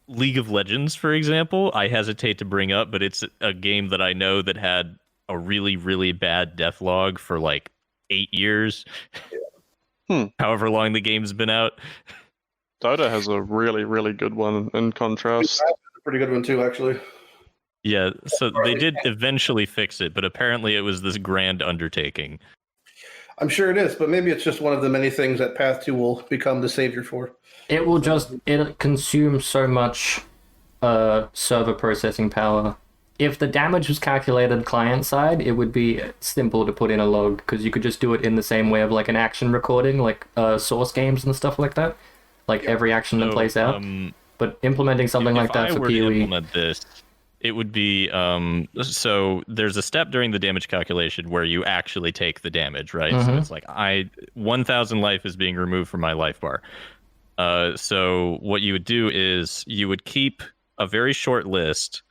League of Legends, for example. I hesitate to bring up, but it's a game that I know that had a really, really bad death log for like 8 years. However long the game's been out. Dota has a really, really good one in contrast. that's a pretty good one too, actually. Yeah, so they did eventually fix it, but apparently it was this grand undertaking. I'm sure it is, but maybe it's just one of the many things that Path 2 will become the savior for. It consumes so much server processing power. If the damage was calculated client side, it would be simple to put in a log, because you could just do it in the same way of like an action recording, like Source games and stuff like that. Like every action that plays out. But implementing something like that for If I were to PoE. implement this, it would be so there's a step during the damage calculation where you actually take the damage, right? So it's like 1,000 life is being removed from my life bar. So what you would do is you would keep a very short list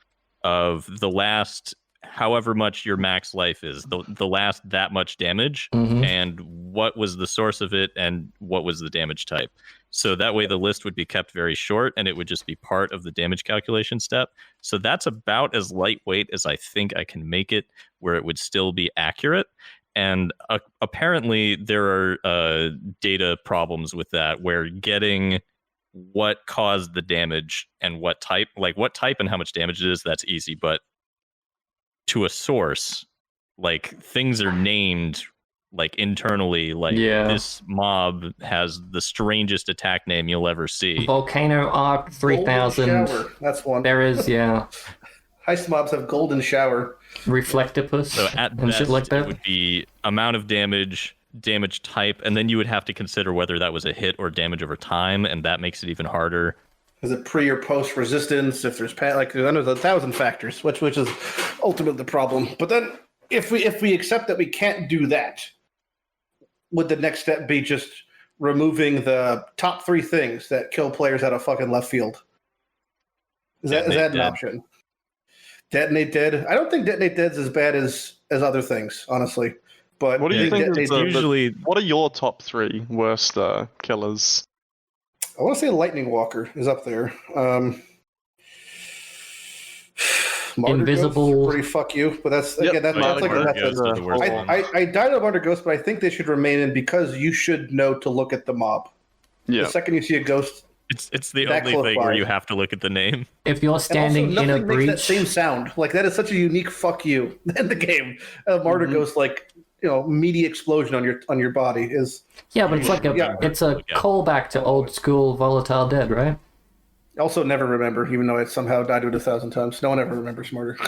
of the last however much your max life is, the last that much damage, and what was the source of it and what was the damage type. So that way the list would be kept very short and it would just be part of the damage calculation step. So that's about as lightweight as I think I can make it, where it would still be accurate. And apparently there are data problems with that, where getting what caused the damage and what type and how much damage it is, that's easy. But to a source, like things are named like internally, like this mob has the strangest attack name you'll ever see. Volcano Arc 3000. Golden shower. That's one. There is, Heist mobs have golden shower. Reflectopus So at and best, shit like that. it would be amount of damage, damage type, and then you would have to consider whether that was a hit or damage over time, and that makes it even harder. Is it pre or post resistance? If there's like then there's 1,000 factors, which is ultimately the problem. But then if we accept that we can't do that, would the next step be just removing the top 3 things that kill players out of fucking left field? Is that an option? Detonate Dead? I don't think Detonate Dead's as bad as other things, honestly. But What do you think? usually What are your top 3 worst killers? I want to say Lightning Walker is up there. Martyr Invisible. Ghost, pretty fuck you, but that's again that's like a Ghosts are the worst ones. I died of Martyr Ghost, but I think they should remain in because you should know to look at the mob. Yeah. The second you see a ghost, It's the that only close thing by. where you have to look at the name. If you're standing and also, in a nothing makes that breach, same sound. Like that is such a unique fuck you in the game. Martyr Ghost, like meaty explosion on your body is. yeah, but it's like it's a callback to old school Volatile Dead, right? Also, never remember, even though I somehow died to it 1,000 times. No one ever remembers Martyr.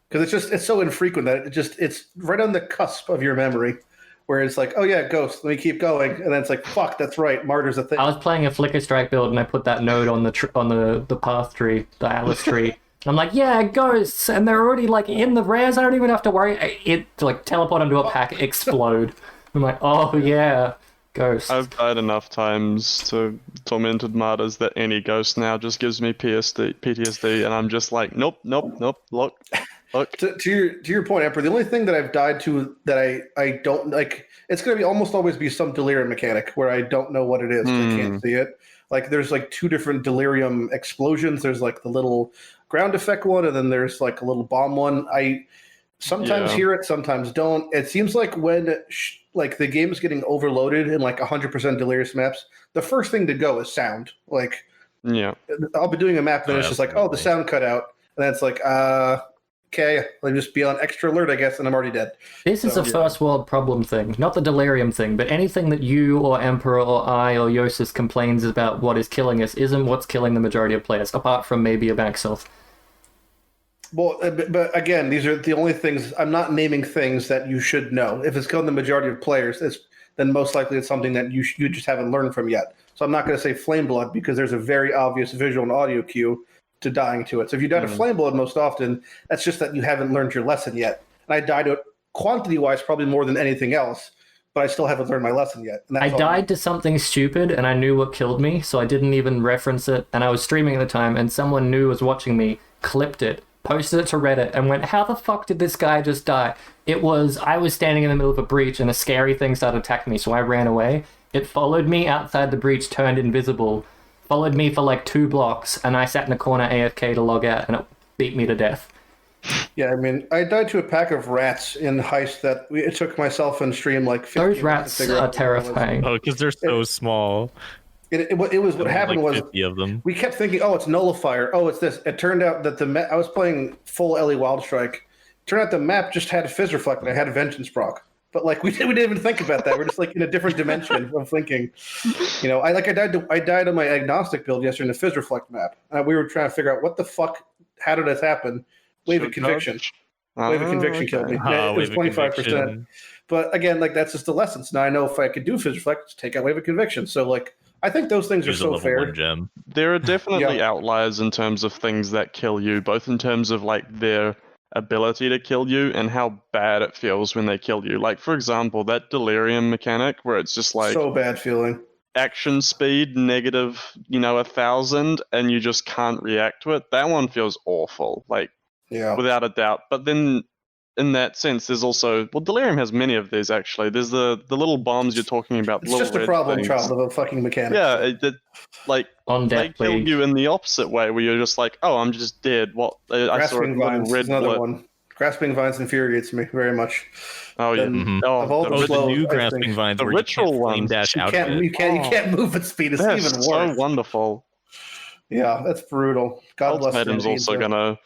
Because it's so infrequent that it's right on the cusp of your memory, where it's like, oh yeah, Ghost, let me keep going, and then it's like, fuck, that's right, Martyr's a thing. I was playing a Flicker Strike build and I put that node on the path tree, the Atlas tree. And I'm like, yeah, ghosts, and they're already like in the rares. I don't even have to worry. It like teleport onto a pack, explode. I'm like, oh yeah, Ghost. I've died enough times to tormented martyrs that any ghost now just gives me PTSD, and I'm just like, nope. Look. To your point, Emperor, the only thing that I've died to that I don't like, it's going to be almost always be some delirium mechanic where I don't know what it is. I can't see it. Like there's like 2 different delirium explosions. There's like the little ground effect one, and then there's like a little bomb one. I sometimes hear it, sometimes don't. It seems like when like the game is getting overloaded in like 100% delirious maps, the first thing to go is sound. Like, I'll be doing a map, and then it's just like, oh, the sound cut out, and then it's like, okay, let me just be on extra alert, I guess, and I'm already dead. This is a first world problem thing, not the delirium thing, but anything that you or Emperor or I or Jousis complains about what is killing us isn't what's killing the majority of players, apart from maybe a Baxel. Well, but again, these are the only things. I'm not naming things that you should know. If it's killing the majority of players, then most likely it's something that you just haven't learned from yet. So I'm not going to say flame blood because there's a very obvious visual and audio cue to dying to it. So if you die to flame blood most often, that's just that you haven't learned your lesson yet. And I died to it quantity-wise probably more than anything else, but I still haven't learned my lesson yet. And I died to something stupid, and I knew what killed me, so I didn't even reference it. And I was streaming at the time, and someone knew was watching me, clipped it, posted it to Reddit, and went, how the fuck did this guy just die? I was standing in the middle of a breach, and a scary thing started attacking me, so I ran away. It followed me outside the breach, turned invisible, followed me for like 2 blocks, and I sat in a corner AFK to log out, and it beat me to death. Yeah, I mean, I died to a pack of rats in Heist that it took myself and stream like 15 Those rats are terrifying. Oh, because they're so small. What happened was 50 of them. We kept thinking, oh, it's Nullifier. Oh, it's this. It turned out that I was playing full Ellie Wildstrike. Turned out the map just had a Fizz Reflect and I had a Vengeance proc. But like we didn't even think about that. We're just like in a different dimension of thinking. You know, I died on my agnostic build yesterday in the Fizz Reflect map. We were trying to figure out what the fuck. How did this happen? Wave of Conviction. Wave of Conviction killed me. It was 25%. But again, like that's just the lessons. Now I know if I could do Fizz Reflect, just take out Wave of Conviction. So like I think those things are so fair. Gem. There are definitely outliers in terms of things that kill you, both in terms of like their ability to kill you and how bad it feels when they kill you. Like, for example, that delirium mechanic where it's just like so bad feeling. Action speed negative, 1,000, and you just can't react to it. That one feels awful, like without a doubt. But then in that sense, there's also delirium has many of these actually. There's the little bombs you're talking about. It's just a problem child of a fucking mechanic. Yeah, they kill you in the opposite way, where you're just like, oh, I'm just dead. What? I saw a little red another one. Grasping Vines infuriates me very much. Oh yeah. The new Grasping Vines, the where ritual one dash out. You can't move at speed. It's even worse. So wonderful. Yeah, that's brutal. God bless. Ultimatum's also gonna,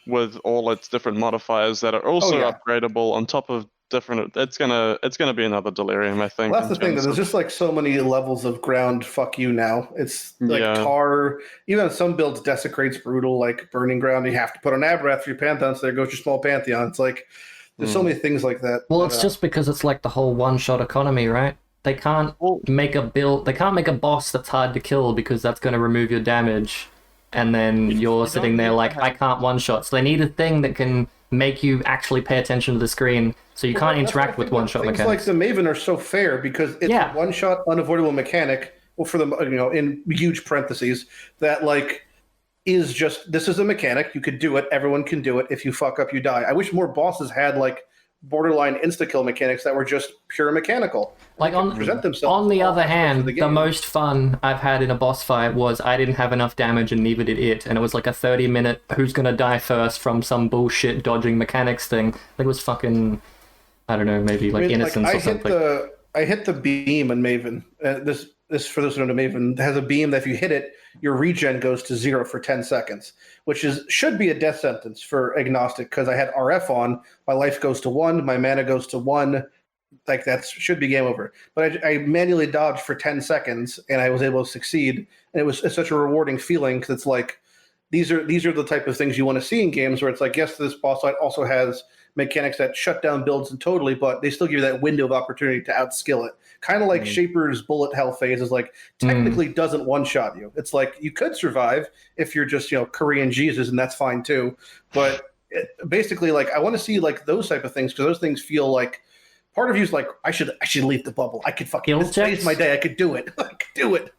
with all its different modifiers that are also upgradable on top of different. It's gonna be another delirium, I think. Well, that's the thing. There's just like so many levels of ground. Fuck you now. It's like tar. Even some builds desecrates brutal, like burning ground. You have to put on Abrath for your pantheon. So there goes your small pantheon. It's like there's so many things like that. Well, it's just because it's like the whole one-shot economy, right? They can't make a build. They can't make a boss that's hard to kill because that's going to remove your damage. And then you're sitting there like, I can't one-shot. So they need a thing that can make you actually pay attention to the screen, so you can't interact with one-shot mechanics. Like the Maven are so fair because it's a one-shot unavoidable mechanic, well, for them, in huge parentheses, that like is just, this is a mechanic, you could do it, everyone can do it, if you fuck up, you die. I wish more bosses had like borderline insta-kill mechanics that were just pure mechanical. Like on the other hand, the most fun I've had in a boss fight was I didn't have enough damage and neither did it, and it was like a 30-minute who's gonna die first from some bullshit dodging mechanics thing. I think it was fucking, I don't know, maybe like Innocence or something. I hit the beam in Maven. This for those who don't know, Maven has a beam that if you hit it, your regen goes to 0 for 10 seconds, which should be a death sentence for agnostic because I had RF on. My life goes to 1, my mana goes to 1. Like that should be game over. But I manually dodged for 10 seconds and I was able to succeed. And it's such a rewarding feeling because it's like these are the type of things you want to see in games where it's like, yes, this boss fight also has mechanics that shut down builds and totally, but they still give you that window of opportunity to outskill it. Kind of like Shaper's bullet hell phase is like technically doesn't one-shot you. It's like you could survive if you're just, Korean Jesus, and that's fine too. But basically, like I want to see like those type of things because those things feel like part of you's like, I should leave the bubble. I could fucking Skill today's checks? my day. I could do it. I could do it.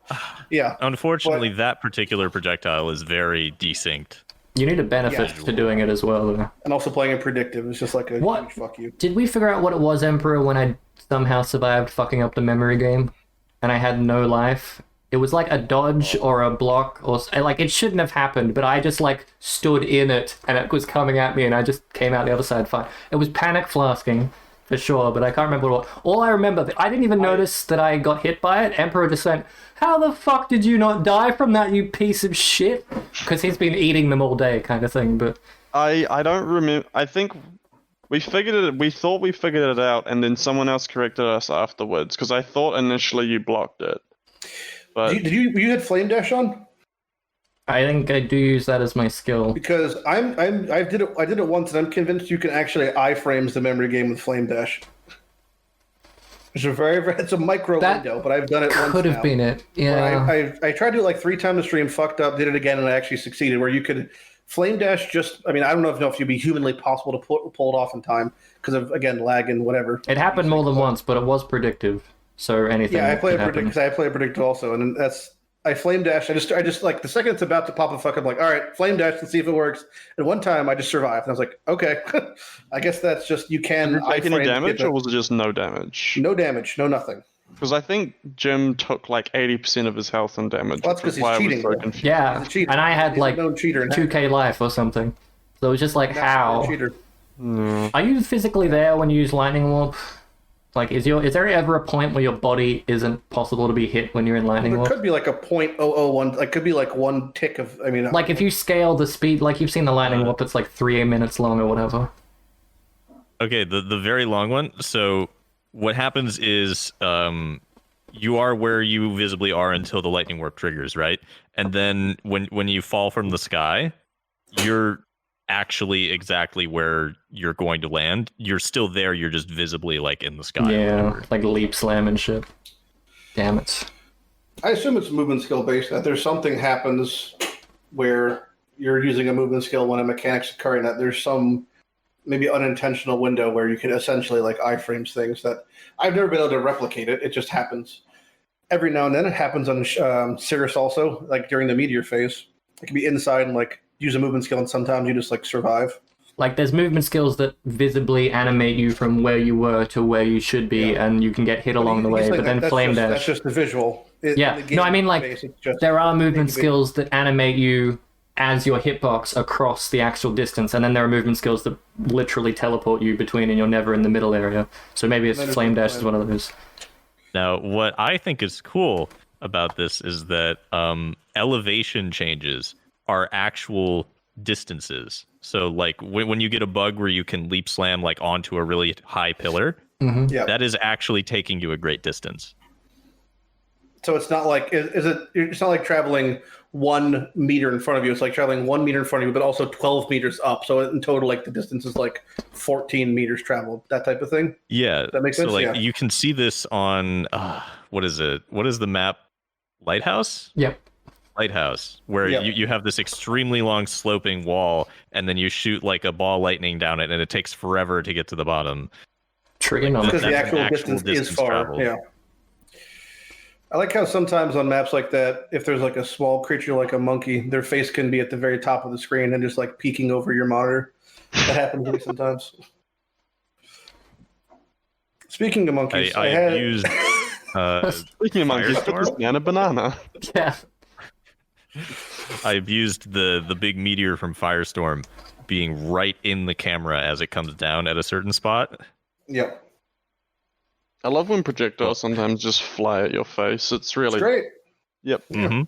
Yeah. Unfortunately, that particular projectile is very desynced. You need a benefit to doing it as well, though. And also playing it predictive is just like a What? huge fuck you. Did we figure out what it was, Emperor, when I somehow survived fucking up the memory game and I had no life? It was like a dodge or a block or like it shouldn't have happened, but I just like stood in it and it was coming at me and I just came out the other side fine. It was panic flasking for sure, but I can't remember what. All I remember, I didn't even notice that I got hit by it. Emperor just went, "How the fuck did you not die from that, you piece of shit?" Because he's been eating them all day, kind of thing. But I don't remember. I think we figured it. We thought we figured it out, and then someone else corrected us afterwards. Because I thought initially you blocked it. But Did you had flame dash on? I think I do use that as my skill. Because I did it once, and I'm convinced you can actually iframes the memory game with flame dash. It's it's a micro That window, but I've done it once. Could have now. been it. Yeah. I tried to do it like 3 times the stream, fucked up, did it again, and I actually succeeded. Where you could flame dash just. I mean, I don't know if it'd be humanly possible to pull it off in time because of again lag and whatever. It happened more than once, but it was predictive. So anything. Yeah, I play could it predictive happen. because I play it predictive also, and that's. I flame dash. I just like the second it's about to pop a fuck, I'm like, all right, flame dash, let's see if it works. And one time I just survived, and I was like, okay, I guess that's just you can. did you take any iframe to damage, get or was it just no damage? no damage, no nothing. Because I think Jim took like 80% of his health and damage. Well, that's 'cause which is why he's I was cheating, so though. confused. Yeah, He's a cheater. and I had He's a like known cheater. 2k life or something. So it was just like, how? Cheater. No. Are you physically there when you use lightning warp? Like, is there ever a point where your body isn't possible to be hit when you're in lightning There warp? could be like a 0.001, like could be like one tick of. I mean, Like if you scale the speed, like you've seen the lightning warp, it's like 3 minutes long or whatever. Okay, the very long one. So what happens is you are where you visibly are until the lightning warp triggers, right? And then when you fall from the sky, you're actually exactly where you're going to land. You're still there, you're just visibly like in the sky. or Yeah, whatever. like leap slam and shit. Damn it. I assume it's movement skill based. That there's something happens where you're using a movement skill when a mechanic's occurring. That there's some maybe unintentional window where you can essentially like iframes things that I've never been able to replicate it. It just happens every now and then. It happens on Cirrus also, like during the meteor phase. It can be inside and like use a movement skill, and sometimes you just like survive. Like there's movement skills that visibly animate you from where you were to where you should be, and you can get hit along the way, but then flame dash. That's just the visual. Yeah, no, I mean, like, there are movement skills that animate you as your hitbox across the actual distance, and then there are movement skills that literally teleport you between, and you're never in the middle area. So maybe it's flame dash is one of those. Now, what I think is cool about this is that elevation changes are actual distances. So, like, when you get a bug where you can leap slam like onto a really high pillar, that is actually taking you a great distance. So it's not like it's not like traveling 1 meter in front of you. It's like traveling 1 meter in front of you, but also 12 meters up. So in total, like the distance is like 14 meters traveled. That type of thing. Yeah, That makes sense. So, like, Yeah. you can see this on what is it? What is the map? Lighthouse? Yep. Lighthouse, where you have this extremely long sloping wall, and then you shoot like a ball lightning down it, and it takes forever to get to the bottom. Trigonometry. Because the That's an actual actual distance is distance far. traveled. Yeah. I like how sometimes on maps like that, if there's like a small creature like a monkey, their face can be at the very top of the screen and just like peeking over your monitor. That happens to me sometimes. Speaking of monkeys, I had used Speaking of monkeys, put this Firestorm? man a banana. Yeah. I've used the big meteor from Firestorm being right in the camera as it comes down at a certain spot. Yep. I love when projectiles sometimes just fly at your face. It's really It's great. Yep. hmm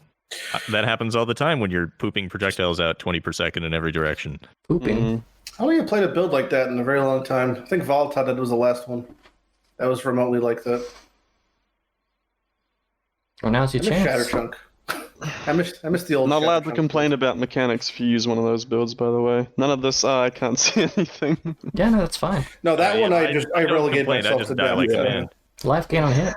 That happens all the time when you're pooping projectiles out 20 per second in every direction. Pooping. Mhm. I don't even played a build like that in a very long time. I think Volatile was the last one. That was remotely like that. Well, now's your I miss chance. Shatterchunk. I miss the old. Not allowed to Shatterchunk. complain about mechanics if you use one of those builds, by the way. None of this, I can't see anything. Yeah, no, that's fine. No, that one I don't relegated complain, myself I just to die death. like a Yeah. man. Life gain on hit.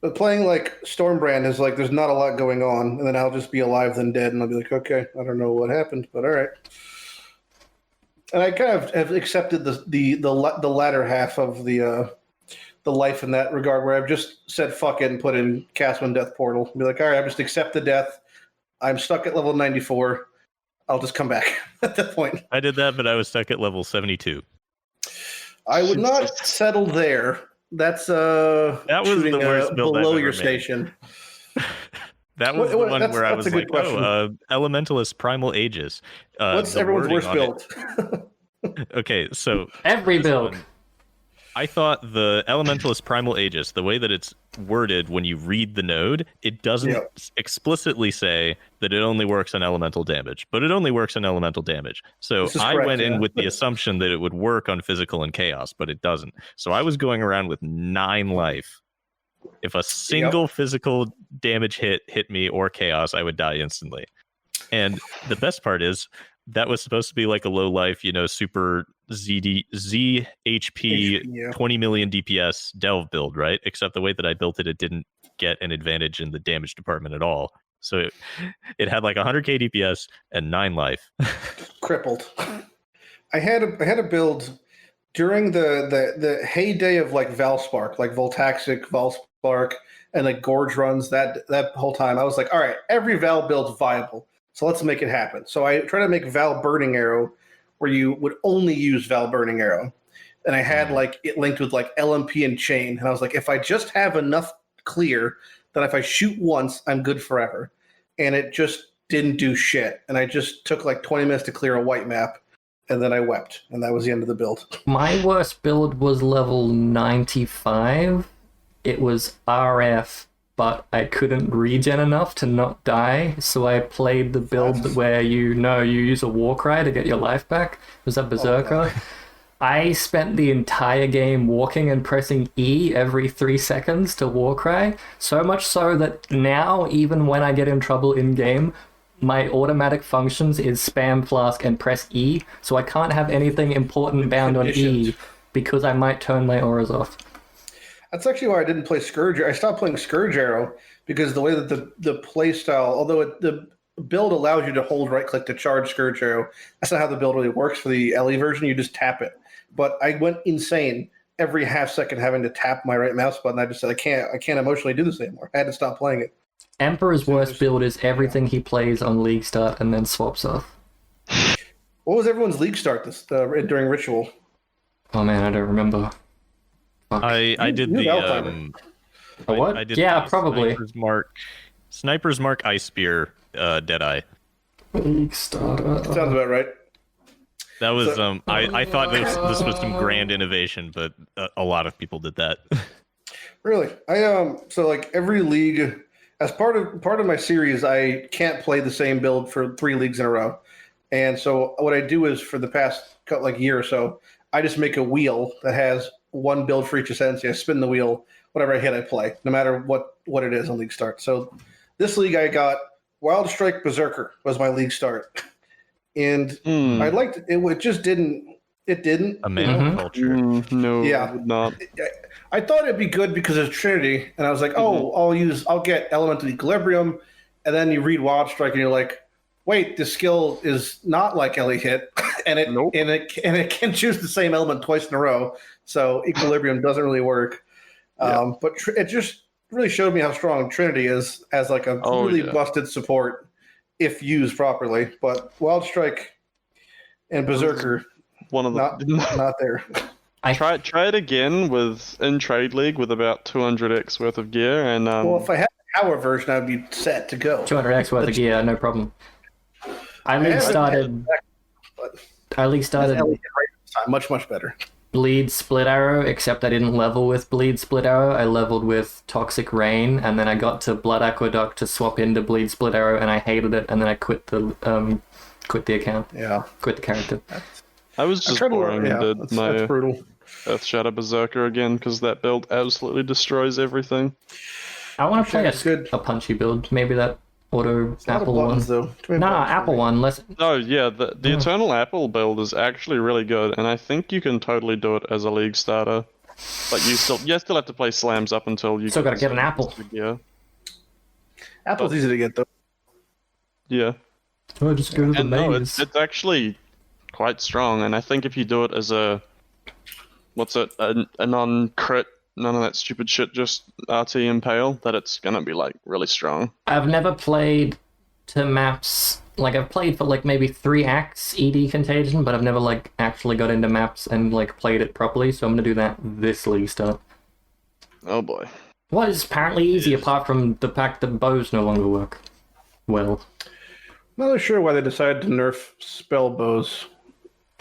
But playing like Stormbrand is like there's not a lot going on, and then I'll just be alive then dead, and I'll be like, okay, I don't know what happened, but all right. And I kind of have accepted the latter half of the life in that regard, where I've just said fuck it and put in Cast One Death Portal. Be like, all right, I just accept the death. I'm stuck at level 94. I'll just come back at that point. I did that, but I was stuck at level 72. I would not settle there. That's that was the worst build below I've your ever made. station. That was the one where I was like, question. Elementalist Primal Aegis. What's everyone's worst build? Okay, so Every build. I thought the Elementalist Primal Aegis, the way that it's worded when you read the node, it doesn't explicitly say that it only works on elemental damage, but it only works on elemental damage. So I went in with the assumption that it would work on physical and chaos, but it doesn't. So I was going around with 9 life. If a single physical damage hit me or chaos, I would die instantly. And the best part is that was supposed to be like a low life, super ZHP 20 million DPS delve build, right? Except the way that I built it, it didn't get an advantage in the damage department at all. So it had like 100k DPS and 9 life. Crippled. I had a build during the heyday of like Valspark, like Voltaxic, Valspark, and like Gorge runs. That whole time, I was like, all right, every Val build's viable, so let's make it happen. So I tried to make Val Burning Arrow, where you would only use Val Burning Arrow, and I had like it linked with like LMP and Chain, and I was like, if I just have enough clear, then if I shoot once, I'm good forever. And it just didn't do shit, and I just took like 20 minutes to clear a white map. And then I wept, and that was the end of the build. My worst build was level 95. It was RF, but I couldn't regen enough to not die, so I played the build where you use a war cry to get your life back. Was that Berserker? I spent the entire game walking and pressing E every 3 seconds to war cry, so much so that now, even when I get in trouble in-game, my automatic functions is spam flask and press E, so I can't have anything important bound on E because I might turn my auras off. That's actually why I didn't play Scourge. I stopped playing Scourge Arrow because the way that the play style, although the build allows you to hold right click to charge Scourge Arrow, that's not how the build really works for the LE version. You just tap it. But I went insane every half second having to tap my right mouse button. I just said I can't emotionally do this anymore. I had to stop playing it. Emperor's worst build is everything he plays on League Start and then swaps off. What was everyone's League Start during Ritual? Oh man, I don't remember. Fuck. I did the what? I did probably. Sniper's Mark Ice Spear Deadeye. League Starter. Sounds about right. That was I thought this was some grand innovation, but a lot of people did that. Really? So like every league, as part of my series, I can't play the same build for 3 leagues in a row. And so what I do is for the past year or so, I just make a wheel that has one build for each ascendancy. I spin the wheel, whatever I hit, I play, no matter what it is on League Start. So this league I got Wild Strike Berserker was my League Start. And I liked it. It just didn't. It didn't. A man culture. No, yeah, not. I thought it'd be good because of Trinity, and I was like, I'll get Elemental Equilibrium, and then you read Wild Strike, and you're like, wait, this skill is not like Ellie hit, and it can choose the same element twice in a row, so Equilibrium doesn't really work. But it just really showed me how strong Trinity is as like a really busted support if used properly. But Wild Strike and Berserker, one of the not there. Try it again in Trade League with about 200x worth of gear, and well, if I had the power version, I'd be set to go. 200x worth of gear, no problem. I league started much better. Bleed Split Arrow, except I didn't level with Bleed Split Arrow. I leveled with Toxic Rain, and then I got to Blood Aqueduct to swap into Bleed Split Arrow, and I hated it, and then I quit the account. Yeah, quit the character. I was just boring and did that's my brutal. Earth Shadow Berserker again because that build absolutely destroys everything. I want to play a punchy build. Maybe that Auto Apple one. Apple one. No, yeah, the Eternal Apple build is actually really good, and I think you can totally do it as a league starter. But you still have to play slams up until you. Still got to get an apple. Yeah. Apple's easy to get though. Yeah. Oh, just go to the maze. It's actually quite strong. And I think if you do it as a non-crit, none of that stupid shit, just RT Impale, that it's gonna be like really strong. I've never played to maps. Like, I've played for like maybe 3 acts ED Contagion, but I've never like actually got into maps and like played it properly. So I'm gonna do that this league start. Oh boy. What is apparently easy apart from the fact that bows no longer work well. Not really sure why they decided to nerf spell bows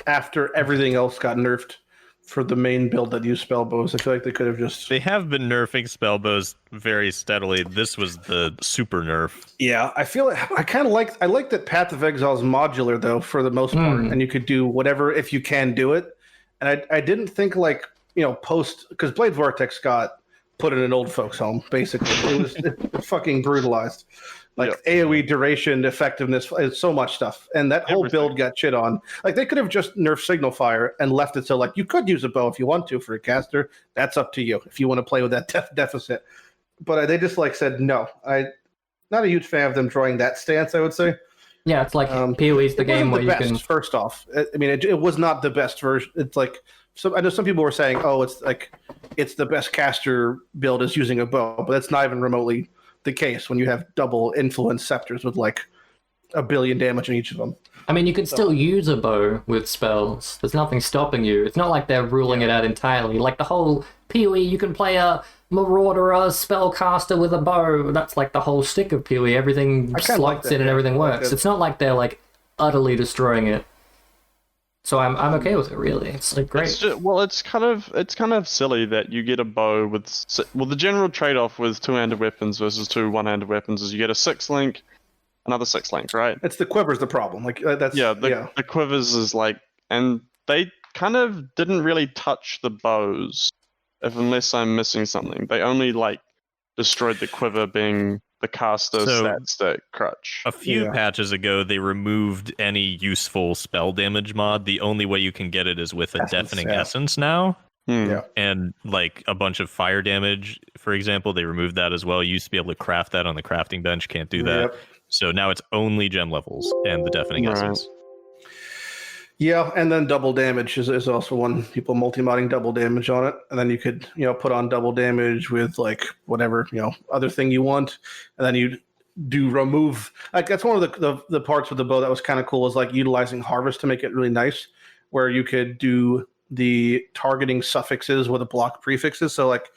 after everything else got nerfed for the main build that used spell bows. I feel like they could have just... They have been nerfing spell bows very steadily. This was the super nerf. Yeah, I feel like I like that Path of Exile is modular though for the most part, and you could do whatever if you can do it. And I didn't think like, you know, post, because Blade Vortex got put in an old folks home basically. It was fucking brutalized. Like AoE duration, effectiveness, so much stuff. And that whole build got shit on. Like, they could have just nerfed Signal Fire and left it so, like, you could use a bow if you want to for a caster. That's up to you if you want to play with that deficit. But they just, like, said no. I'm not a huge fan of them drawing that stance, I would say. Yeah, it's like PoE's the game where you can... First off, I mean, it was not the best version. It's like... So I know some people were saying, oh, it's the best caster build is using a bow. But that's not even remotely the case when you have double influence scepters with like 1 billion damage in each of them. I mean, you could still use a bow with spells. There's nothing stopping you. It's not like they're ruling it out entirely. Like the whole PoE, you can play a Marauder or a spellcaster with a bow. That's like the whole stick of PoE. Everything slots in and everything works. It's not like they're like utterly destroying it. So I'm okay with it, really. It's like great. It's kind of silly that you get a bow with the general trade-off with 2-handed weapons versus 2 one-handed weapons is you get a 6-link, another 6-link, right? It's the quiver's the problem. Like that's the quivers is like, and they kind of didn't really touch the bows, unless I'm missing something. They only like destroyed the quiver being the caster stat stick crutch. A few patches ago, they removed any useful spell damage mod. The only way you can get it is with a deafening essence now. Yeah. And like a bunch of fire damage, for example, they removed that as well. You used to be able to craft that on the crafting bench. Can't do that. Yep. So now it's only gem levels and the deafening essence. Yeah, and then double damage is also one. People multi-modding double damage on it, and then you could, you know, put on double damage with like whatever, you know, other thing you want, and then you do remove. Like that's one of the parts with the bow that was kind of cool is like utilizing harvest to make it really nice, where you could do the targeting suffixes with the block prefixes. So like,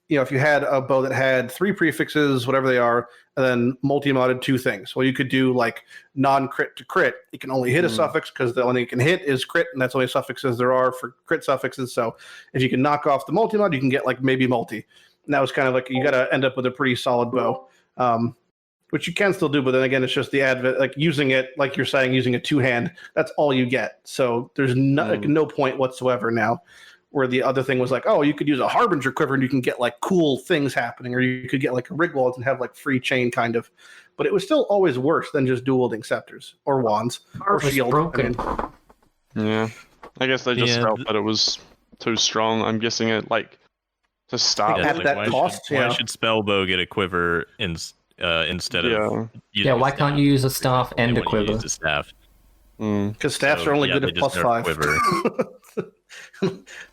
you know, if you had a bow that had 3 prefixes, whatever they are, and then multi-modded 2 things. Well, you could do like non-crit to crit. You can only hit a suffix because the only you can hit is crit, and that's the only suffixes there are for crit suffixes. So if you can knock off the multi-mod, you can get like maybe multi. And that was kind of like, you got to end up with a pretty solid bow, which you can still do. But then again, it's just the advent, like using it, like you're saying, using a 2-hand, that's all you get. So there's no point whatsoever now. Where the other thing was like, oh, you could use a Harbinger quiver and you can get like cool things happening, or you could get like a Rigwald and have like free chain kind of. But it was still always worse than just dual wielding scepters or wands or shield. Broken. Yeah, I guess they just felt that it was too strong. I'm guessing it like to start at that cost. Why should Spellbow get aquiver instead of? Why can't you use a staff and a quiver? Use a staff. Because staffs are only good at +5.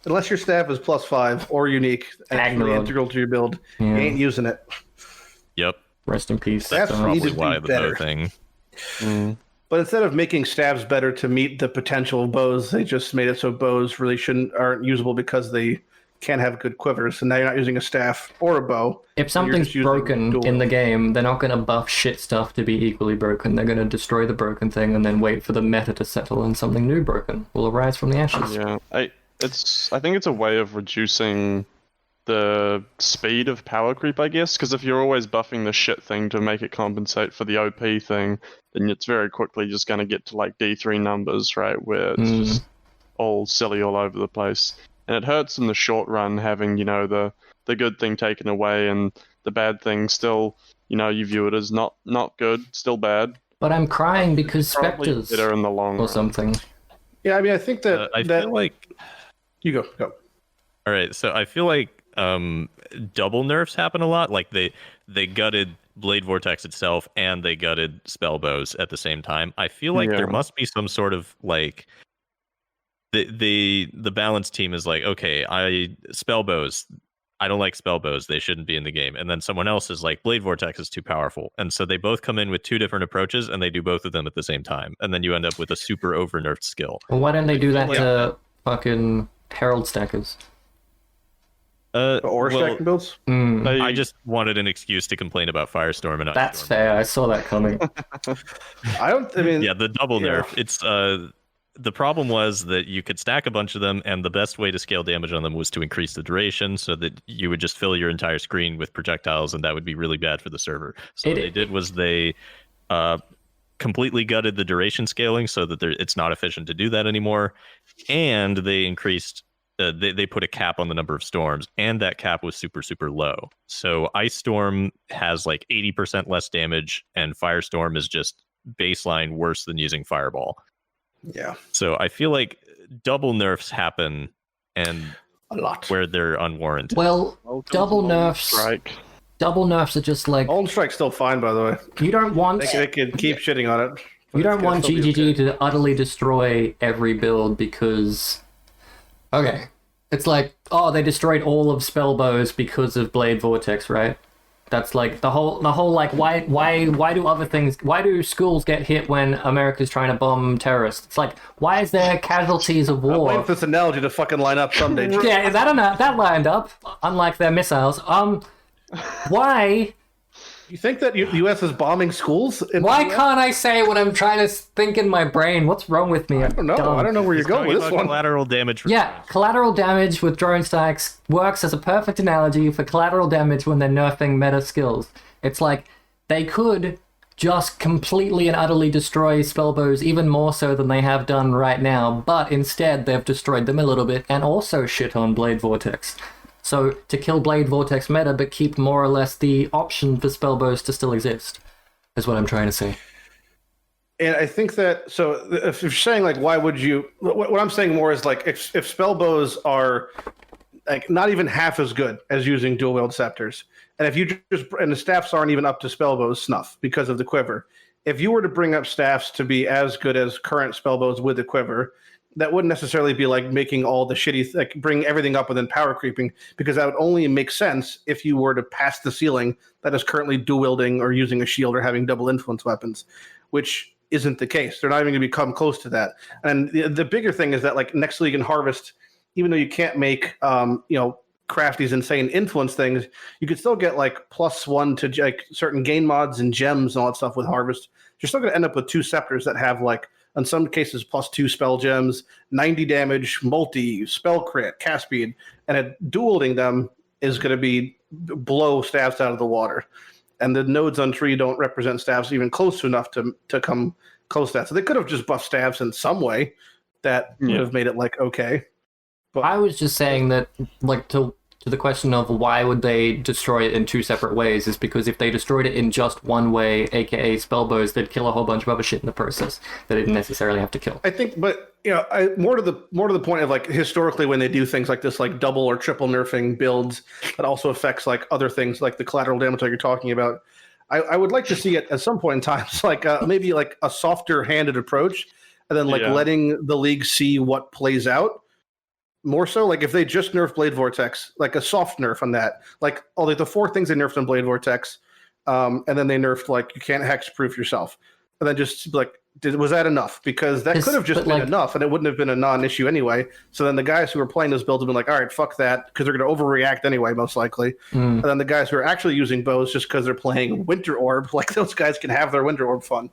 Unless your staff is +5 or unique and really integral to your build, you ain't using it. Yep. Rest in peace. That's probably why the bow thing. But instead of making staves better to meet the potential of bows, they just made it so bows really aren't usable because they can't have good quivers. So now you're not using a staff or a bow. If something's broken in the game, they're not going to buff shit stuff to be equally broken. They're going to destroy the broken thing and then wait for the meta to settle and something new broken will arise from the ashes. Yeah, I think it's a way of reducing the speed of power creep, I guess, because if you're always buffing the shit thing to make it compensate for the OP thing, then it's very quickly just going to get to like D3 numbers, right, where it's just all silly all over the place. And it hurts in the short run having, you know, the good thing taken away and the bad thing still, you know, you view it as not good, still bad. But I'm crying because Spectres better in the long run. Something. Yeah, I mean, I think that I feel like you go. All right, so I feel like double nerfs happen a lot. Like they gutted Blade Vortex itself and they gutted Spellbows at the same time. I feel like there must be some sort of like the balance team is like, okay, spell bows. I don't like spell bows. They shouldn't be in the game. And then someone else is like, Blade Vortex is too powerful. And so they both come in with two different approaches, and they do both of them at the same time. And then you end up with a super over-nerfed skill. Well, why don't they do that to fucking Herald Stackers? Or stacking builds? I just wanted an excuse to complain about Firestorm and That's Ice Storm. fair. I saw that coming. I mean, Yeah, the double nerf. It's the problem was that you could stack a bunch of them, and the best way to scale damage on them was to increase the duration, so that you would just fill your entire screen with projectiles, and that would be really bad for the server. So what they did was they completely gutted the duration scaling, so that it's not efficient to do that anymore, and they increased. They put a cap on the number of storms, and that cap was super, super low. So Ice Storm has like 80% less damage, and Firestorm is just baseline worse than using Fireball. Yeah. So I feel like double nerfs happen, and a lot where they're unwarranted. Well, double nerfs. Strike. Double nerfs are just like Golden Strike's still fine, by the way. you don't want. They could keep shitting on it. You don't want GGG to utterly destroy every build because, okay, it's like, oh, they destroyed all of Spellbows because of Blade Vortex, right? That's like the whole like why do schools get hit when America's trying to bomb terrorists? It's like, why is there casualties of I'm waiting war? for this analogy to fucking line up someday. Yeah, that lined up, unlike their missiles. Why? You think that the U.S. is bombing schools? Why can't I say what I'm trying to think in my brain? What's wrong with me? I don't know. I don't know where you're going with this one. Collateral damage. Yeah, collateral damage with drone strikes works as a perfect analogy for collateral damage when they're nerfing meta skills. It's like they could just completely and utterly destroy spellbows even more so than they have done right now, but instead they've destroyed them a little bit and also shit on Blade Vortex. So, to kill Blade Vortex meta, but keep more or less the option for spellbows to still exist, is what I'm trying to say. And I think that, so if you're saying, like, why would you, what I'm saying more is, like, if spellbows are, like, not even half as good as using dual-wield scepters, and if you just, and the staffs aren't even up to spellbows snuff because of the quiver, if you were to bring up staffs to be as good as current spellbows with the quiver, that wouldn't necessarily be like making all the shitty, like bring everything up within power creeping, because that would only make sense if you were to pass the ceiling that is currently dual wielding or using a shield or having double influence weapons, which isn't the case. They're not even going to become close to that. And the bigger thing is that, like, Next League and Harvest, even though you can't make, craft these insane influence things, you could still get like +1 to like certain gain mods and gems and all that stuff with Harvest. You're still going to end up with two scepters that have, like, in some cases, +2 spell gems, 90 damage, multi, spell crit, cast speed, and dueling them is going to be blow staffs out of the water. And the nodes on tree don't represent staffs even close enough to come close to that. So they could have just buffed staffs in some way that would have made it, like, okay. But I was just saying that, like, to the question of why would they destroy it in two separate ways, is because if they destroyed it in just one way, aka spellbows, they'd kill a whole bunch of other shit in the process that they didn't necessarily have to kill. I think, but more to the point of, like, historically when they do things like this, like double or triple nerfing builds, that also affects, like, other things like the collateral damage that you're talking about. I would like to see it at some point in time, like maybe like a softer handed approach, and then like letting the league see what plays out. More so, like, if they just nerf Blade Vortex, like a soft nerf on that, like all the 4 things they nerfed on Blade Vortex, and then they nerfed, like, you can't hexproof yourself, and then just like, was that enough? Because that could have just been enough, and it wouldn't have been a non-issue anyway. So then the guys who were playing those builds have been like, all right, fuck that, because they're going to overreact anyway, most likely. And then the guys who are actually using bows just because they're playing Winter Orb, like, those guys can have their Winter Orb fun.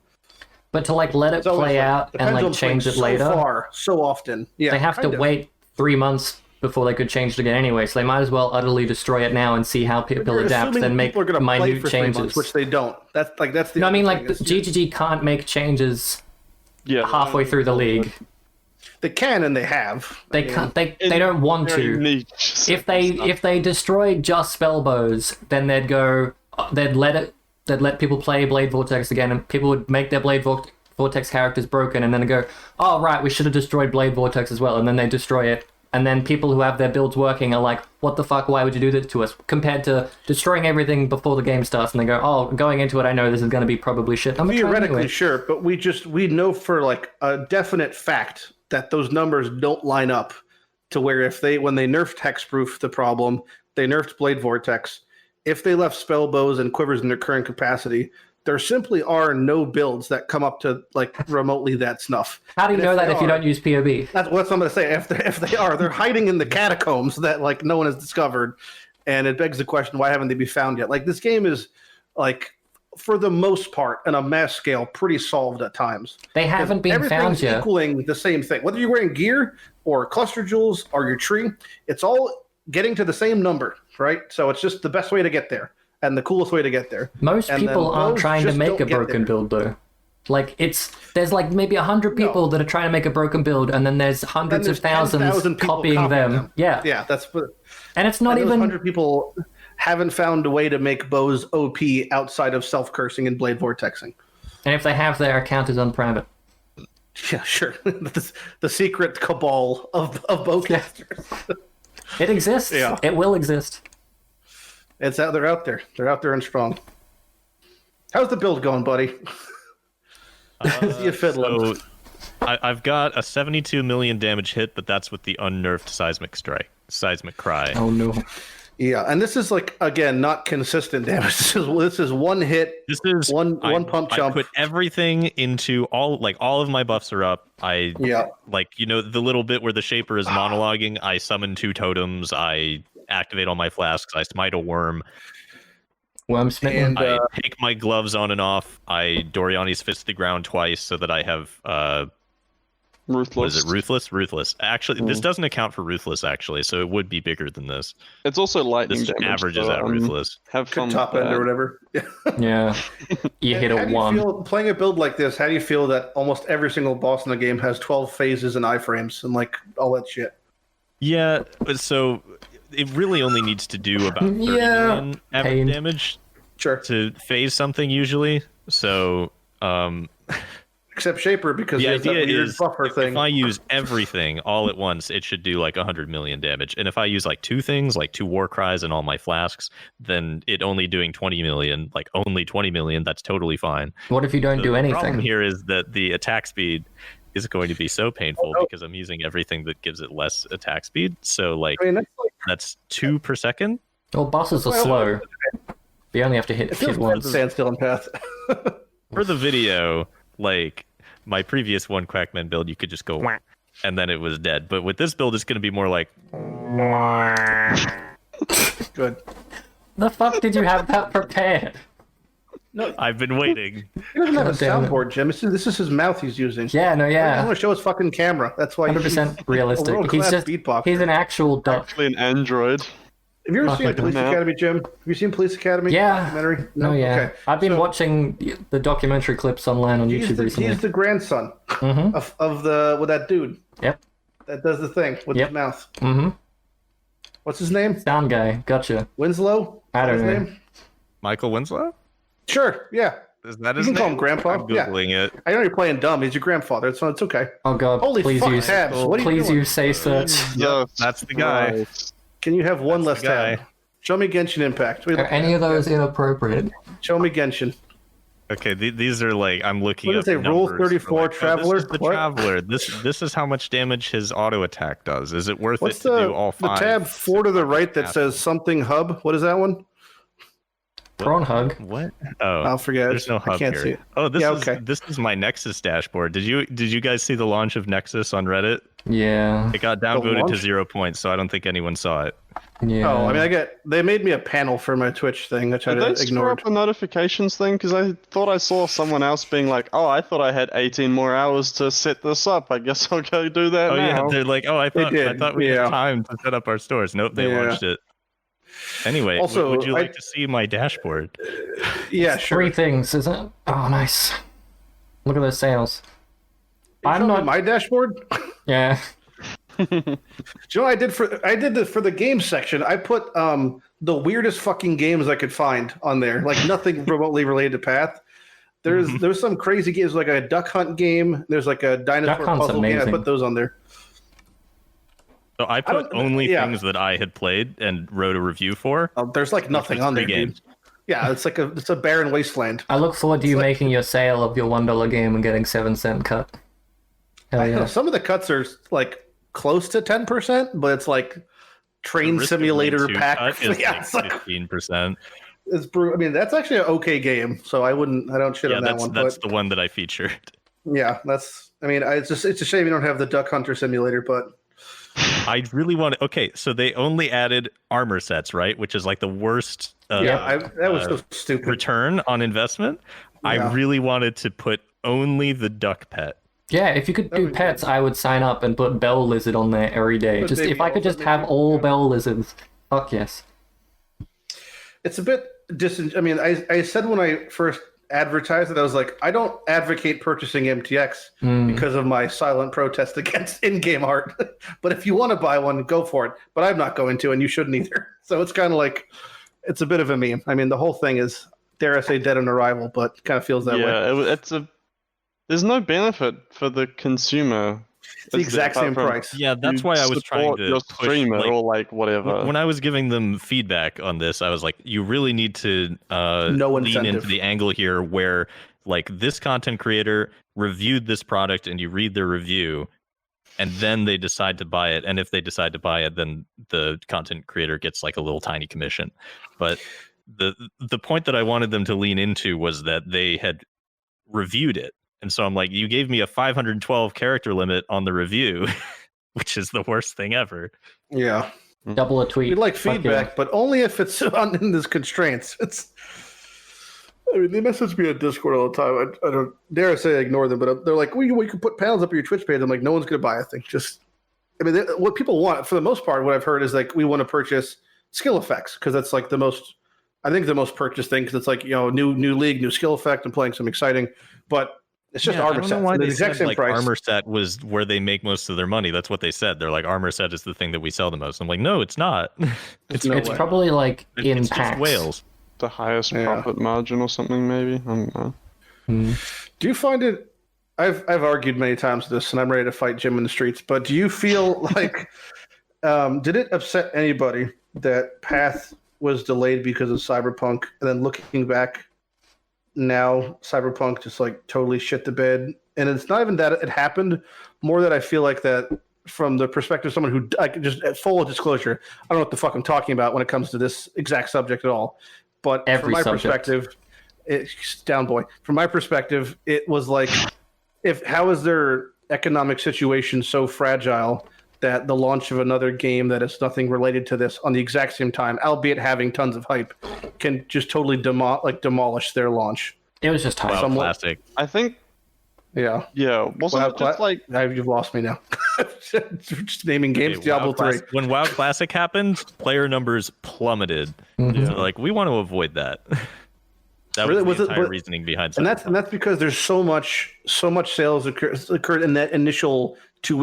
But to, like, let it play out and, like, change it later, so often, they have to wait 3 months before they could change it again anyway, so they might as well utterly destroy it now and see how people adapt, then make minute changes. Which they don't. That's the. No, I mean, like, GGG can't make changes halfway through the league. They can, and they have. They can't. They don't want to. If they destroy just spellbows, then they'd let people play Blade Vortex again, and people would make their Blade Vortex characters broken, and then they go, oh right, we should have destroyed Blade Vortex as well, and then they destroy it. And then people who have their builds working are like, what the fuck, why would you do that to us? Compared to destroying everything before the game starts, and they go, oh, going into it, I know this is going to be probably shit. Theoretically, sure, but we know for, like, a definite fact that those numbers don't line up to where when they nerfed Hexproof, the problem, they nerfed Blade Vortex. If they left spell bows and quivers in their current capacity, there simply are no builds that come up to like remotely that snuff. How do you know that if you don't use POB? That's what I'm going to say. If they are, they're hiding in the catacombs that like no one has discovered, and it begs the question: why haven't they been found yet? Like this game is like, for the most part, on a mass scale, pretty solved at times. They haven't been found yet. Equaling the same thing, whether you're wearing gear or cluster jewels or your tree, it's all getting to the same number, right? So it's just the best way to get there and the coolest way to get there. Most people aren't trying to make a broken build though. Like there's like maybe 100 people that are trying to make a broken build, and then there's hundreds of thousands copying them. Yeah, and it's not even 100 people haven't found a way to make bows OP outside of self-cursing and blade vortexing. And if they have, their account is on private. Yeah, sure. The secret cabal of bowcasters. It exists. Yeah. It will exist. They're out there. They're out there and strong. How's the build going, buddy? You fiddling? So I've got a 72 million damage hit, but that's with the unnerfed seismic cry. Oh no. Yeah, and this is like, again, not consistent damage. This is one hit. This is one pump jump. I put everything into all of my buffs are up. The little bit where the Shaper is monologuing, I summon 2 totems, I activate all my flasks, I smite a worm. Worm smitten. I take my gloves on and off. I Doriani's Fist to the ground twice so that I have Ruthless. What is it? Ruthless. Actually, this doesn't account for Ruthless, actually, so it would be bigger than this. It's also lightning this damage. Averages out Ruthless. Have fun top with end that. or whatever. Yeah. You hit a 1. Playing a build like this, how do you feel that almost every single boss in the game has 12 phases and iframes and like all that shit? Yeah, so it really only needs to do about 30 million average damage to phase something usually. So, except Shaper, because the he has that idea weird is buffer thing. If I use everything all at once, it should do like 100 million damage. And if I use like 2 things, like 2 war cries and all my flasks, then it only doing 20 million, like only 20 million, that's totally fine. What if you don't do anything? The problem here is that the attack speed is going to be so painful because I'm using everything that gives it less attack speed. So like, that's 2 per second. Well, bosses are slow. You only have to hit once. Standstill and path. For the video, like my previous one Quackman build, you could just go and then it was dead. But with this build, it's going to be more like good. The fuck did you have that prepared? No, I've been waiting. He doesn't have a soundboard, Jim. This is his mouth he's using. Yeah, no, yeah. I want to show his fucking camera. That's why 100% realistic. He's an actual duck. Actually an android. Have you ever seen Police Academy, Jim? Have you seen Police Academy? Yeah. Documentary? No, yeah. Okay. I've been watching the documentary clips online on YouTube recently. He's the grandson of that dude. Yep. That does the thing with his mouth. Mm-hmm. What's his name? Sound guy. Gotcha. Winslow? I don't know. Name? Michael Winslow? Sure, yeah. Is that his name? You can call him Grandpa. I'm Googling it. I know you're playing dumb. He's your grandfather. It's okay. Oh, God. Holy please fuck, use tabs. What are you Please doing? use say search. Yep, that's the guy. Can you have one less tab? Show me Genshin Impact. Are any of those inappropriate? Show me Genshin. Okay, these are like, I'm looking What up is it, Rule 34 like, Traveler? this is the Traveler. This is how much damage his auto attack does. Is it worth What's it to do all 5? The tab 4 to the right that says something hub? What is that one? Prawn hug. What? Oh, I'll forget. There's no hub I can't here. see it. Oh, this is my Nexus dashboard. Did you guys see the launch of Nexus on Reddit? Yeah. It got downvoted to 0 points, so I don't think anyone saw it. Yeah. Oh, I mean, they made me a panel for my Twitch thing, which I ignored. Did they screw up the notifications thing? Because I thought I saw someone else being like, "Oh, I thought I had 18 more hours to set this up. I guess I'll go do that now." Yeah, they're like, "Oh, I thought we had time to set up our stores." Nope, they launched it. Anyway, also, would you like to see my dashboard? Yeah, sure. 3 things, isn't it? Oh, nice. Look at those sales. I'm not my dashboard. Yeah. Do you know what I did for the game section? I put the weirdest fucking games I could find on there, like nothing remotely related to Path. There's some crazy games, like a duck hunt game. There's like a dinosaur puzzle game. I put those on there. So I put only things that I had played and wrote a review for. There's like nothing on there, dude. Yeah, it's a barren wasteland. I look forward to you making your sale of your $1 game and getting 7-cent cut. Hell I don't know, yeah. some of the cuts are like close to 10%, but it's like train Risk of simulator Ring 2 pack. cut is Yeah, like it's like 15%. it's brutal. I mean, that's actually an okay game, so I don't shit Yeah, on that one. that's But the one that I featured. yeah, it's a shame you don't have the Duck Hunter simulator, but I really want to. Okay, so they only added armor sets, right? Which is like the worst. that was so stupid. Return on investment. I Yeah. really wanted to put only the duck pet. Yeah, if you could do be pets, I would sign up and put bell lizard on there every day. Put Just baby if I could elephant just have maybe, all yeah. bell lizards. Fuck yes. It's a bit I mean, I said when I first advertised it, I was like, I don't advocate purchasing MTX because of my silent protest against in-game art. But if you want to buy one, go for it. But I'm not going to, and you shouldn't either. So it's kind of like, it's a bit of a meme. I mean, the whole thing is, dare I say, dead on arrival, but kind of feels that way. Yeah, there's no benefit for the consumer. It's the exact same price. Yeah, that's why I was trying to your push, streamer like, or like whatever. when I was giving them feedback on this, I was like, you really need to No lean incentive. into the angle here where like this content creator reviewed this product and you read their review and then they decide to buy it. And if they decide to buy it, then the content creator gets like a little tiny commission. But the point that I wanted them to lean into was that they had reviewed it. And so I'm like, you gave me a 512 character limit on the review, which is the worst thing ever. Yeah. Double a tweet. We'd like Fuck feedback, yeah. but only if it's in this constraints. I mean, they message me on Discord all the time. I don't dare say I ignore them, but they're like, we can put panels up on your Twitch page. I'm like, no one's going to buy a thing. I mean, what people want, for the most part, what I've heard is like, we want to purchase skill effects because that's like the most purchased thing because it's like, new league, new skill effect, and playing something exciting. But it's just armor I don't sets. know why The they exact said, same like, price. armor set was where they make most of their money. That's what they said. They're like, armor set is the thing that we sell the most. I'm like, no, it's not. It's It's way. probably like in It's packs. just whales. The highest Yeah. profit margin or something, maybe. I don't know. Do you find it? I've argued many times this, and I'm ready to fight Jim in the streets. But do you feel like did it upset anybody that Path was delayed because of Cyberpunk, and then looking back now, Cyberpunk just like totally shit the bed? And it's not even that it happened, more that I feel like that from the perspective of someone who, like, just at full disclosure, I don't know what the fuck I'm talking about when it comes to this exact subject at all. But Every from my subject. perspective, it's down boy. From my perspective, it was like, how is their economic situation so fragile that the launch of another game that is nothing related to this on the exact same time, albeit having tons of hype, can just totally demolish their launch? It was just hype. Wow, Somewhat- classic. I think, Yeah. wasn't it just like Now you've lost me now. Just naming games. Okay, Diablo WoW 3. When WoW Classic happened, player numbers plummeted. Mhm. So, like, we want to avoid that. That Really? was the Was it- entire but- reasoning behind And Cyberpunk. that's because there's so much sales occurred in that initial 2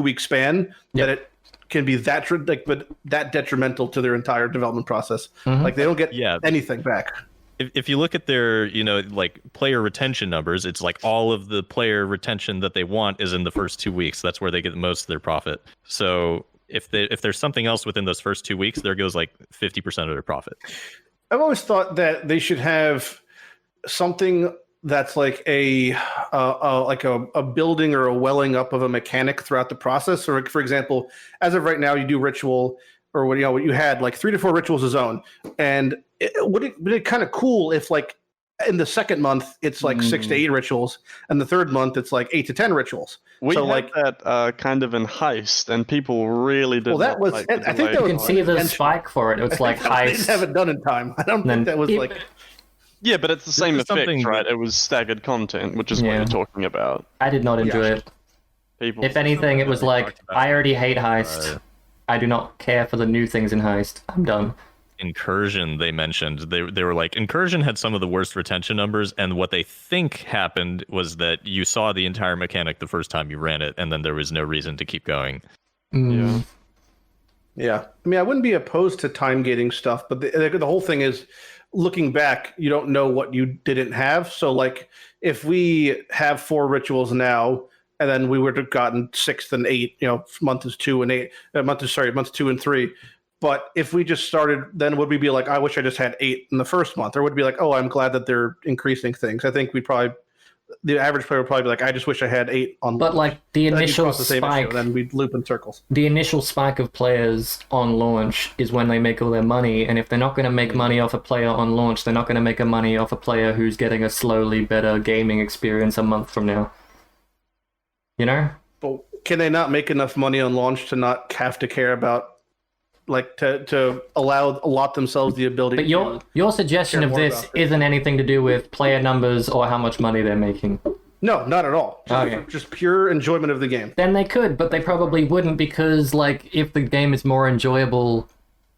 week span that it can be that detrimental to their entire development process. Like, they don't get anything back. If you look at their, like, player retention numbers, it's like all of the player retention that they want is in the first 2 weeks. That's where they get most of their profit. So if there's something else within those first 2 weeks, there goes like 50% of their profit. I've always thought that they should have something that's like a building or a welling up of a mechanic throughout the process. Or, for example, as of right now, you do ritual, or what you had like 3 to 4 rituals a zone, and would it be kind of cool if, like, in the second month it's like 6 to 8 rituals, and the third month it's like 8 to 10 rituals. we So, had that kind of in Heist, and people really did. Well, that not was- like and the I think delay. that You can was see the intentional. spike for it. It's like They heist. didn't have it done in time. I don't And think that was it- like. Yeah, but it's the same is effect, something right? that- It was staggered content, which is what Yeah. you're talking about. I did not enjoy it. People. If anything, it was we like, talked about, I already hate heist. I do not care for the new things in heist. I'm done. Incursion, they mentioned, they were like, Incursion had some of the worst retention numbers, and what they think happened was that you saw the entire mechanic the first time you ran it, and then there was no reason to keep going. Yeah. Yeah, I mean, I wouldn't be opposed to time gating stuff, but the whole thing is, looking back, you don't know what you didn't have. So, like, if we have 4 rituals now, and then we would have gotten 6th and 8, months 2 and 8, months 2 and 3. But if we just started, then would we be like, I wish I just had 8 in the first month, or would it be like, oh, I'm glad that they're increasing things? I think we'd probably the average player would probably be like, I just wish I had 8 on. But like the Then you'd initial cross the same issue, spike, and then we'd loop in circles. the initial spike of players on launch is when they make all their money, and if they're not going to make money off a player on launch, they're not going to make a money off a player who's getting a slowly better gaming experience a month from now. You know? But can they not make enough money on launch to not have to care about, like, to allot themselves the ability? But your suggestion care of more this about it. isn't anything to do with player numbers or how much money they're making. No, not at all. Okay. Just pure enjoyment of the game. Then they could, but they probably wouldn't, because like if the game is more enjoyable,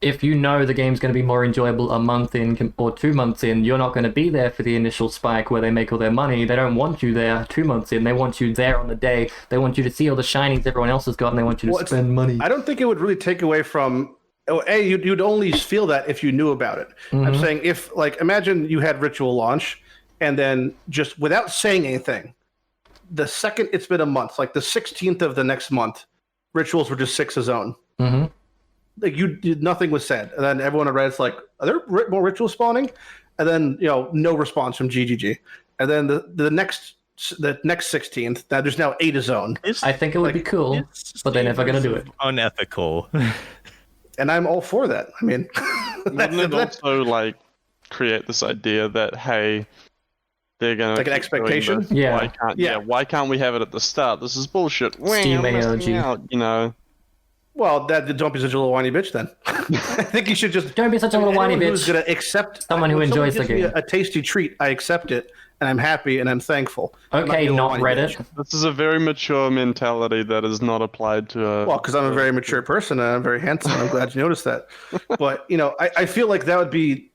if you know the game's going to be more enjoyable a month in or 2 months in, you're not going to be there for the initial spike where they make all their money. They don't want you there 2 months in. They want you there on the day. They want you to see all the shinings everyone else has got, and they want you to spend money. I don't think it would really take away from. You'd only feel that if you knew about it. I'm saying if, like, imagine you had Ritual launch, and then just without saying anything, the second it's been a month, like the 16th of the next month, Rituals were just 6 a zone. Mm-hmm. Like nothing was said, and then everyone on Reddit's like, "Are there more rituals spawning?" And then no response from GGG. And then the next 16th, now there's now 8 a zone, I think it would be cool, but they're never going to do it. Unethical. and I'm all for that. I mean, Wouldn't it also like create this idea that, hey, they're gonna like an keep doing expectation? this. Yeah. Why can't we have it at the start? This is bullshit. Steam I'm missing AOG. out. Well, don't be such a little whiny bitch then. I think you should just Don't be such a little whiny anyone who's bitch. going to accept Someone who when enjoys the gives me game. a tasty treat, I accept it, and I'm happy and I'm thankful. I'm Okay, being a not whiny Reddit. bitch. This is a very mature mentality that is not applied to a. Well, because I'm a very mature person and I'm very handsome. I'm glad you noticed that. But I feel like that would be.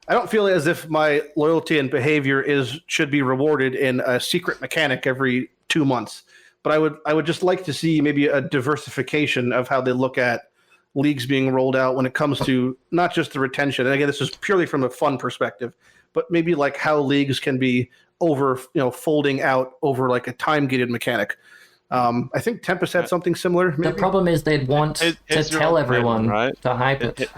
I don't feel as if my loyalty and behavior should be rewarded in a secret mechanic every 2 months. But I would just like to see maybe a diversification of how they look at leagues being rolled out when it comes to not just the retention. And again, this is purely from a fun perspective, but maybe like how leagues can be folding out over like a time gated mechanic. I think Tempest had something similar. Maybe. The problem is they'd want to Here's your tell ultimatum, everyone right? to hype it.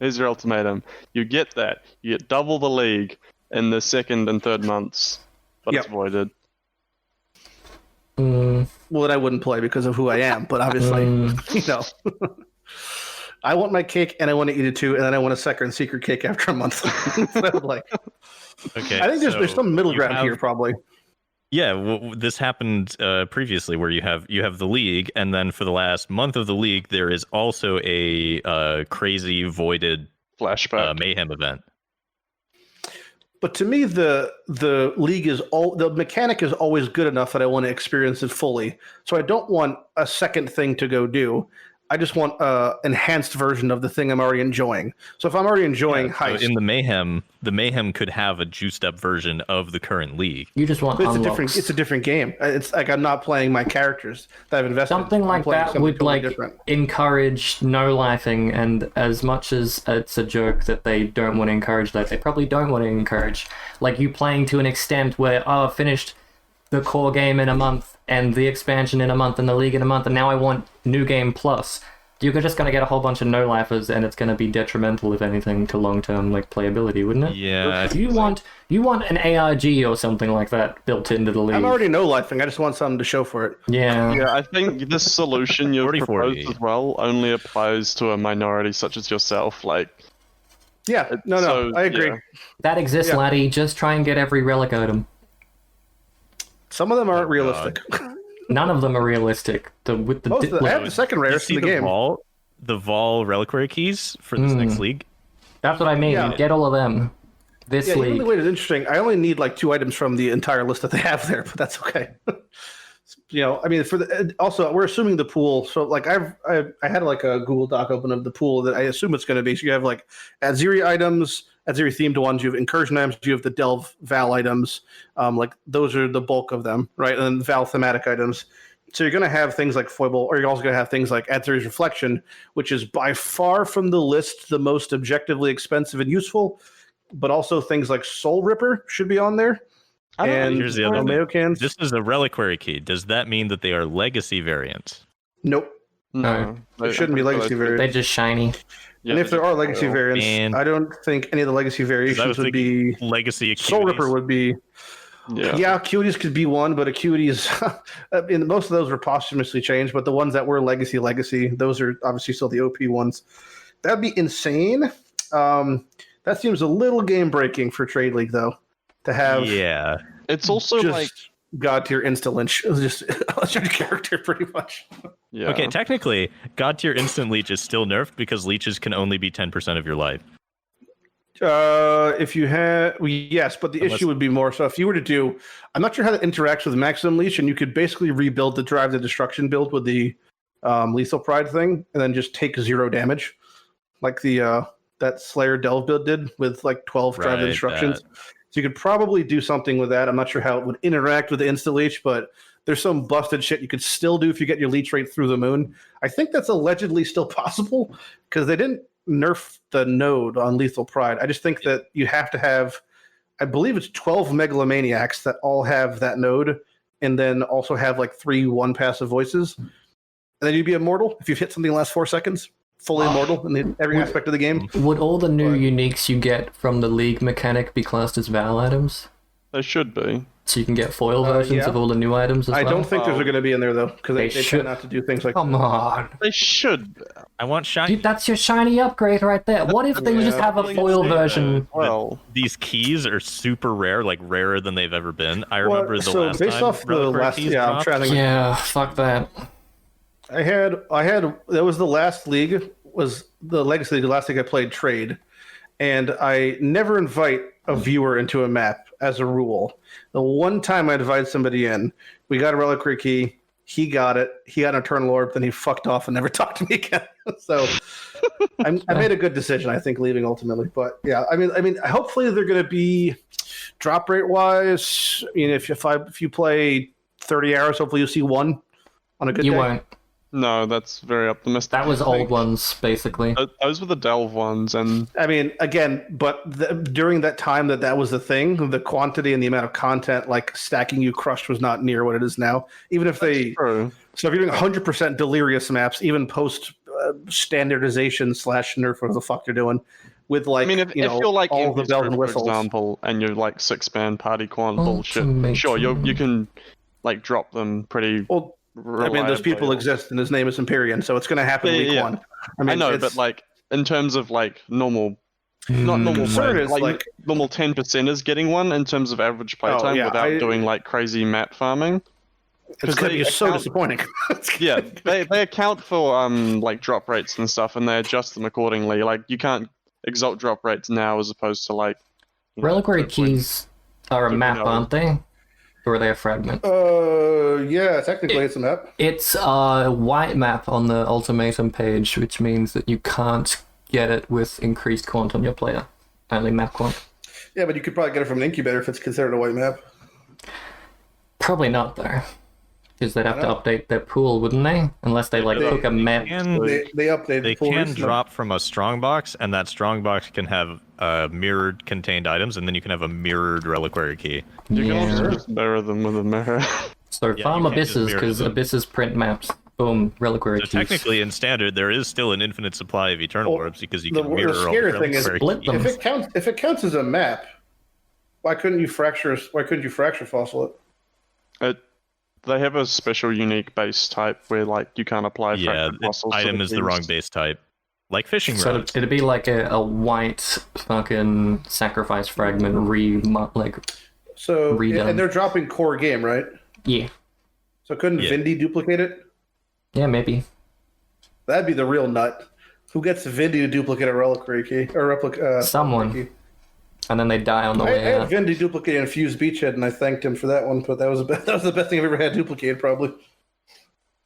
Here's your ultimatum. You get that. You get double the league in the 2nd and 3rd months, but it's Yep. voided. Mm, Well, then I wouldn't play because of who I am. But obviously, I want my cake and I want to eat it too, and then I want a second secret cake after a month. So, like, Okay. I think there's some middle you ground have- here, probably. Yeah, this happened previously, where you have the league, and then for the last month of the league, there is also a crazy voided Flashback. mayhem event. But to me, the league the mechanic is always good enough that I want to experience it fully. So I don't want a second thing to go do. I just want an enhanced version of the thing I'm already enjoying. So if I'm already enjoying So Heist, in the mayhem could have a juiced up version of the current league. you just want but unlocks. it's a different game. It's like I'm not playing my characters that I've invested. Something I'm like playing that something would totally like different. encourage no lifing, and as much as it's a joke that they don't want to encourage that, they probably don't want to encourage like you playing to an extent where I've finished the core game in a month and the expansion in a month and the league in a month, and now I want new game plus. You're just going to get a whole bunch of no lifers, and it's going to be detrimental, if anything, to long term like playability, wouldn't it? Yeah, You want an ARG or something like that built into the league. I'm already no lifing. I just want something to show for it. Yeah. Yeah, I think this solution you've 40-40. proposed as well only applies to a minority such as yourself. Like, Yeah, no, so, I agree. yeah. That exists, Yeah. laddie. Just try and get every relic item. Some of them aren't realistic. None of them are realistic. I have the second You rarest see in the game. the Vol reliquary keys for this next league. That's what I mean. Yeah. Get all of them. This Yeah, even league. the way it's interesting. I only need like 2 items from the entire list that they have there, but that's okay. I mean, also we're assuming the pool. So like I had like a Google Doc open of the pool that I assume it's going to be. So you have like Aziri items, Aziri themed ones. You have incursion items. You have the Delve Val items. Like those are the bulk of them, right? And then Val thematic items. So you're going to have things like Foible, or you're also going to have things like Aziri's Reflection, which is by far from the list the most objectively expensive and useful. But also things like Soul Ripper should be on there. And Here's the other thing. Mayokans. This is a reliquary key. Does that mean that they are legacy variants? Nope. no, There shouldn't be legacy variants. They're just shiny. Yeah, And if there are legacy variants, And- I don't think any of the legacy I variations was would thinking be. legacy Soul acuities. Ripper would be. Yeah, Acuities could be one, but Acuities, I mean, most of those were posthumously changed, but the ones that were legacy, those are obviously still the OP ones. That'd be insane. That seems a little game breaking for Trade League, though, to have. Yeah. It's also just like God tier insta lynch. It was just a character, pretty much. yeah. Okay, technically, God tier instant leech is still nerfed because leeches can only be 10% of your life. If you had, yes, but the issue would be more. So if you were to do, I'm not sure how that interacts with maximum leech, and you could basically rebuild the Drive the Destruction build with the lethal pride thing, and then just take 0 damage, like the that Slayer Delve build did with like 12 Drive the Destructions. So you could probably do something with that. I'm not sure how it would interact with the insta leech, but there's some busted shit you could still do if you get your leech rate through the moon. I think that's allegedly still possible because they didn't nerf the node on Lethal Pride. I just think that you have to have, I believe it's 12 megalomaniacs that all have that node, and then also have like 3 1 passive voices. And then you'd be immortal if you've hit something in the last 4 seconds. Fully immortal in every aspect of the game. Would all the new uniques you get from the League mechanic be classed as Val items? They should be. So you can get foil versions of all the new items as well? I don't think those are going to be in there, though, because they tend not to do things like Come on. They should. I want shiny. Dude, that's your shiny upgrade right there. What if they just have a foil version? Well, These keys are super rare, like rarer than they've ever been. I remember the last based time off the reliquary last, keys I'm dropped. trying to. Yeah, fuck that. I had that was the last league, was the Legacy League, the last league I played Trade, and I never invite a viewer into a map as a rule. The one time I invited somebody in, we got a reliquary key, he got it, he got an Eternal Orb, then he fucked off and never talked to me again. So I made a good decision, I think, leaving ultimately. But yeah, I mean, hopefully they're going to be drop rate wise. I mean, if you play 30 hours, hopefully you'll see 1 on a good day. You won't. no, that's very optimistic. That was old ones, basically. Those were the Delve ones, and I mean, again, but during that time that was the thing, the quantity and the amount of content, like stacking you crushed, was not near what it is now. Even if true. So if you're doing 100% delirious maps, even post standardization / nerf, what the fuck you're doing, with like, I mean, if you're like all the bells and for whistles. example, and you're like 6-man party quant bullshit, sure, you can like drop them pretty. Well, I mean, those people exist, and his name is Empyrean, so it's going to happen week 1. I mean, I know, but like in terms of like normal, not normal, Concern play, is, like normal 10%ers getting one in terms of average playtime without doing like crazy mat farming. It's going to be so disappointing. Yeah, they account for like drop rates and stuff, and they adjust them accordingly. Like you can't exalt drop rates now as opposed to like Reliquary keys are a map, aren't they? Or are they a fragment? Yeah, technically it's a map. It's a white map on the Ultimatum page, which means that you can't get it with increased quant on your player. Only map quant. Yeah, but you could probably get it from an incubator if it's considered a white map. Probably not, though. Because they'd have to update their pool, wouldn't they? Unless they took a map. They updated They the pool can recently. drop from a strongbox, and that strongbox can have mirrored contained items, and then you can have a mirrored reliquary key. you can also just mirror them with a mirror. So Yeah, farm you can't just abysses, mirror because them. abysses print maps. Boom, reliquary So keys. technically, in standard, there is still an infinite supply of eternal orbs because you can mirror all scary the thing is, reliquary split them. keys. if it counts as a map, why couldn't you fracture fossil it? They have a special unique base type where like you can't apply Yeah, fractured fossils. to item the is the wrong keys. base type. Like fishing So rods. it'd be like a white fucking sacrifice fragment So redone. and they're dropping core game, right? Yeah. So couldn't Yeah. Vindy duplicate it? Yeah, maybe. That'd be the real nut. Who gets Vindy to duplicate a reliquary key or replica? Someone. Key? And then they die on the I way had out. Vindy duplicate Infused Beachhead, and I thanked him for that one. But that was the best thing I've ever had duplicated, probably.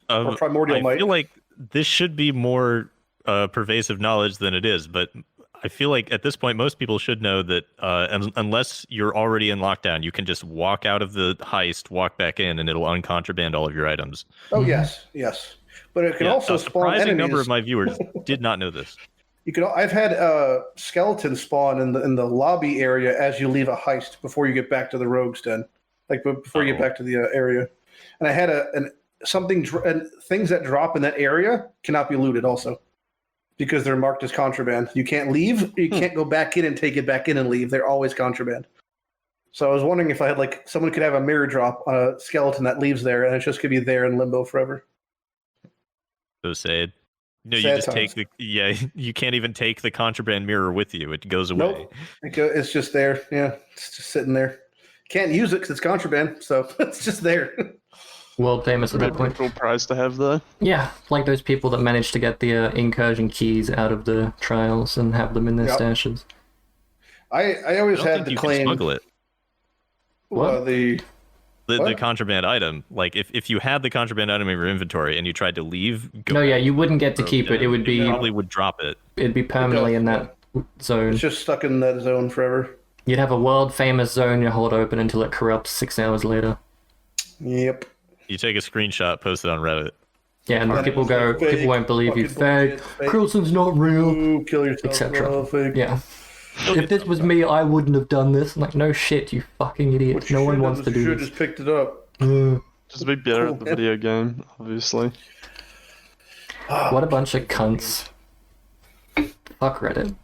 Or Primordial I Might. feel like this should be more pervasive knowledge than it is, but I feel like at this point, most people should know that unless you're already in lockdown, you can just walk out of the heist, walk back in, and it'll uncontraband all of your items. Oh yes. But it can also a spawn surprising enemies. number of my viewers did not know this. I've had skeletons spawn in the lobby area as you leave a heist before you get back to the rogue's den, like before you get back to the area. And I had and things that drop in that area cannot be looted also, because they're marked as contraband. You can't leave. You can't go back in and take it back in and leave. They're always contraband. So I was wondering if I had like someone could have a mirror drop on a skeleton that leaves there, and it's just gonna be there in limbo forever. So sad. No, you Sad just times. take you can't even take the contraband mirror with you. It goes away. Nope. It's just there. Yeah, it's just sitting there. Can't use it because it's contraband, so it's just there. World famous at that Pretty point. cool prize to have though. Yeah, like those people that managed to get the incursion keys out of the trials and have them in their Yep. stashes. I always I don't had think the you can claim. smuggle it. Well, The What? contraband item. Like if you had the contraband item in your inventory and you tried to leave, No, yeah, you wouldn't get to keep it. It would be probably would drop it. it'd be permanently in that zone. it's just stuck in that zone forever. You'd have a world famous zone you hold open until it corrupts 6 hours later. Yep. You take a screenshot, post it on Reddit. Yeah, and And people it's go, like fake, people won't believe you. fucking Fake, bullshit, fake. Krilson's not real, Ooh, kill yourself. etc. Oh, fake. Yeah. If this was me, I wouldn't have done this. I'm like, no shit, you fucking idiot. What you No one should've wants done to is you do should've this. just picked it up. Just be better at the video game, obviously. What a bunch of cunts. Fuck Reddit.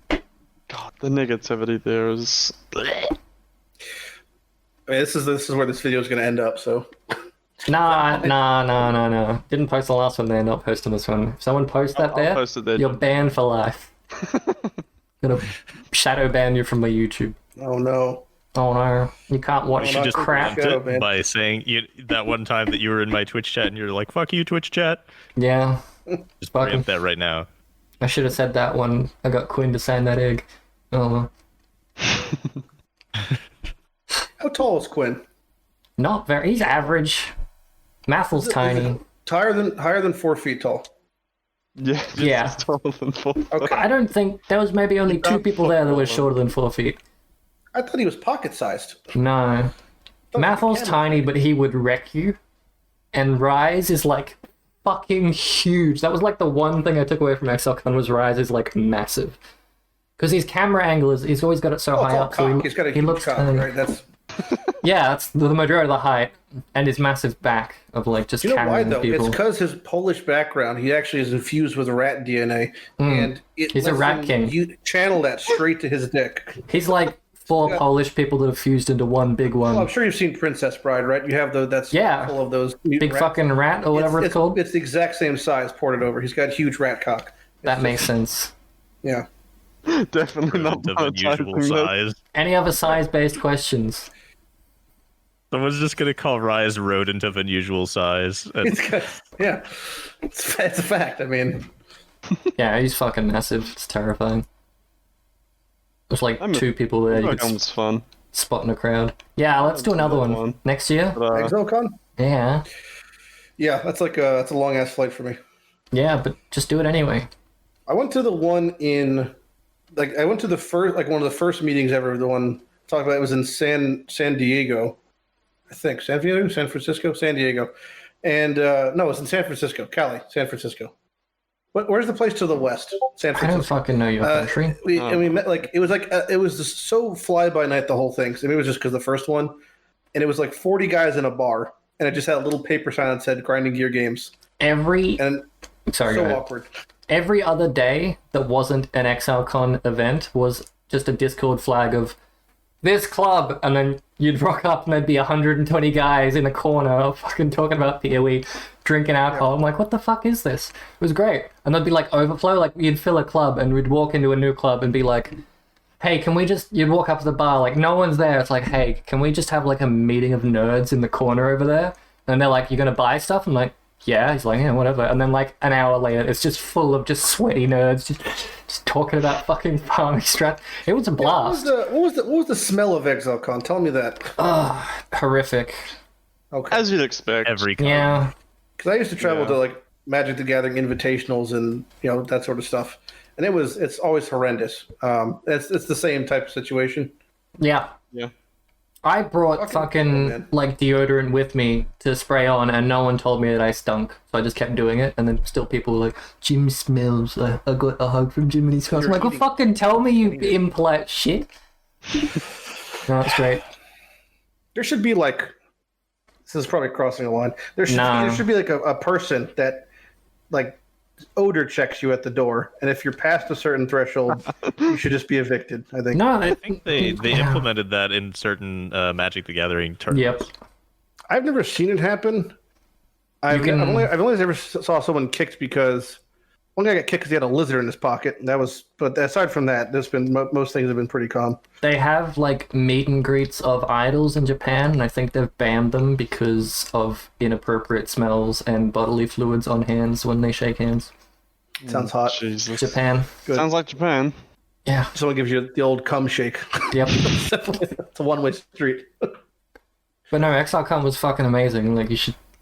God, the negativity there is. I mean, this is where this video is going to end up. So Nah. Didn't post the last one there, not posting this one. If someone posts that I'll there, post it there. you're banned for life. Gonna shadow ban you from my YouTube. oh no. Oh no, you can't watch You Oh, should not just crap. shadow preempt ban. it by saying that one time that you were in my Twitch chat and you're like, "Fuck you, Twitch chat." Yeah, Just Fuck 'em. preempt that right now. I should have said that when I got Quinn to sign that egg. Oh well. How tall is Quinn? Not very. He's average. Mathel's tiny. Higher than 4 feet tall. Yeah. Yeah. Just taller than 4 foot. Okay. I don't think there was maybe only 2 people there that were shorter than 4 feet. I thought he was pocket sized. No. Mathel's camera. tiny, but he would wreck you. And Rise is like fucking huge. That was like the one thing I took away from XLCon was Rise is like massive. Because his camera angle is, he's always got it so Oh, it's high all up. So cock. He's got a he huge looks cock, tiny. right? That's Yeah, that's the majority of the height. And his massive back of like just you know why carrying though? people. It's because his Polish background. He actually is infused with rat DNA, and it He's a lets rat him king. You channel that straight to his dick. He's like 4 Polish people that have fused into one big one. Well, I'm sure you've seen Princess Bride, right? You have that's Yeah. full of those Big rats. fucking rat or whatever it's called. It's the exact same size ported over. He's got huge rat cock. That makes sense. Yeah. Definitely not Of unusual monetizing that. size. Any other size-based questions? Someone's just gonna call Rise rodent of unusual size. And It's got, yeah. It's a fact. I mean, Yeah, he's fucking massive. It's terrifying. There's like I'm a- 2 people there you That could one's fun. spot in a crowd. Yeah, let's do another another one. one. Next year. But, ExoCon? Yeah. Yeah, that's a long ass flight for me. Yeah, but just do it anyway. I went to the one in, like, I went to the first, like, one of the first meetings ever. The one talked about it was in San Diego, I think. San Diego, San Francisco, San Diego, and no, it was in San Francisco, San Francisco. Where's the place to the west? San I don't Francisco. fucking know your country. And we met it was just so fly by night the whole thing. So maybe it was just because the first one, and it was like 40 guys in a bar, and it just had a little paper sign that said "Grinding Gear Games," Every and sorry, go so ahead. awkward. Every other day that wasn't an XLCon event was just a Discord flag of this club, and then you'd rock up and there'd be 120 guys in a corner fucking talking about PoE, drinking alcohol. I'm like, what the fuck is this? It was great. And there'd be like overflow, like you'd fill a club and we'd walk into a new club and be like, hey, can we just, you'd walk up to the bar, like no one's there. It's like, hey, can we just have like a meeting of nerds in the corner over there? And they're like, you're going to buy stuff? I'm like, yeah. He's like, yeah, whatever. And then like an hour later, it's just full of just sweaty nerds, just talking about fucking farming strat. It was a blast. What was the smell of ExoCon? Tell me that. Horrific. Okay. As you'd expect. every con. Yeah. Because I used to travel Yeah. to like Magic the Gathering invitationals and that sort of stuff, and it's always horrendous. It's the same type of situation. Yeah. Yeah. I brought Fucking- man. like deodorant with me to spray on, and no one told me that I stunk. So I just kept doing it, and then still people were like, "Jim smells." I got a hug from Jim, and he smells. I'm You're like, well, eating- fucking tell me, you impolite shit. No, that's great. There should be like, this is probably crossing a line. There should No. be like a person that like odor checks you at the door, and if you're past a certain threshold, you should just be evicted. I think. No, I think they implemented that in certain Magic the Gathering tournaments. Yep. I've never seen it happen. I've only ever saw someone kicked because one guy got kicked because he had a lizard in his pocket. And that was, but aside from that, there's been most things have been pretty calm. They have like meet and greets of idols in Japan, and I think they've banned them because of inappropriate smells and bodily fluids on hands when they shake hands. Sounds hot. Jesus. Japan. Good. Sounds like Japan. Yeah. Someone gives you the old cum shake. Yep. It's a one-way street. But no, XRCon was fucking amazing. Like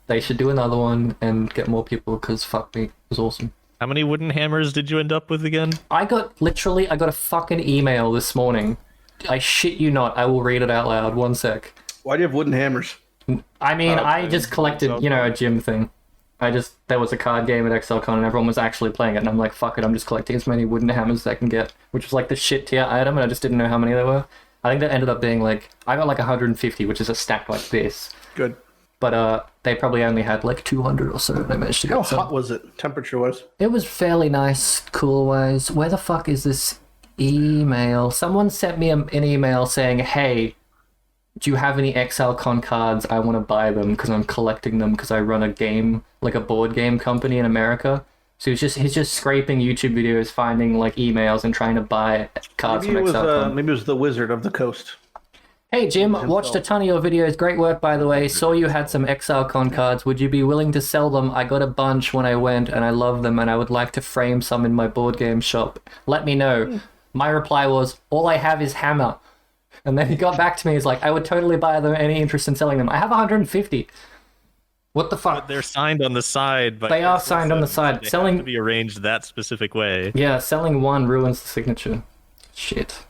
they should do another one and get more people because fuck me, it was awesome. How many wooden hammers did you end up with again? I got a fucking email this morning. I shit you not. I will read it out loud. One sec. Why do you have wooden hammers? I mean, I Okay. just collected, a gym thing. There was a card game at XLCon and everyone was actually playing it, and I'm like, fuck it, I'm just collecting as many wooden hammers as I can get, which was like the shit tier item, and I just didn't know how many there were. I think that ended up being like, I got like 150, which is a stack like this. Good. But they probably only had like 200 or so. They managed to get How some. hot was it? Temperature-wise? It was fairly nice, cool-wise. Where the fuck is this email? Someone sent me an email saying, hey, do you have any XLCon cards? I want to buy them because I'm collecting them because I run a game, like a board game company in America. So he's just scraping YouTube videos, finding like emails and trying to buy cards Maybe it from was XLCon. maybe it was the Wizard of the Coast. Hey Jim, watched a ton of your videos. Great work, by the way. Saw you had some XLCon cards. Would you be willing to sell them? I got a bunch when I went, and I love them, and I would like to frame some in my board game shop. Let me know. My reply was, all I have is hammer. And then he got back to me. He's like, I would totally buy them. Any interest in selling them? I have 150. What the fuck? They're signed on the side. But They are signed on the side. They Selling- have to be arranged that specific way. Yeah, selling one ruins the signature. Shit.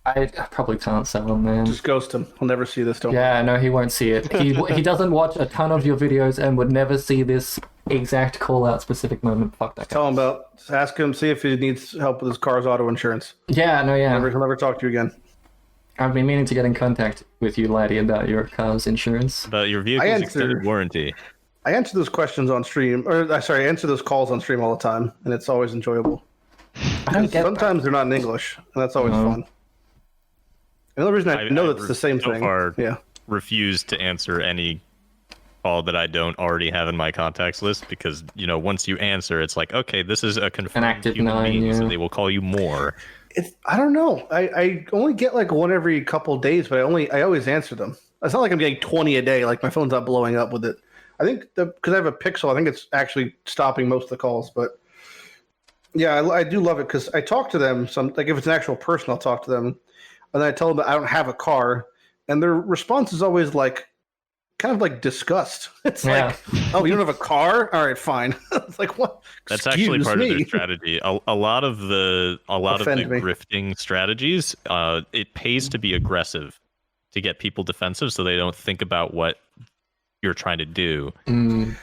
I probably can't sell them, man. Just ghost him. He'll never see this. Don't Yeah, no, he won't see it. He doesn't watch a ton of your videos and would never see this exact call-out specific moment. Fuck that guy. tell him about. Just ask him. See if he needs help with his car's auto insurance. Yeah, no, yeah. He'll never talk to you again. I've been meaning to get in contact with you, Lighty, about your car's insurance. But your vehicle's answer- extended warranty. I answer those questions on stream, I answer those calls on stream all the time, and it's always enjoyable. I don't get Sometimes they're not in English, and that's always No. fun. And the reason I know that's the same so thing. far Yeah. refuse to answer any call that I don't already have in my contacts list because, once you answer, it's like, okay, this is a confirmed active human 9, being, yeah. so they will call you more. I don't know. I only get like one every couple of days, but I always answer them. It's not like I'm getting 20 a day. Like my phone's not blowing up with it. I think because I have a Pixel, I think it's actually stopping most of the calls. But yeah, I do love it because I talk to them. Like if it's an actual person, I'll talk to them, and then I tell them that I don't have a car, and their response is always like, kind of like disgust. It's Yeah. like, oh, you don't have a car? All right, fine. It's like what? That's actually Excuse part of me. their strategy. A lot of the Offend me. grifting strategies, it pays to be aggressive to get people defensive, so they don't think about what you're trying to do. Mm,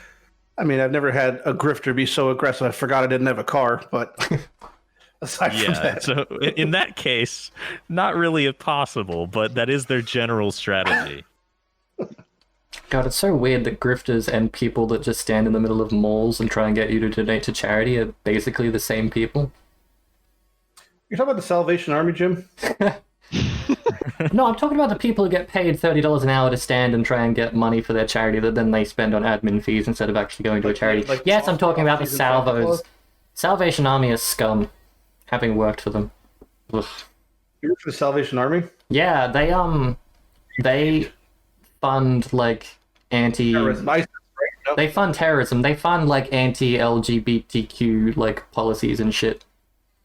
I mean, I've never had a grifter be so aggressive. I forgot I didn't have a car, but aside from Yeah, that, so in that case, not really possible, but that is their general strategy. God, it's so weird that grifters and people that just stand in the middle of malls and try and get you to donate to charity are basically the same people. you're talking about the Salvation Army, Jim. No, I'm talking about the people who get paid $30 an hour to stand and try and get money for their charity that then they spend on admin fees instead of actually going to a charity. like Yes, I'm talking about the season Santa salvos. Claus? Salvation Army is scum, having worked for them. Ugh. You work for the Salvation Army? Yeah, they fund like Terrorism. ISIS, right? Nope. they fund terrorism. They fund like anti-LGBTQ like policies and shit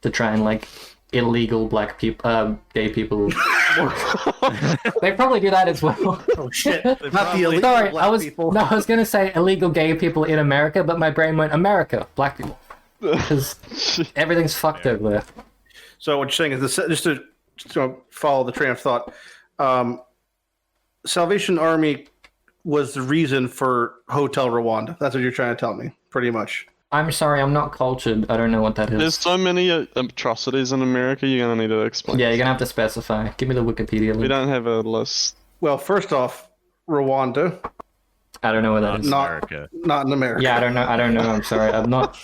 to try and like illegal black people, gay people. They probably do that as well. Oh shit! Not probably- the illegal Sorry, black people. I was gonna say illegal gay people in America, but my brain went America, black people, because everything's fucked over there. So what you're saying is this, just to follow the train of thought, Salvation Army was the reason for Hotel Rwanda. That's what you're trying to tell me, pretty much. I'm sorry, I'm not cultured. I don't know what that is. There's so many atrocities in America, you're going to need to explain. Yeah, you're gonna have to specify. Give me the Wikipedia We link. don't have a list. Well, first off, Rwanda I don't know what that is. Not America. Not in America. Yeah, I don't know. I'm sorry. I'm not.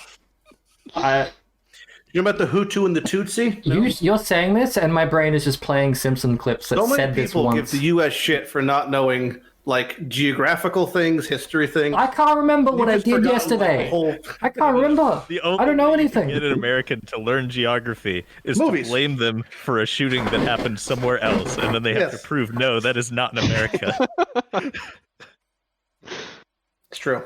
You know about the Hutu and the Tutsi? No? You're saying this, and my brain is just playing Simpson clips that So many said this people once. give the U.S. shit for not knowing like geographical things, history things. I can't remember what I just did forgotten, yesterday. like, the whole- I can't remember. The only I don't know way you can anything. get an American to learn geography is Movies. to blame them for a shooting that happened somewhere else, and then they have Yes. to prove no, that is not in America. It's true.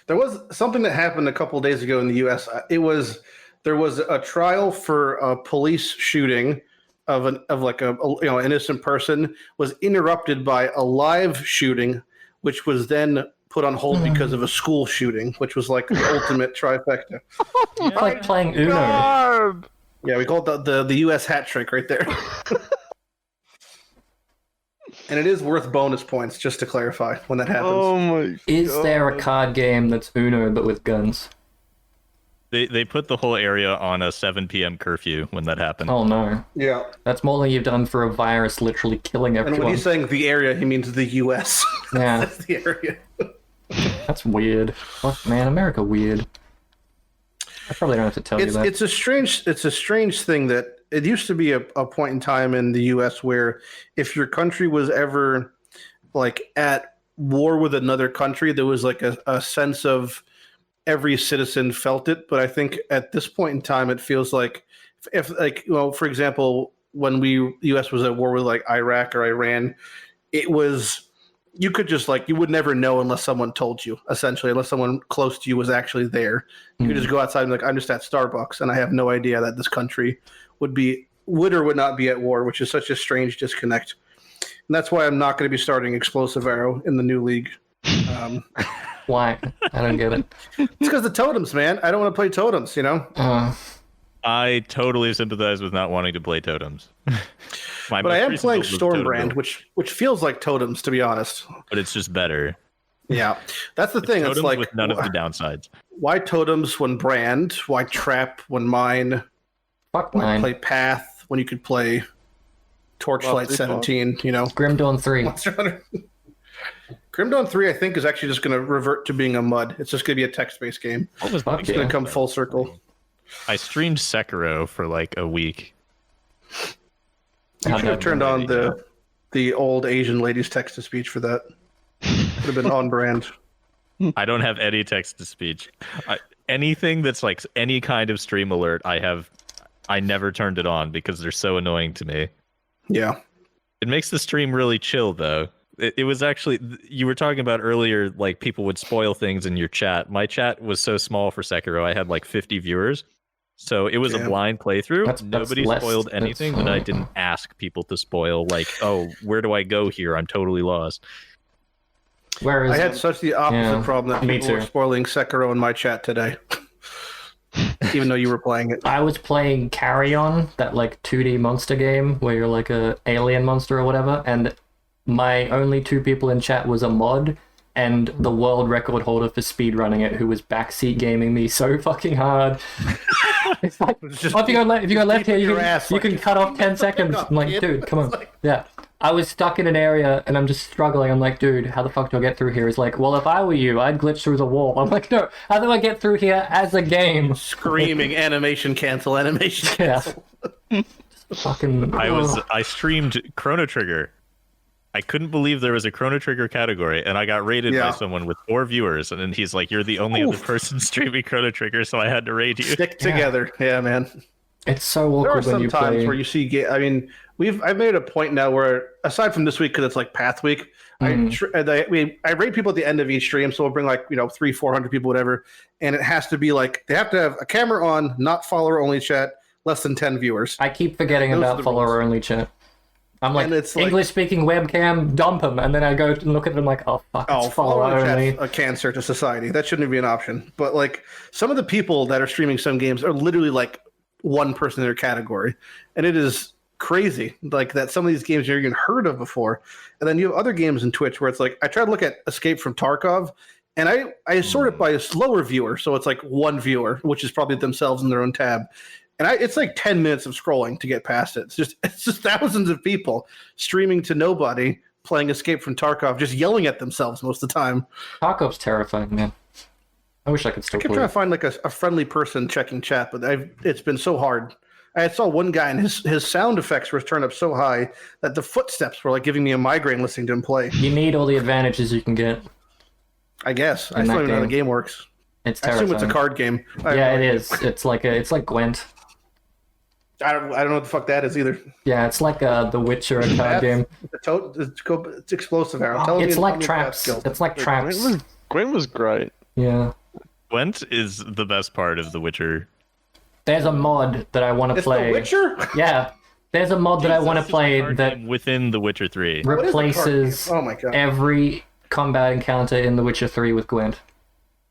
There was something that happened a couple of days ago in the U.S. There was a trial for a police shooting of an innocent person was interrupted by a live shooting, which was then put on hold because of a school shooting, which was like the ultimate trifecta. It's like playing Uno. God! Yeah, we call it the U.S. hat trick right there. And it is worth bonus points, just to clarify, when that happens. Oh my Is God. there a card game that's Uno but with guns? They put the whole area on a 7 p.m. curfew when that happened. Oh no. Yeah. That's more than you've done for a virus literally killing And when everyone. he's saying the area, he means the U.S. Yeah. That's the area. That's weird. Fuck, man, America weird. I probably don't have to tell you that. It's a strange thing that it used to be a point in time in the U.S. where if your country was ever like at war with another country, there was like a sense of every citizen felt it. But I think at this point in time, it feels like if like, for example, when the U.S. was at war with like Iraq or Iran, it was. You could just you would never know unless someone told you, essentially, unless someone close to you was actually there. You could just go outside and be like, I'm just at Starbucks and I have no idea that this country would or would not be at war, which is such a strange disconnect. And that's why I'm not going to be starting Explosive Arrow in the new league. Why? I don't get it. It's because the totems, man. I don't want to play totems, I totally sympathize with not wanting to play totems. But I am playing Stormbrand, which feels like totems, to be honest. But it's just better. Yeah, that's the thing. Totems It's like with none of the downsides. Why totems when brand? Why trap when mine? Fuck Why mine. play Path when you could play Torchlight 17? Grim Dawn 3. Monster Hunter. Grim Dawn 3, I think, is actually just going to revert to being a MUD. It's just going to be a text-based game. What was Fuck It's going to come full circle. I streamed Sekiro for like a week. You should have turned on the old Asian lady's text-to-speech for that. Would have been on brand. I don't have any text to speech. Anything that's like any kind of stream alert, I never turned it on because they're so annoying to me. Yeah. It makes the stream really chill though. It was actually, you were talking about earlier, like people would spoil things in your chat. My chat was so small for Sekiro, I had like 50 viewers. So it was a blind playthrough. That's Nobody less. spoiled anything, and I didn't ask people to spoil, like, oh, where do I go here? I'm totally lost. Where is I had such the opposite Yeah, problem that me people were too. spoiling Sekiro in my chat today. Even though you were playing it. I was playing Carry On, that like 2D monster game where you're like a alien monster or whatever, and my only two people in chat was a mod and the world record holder for speedrunning it, who was backseat gaming me so fucking hard. It's like, Just if you go left here, your ass, you like, can cut off 10 seconds. I'm like, dude, come on. Yeah. I was stuck in an area and I'm just struggling. I'm like, dude, how the fuck do I get through here? He's like, well, if I were you, I'd glitch through the wall. I'm like, no, how do I get through here as a game? Screaming animation cancel, animation cancel. Yeah. Fucking. I streamed Chrono Trigger. I couldn't believe there was a Chrono Trigger category, and I got raided by someone with 4 viewers, and then he's like, "You're the only other person streaming Chrono Trigger," so I had to raid you. Stick together. Yeah, man. It's so There are awkward when some you times play. where you see. I mean, I've made a point now where, aside from this week, because it's like Path Week, I rate people at the end of each stream, so we'll bring like 300-400 people, whatever, and it has to be like they have to have a camera on, not follower only chat, less than 10 viewers. I keep forgetting Those are about the follower only chat. I'm like, And it's like- English speaking webcam, dump him, and then I go and look at them like, oh fuck, it's follower only. chat's a cancer to society. That shouldn't be an option. But like some of the people that are streaming some games are literally like one person in their category, and it is crazy. Like that some of these games you've even heard of before, and then you have other games in Twitch where it's like I try to look at Escape from Tarkov, and I sort it by a slower viewer, so it's like one viewer, which is probably themselves in their own tab. And it's like 10 minutes of scrolling to get past it. It's just thousands of people streaming to nobody playing Escape from Tarkov, just yelling at themselves most of the time. Tarkov's terrifying, man. I wish I could still I kept play trying it. to find like a friendly person checking chat, but it's been so hard. I saw one guy and his sound effects were turned up so high that the footsteps were like giving me a migraine listening to him play. You need all the advantages you can get. I guess. I In still that don't even know how the game. game works. It's I terrifying. assume it's a card game. Yeah, it is. It's like Gwent. I don't know what the fuck that is either. Yeah, it's like The Witcher, a card game. It's explosive arrow. Tell It's me like tell me traps. skills. It's like traps. Gwen was great. Yeah. Gwent is the best part of The Witcher. There's a mod that I want to It's play. The Witcher? Yeah. There's a mod that I want to Jesus, play it's a card that game within The Witcher 3. What is a card replaces game? Oh my god. every combat encounter in The Witcher 3 with Gwent.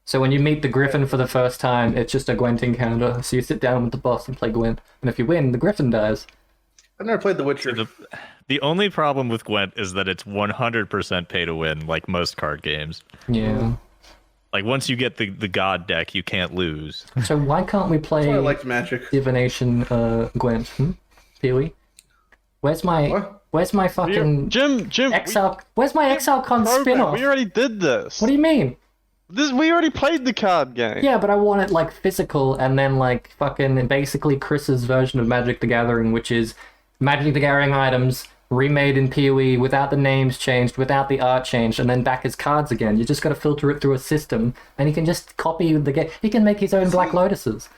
So when you meet the Griffin for the first time, it's just a Gwent encounter. So you sit down with the boss and play Gwent. And if you win, the Griffin dies. I've never played The Witcher. The only problem with Gwent is that it's 100% pay to win, like most card games. Yeah. Like once you get the god deck, you can't lose. So why can't we play I liked Magic. Divination Gwent? Pee-wee? Where's my What? fucking Jim, Exile? Where's my ExileCon spin-off? we already did this. What do you mean? We already played the card game. Yeah, but I want it like physical and then like fucking basically Chris's version of Magic the Gathering, which is Magic the Gathering items remade in PoE without the names changed, without the art changed, and then back as cards again. You just got to filter it through a system, and he can just copy the game. He can make his own Black Lotuses.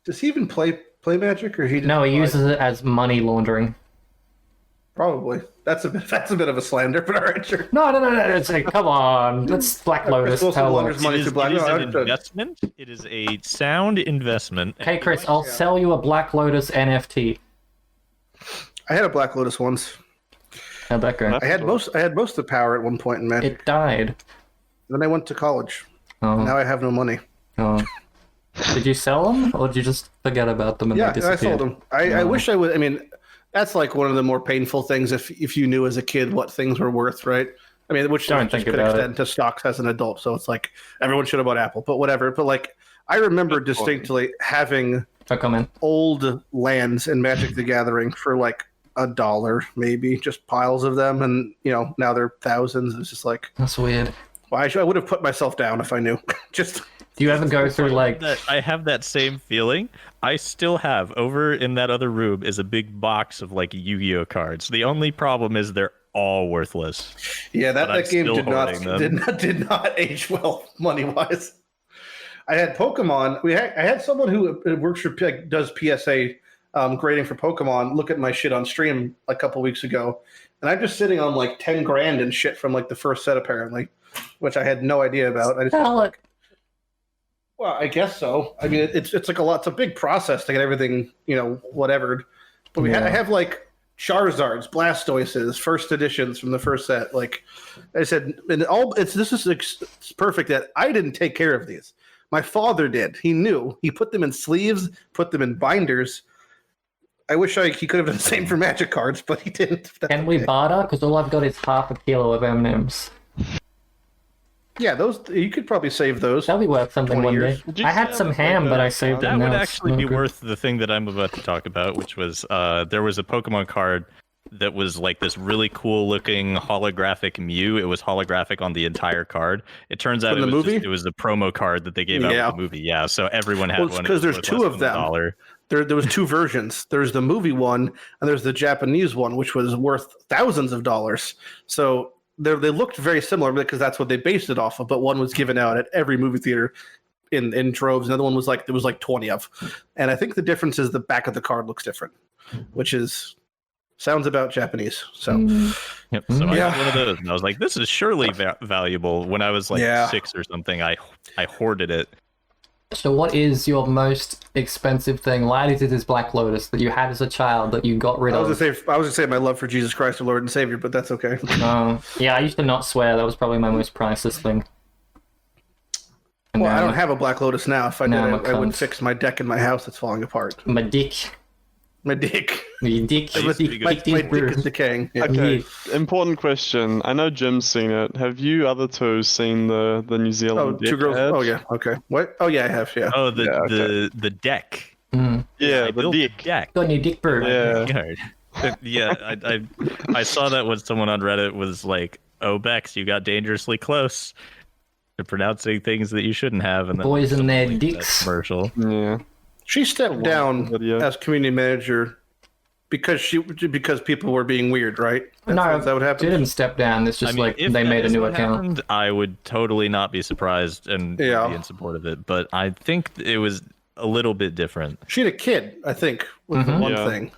Does he even play Magic, or he? Just No, he uses it as money laundering. Probably. That's a bit of a slander, but all right, sure. No. It's like, come on, let's Black Lotus. supposed to How launder works. money It to is, Black. it is No, I an understood. investment. It is a sound investment. Hey Chris, I'll sell you a Black Lotus NFT. I had a Black Lotus once. How'd that go? I had most of the power at one point in Magic. It died. Then I went to college. Oh, Now I have no money. oh. Did you sell them, or did you just forget about them and Yeah, they I disappeared? sold them. I wish I would. I mean, that's like one of the more painful things if you knew as a kid what things were worth, right? I mean, which Don't just think could about extend to stocks as an adult. So it's like everyone should have bought Apple, but whatever. But like, I remember distinctly having Oh, come in. old lands in Magic the Gathering for like $1, maybe, just piles of them, and now they're thousands. It's just like, That's weird. why I would have put myself down if I knew. Just Do you ever go through like? I have that same feeling. I still have over in that other room is a big box of like Yu-Gi-Oh cards. The only problem is they're all worthless. yeah, But I'm that game still hoarding them. did not age well money wise. I had Pokemon. I had someone who works for does PSA grading for Pokemon look at my shit on stream a couple weeks ago, and I'm just sitting on like 10 grand and shit from like the first set apparently, which I had no idea about. I just Sell it. Well, I guess so. I mean, it's like a lot. It's a big process to get everything, whatever. But I have like Charizards, Blastoises, first editions from the first set. Like I said, and it's perfect that I didn't take care of these. My father did. He knew. He put them in sleeves, put them in binders. I wish he could have done the same for Magic cards, but he didn't. That's Can we okay. barter? Because all I've got is half a kilo of M&Ms. Yeah, those you could probably save those. That'll be worth something 20 one years. day. Would you I had say some like ham, a- but I saved it. That now would it's actually no be good. worth the thing that I'm about to talk about, which was there was a Pokemon card that was like this really cool looking holographic Mew. It was holographic on the entire card. It turns out From it the was movie? it was the promo card that they gave out Yeah. in the movie. Yeah, so everyone had Well, it's one. 'cause It there's was two less of than them. $1. There was two versions. There's the movie one, and there's the Japanese one, which was worth thousands of dollars. So they looked very similar because that's what they based it off of. But one was given out at every movie theater in droves. Another one was like there was like 20 of. And I think the difference is the back of the card looks different, which sounds about Japanese. So Yep. So I Yeah. got one of those, and I was like, "This is surely valuable." When I was like Yeah. 6 or something, I hoarded it. So what is your most expensive thing? Lighty did this Black Lotus that you had as a child that you got rid I of. was gonna say my love for Jesus Christ, our Lord and Savior, but that's okay. Yeah, I used to not swear. That was probably my most priceless thing. And Well, now I don't I'm have a Black Lotus now. If I did, Now I'm a I would cunt. fix my deck in my house that's falling apart. my dick. My dick. My dick. I used to be My good. dick is decaying. Yeah. Okay, important question. I know Jim's seen it. Have you other two seen the New Oh, Zealand two girls. Deck Oh ad? yeah. Okay. What? Oh yeah, I have. Yeah. Oh, the Yeah, okay. the deck. Mm. Yeah, I the built deck. deck. Got a new dick bird. Yeah. Yard. Yeah, I saw that when someone on Reddit was like, "Oh, Bex, you got dangerously close to pronouncing things that you shouldn't have," and then Boys and someone their linked that dicks. commercial. Yeah. She stepped down video. as community manager because people were being weird, right? No, is that what she happened? didn't step down. It's just like if they that made a is new what account. happened, I would totally not be surprised and would Yeah. be in support of it. But I think it was a little bit different. She had a kid, I think, was the one Yeah. thing.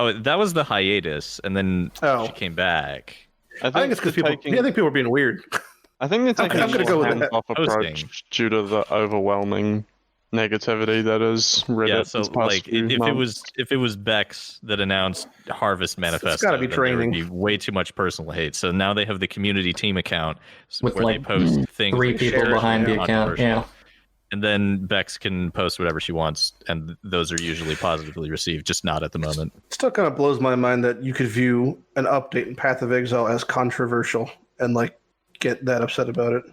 Oh, that was the hiatus, and then Oh. she came back. I think it's because people. I think people were being weird. I think they're taking I'm gonna go with that. hands-off approach Hosting. due to the overwhelming negativity that is Reddit. Yeah, so this past like few months. if it was Bex that announced Harvest Manifesto, gotta be then there would training. be way too much personal hate. So now they have the community team account With, where like, they post things 3 that people share behind the account. controversial. Yeah. And then Bex can post whatever she wants, and those are usually positively received, just not at the moment. It still kind of blows my mind that you could view an update in Path of Exile as controversial and like get that upset about it.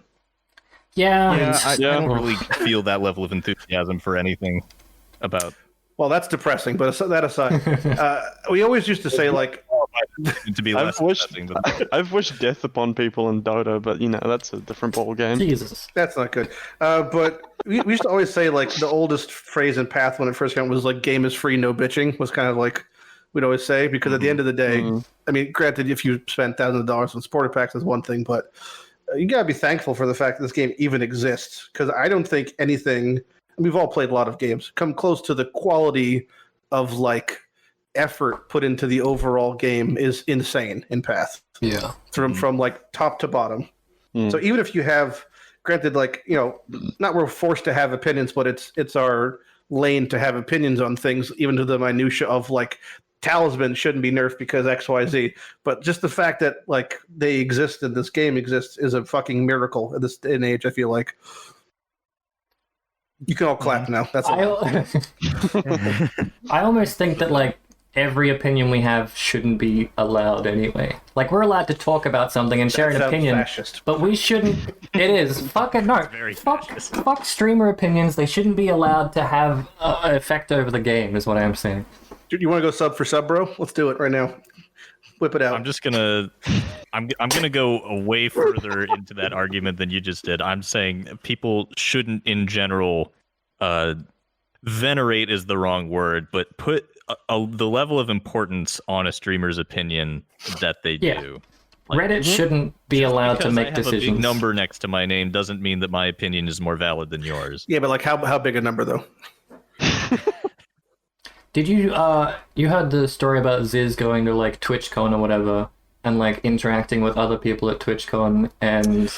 Yeah. I don't really feel that level of enthusiasm for anything about. Well, that's depressing. But that aside, we always used to say like, To be less depressing than I've wished death upon people in Dota, but that's a different ball game. Jesus. that's not good. But we used to always say like the oldest phrase in Path when it first came out was like "game is free, no bitching" was kind of like we'd always say because at the end of the day, I mean, granted, if you spend thousands of dollars on supporter packs, is one thing, but you gotta be thankful for the fact that this game even exists because I don't think anything. We've all played a lot of games. Come close to the quality of like effort put into the overall game is insane in Path. Yeah. From like top to bottom. So even if you have, granted, like not we're forced to have opinions, but it's our lane to have opinions on things, even to the minutia of like talisman shouldn't be nerfed because XYZ. But just the fact that like they exist and this game exists is a fucking miracle at this day and age. I feel like you can all clap now. That's all. I almost think that like every opinion we have shouldn't be allowed anyway. Like we're allowed to talk about something and share an Sounds opinion, fascist. but we shouldn't. It is fucking no. Very Fuck streamer opinions. They shouldn't be allowed to have effect over the game. Is what I'm saying. Dude, you want to go sub for sub, bro? Let's do it right now. Whip it out. I'm just gonna I'm gonna go way further into that argument than you just did. I'm saying people shouldn't in general venerate is the wrong word, but put the level of importance on a streamer's opinion that they Yeah. do. Reddit shouldn't be allowed to Because make I have a decisions. big number next to my name doesn't mean that my opinion is more valid than yours. Yeah, but like how big a number though? Did you you heard the story about Ziz going to like TwitchCon or whatever and like interacting with other people at TwitchCon and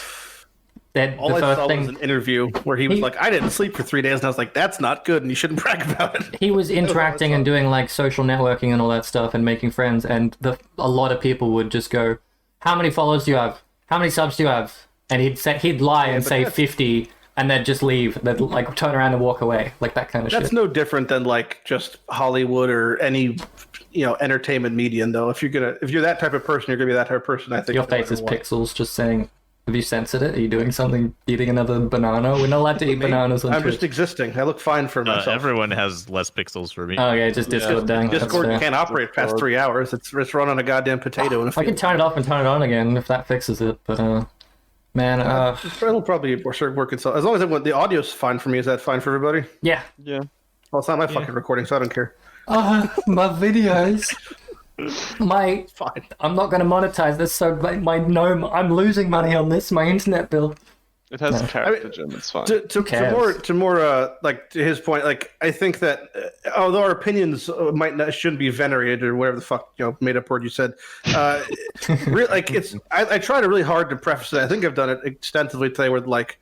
that All the I first saw thing was an interview where he was like, I didn't sleep for 3 days, and I was like, that's not good, and you shouldn't brag about it. he was interacting and doing like social networking and all that stuff and making friends and a lot of people would just go, how many followers do you have? How many subs do you have? And he'd lie and say 50 and then just leave. They'd like turn around and walk away, like that kind of That's shit. no different than like just Hollywood or any entertainment medium though. If you're that type of person, you're gonna be that type of person. I think Your no matter face is what. pixels just saying, have you censored it? Are you doing something, eating another banana? We're not allowed to eat bananas on I'm Twitch. just existing. I look fine for myself. Everyone has less pixels for me. Oh yeah, just Discord dang. That's Discord fair. can't operate past 3 hours. It's run on a goddamn potato. And I can turn it off and turn it on again if that fixes it, but man, It'll probably work itself as long as the audio's fine for me. Is that fine for everybody? yeah. Yeah. Well, it's not my fucking recording, so I don't care. My videos. Fine. I'm not going to monetize this, so my gnome, I'm losing money on this, my internet bill. It has character gem, it's fine. To more like to his point, like I think that although our opinions shouldn't be venerated or whatever the fuck made up word you said, like I tried really hard to preface it. I think I've done it extensively today, where like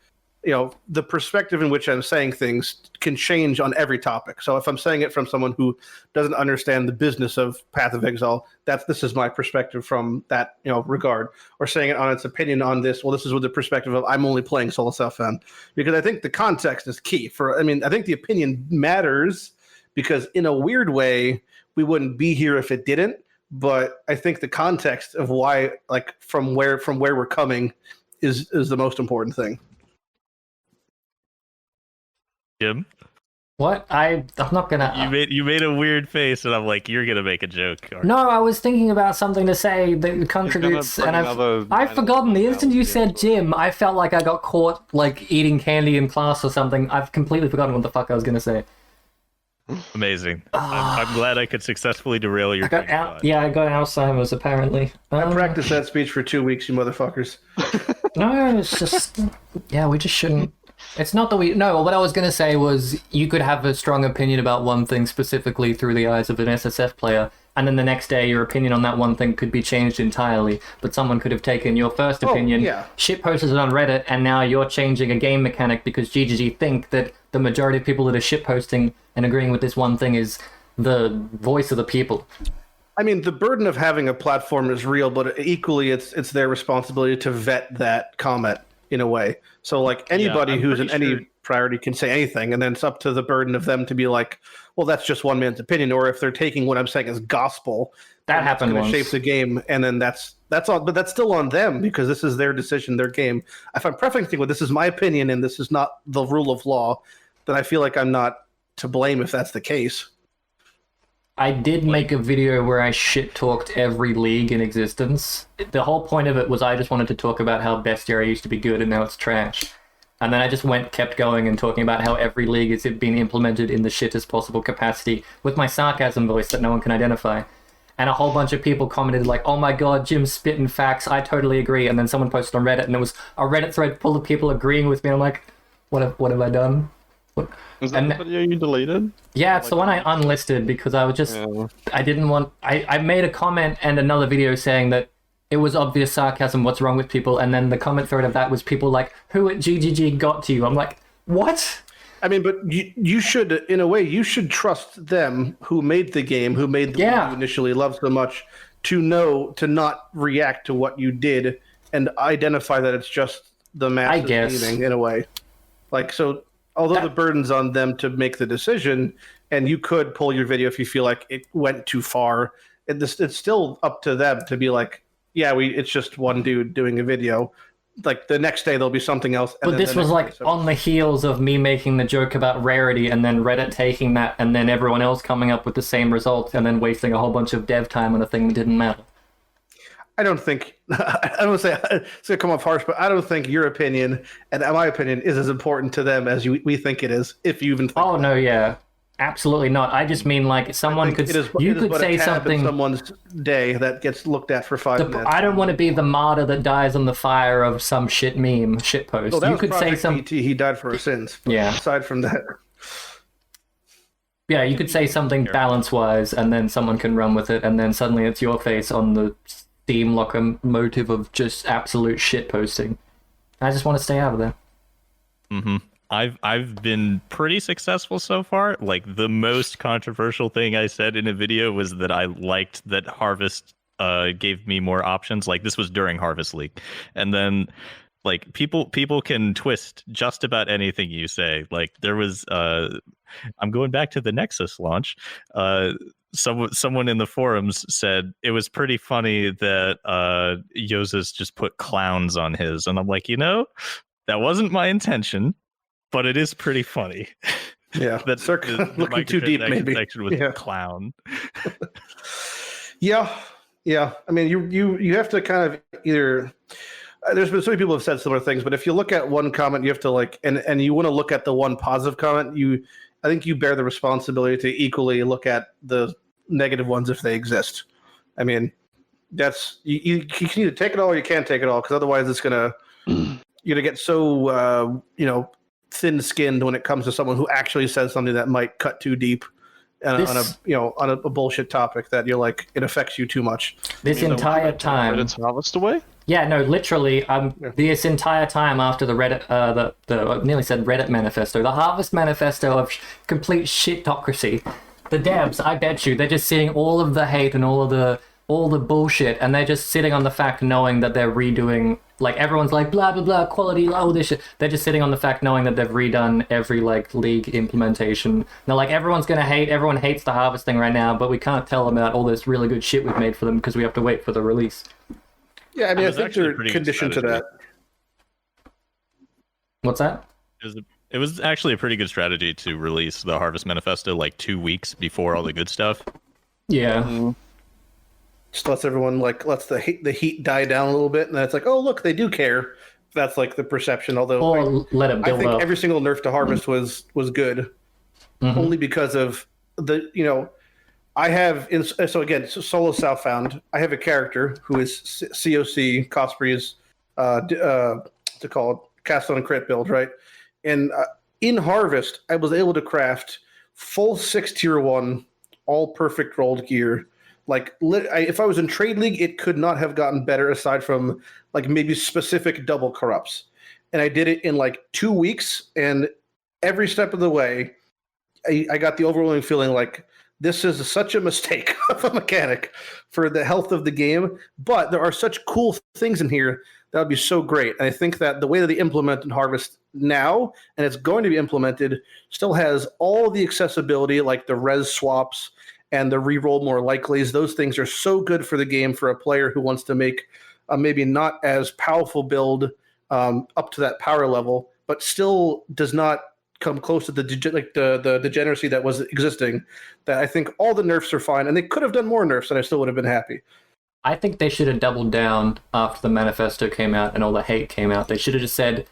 the perspective in which I'm saying things can change on every topic. So if I'm saying it from someone who doesn't understand the business of Path of Exile, this is my perspective from that regard. Or saying it on its opinion on this, well, this is with the perspective of I'm only playing solo self-found. Because I think the context is key. I think the opinion matters because in a weird way, we wouldn't be here if it didn't. But I think the context of why, like from where we're coming, is the most important thing. Jim? What? I'm not gonna. You made a weird face, and I'm like, you're gonna make a joke. Aren't No, I was thinking about something to say that contributes, bring and another I've forgotten. The instant you said analogy gym, I felt like I got caught like eating candy in class or something. I've completely forgotten what the fuck I was gonna say. you? Amazing. I'm glad I could successfully derail your. I got yeah, I got Alzheimer's apparently. I practiced that speech for 2 weeks, you motherfuckers. No, it's just yeah, we just shouldn't. It's not that we no. What I was gonna say was you could have a strong opinion about one thing specifically through the eyes of an SSF player, and then the next day your opinion on that one thing could be changed entirely. But someone could have taken your first opinion, shitposted it on Reddit, and now you're changing a game mechanic because GGG think that the majority of people that are shitposting and agreeing with this one thing is the voice of the people. I mean, the burden of having a platform is real, but equally it's their responsibility to vet that comment in a way. So like anybody who's in any priority can say anything, and then it's up to the burden of them to be like, well, that's just one man's opinion, or if they're taking what I'm saying as gospel, that happened once. Shape the game, and then that's all. But that's still on them because this is their decision, their game. If I'm prefacing with this is my opinion and this is not the rule of law, then I feel like I'm not to blame if that's the case. I did make a video where I shit-talked every league in existence. The whole point of it was I just wanted to talk about how Bestiary used to be good and now it's trash. And then I just kept going and talking about how every league has been implemented in the shittest possible capacity with my sarcasm voice that no one can identify. And a whole bunch of people commented like, oh my god, Jim's spitting facts, I totally agree. And then someone posted on Reddit and it was a Reddit thread full of people agreeing with me. I'm like, what have I done? Is that the video you deleted? Yeah, it's the one I unlisted because I was just, I didn't want, I made a comment and another video saying that it was obvious sarcasm, what's wrong with people, and then the comment thread of that was people like, who at GGG got to you? I'm like, what? I mean, but you should, in a way, you should trust them who made the game, who made the game you initially loved so much, to know, to not react to what you did and identify that it's just the masses meaning, in a way. Like, so... Although the burden's on them to make the decision, and you could pull your video if you feel like it went too far, it's still up to them to be like, yeah, it's just one dude doing a video. Like the next day there'll be something else. But this was like on the heels of me making the joke about rarity, and then Reddit taking that, and then everyone else coming up with the same result, and then wasting a whole bunch of dev time on a thing that didn't matter. I don't think, I don't say it's going to come off harsh, but I don't think your opinion and my opinion is as important to them as we think it is, if you even think Oh, no, yeah. Absolutely not. I just mean like someone could, you could say something. Someone's day that gets looked at for 5 minutes. I don't want to be the martyr that dies on the fire of some shit meme, shit post. Well, that you could say something. He died for his sins. Yeah. Aside from that. Yeah, you could say something balance-wise, and then someone can run with it, and then suddenly it's your face on the Steam locomotive of just absolute shit posting. I just want to stay out of there. Mm-hmm. I've been pretty successful so far. Like the most controversial thing I said in a video was that I liked that Harvest gave me more options. Like this was during Harvest League, and then like people can twist just about anything you say. Like there was I'm going back to the Nexus launch. Someone in the forums said it was pretty funny that Jousis just put clowns on his, and I'm like, that wasn't my intention, but it is pretty funny. Yeah, that's looking too deep. Maybe section with clown. Yeah. I mean, you have to kind of either. There's been so many people have said similar things, but if you look at one comment, you have to like, and you want to look at the one positive comment. I think you bear the responsibility to equally look at the negative ones if they exist. I mean, that's you can either take it all or you can't take it all, because otherwise it's you're gonna get so thin-skinned when it comes to someone who actually says something that might cut too deep on a bullshit topic that you're like, it affects you too much. This entire time, Reddit's Harvest away. Yeah, no, literally, this entire time after the Reddit, I nearly said Reddit manifesto, the Harvest manifesto of complete shitocracy. The devs, I bet you, they're just seeing all of the hate and all the bullshit, and they're just sitting on the fact knowing that they're redoing, like everyone's like blah blah blah quality, oh this shit. They're just sitting on the fact knowing that they've redone every like league implementation. They're like, everyone hates the Harvest thing right now, but we can't tell them about all this really good shit we've made for them because we have to wait for the release. Yeah, I mean, I think they're conditioned to that. What's that? It It was actually a pretty good strategy to release the Harvest Manifesto like 2 weeks before all the good stuff. Yeah. Just lets everyone lets the heat die down a little bit, and then it's like, oh look, they do care. That's like the perception. Although Or let it I build think up. every single nerf to Harvest was good, only because of the I have so again solo Southbound. I have a character who is COC Cosprey's to call it cast on a crit build, right? And in Harvest, I was able to craft full 6 tier 1, all perfect rolled gear. Like, if I was in Trade League, it could not have gotten better aside from, like, maybe specific double corrupts. And I did it in, like, 2 weeks, and every step of the way, I got the overwhelming feeling like this is such a mistake of a mechanic for the health of the game, but there are such cool things in here that would be so great. And I think that the way that they implemented Harvest now, and it's going to be implemented, still has all the accessibility, like the res swaps, and the reroll more likelies. Those things are so good for the game for a player who wants to make a maybe not as powerful build up to that power level, but still does not come close to the degeneracy that was existing. That I think all the nerfs are fine, and they could have done more nerfs, and I still would have been happy. I think they should have doubled down after the manifesto came out and all the hate came out. They should have just said,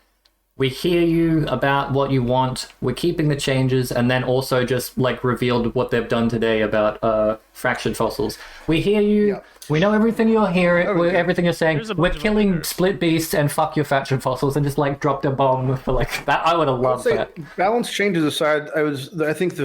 we hear you about what you want, we're keeping the changes, and then also just like revealed what they've done today about fractured fossils. We hear you, we know everything you're hearing, everything you're saying, we're killing split beasts and fuck your fractured fossils, and just like dropped a bomb for like that. I would have loved that. Balance changes aside, I think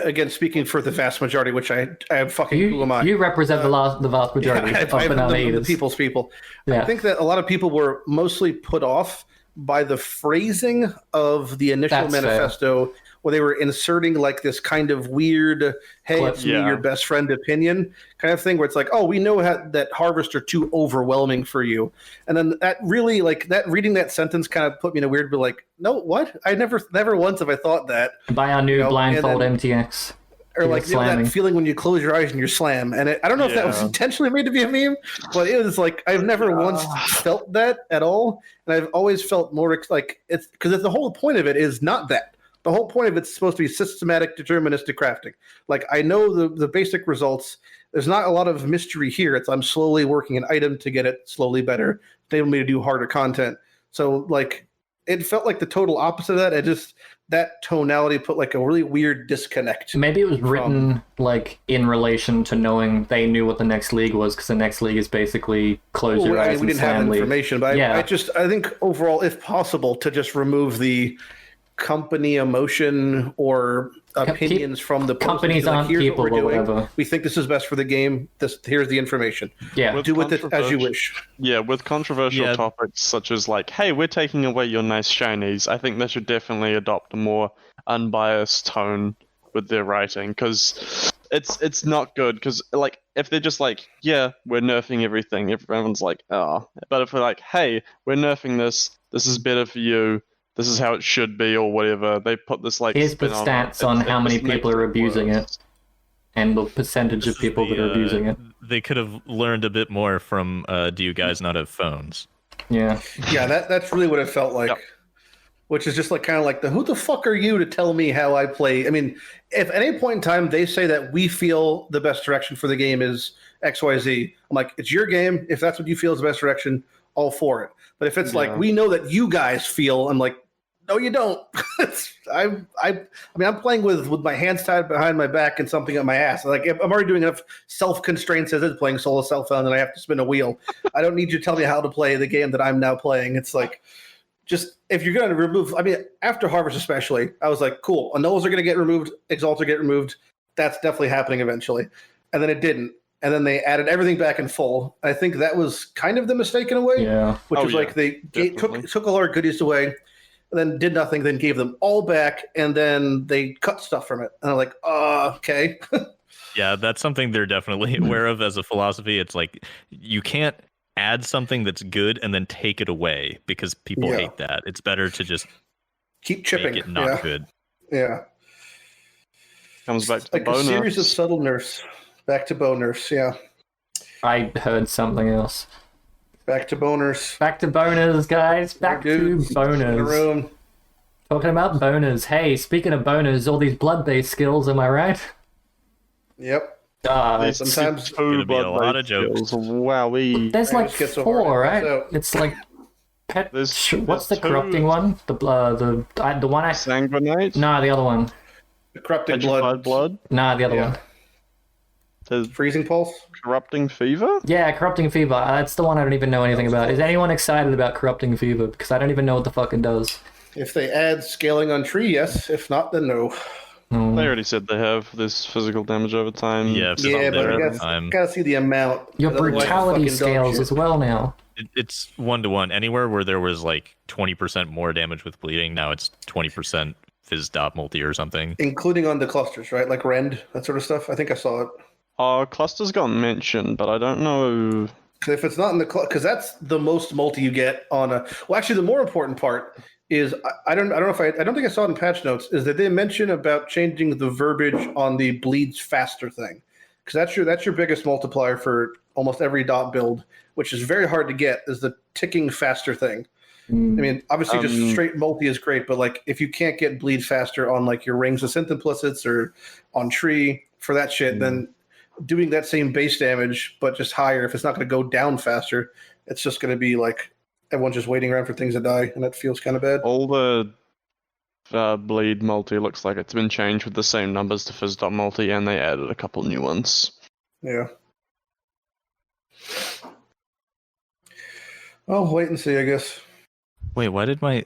again, speaking for the vast majority, which I am fucking who am I? You represent the vast majority of banana the eaters. people's people. Yeah. I think that a lot of people were mostly put off by the phrasing of the initial That's manifesto, where they were inserting like this kind of weird, hey, it's me, your best friend opinion kind of thing, where it's like, oh, we know that Harvest are too overwhelming for you. And then that really, like, that reading that sentence kind of put me in a weird, but like, no, what? I never once have I thought that. Buy our new blindfold MTX. Or like that feeling when you close your eyes and you slam. And I don't know if that was intentionally made to be a meme, but it was like, I've never once felt that at all. And I've always felt more like it's because the whole point of it is not that. The whole point of it's supposed to be systematic, deterministic crafting. Like, I know the basic results. There's not a lot of mystery here. I'm slowly working an item to get it slowly better, enable me to do harder content. So like, it felt like the total opposite of that. That tonality put like a really weird disconnect. Maybe it was written like in relation to knowing they knew what the next league was, because the next league is basically close your eyes we and didn't have slam league. information, but I think overall, if possible, to just remove the company emotion or opinions from the post. Companies aren't people or whatever. We think this is best for the game. Here's the information. Yeah, do with it as you wish. Yeah, with controversial topics such as like, hey, we're taking away your nice shinies, I think they should definitely adopt a more unbiased tone with their writing, because it's not good. Because like, if they're just like, yeah, we're nerfing everything, everyone's like, oh. But if we're like, hey, we're nerfing this is better for you, this is how it should be, or whatever, they put this like here's the stats on how many people are abusing it and the percentage of people that are abusing it. They could have learned a bit more from do you guys not have phones? Yeah, that's really what it felt like. Yep. Which is just like kind of like who the fuck are you to tell me how I play? I mean, if at any point in time they say that we feel the best direction for the game is XYZ, I'm like, it's your game. If that's what you feel is the best direction, all for it. But if it's like, we know that you guys feel, I'm like, no, you don't. I'm playing with my hands tied behind my back and something at my ass. Like, I'm already doing enough self-constraints as it's playing solo Southbound, and I have to spin a wheel. I don't need you to tell me how to play the game that I'm now playing. It's like, just if you're going to remove, I mean, after Harvest especially, I was like, cool, Annuls are going to get removed, Exalts are get removed. That's definitely happening eventually. And then it didn't. And then they added everything back in full. I think that was kind of the mistake in a way. Yeah. Which was like they took all our goodies away, and then did nothing, then gave them all back, and then they cut stuff from it. And I'm like, okay. Yeah, that's something they're definitely aware of as a philosophy. It's like, you can't add something that's good and then take it away, because people hate that. It's better to just keep chipping make it not good. Yeah. Comes back to like a series of subtle nerfs. Back to bow nerfs, yeah. I heard something else. Back to boners. Back to boners, guys. Back to boners. Talking about boners. Hey, speaking of boners, all these blood-based skills, am I right? Yep. These sometimes two gonna be a lot blood-based of jokes. skills. Wowee. There's like just get so hard four, it pops right? out. It's like pet. There's What's the two- corrupting one? The one I. Sanguinate? Nah, the other one. Corrupting Petrified blood? Nah, the other Yeah. one. There's freezing pulse. corrupting fever? Yeah, corrupting fever. That's the one I don't even know anything about. Is anyone excited about corrupting fever? Because I don't even know what the fuck it does. If they add scaling on tree, yes. If not, then no. They already said they have this physical damage over time. Yeah, It's Yeah, not but there. you every gotta, time. gotta see the amount. Your Otherwise, it's brutality fucking dog scales shit. as well now. It's 1-to-1. Anywhere where there was like 20% more damage with bleeding, now it's 20% fizz dot multi or something. Including on the clusters, right? Like Rend, that sort of stuff. I think I saw it. Clusters got mentioned, but I don't know. 'Cause if it's not in the because that's the most multi you get on a. Well, actually, the more important part is I don't think I saw it in patch notes. Is that they mention about changing the verbiage on the bleeds faster thing, because that's your biggest multiplier for almost every dot build, which is very hard to get. Is the ticking faster thing. I mean, obviously, just straight multi is great, but like if you can't get bleed faster on like your rings of synth implicits or on tree for that shit, then doing that same base damage but just higher, if it's not going to go down faster, it's just going to be like everyone's just waiting around for things to die, and that feels kind of bad. All the bleed multi looks like it's been changed with the same numbers to fizz dot multi, and they added a couple new ones. Yeah. Well, wait and see, I guess. Wait, why did my...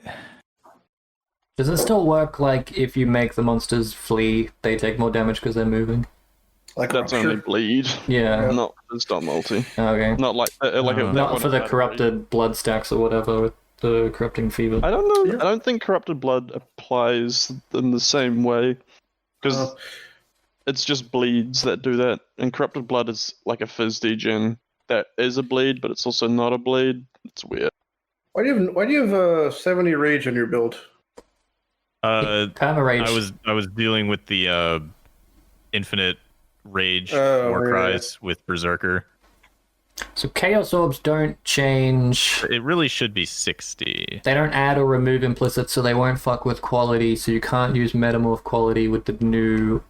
Does it still work like if you make the monsters flee, they take more damage because they're moving? Like That's Rupture. only bleed, Yeah. not fizz dot multi. Okay. Not like like that Not one for the had corrupted blood stacks or whatever with the corrupting fever. I don't know. I don't think corrupted blood applies in the same way because Oh. it's just bleeds that do that, and corrupted blood is like a fizz degen that is a bleed, but it's also not a bleed. It's weird. Why do you have 70 rage on your build? Perma rage. I was dealing with the infinite rage Oh, war yeah. cries with Berserker. So chaos orbs don't change. It really should be 60. They don't add or remove implicit, so they won't fuck with quality. So you can't use metamorph quality with the new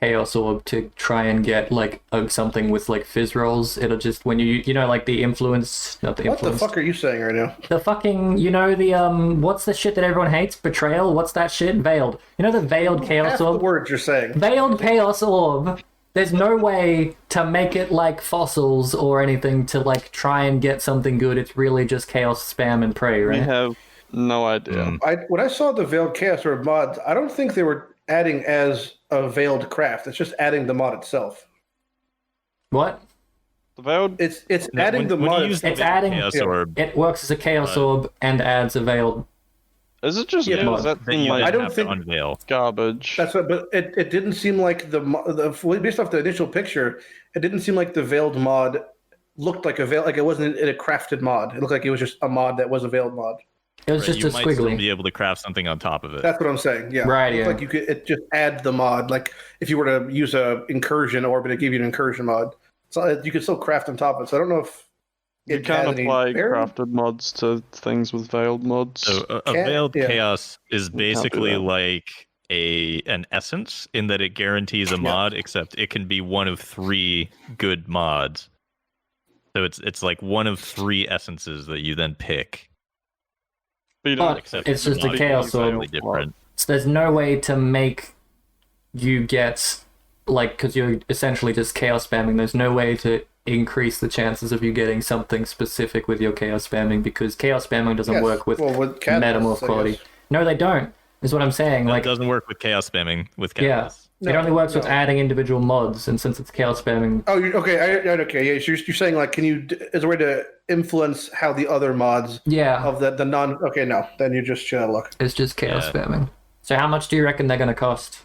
chaos orb to try and get like something with like fizz rolls. It'll just when you know like the influence, not the What the influence. fuck are you saying right now? The fucking, you know, the what's the shit that everyone hates? Betrayal. What's that shit? Veiled. You know the veiled chaos Half the orb. words you're saying. Veiled chaos orb. There's no way to make it like fossils or anything to like try and get something good. It's really just chaos spam and pray, We right? have no idea. When I saw the Veiled Chaos Orb mods, I don't think they were adding as a veiled craft. It's just adding the mod itself. What? The veiled. It's adding the mod. You use the It's adding- Chaos yeah. Orb, It works as a chaos orb and adds a veiled. Is it just Yeah, does that that seem you like I don't have think- to unveil. garbage? That's what, but it didn't seem like based off the initial picture, it didn't seem like the veiled mod looked like a veil, like it wasn't in a crafted mod. It looked like it was just a mod that was a veiled mod. It was Right, just you a might still squiggly. be able to craft something on top of it. That's what I'm saying. Yeah, Right, It looked yeah. like you could just add the mod. Like if you were to use a incursion orb, it gave you an incursion mod. So you could still craft on top of it. So I don't know if You it can't has any apply bearing. crafted mods to things with veiled mods. So a Can't- veiled yeah. chaos is do basically that. like an essence in that it guarantees a mod, except it can be one of 3 good mods. So it's like one of 3 essences that you then pick. But you don't But accept it's the just a mod chaos being orb. Slightly veiled mod. different. So there's no way to make you get like because you're essentially just chaos spamming. There's no way to increase the chances of you getting something specific with your chaos spamming because chaos spamming doesn't Yes. work with Well, with Catalyst, metamorph I quality. guess. No, they don't. Is what I'm saying. It Like, doesn't work with chaos spamming with yeah, Catalyst. it only works with no. adding individual mods, and since it's chaos spamming, Oh, okay. Okay. Yeah. So you're saying like, is there a way to influence how the other mods yeah, of the non? Okay, no. Then you just shit out of luck. it's just chaos Yeah. spamming. So how much do you reckon they're going to cost?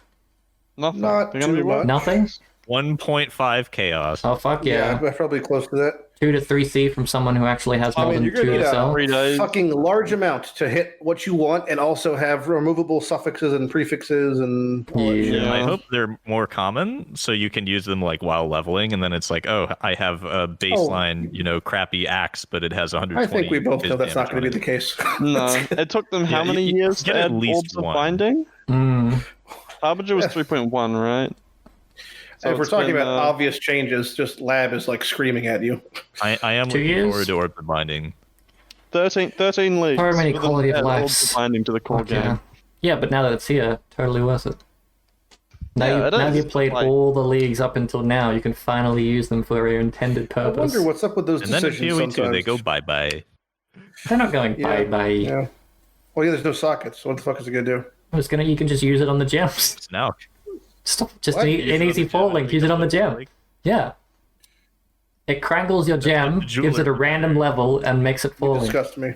Nothing. Not They're gonna too be what? much. Nothing? 1.5 chaos. Oh fuck yeah! Probably close to that. 2 to 3C from someone who actually has more than you're 2 gonna need to a sell. 3 days. fucking large amount to hit what you want, and also have removable suffixes and prefixes and all that shit. Yeah. I hope they're more common, so you can use them like while leveling, and then it's like, oh, I have a baseline, crappy axe, but it has 120. I think we both know biz that's not going to damage be the case. No, it took them how Yeah, many you years get to at add least orbs of one. binding? Harbinger was Yeah. 3.1, right? So If we're it's talking been, about obvious changes, just Lab is like screaming at you. I am 2 looking years? forward to Orb of Binding. 13 leagues. However many with them quality of add lives. orbs of binding to the core Fuck game. yeah. Yeah, but now that it's here, totally worth it. Now, Yeah, it now is. you've played Like- all the leagues up until now, you can finally use them for your intended I purpose. wonder what's up with those And then in decisions PoE 2, sometimes. they go bye-bye. They're not going Yeah, bye-bye. Yeah. Well, yeah, there's no sockets. So what the fuck is it going to do? You can just use it on the gems. It's now. Stop, just What? an Use it on easy the fall gem, link, and use it on the we go gem. like- Yeah. It crangles your gem, the gives it a jeweler- random level, and makes it fall link. Disgust me.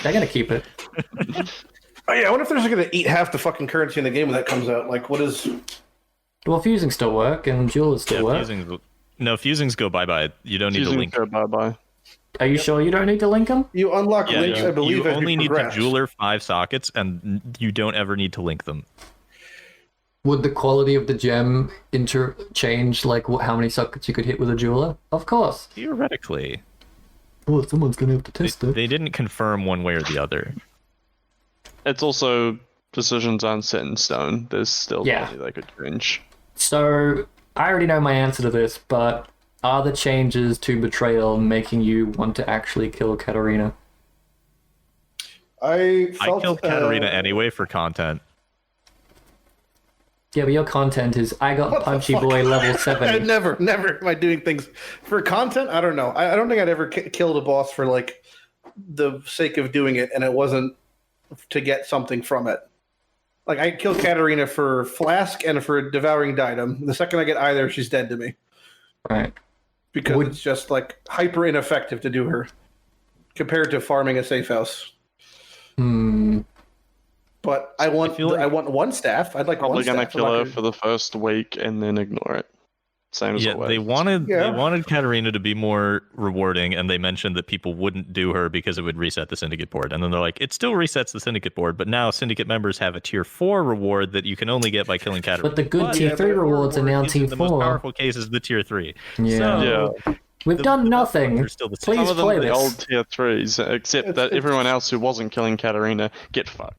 They're gonna keep it. Oh yeah, I wonder if they're just going to eat half the fucking currency in the game when that comes out. Like, what is? Well, fusing still work, and jewelers still work. Fusings go bye-bye. You don't need to Using link. go bye-bye. Are you sure you don't need to link them? You unlock Yeah, links, I believe, you as only you need to progress. jeweler 5 sockets, and you don't ever need to link them. Would the quality of the gem change, like how many sockets you could hit with a jeweler? Of course. Theoretically, Oh, someone's gonna have to test it. they didn't confirm one way or the other. It's also decisions aren't set in stone. There's still Yeah. plenty they could change. So, I already know my answer to this, but are the changes to Betrayal making you want to actually kill Katarina? I felt, I killed Katarina anyway for content. Yeah, but your content is, I got What the Punchy fuck? Boy level I 70. never am I doing things for content. I don't know. I don't think I'd ever killed a boss for like the sake of doing it, and it wasn't to get something from it. Like I killed Katarina for Flask and for Devouring Diadem. The second I get either, she's dead to me Right. because Would- it's just like hyper ineffective to do her compared to farming a safe house. But I want feel like- I want one staff. I'd like Probably one gonna staff. kill I'm not her gonna- for the first week and then ignore it. Same as Yeah, always. they wanted Yeah. Katarina to be more rewarding, and they mentioned that people wouldn't do her because it would reset the syndicate board. And then they're like, it still resets the syndicate board, but now syndicate members have a tier 4 reward that you can only get by killing Katarina. But the good tier 3 the rewards are now reward tier is the most 4. powerful case is the tier 3. Yeah. So, We've done the best nothing. ones are still the same. Please Some of them play are the this. old tier 3s, except It's- that it's- everyone else who wasn't killing Katarina get fucked.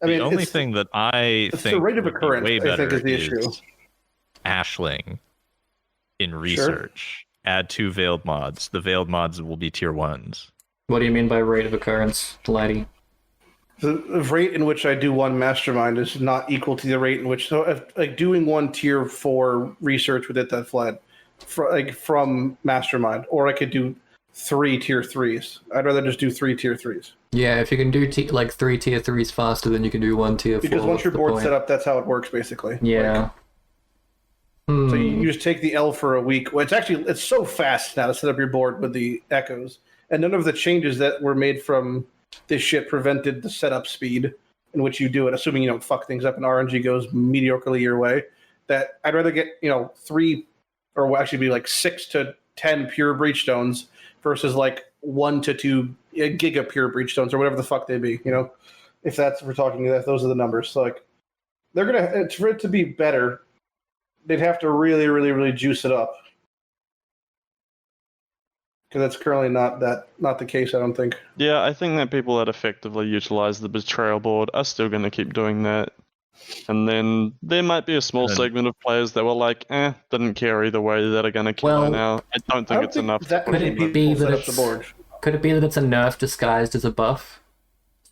I mean, The only it's- thing that I it's think the rate of would be occurrence, way I better think, is the issue. Ashling in research. Add 2 veiled mods. The veiled mods will be tier 1s. What do you mean by rate of occurrence, Lighty? The rate in which I do one mastermind is not equal to the rate in which like doing one tier 4 research with it that fled from mastermind, or I could do 3 tier 3s. I'd rather just do 3 tier 3s Yeah, if you can do like 3 tier 3s faster than you can do 1 tier 4. because once your what's the board's point? set up, that's how it works basically. Yeah. So you just take the L for a week. Well, it's so fast now to set up your board with the echoes, and none of the changes that were made from this shit prevented the setup speed in which you do it. Assuming you don't fuck things up and RNG goes mediocrely your way. That I'd rather get 3, or will actually be like 6 to 10 pure breachstones versus like 1 to 2 giga pure breachstones or whatever the fuck they be. If we're talking that, those are the numbers. So like they're gonna for it to be better. They'd have to really, really, really juice it up because that's currently not the case. I don't think. Yeah, I think that people that effectively utilize the betrayal board are still going to keep doing that. And then there might be a small And- segment of players that were like, didn't care either way, that are going to kill her Well, now. I don't think it's enough. That Could many it people be set that up the it's board. Could it be that it's a nerf disguised as a buff,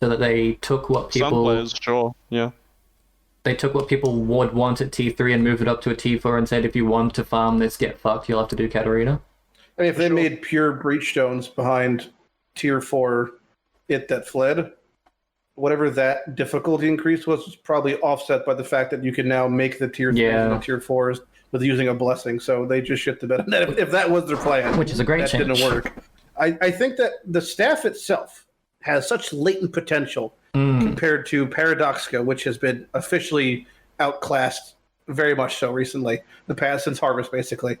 so that they took what Some people players, sure, yeah. would want at T3 and moved it up to a T4 and said, if you want to farm this, get fucked, you'll have to do Katarina? I mean, if they made pure breachstones behind tier 4, that fled, whatever that difficulty increase was probably offset by the fact that you can now make the tier 3s and the tier 4s with using a blessing. So they just shit the bed. If that was their plan, Which is a great that change. didn't work. I think that the staff itself has such latent potential compared to Paradoxica, which has been officially outclassed very much so recently, since Harvest, basically.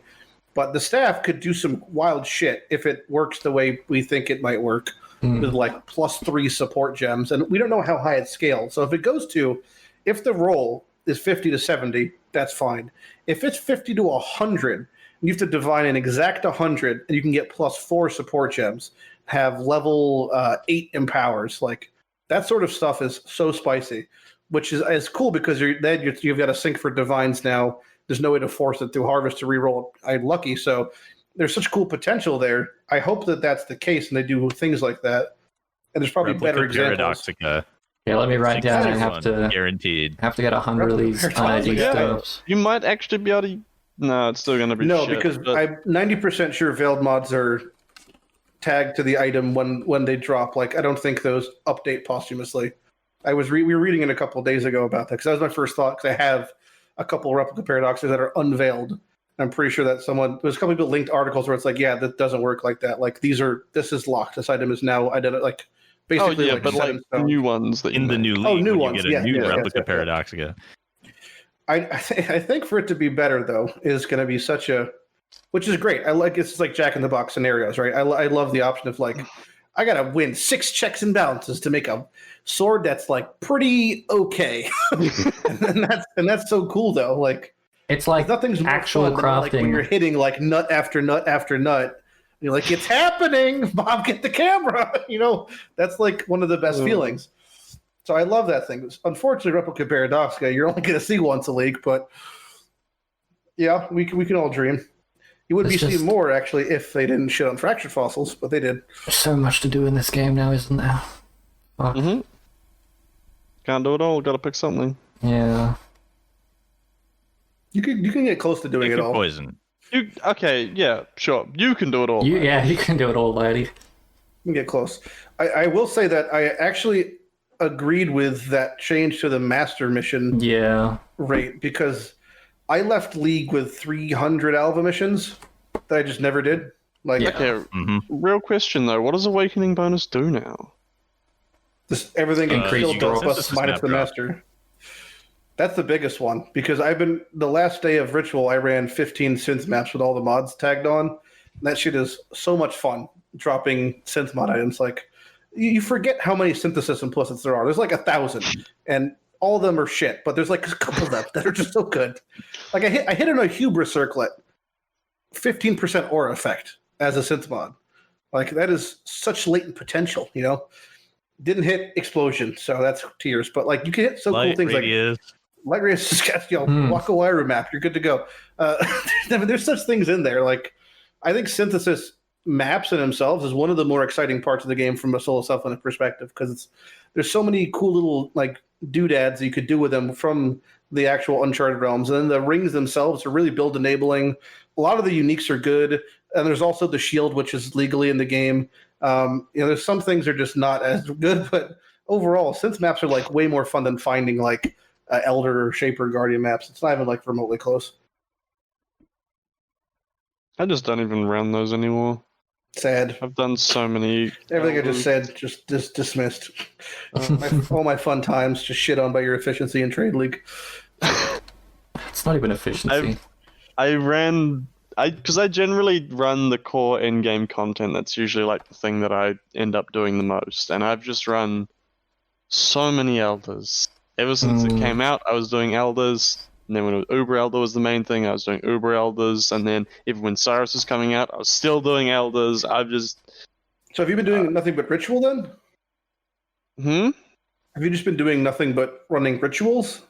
But the staff could do some wild shit if it works the way we think it might work, with like +3 support gems. And we don't know how high it scales. So if it goes to, if the roll is 50 to 70, that's fine. If it's 50 to 100, you have to divine an exact 100, and you can get +4 support gems, have level 8 empowers. Like, that sort of stuff is so spicy, which is cool because you've got a sync for divines now. There's no way to force it through Harvest to reroll. I'm lucky, so there's such cool potential there. I hope that that's the case and they do things like that. And there's probably better examples. Paradoxica. Yeah, let me write down. I have to guaranteed. have to get 100 of these ID stuffs. You might actually be able to. No, it's still going to be No, shit, because but- I'm 90% sure veiled mods are tagged to the item when they drop. Like, I don't think those update posthumously. We were reading it a couple of days ago about that because that was my first thought. Because I have a couple of replica paradoxes that are unveiled. I'm pretty sure that there's a couple of people linked articles where it's like, yeah, that doesn't work like that. Like, this is locked. This item is now identified. Like, basically, yeah, like, but set like in stone. new ones that In the new league, Oh, new when ones. you get a new replica yeah. Paradoxica. I think for it to be better though is going to be which is great. It's like Jack in the Box scenarios, right? I love the option of like, I got to win 6 checks and balances to make a sword that's like pretty okay, and that's so cool though. Like, It's like nothing's more actual fun than, like, when crafting. you're hitting like nut after nut after nut. And you're like, it's happening, Bob. Get the camera. That's like one of the best feelings. So I love that thing. Unfortunately, Replica Paradoxica, you're only going to see once a league, but yeah, we can all dream. You would be It's seeing just- more, actually, if they didn't shit on fractured fossils, but they did. There's so much to do in this game now, isn't there? Fuck. Mhm. Can't do it all. Got to pick something. Yeah. You can get close to doing Pick it your all. poison. Okay, yeah, sure. You can do it all. man. You can do it all, lady. You can get close. I will say that I actually agreed with that change to the master mission Yeah. rate because I left League with 300 alpha missions that I just never did. Like, Yeah. Okay, hmm real question though. What does Awakening bonus do now? just everything Increase still your does plus synthesis minus the snapshot. master. That's the biggest one because the last day of Ritual, I ran 15 synth maps with all the mods tagged on. And that shit is so much fun dropping synth mod items. Like, you forget how many synthesis implicits there are. There's like 1,000, and all of them are shit. But there's like a couple of them that are just so good. Like, I hit on a hubris circlet, 15% aura effect as a synth mod. Like, that is such latent potential. Didn't hit explosion, so that's tears. But like, you can hit so cool Light things like radius. Light Radius is got, Waka Wairu map. You're good to go. There's such things in there. Like, I think synthesis maps in themselves is one of the more exciting parts of the game from a solo self-limited perspective because there's so many cool little like doodads that you could do with them from the actual Uncharted realms. And then the rings themselves are really build enabling. A lot of the uniques are good. And there's also the shield, which is legally in the game. There's some things are just not as good, but overall, synth maps are like way more fun than finding like Elder or Shaper Guardian maps. It's not even like remotely close. I just don't even run those anymore. Sad. I've done so many. Everything I just said, just dismissed. All my fun times just shit on by your efficiency in Trade League. It's not even efficiency. Because I generally run the core in-game content. That's usually like the thing that I end up doing the most. And I've just run so many Elders. Ever since it came out, I was doing Elders. And then when Uber Elder was the main thing, I was doing Uber Elders. And then even when Cyrus was coming out, I was still doing Elders. So have you been doing nothing but Ritual then? Have you just been doing nothing but running Rituals?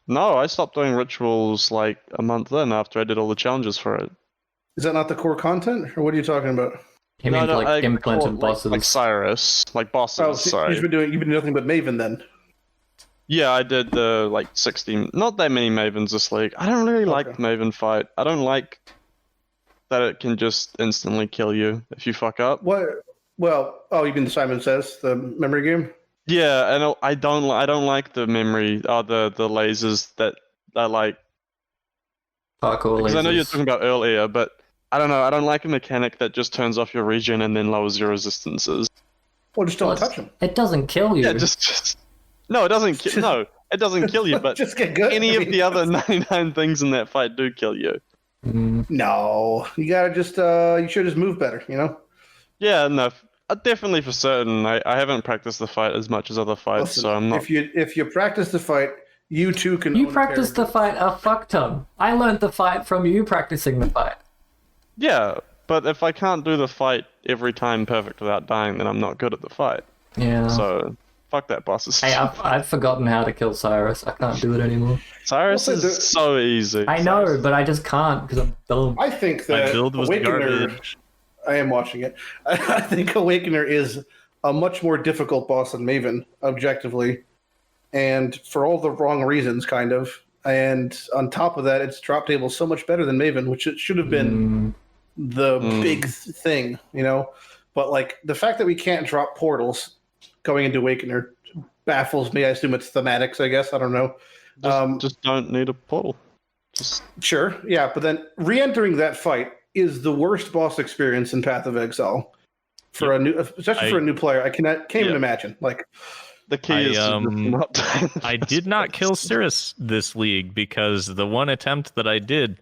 No, I stopped doing Rituals like a month in after I did all the challenges for it. Is that not the core content? Or what are you talking about? He means like implanted bosses. Like Cyrus, like bosses, Oh, sorry. you've been doing nothing but Maven then. Yeah, I did the like 60. Not that many Mavens this league. I don't really like the Maven fight. I don't like that it can just instantly kill you if you fuck up. What? Well, you mean the Simon Says, the memory game? Yeah, and I don't like the memory, the lasers that I like. Parkour Because I know you're lasers. talking about earlier, but I don't know. I don't like a mechanic that just turns off your regen and then lowers your resistances. Well, just don't Well, touch them. It doesn't kill you. Yeah, just no, it doesn't. No, it doesn't kill you. But Just get good. any of the other 99 things in that fight do kill you. No, you gotta just you should just move better. You know. Yeah, no, definitely for certain. I haven't practiced the fight as much as other fights, Listen, so I'm not. if you practice the fight, you too can. You own a practiced the character. fight a fuck ton. I learned the fight from you practicing the fight. Yeah, but if I can't do the fight every time perfect without dying, then I'm not good at the fight. Yeah. So, fuck that boss. Hey, I've forgotten how to kill Cyrus. I can't do it anymore. Cyrus Also, is so easy. I know, but I just can't because I'm dumb. I think My that build was Awakener. garbage. I am watching it. I think Awakener is a much more difficult boss than Maven, objectively, and for all the wrong reasons, kind of. And on top of that, its drop table is so much better than Maven, which it should have been the big thing, you know. But like the fact that we can't drop portals going into Awakener baffles me. I assume it's thematics. I guess I don't know. Just don't need a portal. Just Sure, yeah, but then re-entering that fight is the worst boss experience in Path of Exile for a new, especially for a new player. I can't even imagine. Like, the key is to just not. I did not kill Cirrus this league because the one attempt that I did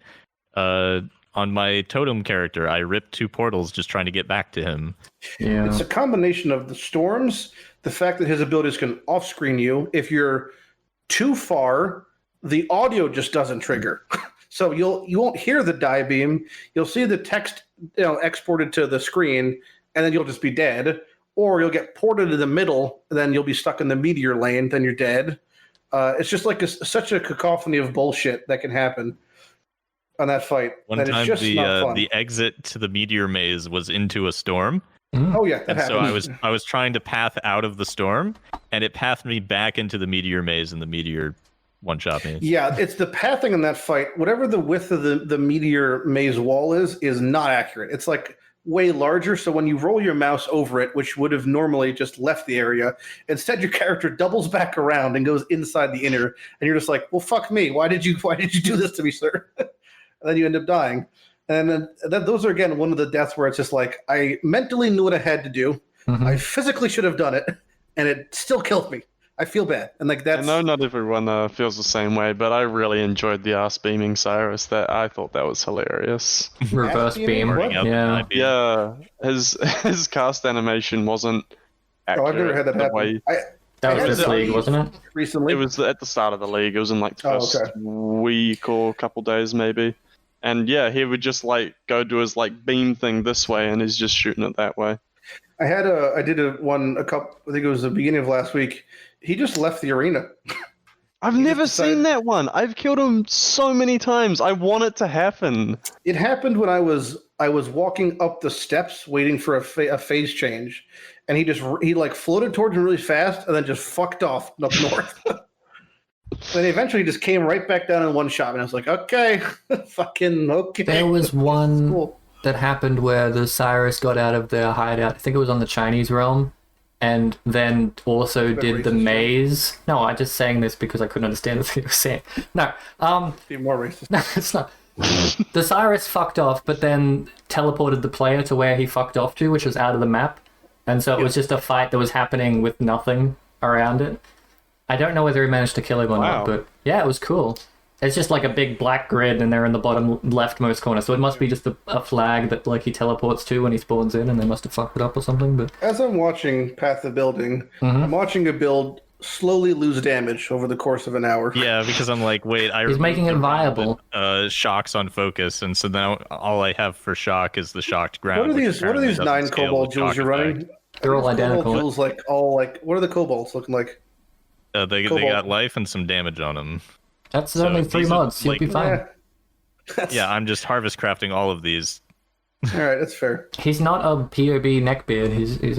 on my totem character, I ripped 2 portals just trying to get back to him. Yeah. it's a combination of the storms, the fact that his abilities can off-screen you. If you're too far, the audio just doesn't trigger. So you won't hear the die beam. You'll see the text, exported to the screen, and then you'll just be dead. Or you'll get ported to the middle, and then you'll be stuck in the meteor lane. Then you're dead. It's just like such a cacophony of bullshit that can happen on that fight. One that time, it's just not fun. the exit to the meteor maze was into a storm, Oh yeah, that and so happens. I was trying to path out of the storm, and it pathed me back into the meteor maze, and the meteor one-shot me. Yeah, it's the pathing in that fight. Whatever the width of the meteor maze wall is not accurate. It's like way larger, so when you roll your mouse over it, which would have normally just left the area, instead your character doubles back around and goes inside the inner, and you're just like, well, fuck me. Why did you do this to me, sir? And then you end up dying. And then those are, again, one of the deaths where it's just like, I mentally knew what I had to do. I physically should have done it, and it still killed me. I feel bad. And like that's... I know not everyone feels the same way, but I really enjoyed the ass beaming Cyrus. I thought that was hilarious. Reverse beam. What? Yeah. Yeah, his cast animation wasn't accurate. I've never had that happen. way- That I was had this it league, wasn't it? recently. It was at the start of the league. It was in like the Oh, first okay. week or couple days maybe. And yeah, he would just like go do his like beam thing this way, and he's just shooting it that way. I did a couple, I think it was the beginning of last week. He just left the arena. I've He never just decided- seen that one. I've killed him so many times. I want it to happen. It happened when I was walking up the steps waiting for a phase change, and he like floated towards me really fast and then just fucked off up north. Then eventually just came right back down in one shot, and I was like, okay, fucking okay. There was one Cool. that happened where the Cyrus got out of their hideout. I think it was on the Chinese realm, and then also did the racist, maze. No, I'm just saying this because I couldn't understand what you were saying. No, Be more racist. no, it's not. The Cyrus fucked off, but then teleported the player to where he fucked off to, which was out of the map. And so it was just a fight that was happening with nothing around it. I don't know whether he managed to kill him or not, but yeah, it was cool. It's just like a big black grid, and they're in the bottom leftmost corner. So it must be just a flag that like he teleports to when he spawns in, and they must have fucked it up or something. But As I'm watching Path of Building, I'm watching a build slowly lose damage over the course of an hour. Yeah, because I'm like, wait, he's making it viable. Shocks on focus, and so now all I have for shock is the shocked ground. What are which these? What are apparently these doesn't 9 scale cobalt with jewels shock you're effect. running? They're all Are these identical. Cobalt jewels, what are the cobalts looking like? They Cobalt. got life and some damage on them. That's So only 3 these are, mods. You'll like- be fine. Yeah, I'm just harvest crafting all of these. All right, that's fair. He's not a POB neckbeard.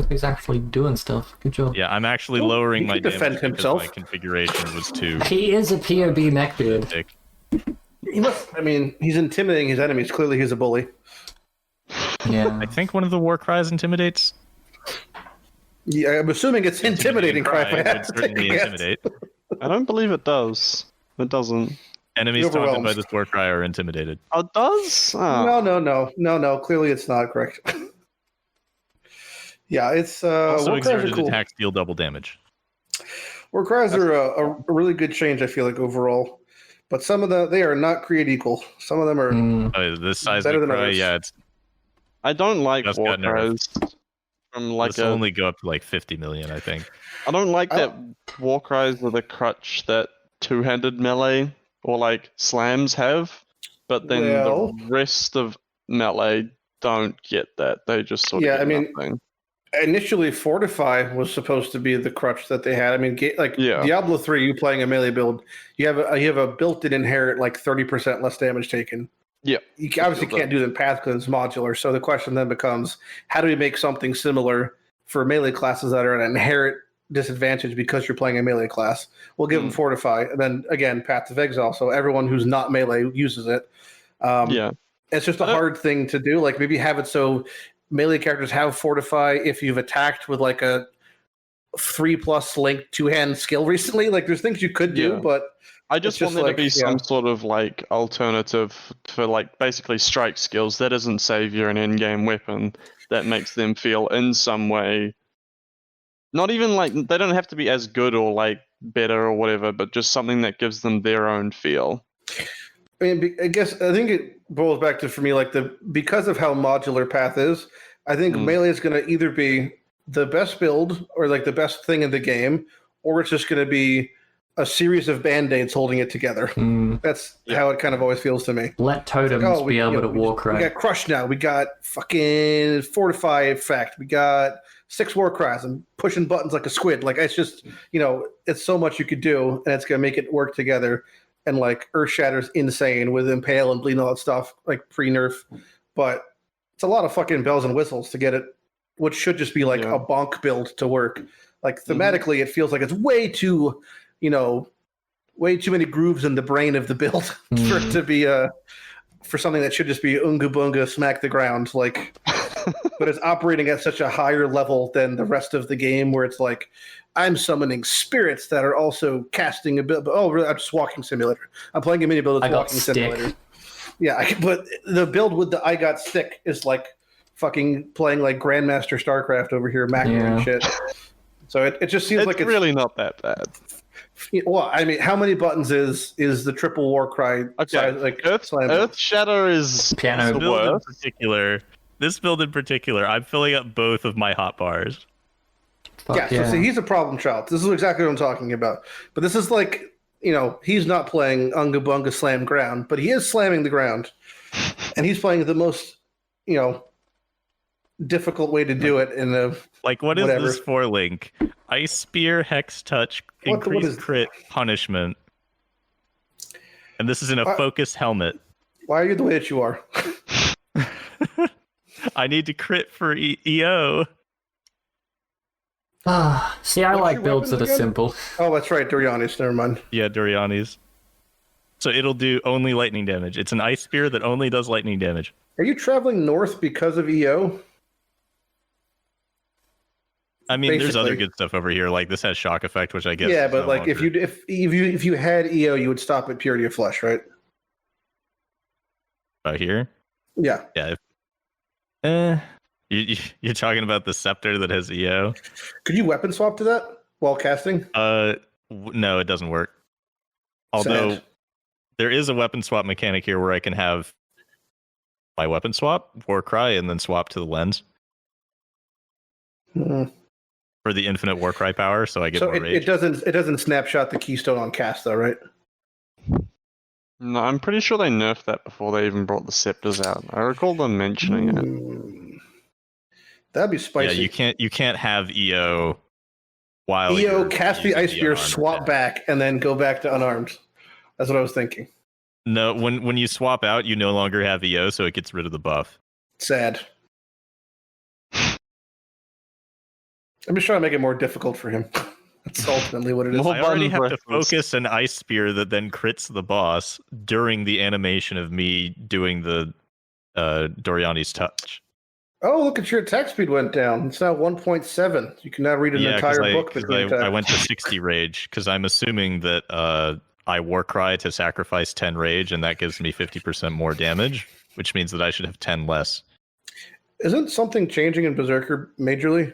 He's actually doing stuff. Good job. Yeah, I'm actually Well, lowering he my can defend damage because himself. my configuration was too He is a POB neckbeard. thick. He must. I mean, he's intimidating his enemies. Clearly, he's a bully. Yeah. I think one of the war cries intimidates. Yeah, I'm assuming it's intimidating. cry Crap, I would have to take certainly a guess. intimidate. I don't believe it does. It doesn't. Enemies taunted Overwhelmed. by this war cry are intimidated. Oh, it does? Oh. No. Clearly, it's not correct. Yeah, it's Also, war cries are exerted cool. attacks deal double damage. War cries are a really good change. I feel like overall, But some of them, they are not created equal. Some of them are This seismic better than cry, others. yeah, it's I don't like Just war got nerfed. cries from like this will only go up to like 50 million, I think. I don't like I- that war cries are the crutch that two-handed melee or like slams have, but then Well- the rest of melee don't get that. They just sort of Yeah, get I mean, nothing. Initially, Fortify was supposed to be the crutch that they had. I mean, Yeah. Diablo 3, you playing a melee build, you have a built-in inherit like 30% less damage taken. Yeah. You obviously feel that. can't do the path because it's modular. So the question then becomes, how do we make something similar for melee classes that are at an inherent disadvantage because you're playing a melee class? We'll give them Fortify, and then again, Path of Exile. So everyone who's not melee uses it. Yeah. It's just a hard thing to do. Like maybe have it so melee characters have Fortify if you've attacked with like a 3+ link 2-hand skill recently. Like there's things you could do, Yeah. but I just It's want just there to be like, some yeah. sort of like alternative for like basically strike skills that isn't savior an in-game weapon that makes them feel in some way not even like they don't have to be as good or like better or whatever, but just something that gives them their own feel. I mean, I think it boils back to, for me, like because of how modular Path is, I think melee is going to either be the best build or like the best thing in the game, or it's just going to be a series of band-aids holding it together. That's how it kind of always feels to me. Let totems Like, be able to war We cry. got Crush now. We got fucking Fortify effect. We got 6 war cries. I'm pushing buttons like a squid. Like it's just, it's so much you could do, and it's gonna make it work together. And like Earth Shatter's insane with Impale and Bleed and all that stuff, like pre-nerf. But it's a lot of fucking bells and whistles to get it, which should just be like a bonk build to work. Like thematically, it feels like it's way too many grooves in the brain of the build for it to be for something that should just be unga bunga smack the ground. Like, but it's operating at such a higher level than the rest of the game, where it's like, I'm summoning spirits that are also casting a bit. Oh, really? I'm just walking simulator. I'm playing a mini build. It's I got walking stick. simulator. Yeah, but the build with the I got stick is like fucking playing like Grandmaster StarCraft over here, macroing shit. So it just seems like it's really not that bad. Well, I mean, how many buttons is the triple war cry? Okay, Like Earth Shatter is Piano. the worst. This build in particular, I'm filling up both of my hot bars. Fuck So see, he's a problem child. This is exactly what I'm talking about. But this is like, he's not playing Unga Bunga Slam Ground, but he is slamming the ground. And he's playing the most, difficult way to do it in a Like, what is whatever. this for, Link? Ice Spear, Hex Touch, What increased is- crit, punishment. And this is in a focused helmet. Why are you the way that you are? I need to crit for EO. See, I What's like your builds that weapons are again? simple. Oh, that's right, Dorianis. Never mind. Yeah, Doriani's. So it'll do only lightning damage. It's an Ice Spear that only does lightning damage. Are you traveling north because of EO? I mean, there's other Basically. good stuff over here. Like this has shock effect, which I guess. Yeah, is but no like if longer- you had EO, you would stop at Purity of Flesh, right? out here, Yeah. yeah. You're talking about the scepter that has EO. Could you weapon swap to that while casting? No, it doesn't work. Although Sad. there is a weapon swap mechanic here where I can have my weapon swap, War Cry, and then swap to the lens Mm. for the infinite War Cry power, so I get So more it rage. doesn't snapshot the keystone on cast though, right? No, I'm pretty sure they nerfed that before they even brought the scepters out. I recall them mentioning it. Mm. That'd be Yeah, spicy. you can't have EO while EO you're cast the using ice spear, unarmed swap attack. back, and then go back to unarmed. That's what I was thinking. No, when you swap out, you no longer have EO, so it gets rid of the buff. Sad. I'm just trying to make it more difficult for him. That's ultimately what it is. More I already button have to preference. focus an ice spear that then crits the boss during the animation of me doing the Doriani's touch. Oh, look at your attack speed went down. It's now 1.7. You can now read an entire book between attacks. I went to 60 rage because I'm assuming that I War Cry to sacrifice 10 rage, and that gives me 50% more damage, which means that I should have 10 less. Isn't something changing in Berserker majorly?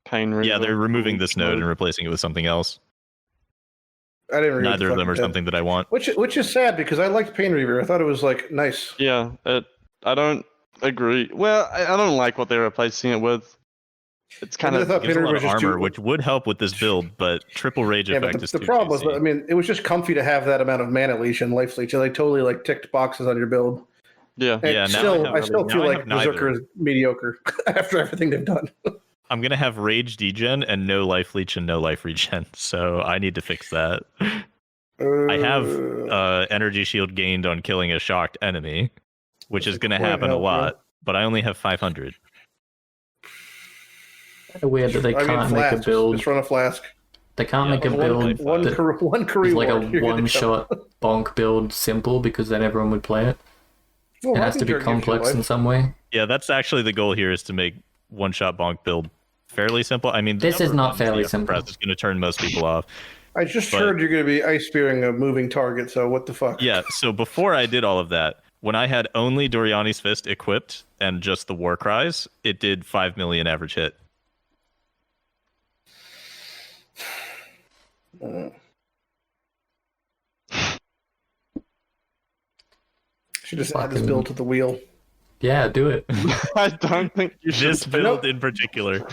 Pain Yeah, they're removal removing this node and mode. replacing it with something else. I didn't read Neither the of them are fucking something that I want. Which is sad because I liked Pain Reaver. I thought it was like nice. Yeah, I don't agree. Well, I don't like what they're replacing it with. It's kind I of thought Gives Pain a Reaver lot was of just armor, too. which would help with this build, but triple rage Yeah, effect but is the too problem was, juicy. I mean, it was just comfy to have that amount of mana leech and life leech. It like totally like ticked boxes on your build. yeah. And Yeah, now still, I I still now feel I like have neither. Berserker is mediocre after everything they've done. I'm gonna have rage degen and no life leech and no life regen, so I need to fix that. I have energy shield gained on killing a shocked enemy, which is gonna Quite happen a helpful. lot, but I only have 500. Weird that they can't make a flasks. build. Just run a flask. They can't Yeah, make a one- build One that curry is like ward. a You're good to go. one-shot bonk build simple, because then everyone would play it. Well, It has to be Rocking Chair gives you complex in life. some way. Yeah, that's actually the goal here, is to make one-shot bonk build fairly simple. I mean, the This is number of not buttons you fairly have to simple. press is going to turn most people off. I just but- heard you're going to be ice spearing a moving target. So what the fuck? Yeah, so before I did all of that, when I had only Doriani's Fist equipped and just the war cries, it did 5 million average hit. Should just add this build to the wheel. Yeah, do it. I don't think you should. This build in particular. Do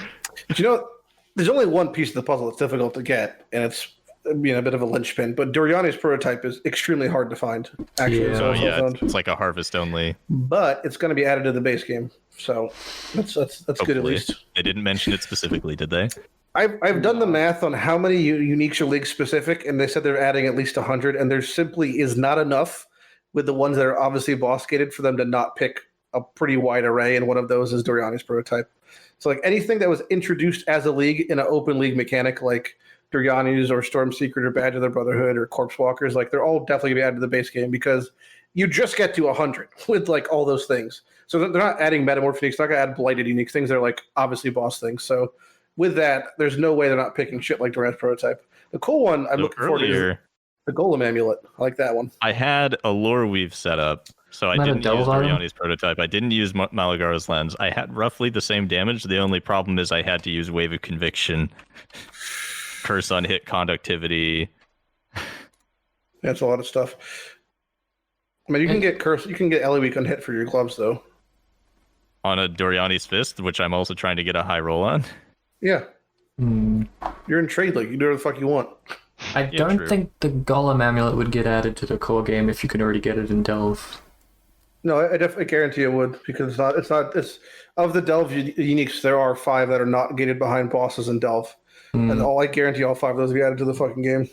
you know? There's only one piece of the puzzle that's difficult to get, and it's a bit of a linchpin. But Doriani's prototype is extremely hard to find. Actually, Yeah. it's Oh also yeah, found. it's like a harvest only. But it's going to be added to the base game, so that's good at Hopefully. least. They didn't mention it specifically, did they? I've done the math on how many uniques are league specific, and they said they're adding at least 100, and there simply is not enough with the ones that are obviously boss gated for them to not pick a pretty wide array, and one of those is Doriani's prototype. So like anything that was introduced as a league in an open league mechanic, like Doriani's or Storm Secret or Badge of the Brotherhood or Corpse Walkers, like they're all definitely gonna be added to the base game because you just get to 100 with like all those things. So they're not adding metamorph uniques, they're not gonna add blighted uniques, things that are like obviously boss things. So with that, there's no way they're not picking shit like Doriani's prototype. The cool one I'm So looking forward to is earlier, the Golem Amulet. I like that one. I had a lore weave set up, so I Not a didn't use delve item? Doriani's prototype. I didn't use Malagara's lens. I had roughly the same damage. The only problem is I had to use Wave of Conviction, Curse on Hit Conductivity. That's a lot of stuff. I mean, you can get curse, you can get Ellie Week on hit for your gloves though. On a Doriani's Fist, which I'm also trying to get a high roll on. Yeah, Hmm. you're in trade league. You do whatever the fuck you want. I Yeah, don't true. think the Golem Amulet would get added to the core game if you could already get it in Delve. No, I definitely guarantee it would because it's of the Delve uniques. There are 5 that are not gated behind bosses in Delve, and I guarantee all 5 of those will be added to the fucking game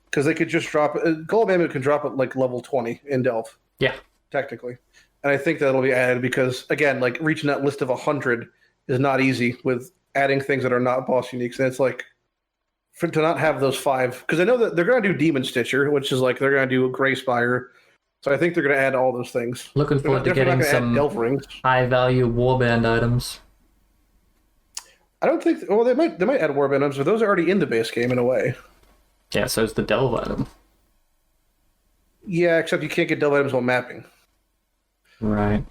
because they could just drop it. Golem Amulet can drop it like level 20 in Delve. Yeah. Technically, and I think that'll be added because again, like reaching that list of 100 is not easy with adding things that are not boss uniques, and it's like to not have those 5 because I know that they're going to do Demon Stitcher, which is like they're going to do Grey Spire. So I think they're going to add all those things. Looking They're forward to definitely getting not going to add some Delve Rings. high-value warband items. I don't think. Well, they might add Warband items, but those are already in the base game in a way. Yeah, so it's the Delve item. Yeah, except you can't get Delve items while mapping. Right.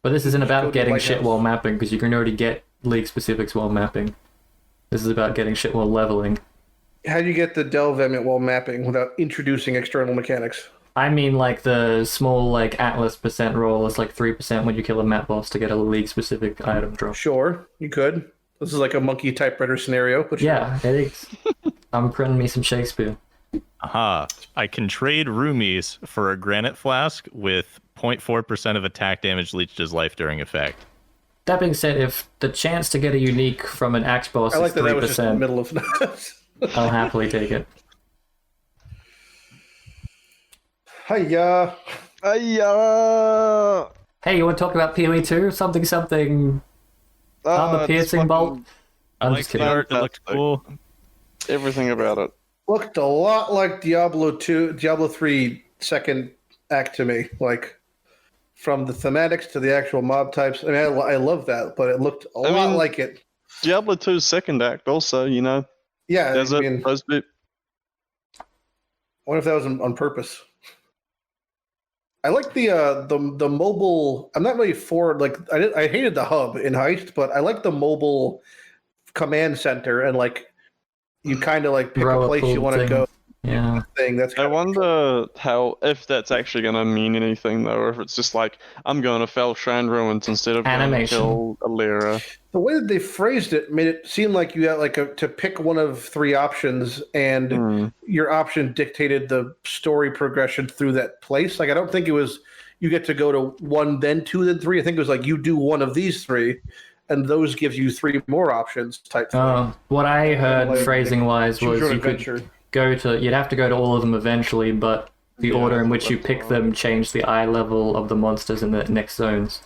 But this isn't go about to getting Lighthouse. shit while mapping, because you can already get league specifics while mapping. This is about getting shit while leveling. How do you get the Delve Amulet while mapping without introducing external mechanics? I mean, like, the small, like, Atlas % roll is like 3% when you kill a map boss to get a league specific item drop. Sure, you could. This is like a monkey typewriter scenario. But Yeah, it is. I'm printing me some Shakespeare. Aha. I can trade roomies for a granite flask with 0.4% of attack damage leached as life during effect. That being said, if the chance to get a unique from an axe boss I like is that. That was just in the 3%, middle of. I'll happily take it. Hiya. Hiya! Hey, you want to talk about PoE 2? Something. Armor it's piercing fucking bolt? I I'm like just the kidding. art. It looked Fantastic. cool. Everything about it. Looked a lot like Diablo 3 second act to me. Like from the thematics to the actual mob types. I mean, I love that, but it looked a lot mean- like it. Diablo 2's second act also, you know. Yeah, There's I it. mean, Supposed to be. I wonder if that was on purpose. I like the mobile. I'm not really for like I hated the hub in Heist, but I like the mobile command center and like you kind of like pick Throw a a place cool you want to thing. go. Yeah. thing. That's I kind of wonder if that's actually going to mean anything, though, or if it's just like, I'm going to fell Shrine Ruins instead of Animation. going to kill Alira. the way that they phrased it made it seem like you had like to pick one of 3 options, and your option dictated the story progression through that place. Like I don't think it was you get to go to 1, then 2, then 3. I think it was like you do one of these 3, and those gives you 3 more options type thing. What I heard Like, phrasing wise choose was your you adventure. could you'd have to go to all of them eventually, but the order in which you pick them changed the eye level of the monsters in the next zones.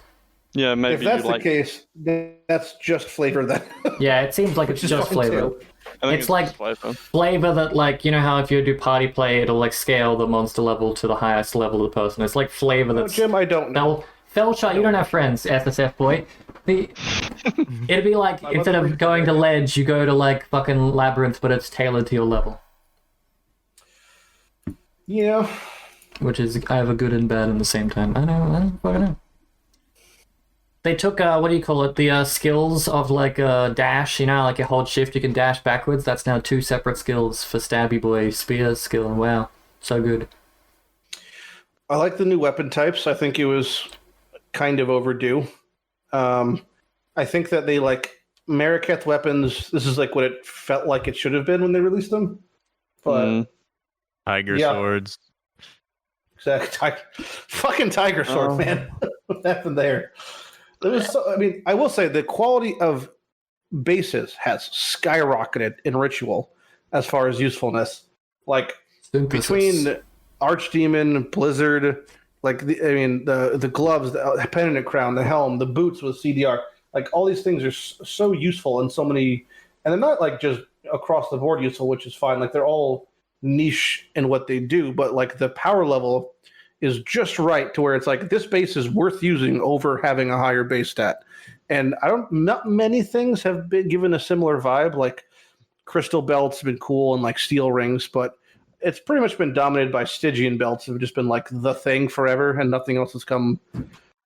Yeah, maybe If that's you like. the case, then that's just flavor then. Yeah, it seems like it's Which is just fine, flavor. too. I think It's like just flavor. flavor that, like, you know how if you do party play, it'll like scale the monster level to the highest level of the person. It's like flavor Oh, that's Jim, I don't know. Felchar, you don't have friends, SSF boy. It'd be like instead of going to ledge, you go to like fucking labyrinth, but it's tailored to your level. Yeah. Which is I have a good and bad in the same time. I don't fucking know. They took what do you call it? The skills of like dash. You know, like you hold shift, you can dash backwards. That's now 2 separate skills for Stabby Boy spear skill. Wow, so good. I like the new weapon types. I think it was kind of overdue. I think that they like Mariketh weapons. This is like what it felt like it should have been when they released them. But Tiger Yeah. swords. exactly, fucking tiger sword, man. What happened there? There was I mean, I will say the quality of bases has skyrocketed in Ritual as far as usefulness. Like Synthesis. between Archdemon, Blizzard, like the gloves, the pendant crown, the helm, the boots with CDR, like all these things are so useful in so many, and they're not like just across the board useful, which is fine. Like they're all niche in what they do, but like the power level is just right to where it's like this base is worth using over having a higher base stat. And not many things have been given a similar vibe. Like crystal belts have been cool and like steel rings, but it's pretty much been dominated by Stygian belts. Have just been like the thing forever, and nothing else has come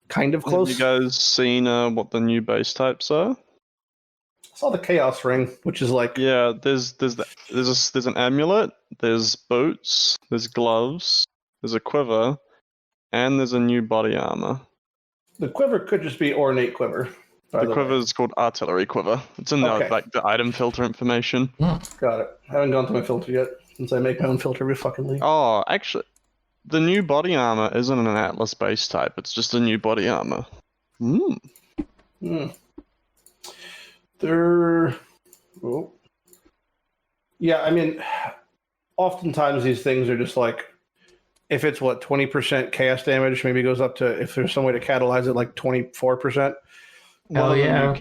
kind of close. Have you guys seen what the new base types are? I saw the Chaos Ring, which is like Yeah, there's an amulet, there's boots, there's gloves, there's a quiver, and there's a new body armor. the quiver could just be ornate quiver. by The quiver is called artillery quiver. It's in Okay. the item filter information. Got it. Haven't gone to my filter yet since I make my own filter every fucking league. Oh, actually, the new body armor isn't an Atlas base type. It's just a new body armor. They're, yeah. I mean, oftentimes these things are just like, if it's 20% chaos damage, maybe it goes up to, if there's some way to catalyze it, like 24%. Hell yeah.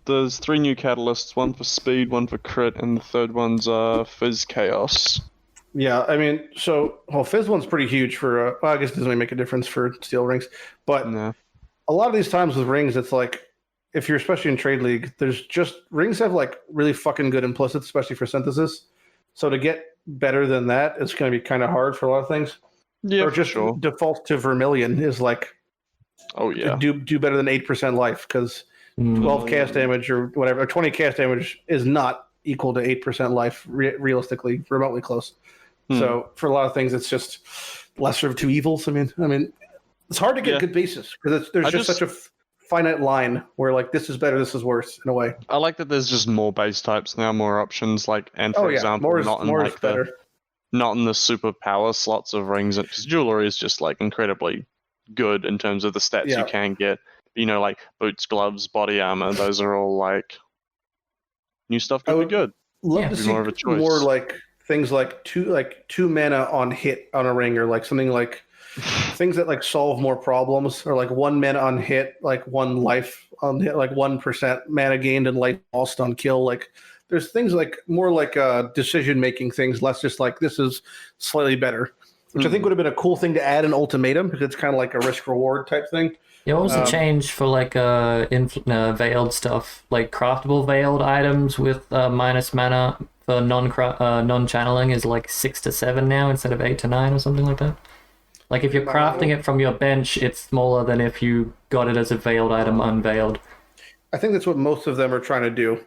There's 3 new catalysts, one for speed, one for crit, and the third one's Fizz Chaos. Yeah, I mean, Fizz one's pretty huge for, well, I guess it doesn't really make a difference for steel rings, but No. a lot of these times with rings, it's like, if you're especially in Trade League, there's just, rings have like really fucking good implicits, especially for synthesis. So to get better than that, it's going to be kind of hard for a lot of things. Yeah, Or just sure. default to Vermilion is like, Oh yeah. do better than 8% life, because 12 cast damage or whatever, or 20 cast damage is not equal to 8% life realistically, remotely close. So for a lot of things, it's just lesser of two evils. I mean, it's hard to get good bases because there's just such a finite line where like this is better, this is worse in a way. I like that there's just more base types now, more options. Like, and for example, more is not better. not in the super power slots of rings, because jewelry is just like incredibly good in terms of the stats you can get. You know, like boots, gloves, body armor. Those are all like new stuff. Could be good. Love to see more of a choice. more like things like two mana on hit on a ring, or like something like things that like solve more problems, or like 1 mana on hit, like 1 life on hit, like 1% mana gained and life lost on kill. Like there's things like more like decision making things, less just like this is slightly better, which I think would have been a cool thing to add in Ultimatum, because it's kind of like a risk reward type thing. Yeah, what was the change for like veiled stuff, like craftable veiled items with minus mana for non-channeling is like 6 to 7 now instead of 8 to 9 or something like that? Like if you're crafting it from your bench, it's smaller than if you got it as a veiled item unveiled. I think that's what most of them are trying to do,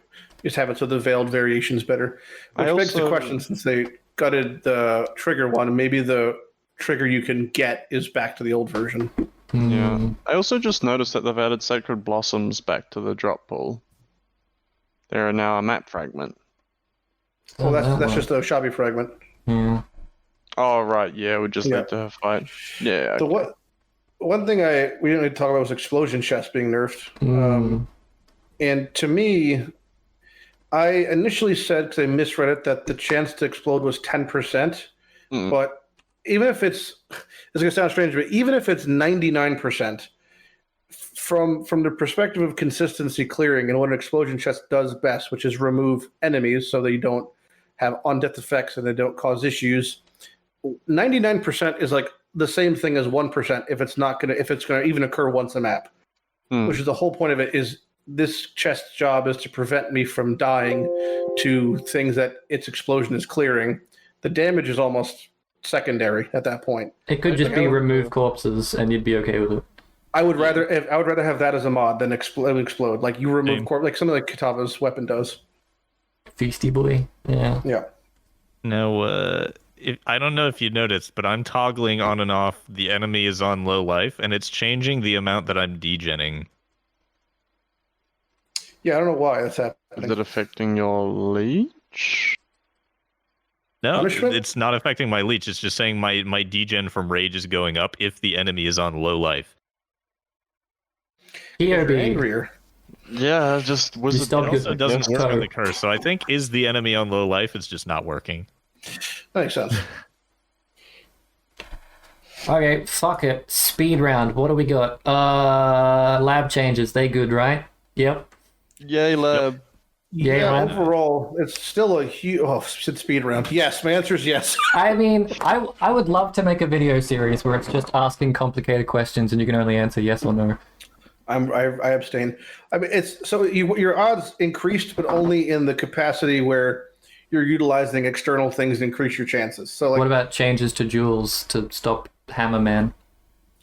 is have it so the veiled variation's better. Which begs the question, since they gutted the trigger one. Maybe the trigger you can get is back to the old version. Yeah. I also just noticed that they've added Sacred Blossoms back to the drop pool. They are now a map fragment. Well, that's just a shabby fragment. Yeah. Oh, right. Yeah, we just need to fight. Yeah. So one thing we didn't really talk about was explosion chests being nerfed. And to me, I initially said, because I misread it, that the chance to explode was 10%. But even if it's going to sound strange, but even if it's 99%, from the perspective of consistency clearing and what an explosion chest does best, which is remove enemies so they don't have on-death effects and they don't cause issues, 99% is like the same thing as 1% if it's going to even occur once a map. Which is the whole point of it, is this chest's job is to prevent me from dying to things that its explosion is clearing. The damage is almost secondary at that point. It could just be remove corpses and you'd be okay with it. I would rather have that as a mod than explode. Like you remove like something like Kitava's weapon does. Feasty boy. Yeah. Yeah. Now, I don't know if you noticed, but I'm toggling on and off the enemy is on low life, and it's changing the amount that I'm degenning. Yeah, I don't know why that's happening. Is it affecting your leech? No, Punishment? it's not affecting my leech. It's just saying my degen from rage is going up if the enemy is on low life. You're POB. angrier. Yeah, just was It Also doesn't Yeah. work on the curse, so I think is the enemy on low life, it's just not working. That makes sense. Okay, fuck it. Speed round. What do we got? Lab changes. They good, right? Yep. Yay, lab. Yeah, man. Overall, it's still a huge speed round. Yes, my answer is yes. I mean, I would love to make a video series where it's just asking complicated questions and you can only answer yes or no. I abstain. I mean, it's so your odds increased, but only in the capacity where you're utilizing external things to increase your chances. So, like, What about changes to Jules to stop Hammer Man?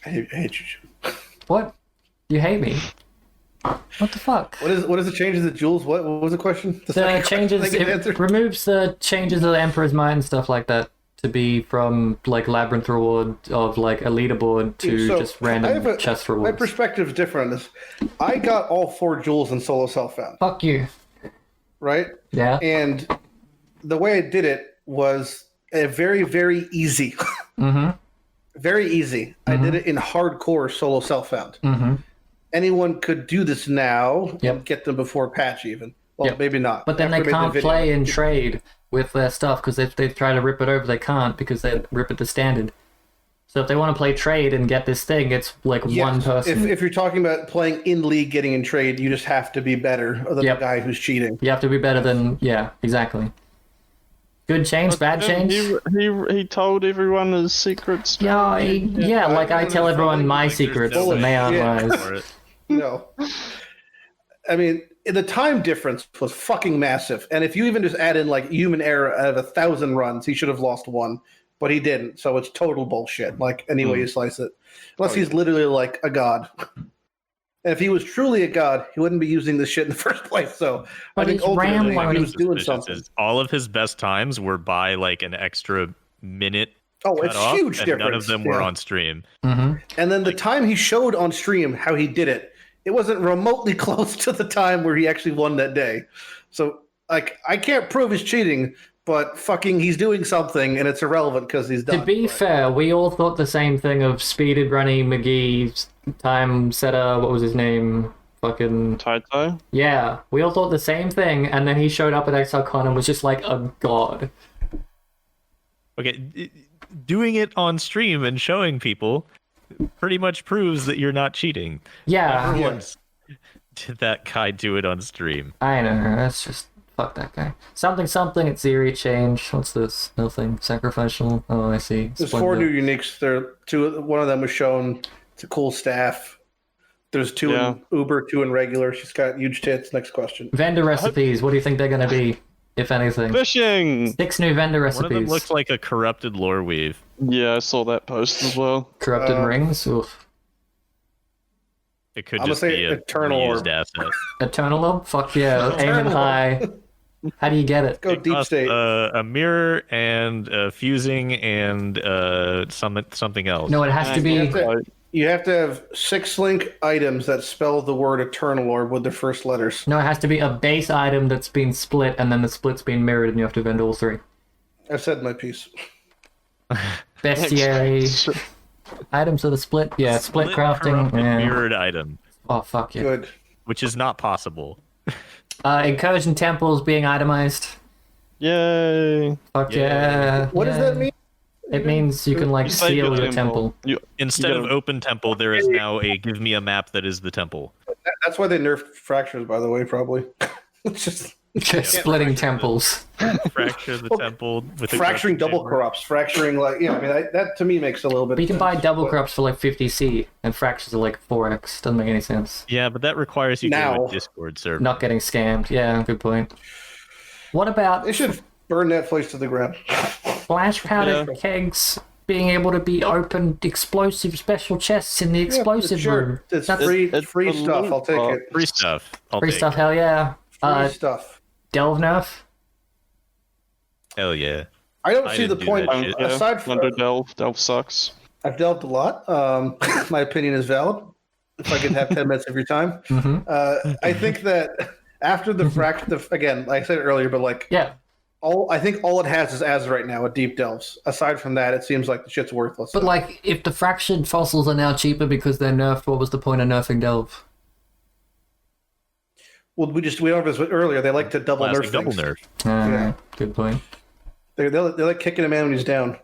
I hate you. What? You hate me? What the fuck? What is the changes to Jules? What was the question? The changes, it removes the changes of the Emperor's Mind and stuff like that to be from like Labyrinth reward of like a leaderboard to So, just random chest My rewards. perspective is different on this. I got all 4 Jules in solo self-found, Fuck you. right? Yeah. And the way I did it was very, very easy. Very easy. I did it in hardcore solo self-found. Anyone could do this now and get them before patch even. Well, maybe not. But then After they I made the can't video. play and trade with their stuff because if they try to rip it over, they can't because they rip it to standard. So if they want to play trade and get this thing, it's like one person. If you're talking about playing in league, getting in trade, you just have to be better than the guy who's cheating. You have to be better than exactly. Good change, bad change. He told everyone his secrets. Yeah, like I tell everyone my secrets and they aren't lies. No. I mean, the time difference was fucking massive. And if you even just add in like human error out of 1,000 runs, he should have lost 1. But he didn't. So it's total bullshit. Like, any way you slice it. Unless he's literally like a god. And if he was truly a god, he wouldn't be using this shit in the first place. So But I think he's ultimately rambling. he was doing something. All of his best times were by like an extra minute. Oh, cut it's off, huge and difference. none of them were on stream. And then the time he showed on stream how he did it, it wasn't remotely close to the time where he actually won that day. So, like, I can't prove he's cheating, but fucking he's doing something, and it's irrelevant because he's done. To be fair, we all thought the same thing of Speeded Runny McGee's time setter. What was his name? Fucking Taito? yeah. We all thought the same thing, and then he showed up at ExileCon and was just like a god. Okay, doing it on stream and showing people pretty much proves that you're not cheating. Yeah, Everyone's did that guy do it on stream? I know. That's just fuck that guy. Something at Zeri change. What's this? Nothing. Sacrificial. Oh, I see. There's 4 Splendid. new uniques. There, 2. One of them was shown. It's a cool staff. There's 2 in Uber, 2 in regular. She's got huge tits. Next question. Vendor recipes. What do you think they're gonna be, if anything? Fishing! 6 new vendor One of them recipes. looks like a corrupted lore weave. Yeah, I saw that post as well. Corrupted rings. Oof. It could I'm just gonna say be a Eternal reused Orb. asset. Eternal Orb? Fuck yeah. Aiming high. How do you get it? Go It deep costs, state. a mirror and fusing and something else. No, it has to be. You have to have 6 link items that spell the word Eternal Orb with their first letters. No, it has to be a base item that's been split, and then the split's been mirrored, and you have to vend all 3. I said my piece. Bestiary items that are split. Yeah, split crafting. corrupted Yeah. mirrored item, Oh fuck yeah. Good. which is not possible. Incursion temples being itemized. Yay! Fuck Yeah. yeah. What does yeah. that mean? It means you can like You save seal your temple. Instead You of gotta- open temple, there is now a give me a map that is the temple. That's why they nerfed fractures, by the way, probably. It's just Splitting temples. Fracture the temple with the fracturing corrupted double mirror. corrupts, fracturing like I mean that to me makes a little bit. But you can of buy sense, double but corrupts for like 50C, and fractures are like 4x. Doesn't make any sense. Yeah, but that requires you to go Now. to a Discord server. Not getting scammed. Yeah, good point. What about They should burn that place to the ground. flash powder kegs being able to be opened, explosive special chests in the explosive room? It's That's free It's free the stuff. loot I'll take box. it. Free stuff. I'll free take stuff. it. Hell yeah. Free stuff. Delve nerf. Hell yeah. I don't I see the didn't do point. that shit. Aside from Under Delve sucks. I've delved a lot. My opinion is valid. If I could have 10 minutes of your time, I think that after the again, like I said earlier, but like Yeah. I think all it has is as right now, a deep delves. Aside from that, it seems like the shit's worthless. But like, if the fractured fossils are now cheaper because they're nerfed, what was the point of nerfing delve? well, we went over this earlier. They like to double Classic nerf double things. nerf. Yeah. Good point. They like kicking a man when he's down.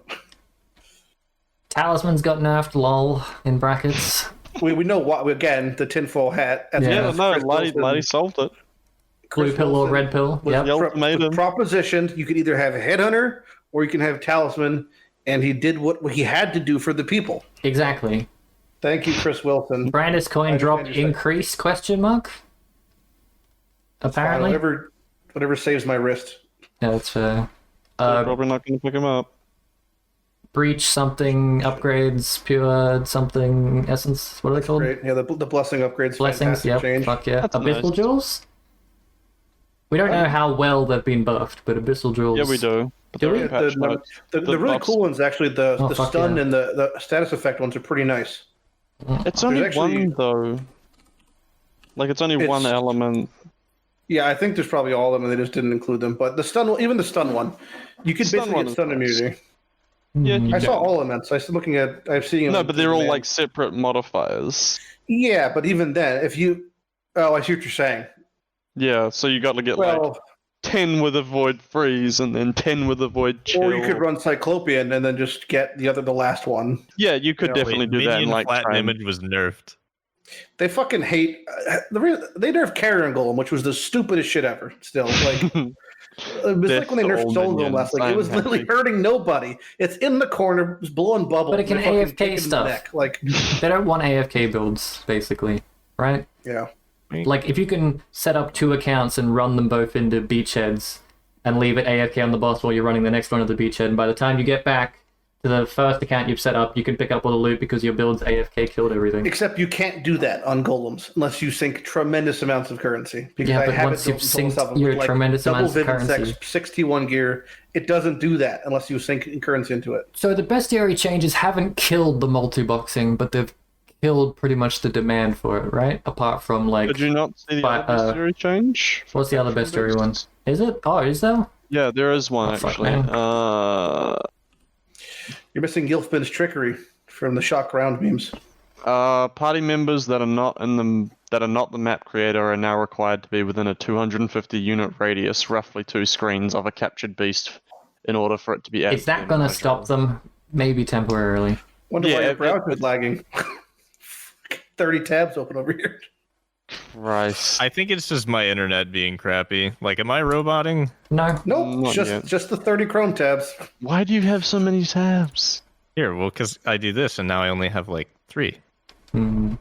Talisman's got nerfed, lol, in brackets. We know what again the tinfoil hat. As Yeah. Yeah, well as no, Chris Lighty Wilson- solved it. Blue Chris pill or Wilson red pill. was Yep. The ultimatum. propositioned. You could either have a headhunter or you can have talisman, and he did what he had to do for the people. Exactly. Thank you, Chris Wilson. Brandis coin I drop understand your increase question mark? Apparently. Whatever saves my wrist. Yeah, that's fair. They're probably not going to pick him up. Breach something upgrades, pure something essence. What are they called? Great. Yeah, the blessing upgrades. Blessings, Fantastic yep. change. Fuck yeah. That's Abyssal nice. jewels? We don't know how well they've been buffed, but abyssal jewels. Yeah, we do. But Do they're we? in patch notes. The The really buffs- cool ones, actually, the Oh, fuck stun yeah. and the status effect ones are pretty nice. It's only actually- one, though. Like, it's only one It's- element. Yeah, I think there's probably all of them, and they just didn't include them. But the stun, even the stun one, you could Stun basically one get is stun nice. immunity. Yeah, Hmm. you I can. saw all elements. I'm looking at. I'm seeing. No, them but they're all man. like separate modifiers. Yeah, but even then, if you, I see what you're saying. Yeah, so you got to get like Well, 10 with a void freeze and then 10 with a void chill. or you could run Cyclopean and then just get the last one. Yeah, you could Yeah, definitely do that in Minion like flat train. image was nerfed. They fucking hate. They nerfed Carrion Golem, which was the stupidest shit ever. Still, like it was like when they Death nerfed to Stone all Golem last. Like minions, it was I'm literally happy. hurting nobody. It's in the corner, it's blowing bubbles. But it can and they're fucking AFK kicking the stuff. neck. Like, They don't want AFK builds, basically, right? yeah. Like, if you can set up 2 accounts and run them both into beachheads and leave it AFK on the boss while you're running the next one of the beachhead, and by the time you get back to the first account you've set up, you can pick up all the loot because your build's AFK killed everything. Except you can't do that on golems unless you sink tremendous amounts of currency. Because Yeah, I but have once it you've built into synced myself with, your tremendous double amounts of Vivid currency. 61 gear. It doesn't do that unless you sink currency into it. So the bestiary changes haven't killed the multi-boxing, but they've killed pretty much the demand for it, right? Apart from, like, Did you not see the But, other bestiary change? what's the other bestiary one? Is it? Oh, is there? Yeah, there is one Oh, fuck, actually. man. You're missing Gilfbin's trickery from the shock round memes. Party members that are not the map creator are now required to be within a 250 unit radius, roughly 2 screens of a captured beast, in order for it to be added. Is that going to stop them? Maybe temporarily. Wonder why Yeah, your it- browser's lagging. 30 tabs open over here. Christ. I think it's just my internet being crappy. Like, am I roboting? No. Nope, Not yet. just the 30 Chrome tabs. Why do you have so many tabs? Here, well, because I do this, and now I only have like 3. Hmm.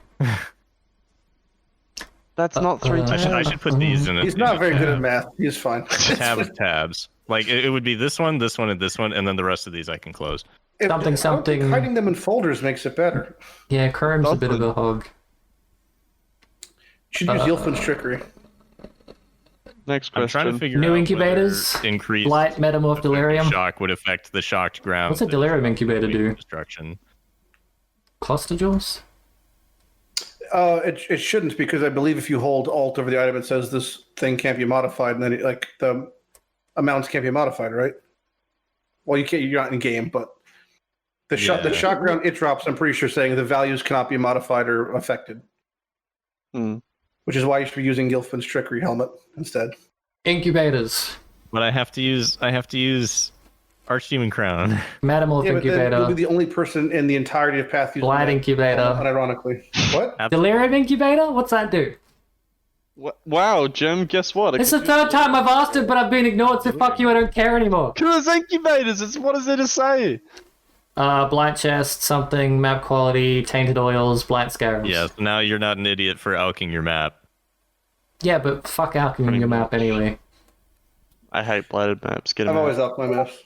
That's not 3 tabs. I should put these in. He's not very good at math. He's fine. tab of tabs. Like it would be this one, and this one, and then the rest of these I can close. I don't think something- hiding them in folders makes it better. Yeah, Chrome's a bit of a hog. You should use Gilfbin's trickery. Next I'm question. trying to figure New out whether incubators, increased Blight, Metamorph, Delirium. shock would affect the shocked ground. What's a Delirium incubator do? Destruction. Cluster jewels? It shouldn't, because I believe if you hold Alt over the item, it says this thing can't be modified, and then the amounts can't be modified, right? Well, you can't. You're not in game, but the shock ground it drops. I'm pretty sure saying the values cannot be modified or affected, which is why you should be using Gilffin's Trickery Helmet instead. Incubators. But I have to use Archdemon Crown. Metamorph Yeah, but then incubator. you'll be the only person in the entirety of Path using Blight that, incubator. unironically. What? Delirium incubator? What's that do? Wow, Jim, guess what? It's the third time I've asked it, but I've been ignored, so fuck you, I don't care anymore. Because incubators, what is there to say? Blight chest, something, map quality, tainted oils, blight scarabs. Yeah, so now you're not an idiot for alking your map. Yeah, but fuck alchemy your map anyway. I hate blighted maps. Get I've them always out. upped my maps.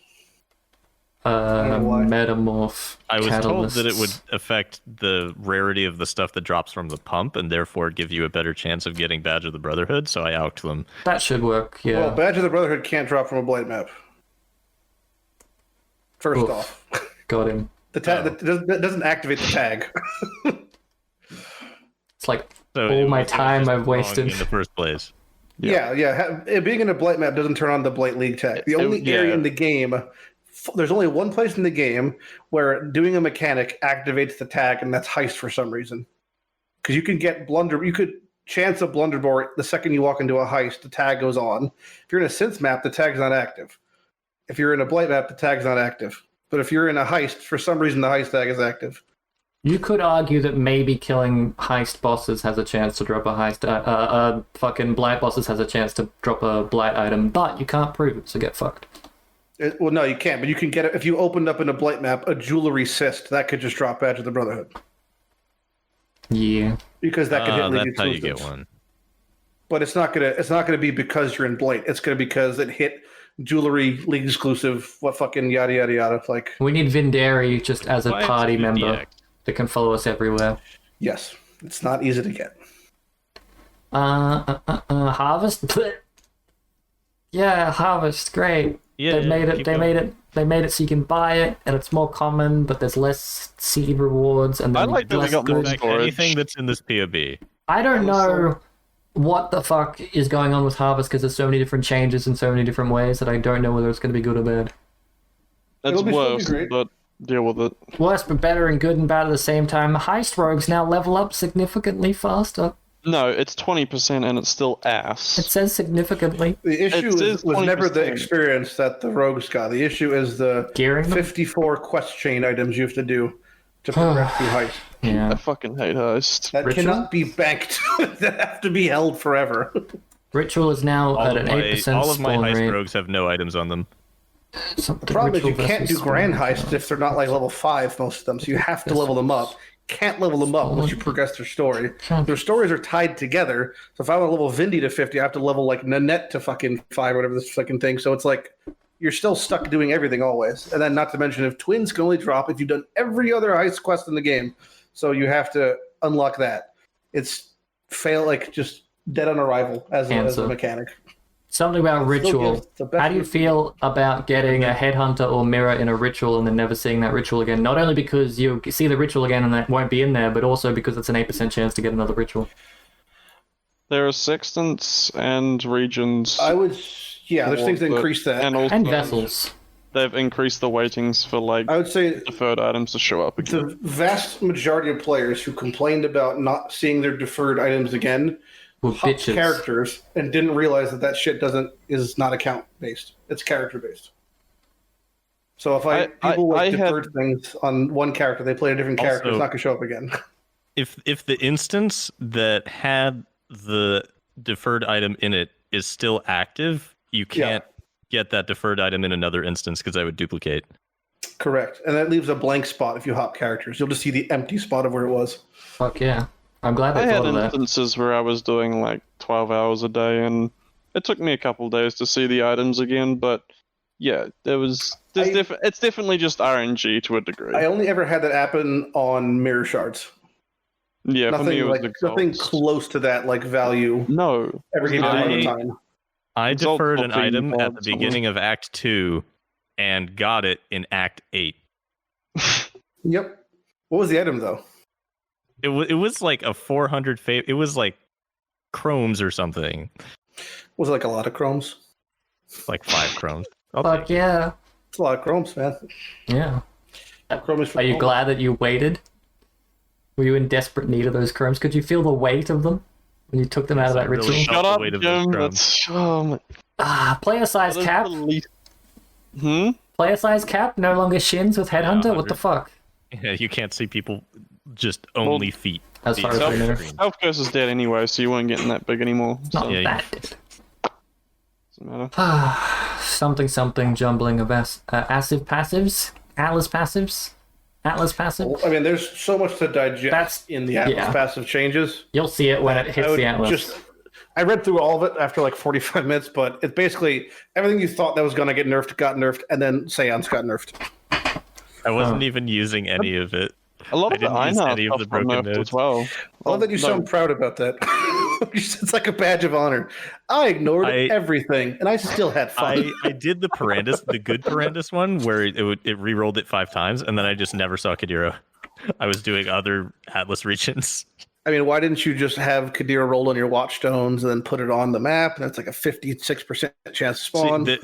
know why. Metamorph. I was told that it would catalysts. affect the rarity of the stuff that drops from the pump, and therefore give you a better chance of getting Badge of the Brotherhood. So I alked them. That should work. Yeah. Well, Badge of the Brotherhood can't drop from a blight map. First Oof. off, Got him. the tag that doesn't activate the tag. It's like So all it my was time just I've wrong wasted. in the first place. Yeah. Being in a blight map doesn't turn on the blight league tag. The only area in the game, there's only one place in the game where doing a mechanic activates the tag, and that's heist for some reason. Because you can get you could chance a blunderbore the second you walk into a heist, the tag goes on. If you're in a synth map, the tag's not active. If you're in a blight map, the tag's not active. But if you're in a heist, for some reason the heist tag is active. You could argue that maybe killing heist bosses has a chance to drop a heist. Fucking blight bosses has a chance to drop a blight item, but you can't prove it, so get fucked. Well, no, you can't. But you can get it if you opened up in a blight map a jewelry cyst that could just drop Badge of the Brotherhood. Yeah. Because that could hit league That's how you exclusives. get one. But it's not gonna be because you're in blight. It's gonna be because it hit jewelry league exclusive. What fucking yada yada yada. Like We need Vindari just as a Why party is it member DX? that can follow us everywhere. yes, it's not easy to get. Harvest. Blech. Yeah, harvest. Great. Yeah, they made it. keep They going. made it. They made it so you can buy it, and it's more common, but there's less seed rewards, and I then like that we less got more good. Like storage. anything that's in this POB. I don't Also- know what the fuck is going on with Harvest because there's so many different changes in so many different ways that I don't know whether it's going to be good or bad. It's It'll be still be worse, great. but deal with it. Worse, but better, and good and bad at the same time. Heist rogues now level up significantly faster. No, it's 20% and it's still It ass. says significantly. The issue says was never the 20%. experience that the rogues got. The issue is the Gearing them? 54 quest chain items you have to do to progress through heist. I Yeah. fucking hate Heist. That Ritual? cannot be banked. That have to be held forever. Ritual is now at an 8% all of my spawn heist rate. rogues have no items on them. Something The problem is you Ritual can't do versus grand spawn. heists if they're not like level 5, most of them. So you have to level them up. Can't level them up unless you progress their story. Their stories are tied together. So if I want to level Vindy to 50, I have to level like Nanette to fucking 5 or whatever this fucking thing. So it's like you're still stuck doing everything always. And then not to mention if twins can only drop if you've done every other heist quest in the game. So you have to unlock that. It's just dead on arrival as a mechanic. Something about Still Ritual. gives the best How do you feel about getting a headhunter or mirror in a ritual and then never seeing that ritual again? Not only because you see the ritual again and that won't be in there, but also because it's an 8% chance to get another ritual. There are sextants and regions. There's things that increase that. And also And vessels. they've increased the weightings for like I would say deferred items to show up again. the vast majority of players who complained about not seeing their deferred items again Well, hopped bitches. characters and didn't realize that shit is not account based. It's character based. So if people I deferred things on one character, they play a different character. It's Also- not gonna show up again. If the instance that had the deferred item in it is still active, you can't get that deferred item in another instance because I would duplicate. Correct, and that leaves a blank spot if you hop characters. You'll just see the empty spot of where it was. Fuck yeah. I'm glad I they had thought of that. instances where I was doing like 12 hours a day, and it took me a couple days to see the items again. But yeah, it's definitely just RNG to a degree. I only ever had that happen on mirror shards. Yeah, for me it was Nothing exalts. close to that like value No, ever came I- out of time. I Exalt deferred an 14 item at card, the something. beginning of Act 2 and got it in Act 8. Yep. What was the item though? It was like a 400 it was like chromes or something. Was it like a lot of chromes? Like 5 chromes. I'll Fuck take it. yeah. It's a lot of chromes, man. Yeah. Chrome is for Are you home. glad that you waited? Were you in desperate need of those chromes? Could you feel the weight of them when you took them out of I that really ritual? felt Shut the up, weight of those Jim. chromes. That's oh my. Player size that is cap? the least- Hmm. Player size cap? No longer shins with Headhunter? Yeah, What the 100. fuck? Yeah, you can't see people just only feet. As far as Feet. we know. Self curse is dead anyway, so you weren't getting that big anymore. Not So Yeah, that. doesn't matter. Something jumbling of Assive passives? Atlas passives? Atlas passive? I mean, there's so much to digest That's- in the Atlas yeah. passive changes. You'll see it when it I hits would the Atlas. I read through all of it after like 45 minutes, but it's basically everything you thought that was going to get nerfed got nerfed, and then Seance got nerfed. I wasn't even using any of it. A lot I of the didn't use Einar any of the stuff got broken nerfed nodes. as well. I love that you sound proud about that. It's like a badge of honor. I ignored everything, and I still had fun. I did the Parandus, the good Parandus one, where it re-rolled it 5 times, and then I just never saw Kadira. I was doing other Atlas regions. I mean, why didn't you just have Kadira roll on your watchstones and then put it on the map? And that's like a 56% chance to spawn. See,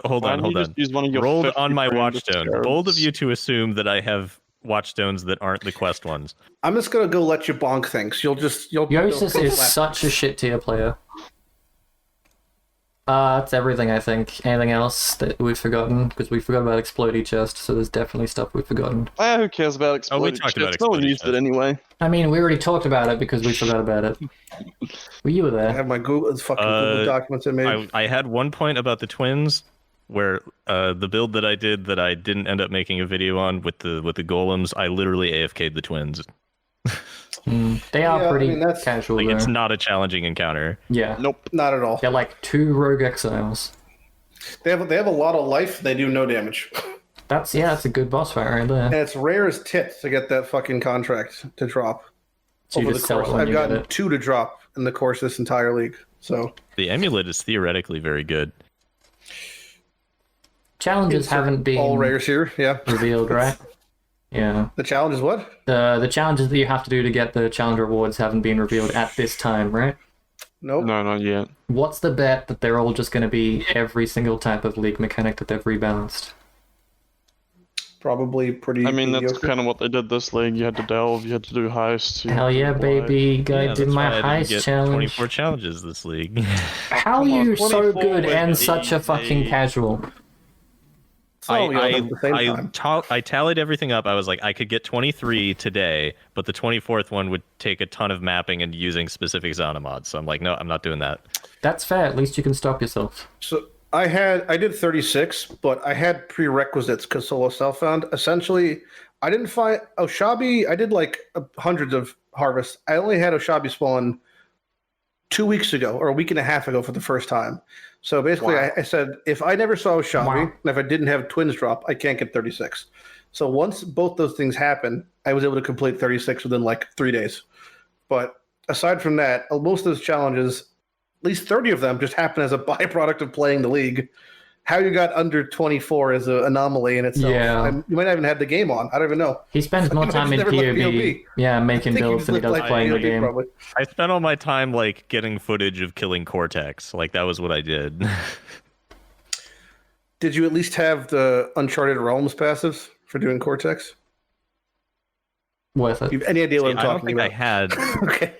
hold Why on, don't hold you just on. use one of your Rolled 50 on my Brandis watchstone. scarabs? Bold of you to assume that I have watchstones that aren't the quest ones. I'm just gonna go let you bonk things. You'll Jousis is such a shit tier player. That's everything, I think. Anything else that we've forgotten? Because we forgot about Explodey Chest, so there's definitely stuff we've forgotten. Who cares about exploded talked about chests? No one exploded used it chests. anyway. I mean, we already talked about it because we forgot about it. Well, you were I there. have my Google documents I made. I had one point about the twins where the build that I did that I didn't end up making a video on with the golems, I literally AFK'd the twins. They are Yeah, I pretty mean, that's- casual, Like though. it's not a challenging encounter. Yeah. Nope. Not at all. They're like 2 rogue exiles. They have a lot of life. They do no damage, That's a good boss fight right there. and it's rare as tits to get that fucking contract to drop. So you Over just the sell it course, when I've you get gotten it. 2 to drop in the course of this entire league. So The amulet is theoretically very good. Challenges haven't been all rares here. Yeah. revealed, right? Yeah. The challenge is what? The challenges that you have to do to get the challenge rewards haven't been revealed at this time, right? Nope. No, not yet. What's the bet that they're all just going to be every single type of league mechanic that they've rebalanced? Probably pretty. I mean, that's mediocre. kind of what they did this league. You had to delve, you had to do heists. you Hell had to yeah, do baby! I Yeah, did that's my why I didn't heist get challenge. 24 challenges this league. How are Come on, you so 24 good and with such a fucking easy. casual? So we all did at the same time. I tallied everything up. I was like, I could get 23 today, but the 24th one would take a ton of mapping and using specific Zana mods. So I'm like, no, I'm not doing that. That's fair. At least you can stop yourself. So I did 36, but I had prerequisites because solo self-found. Essentially, I didn't find Oshabi. I did like hundreds of harvests. I only had Oshabi spawn 2 weeks ago or a week and a half ago for the first time. So basically, Wow. I said if I never saw Oshabi Wow. and if I didn't have twins drop, I can't get 36. So once both those things happened, I was able to complete 36 within like 3 days. But aside from that, most of those challenges, at least 30 of them, just happen as a byproduct of playing the league. How you got under 24 is an anomaly in itself. Yeah. You might not even have the game on. I don't even know. He spends more I time in never looked POB. Yeah, making I think you builds just than he looked does like playing the POB game. probably. I spent all my time like getting footage of killing Cortex. Like that was what I did. Did you at least have the Uncharted Realms passives for doing Cortex? Worth it. You have any idea what I'm I don't talking think I about? had. Okay.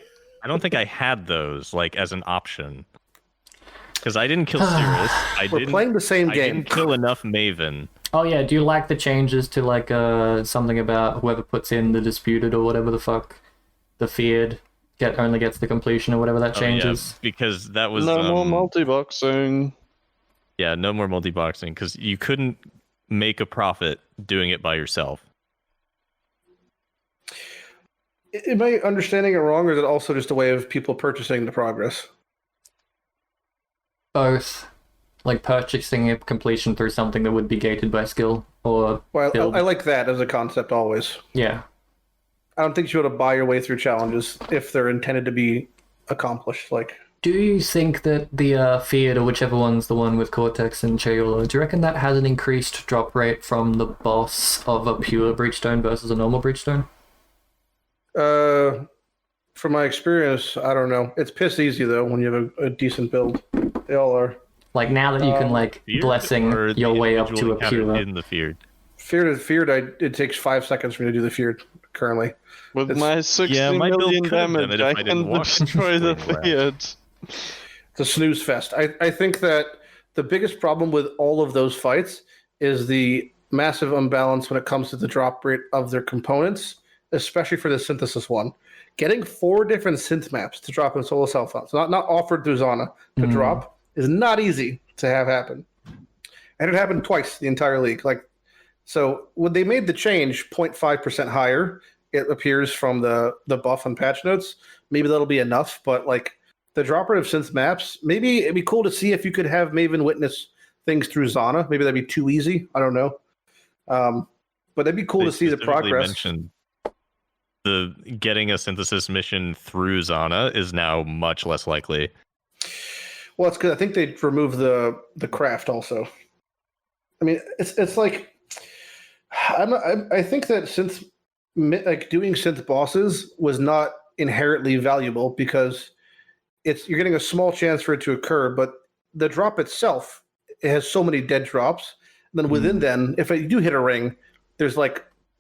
I don't think I had those like as an option. Because I didn't kill Cirrus. We're playing the same I game. didn't kill enough Maven. Oh yeah, do you like the changes to like something about whoever puts in the disputed or whatever the fuck, the feared only gets the completion or whatever that changes? Yeah, because that was No more multi-boxing. Yeah, no more multi-boxing because you couldn't make a profit doing it by yourself. Am I understanding it wrong, or is it also just a way of people purchasing the progress? Both, like purchasing a completion through something that would be gated by skill or Well, build. I like that as a concept always. Yeah. I don't think you ought to buy your way through challenges if they're intended to be accomplished. Like, Do you think that the Fiat, or whichever one's the one with Cortex and Chayula, do you reckon that has an increased drop rate from the boss of a pure Breachstone versus a normal Breachstone? From my experience, I don't know. It's piss easy though when you have a decent build. They all are. Like now that you can like Feared, blessing or your the way up individual to a encounter pure. in the feared. Feared, it takes 5 seconds for me to do the feared currently. With It's- my 60 my build million could have done damage, it if I I didn't can walk destroy the between labs. Fiat. It's a snooze fest. I think that the biggest problem with all of those fights is the massive imbalance when it comes to the drop rate of their components, especially for the synthesis one. Getting 4 different synth maps to drop in solo self so not offered through Zana to drop is not easy to have happen. And it happened twice the entire league. So when they made the change 0.5% higher, it appears from the buff and patch notes, maybe that'll be enough, but the drop rate of synth maps, maybe it'd be cool to see if you could have Maven witness things through Zana. Maybe that'd be too easy. I don't know. But it'd be cool They to see the specifically progress. mentioned the getting a synthesis mission through Zana is now much less likely. Well, it's good. I think they removed the craft also. I mean, it's like I think that since doing synth bosses was not inherently valuable because you're getting a small chance for it to occur, but the drop itself, it has so many dead drops. Then within then, if you do hit a ring, there's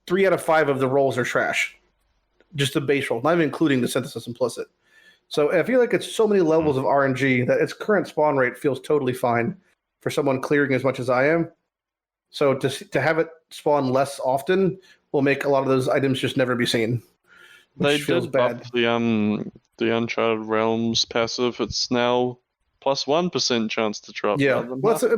3 out of 5 of the rolls are trash. Just the base roll, not even including the synthesis implicit. So I feel like it's so many levels of RNG that its current spawn rate feels totally fine for someone clearing as much as I am. So to have it spawn less often will make a lot of those items just never be seen. They Which feels did bad. buff the Uncharted Realms passive. It's now plus 1% chance to drop. Yeah, rather than well, half.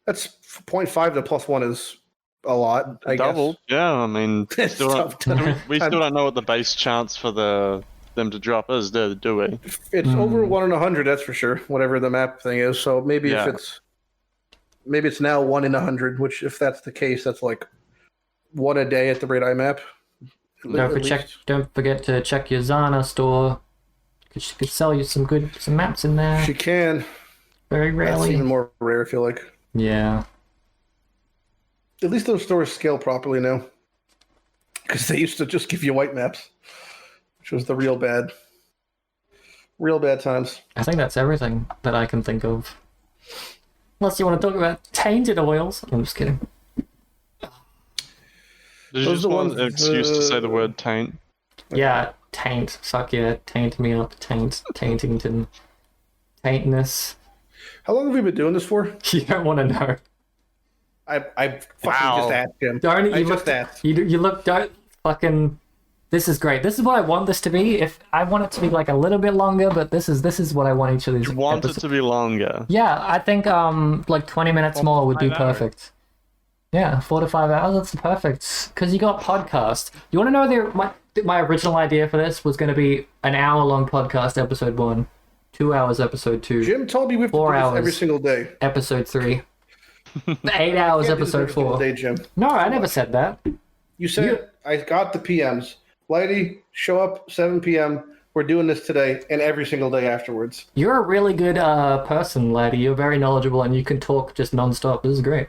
that's 0.5 to +1 is a lot. I Double. guess. Yeah, I mean, It's still tough don't, to- we still don't know what the base chance for them to drop is, do we? It's over 1 in 100, that's for sure. Whatever the map thing is. So maybe Yeah. maybe it's now 1 in 100. Which, if that's the case, that's 1 a day at the rate I map. Don't forget to check your Zana store, because she could sell you some maps in there. She can. Very That's rarely. even more rare. I feel like. Yeah. At least those stores scale properly now. Because they used to just give you white maps, which was the real bad times. I think that's everything that I can think of. Unless you want to talk about tainted oils. I'm just kidding. Did you Those just are the want ones- an excuse to say the word taint? Yeah, taint. Suck yeah, taint me up. Taintington. Taintness. How long have we been doing this for? You don't want to know. I fucking Wow. just asked him. Don't I you just look? asked. You look. Don't fucking. This is great. This is what I want this to be. If I want it to be a little bit longer, but this is what I want each of these. You want it episodes. to be longer. Yeah, I think 20 minutes 4 to more would be 5 hours. perfect. Yeah, 4 to 5 hours. That's perfect. Because you got podcast. You want to know my original idea for this was going to be an hour-long podcast, episode 1, 2 hours, episode 2, Jim told me we have to 4 do this hours. every single day. episode 3, 8 hours, Can't do this episode every single 4. day, Jim. No, I never said that. You said I got the PMs. Lighty, show up 7 p.m. We're doing this today and every single day afterwards. You're a really good person, laddie. You're very knowledgeable and you can talk just non-stop. This is great.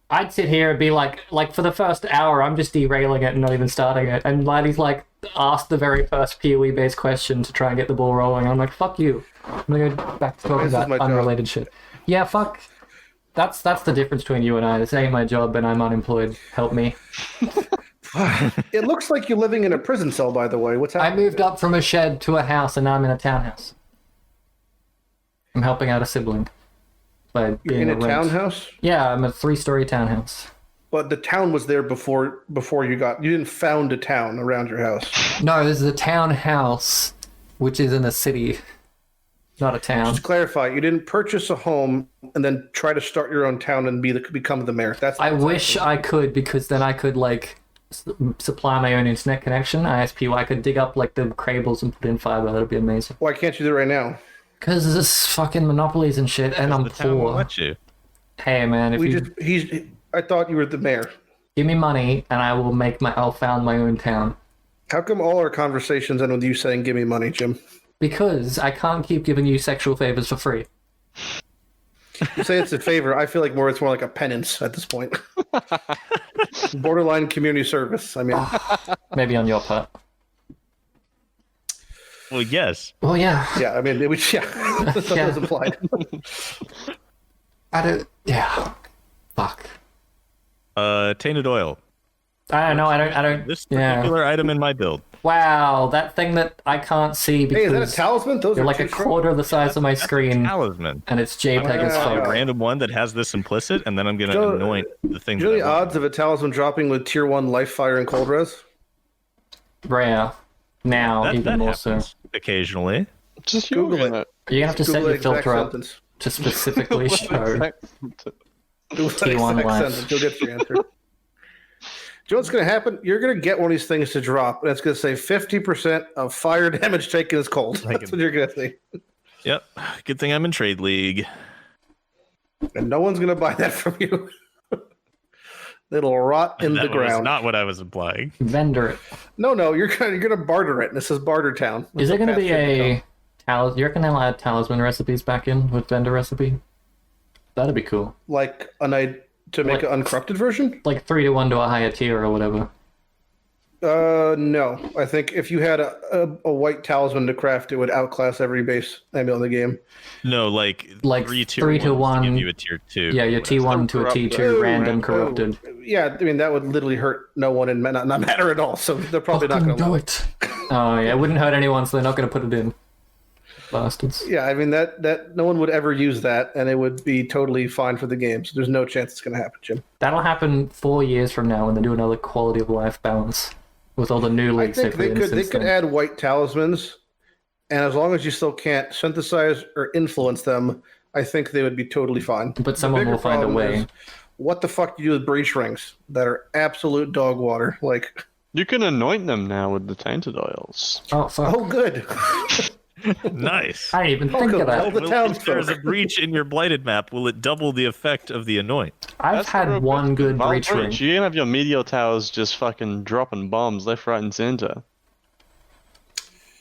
I'd sit here and be like for the first hour, I'm just derailing it and not even starting it. And Lighty's asked the very first PoE-based question to try and get the ball rolling. I'm like, fuck you. I'm gonna go back to talking This is about my job. unrelated shit. Yeah, fuck. That's the difference between you and I. This ain't my job and I'm unemployed. Help me. It looks like you're living in a prison cell, by the way. What's I happening? moved up from a shed to a house and now I'm in a townhouse. I'm helping out a sibling. By You're being in a rent. townhouse, Yeah, I'm a 3-story townhouse. but the town was there before you didn't found a town around your house. No, this is a townhouse, which is in a city, not a town. Just to clarify, you didn't purchase a home and then try to start your own town and become the mayor. That's I wish I could, because then I could supply my own internet connection, ISP. I could dig up the cables and put in fiber. That'd be amazing. Why can't you do it right now? Because there's fucking monopolies and shit, and I'm The town will poor. let you. Hey man, if I thought you were the mayor. give me money, and I will I'll found my own town. How come all our conversations end with you saying, "Give me money, Jim"? Because I can't keep giving you sexual favors for free. You say it's a favor. I feel like it's more like a penance at this point. Borderline community service. I mean, Maybe on your part. Well, yes. Well, yeah. yeah. I mean, it was that Yeah. was implied. I don't. Yeah. Fuck. Tainted oil. I don't know. I don't. This Yeah. particular item in my build. Wow, that thing that I can't see Hey, is that a because talisman? Those you're are like too a strong. quarter of the size of my screen, Talisman. and it's JPEG as Wow. A fuck. random one that has this implicit, and then I'm gonna Joe, anoint the thing. Do you know that the I want. odds of a talisman dropping with tier 1 life, fire, and cold res? Rare. Now, That even more so. happens occasionally. Just Google Google it. it. You're gonna have to set Google your the exact filter up sentence. to specifically show. Google that T1 exact life. sentence. You'll get your answer. Do you know what's going to happen? You're going to get one of these things to drop, and it's going to say 50% of fire damage taken is cold. That's what you're going to see. Yep. Good thing I'm in trade league. And no one's going to buy that from you. It'll rot in That the was ground. not what I was implying. Vendor it. No, you're going to barter it. And this is Barter Town. Is there gonna That's be what fast food a talisman? You reckon they'll add talisman recipes back in with vendor recipe? That'd be cool. becomes. Like a night to make Like- an uncorrupted version? Like 3-1 to a higher tier or whatever. No. I think if you had a white talisman to craft, it would outclass every base enemy on the game. No, like Like 3 tier 3 to 1s 1. give you a tier 2. Yeah, your T1 to a T2 random Oh, corrupted. yeah, I mean, that would literally hurt no one and not matter at all. So they're probably not going to do allow it. Oh yeah, it wouldn't hurt anyone, so they're not going to put it in. Bastards. Yeah, I mean that no one would ever use that, and it would be totally fine for the game. So there's no chance it's going to happen, Jim. That'll happen 4 years from now when they do another quality of life balance with all the new I leagues think put they in could since then. add white talismans, and as long as you still can't synthesize or influence them, I think they would be totally fine. But The someone bigger will find a problem way. is, what the fuck do you do with breach rings that are absolute dog water? Like, You can anoint them now with the tainted oils. Oh fuck! oh, good. Nice. I didn't even think Welcome, of that. Al. The If there's a townsfolk. breach in your blighted map, will it double the effect of the anoint? I've That's the real had one question. good Val breach ring. You can have your meteor towers just fucking dropping bombs left, right, and center.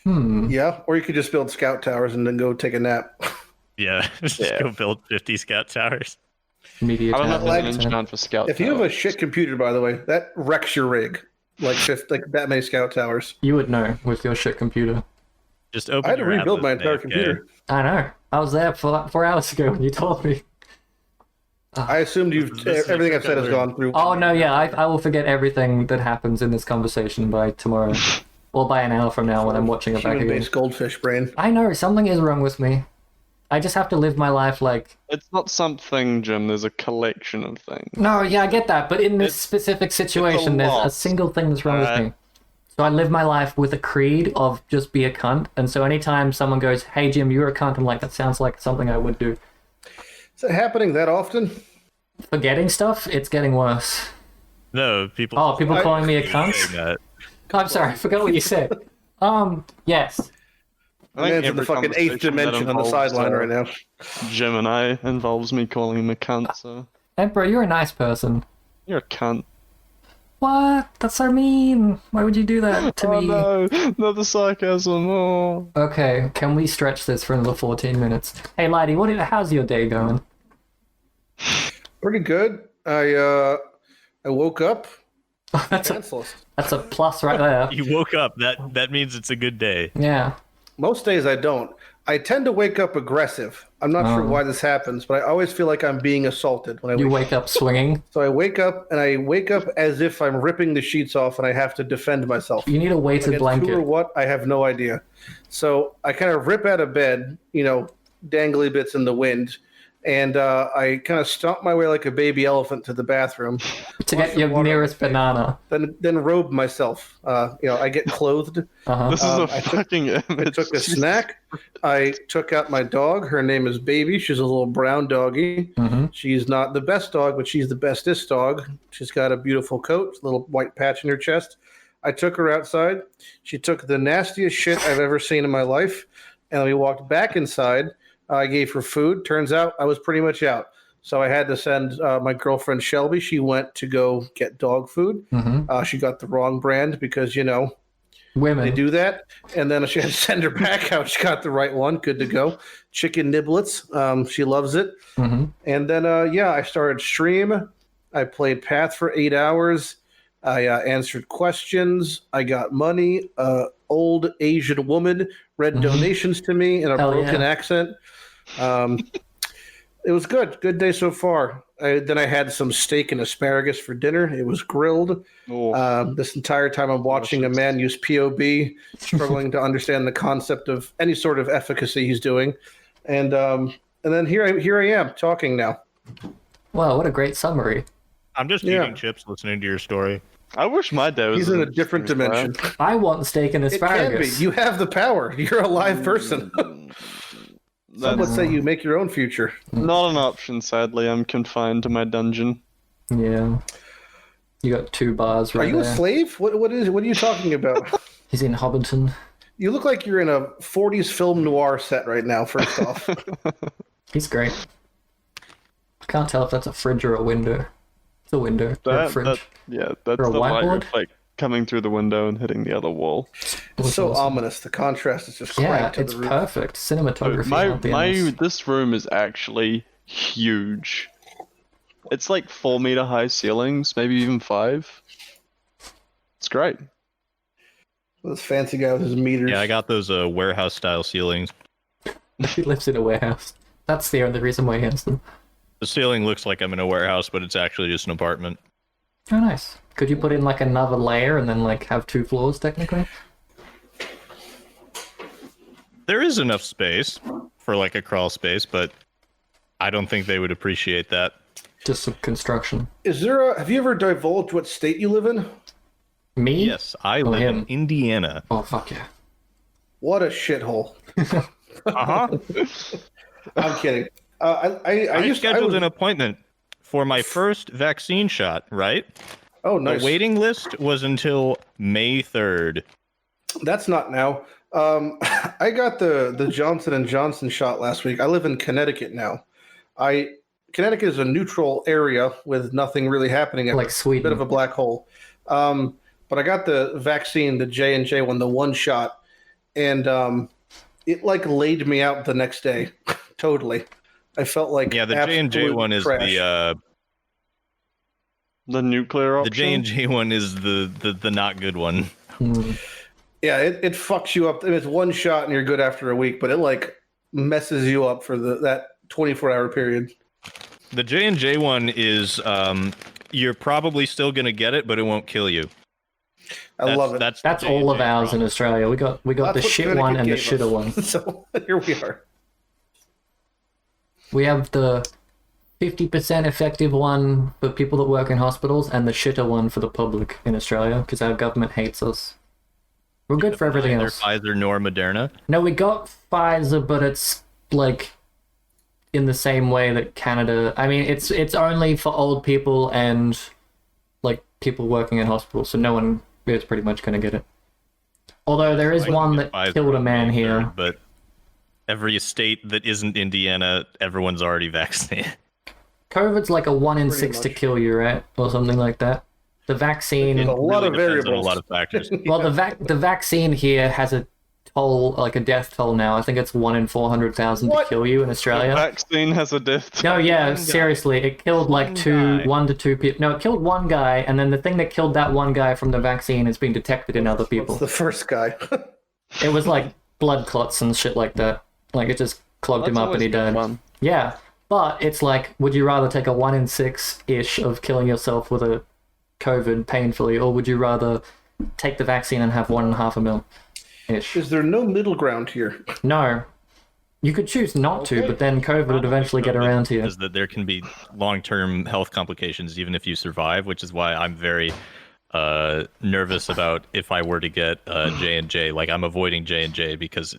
Yeah, or you could just build scout towers and then go take a nap. Yeah, just Yeah. go build 50 scout towers. Media I don't know if tower. there's an enchant for scout If you have a towers. shit computer, by the way, that wrecks your rig. Like that many scout towers. You would know with your shit computer. Just open I had to your rebuild my Atlas entire AFK. computer. I know. I was there 4 hours ago when you told me. I assumed everything I've said has gone through. Oh no, yeah, I will forget everything that happens in this conversation by tomorrow, or by an hour from now when I'm watching it back again. Human-based goldfish brain. I know something is wrong with me. I just have to live my life like. It's not something, Jim. There's a collection of things. No, yeah, I get that, but in this specific situation, there's a lot. single thing that's wrong with me. So I live my life with a creed of just be a cunt, and so anytime someone goes, "Hey Jim, you're a cunt," I'm like, that sounds like something I would do. Is it happening that often? Forgetting stuff, it's getting worse. No, people. Oh, people calling me a saying cunt? that. I'm sorry, I forgot what you said. Yes. I think Man's in the every fucking eighth conversation that dimension on the involves, sideline right now. Jim and I involves me calling him a cunt, so Emperor, you're a nice person. you're a cunt. What? That's so mean. Why would you do that to Oh me? no, not the sarcasm. Oh. Okay, can we stretch this for another 14 minutes? Hey, Lighty, how's your day going? Pretty good. I woke up That's pantsless. a plus right there. You woke up. That means it's a good day. Yeah. Most days I don't. I tend to wake up aggressive. I'm not sure why this happens, but I always feel like I'm being assaulted when I You wake up. wake up swinging. So I wake up as if I'm ripping the sheets off and I have to defend myself. You need a weighted Against who or blanket. what? I have no idea. So I kind of rip out of bed, dangly bits in the wind, and I kind of stomp my way like a baby elephant to the bathroom. To get your water nearest on my face. banana. Then robe myself. I get clothed. Uh-huh. This is a I took- fucking image. I took a snack. I took out my dog. Her name is Baby. She's a little brown doggy. Mm-hmm. She's not the best dog, but she's the bestest dog. She's got a beautiful coat, a little white patch in her chest. I took her outside. She took the nastiest shit I've ever seen in my life. And we walked back inside. I gave her food. Turns out I was pretty much out. So I had to send my girlfriend Shelby. She went to go get dog food. Mm-hmm. She got the wrong brand because, Women. They do that, and then she had to send her back out. She got the right one, good to go. Chicken niblets, she loves it. Mm-hmm. And then, I started stream. I played Path for 8 hours. I answered questions. I got money. Old Asian woman read donations to me in a broken accent. It was good. Good day so far. Then I had some steak and asparagus for dinner. It was grilled. This entire time I'm watching a man use POB, struggling to understand the concept of any sort of efficacy he's doing. And then here I am talking now. Wow, what a great summary. I'm just eating chips listening to your story. I wish my day was. He's in a different dimension. I want steak and It asparagus. can be. You have the power. You're a live person. Some would say you make your own future. Not an option, sadly. I'm confined to my dungeon. Yeah. You got 2 bars right there. Are you a slave? What are you talking about? He's in Hobbiton. You look like you're in a 40s film noir set right now, first off. He's great. Can't tell if that's a fridge or a window. It's a window. Or a fridge. That's Or a the light whiteboard? like coming through the window and hitting the other wall. It's so ominous. The contrast is just Yeah, cranked to it's the roof. perfect. Cinematography. This room is actually huge. It's like 4-meter high ceilings, maybe even 5. It's great. This fancy guy with his meters. Yeah, I got those warehouse style ceilings. He lives in a warehouse. That's the only reason why he has them. The ceiling looks like I'm in a warehouse, but it's actually just an apartment. Oh, nice. Could you put in like another layer and then like have 2 floors technically? There is enough space for like a crawl space, but I don't think they would appreciate that. Just some construction. Have you ever divulged what state you live in? Me? Yes, I live in Indiana. Oh, fuck yeah. What a shithole. Uh-huh. I'm kidding. I scheduled an appointment for my first vaccine shot, right? Oh, nice. The waiting list was until May 3rd. That's not now. I got the Johnson & Johnson shot last week. I live in Connecticut now. Connecticut is a neutral area with nothing really happening. Like Sweden. A bit of a black hole. But I got the vaccine, the J&J one, the one shot, and it like laid me out the next day. Totally. I felt like the J&J one is trash. The nuclear option? The J&J one is the not good one. Yeah, it fucks you up. It's one shot and you're good after a week, but it like messes you up for that 24-hour period. The J&J one is you're probably still going to get it, but it won't kill you. I love it. That's all of ours in Australia. We got the shit one and the shitter one. So here we are. We have the 50% effective one for people that work in hospitals and the shitter one for the public in Australia because our government hates us. We're good for everything Neither else. Pfizer nor Moderna. No, we got Pfizer, but it's like in the same way that Canada. I mean, it's only for old people and like people working in hospitals, so no one is pretty much going to get it. Although there is one that killed a man here. But every state that isn't Indiana, everyone's already vaccinated. COVID's like a 1 in 6 to kill you, right? Or something like that. The vaccine... There's a lot of depends on variables. a lot of factors. Well, the vaccine here has a toll, like a death toll now. I think it's 1 in 400,000 to kill you in Australia. The vaccine has a death toll. No, yeah, seriously. It killed like 1 to 2 people. No, it killed one guy, and then the thing that killed that one guy from the vaccine has been detected in other people. What's the first guy? It was like blood clots and shit like that. Like it just clogged him up and he died. Fun. Yeah, but it's like, would you rather take a 1 in 6-ish of killing yourself with a COVID painfully, or would you rather take the vaccine and have 1.5 mil ish? Is there no middle ground here? No. You could choose not to, but then COVID would eventually get around to you. Is that there can be long-term health complications even if you survive, which is why I'm very nervous about if I were to get J&J. Like, I'm avoiding J&J because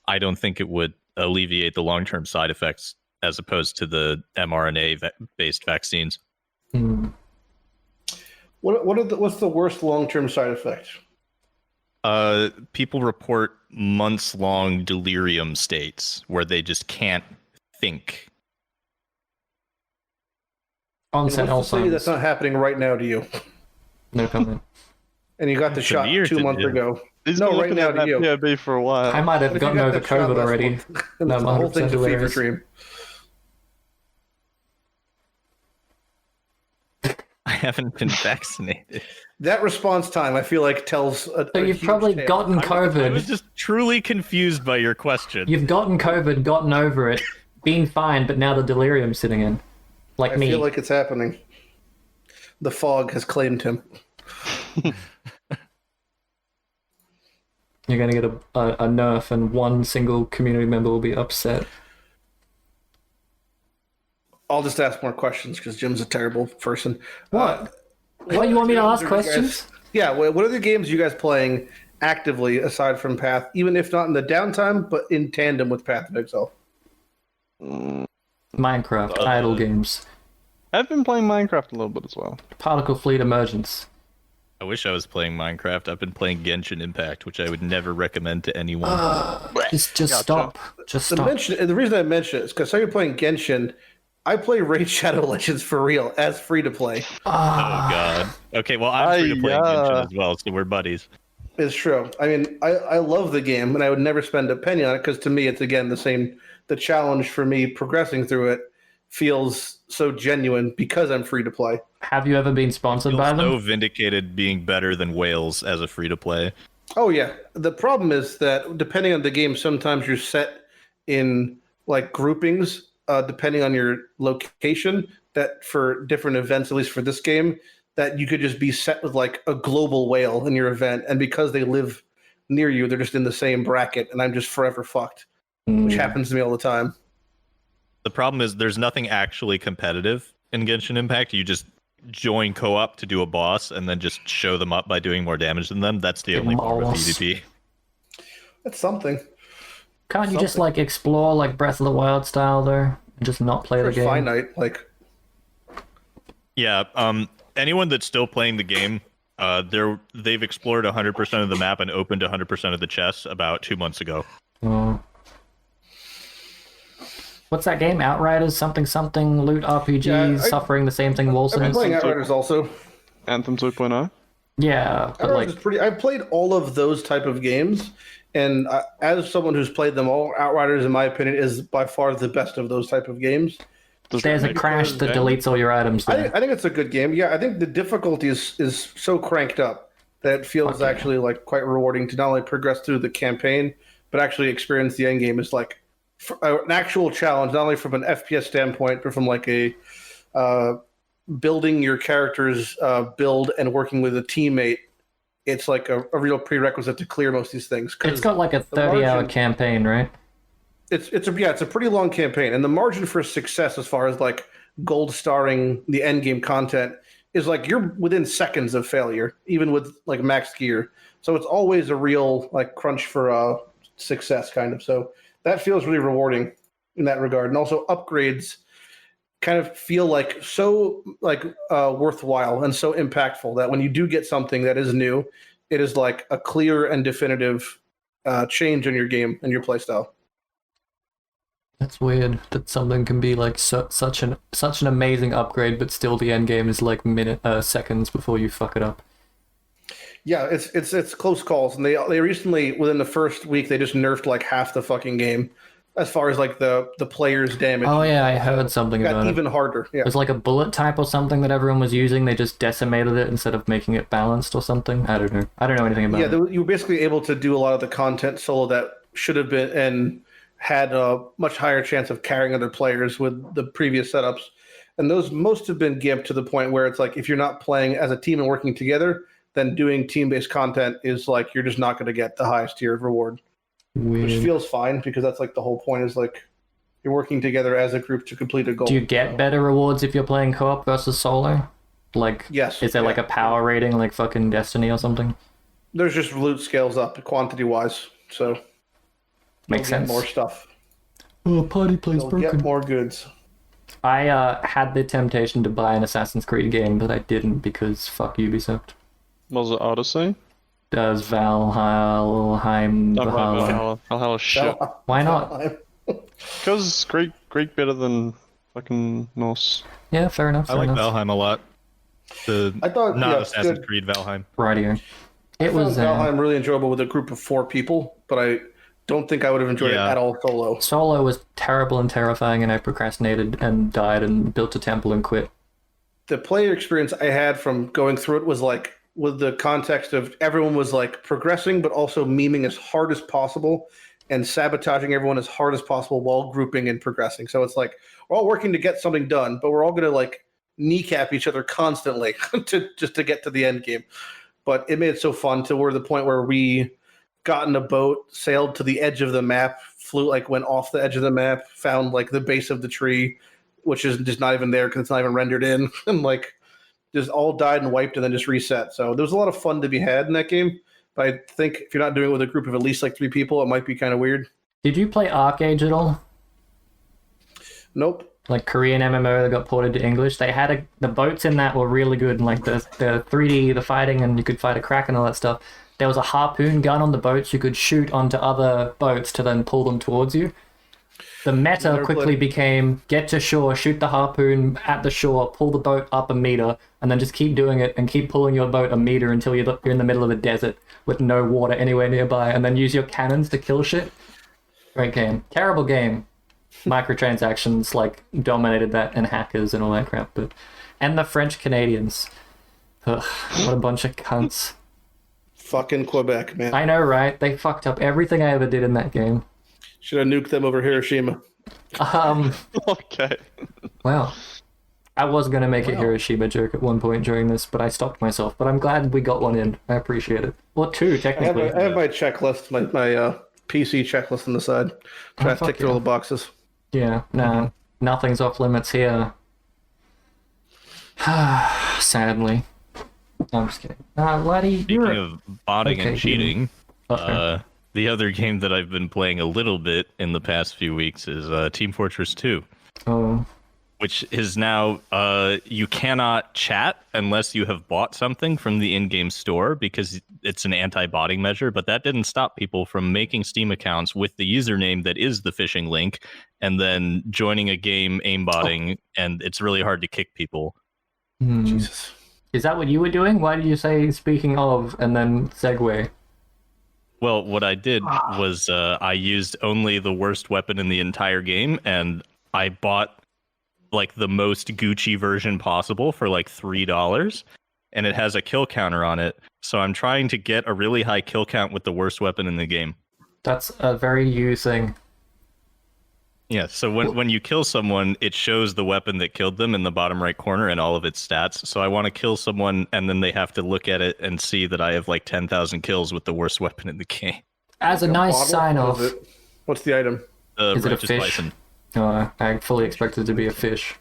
I don't think it would alleviate the long-term side effects as opposed to the mRNA-based vaccines. What's the worst long-term side effect? People report months-long delirium states where they just can't think. Onset What's to say that's Alzheimer's. not happening right now to you? No comment. And you got the shot Severe 2 months to- ago. He's No, been right looking now at to that you. POB for a while. I might But have if you gotten got over that shot COVID last already. month, No, the I'm whole 100% thing's a fever delirious. dream. I haven't been vaccinated. That response time, I feel like, tells a So you've huge probably tale. gotten COVID. I was just truly confused by your question. You've gotten COVID, gotten over it, been fine, but now the delirium's sitting in. Like I me. feel like it's happening. The fog has claimed him. You're gonna get a nerf, and one single community member will be upset. I'll just ask more questions because Jim's a terrible person. What? What, you want me to ask questions? Yeah, what are the games you guys playing actively aside from Path, even if not in the downtime, but in tandem with Path of Exile? Minecraft, idle games. I've been playing Minecraft a little bit as well. Particle Fleet Emergence. I wish I was playing Minecraft. I've been playing Genshin Impact, which I would never recommend to anyone. Just Gotcha. stop. Just stop. The reason I mention it is because I you're playing Genshin. I play Raid Shadow Legends for real as free to play. Oh god. Okay, well I'm free to play Genshin as well, so we're buddies. It's true. I mean, I love the game, and I would never spend a penny on it because to me, it's again the same. The challenge for me progressing through it feels so genuine because I'm free to play. Have you ever been sponsored by them? So vindicated being better than Wales as a free to play. Oh yeah. The problem is that depending on the game, sometimes you're set in like groupings, depending on your location. That for different events, at least for this game, that you could just be set with like a global whale in your event, and because they live near you, they're just in the same bracket, and I'm just forever fucked, which happens to me all the time. The problem is there's nothing actually competitive in Genshin Impact. You just join co-op to do a boss and then just show them up by doing more damage than them. That's the only form of PvP. That's something. Can't you just like explore like Breath of the Wild style though, and just not play the It's game? finite, like Yeah, anyone that's still playing the game, they've explored 100% of the map and opened 100% of the chests about 2 months ago. Oh. What's that game? Outriders something something loot RPG, Yeah, suffering the same thing Wilson I've been is. playing Outriders also. Anthem 2.0. Yeah, but Outriders like is pretty. I've played all of those type of games, and as someone who's played them all, Outriders, in my opinion, is by far the best of those type of games. there's a crash that deletes all your items there. I think it's a good game. Yeah, I think the difficulty is so cranked up that it feels actually like quite rewarding to not only progress through the campaign, but actually experience the end game. Is like an actual challenge, not only from an FPS standpoint, but from like a building your character's build and working with a teammate. It's like a real prerequisite to clear most of these things. It's got like a 30-hour campaign, right? It's a pretty long campaign, and the margin for success as far as like gold starring the end game content is like you're within seconds of failure, even with like max gear. So it's always a real like crunch for success kind of. So that feels really rewarding in that regard, and also upgrades kind of feel like so like worthwhile and so impactful that when you do get something that is new, it is like a clear and definitive change in your game and your playstyle. That's weird that something can be like such an amazing upgrade, but still the end game is like seconds before you fuck it up. Yeah, it's close calls, and they recently within the first week they just nerfed like half the fucking game as far as like the player's damage. Oh yeah, I heard something got about even it. harder. Yeah, It was like a bullet type or something that everyone was using. They just decimated it instead of making it balanced or something. I don't know. I don't know anything about it. you were basically able to do a lot of the content solo that should have been and had a much higher chance of carrying other players with the previous setups. And those most have been gimped to the point where it's like if you're not playing as a team and working together, then doing team-based content is like you're just not going to get the highest tier of reward. Weird. Which feels fine because that's like the whole point is like you're working together as a group to complete a goal. Do you get better rewards if you're playing co-op versus solo? Like, Yes. is there like a power rating like fucking Destiny or something? There's just loot scales up quantity-wise, so Makes you'll get sense. more stuff. Oh, party plays You'll get more goods. I had the temptation to buy an Assassin's Creed game, but I didn't because fuck Ubisoft. Was it Odyssey? Does Valheim Don't Valhalla? play Valhalla. Valhalla's shit. Why not? Because Greek better than fucking Norse. Yeah, fair enough. I Fair like enough. Valheim a lot. I thought Not yeah, Assassin's good. Creed Valheim. Rightio. It was Valheim really enjoyable with a group of 4 people, but I don't think I would have enjoyed it at all solo. Solo was terrible and terrifying, and I procrastinated and died and built a temple and quit. The player experience I had from going through it was like with the context of everyone was like progressing, but also memeing as hard as possible and sabotaging everyone as hard as possible while grouping and progressing. So it's like we're all working to get something done, but we're all going to like kneecap each other constantly to get to the end game. But it made it so fun to where the point where we got in a boat, sailed to the edge of the map, went off the edge of the map, found like the base of the tree, which is just not even there because it's not even rendered in, and like just all died and wiped and then just reset. So there was a lot of fun to be had in that game. But I think if you're not doing it with a group of at least like 3 people, it might be kind of weird. Did you play Arcade at all? Nope. Like Korean MMO that got ported to English. They had the boats in that were really good, and like the 3D, the fighting, and you could fight a Kraken and all that stuff. There was a harpoon gun on the boats you could shoot onto other boats to then pull them towards you. The meta quickly became get to shore, shoot the harpoon at the shore, pull the boat up a meter, and then just keep doing it and keep pulling your boat a meter until you're in the middle of a desert with no water anywhere nearby, and then use your cannons to kill shit. Great game. Terrible game. Microtransactions like dominated that, and hackers and all that crap. And the French Canadians. Ugh, what a bunch of cunts. Fucking Quebec, man. I know, right? They fucked up everything I ever did in that game. Should have nuked them over Hiroshima. Okay. Well, I was going to make a Hiroshima joke at one point during this, but I stopped myself. But I'm glad we got one in. I appreciate it. Well, 2, technically. I have my checklist, my PC checklist on the side. Try to tick through all the boxes. Yeah, no, nothing's off limits here. Sadly. No, I'm just kidding. Lighty, Speaking of botting and cheating, Okay. the other game that I've been playing a little bit in the past few weeks is Team Fortress 2. Oh. Which is now you cannot chat unless you have bought something from the in-game store because it's an anti-botting measure, but that didn't stop people from making Steam accounts with the username that is the phishing link and then joining a game aimbotting, and it's really hard to kick people. Jesus. Is that what you were doing? Why did you say speaking of and then segue? Well, what I did was I used only the worst weapon in the entire game, and I bought like the most Gucci version possible for like $3, and it has a kill counter on it. So I'm trying to get a really high kill count with the worst weapon in the game. That's a very you thing. Yeah, so when you kill someone, it shows the weapon that killed them in the bottom right corner and all of its stats. So I want to kill someone, and then they have to look at it and see that I have like 10,000 kills with the worst weapon in the game. As a nice sign-off. What's the item? Is it a Righteous fish? Bison. I fully expected it to be a fish.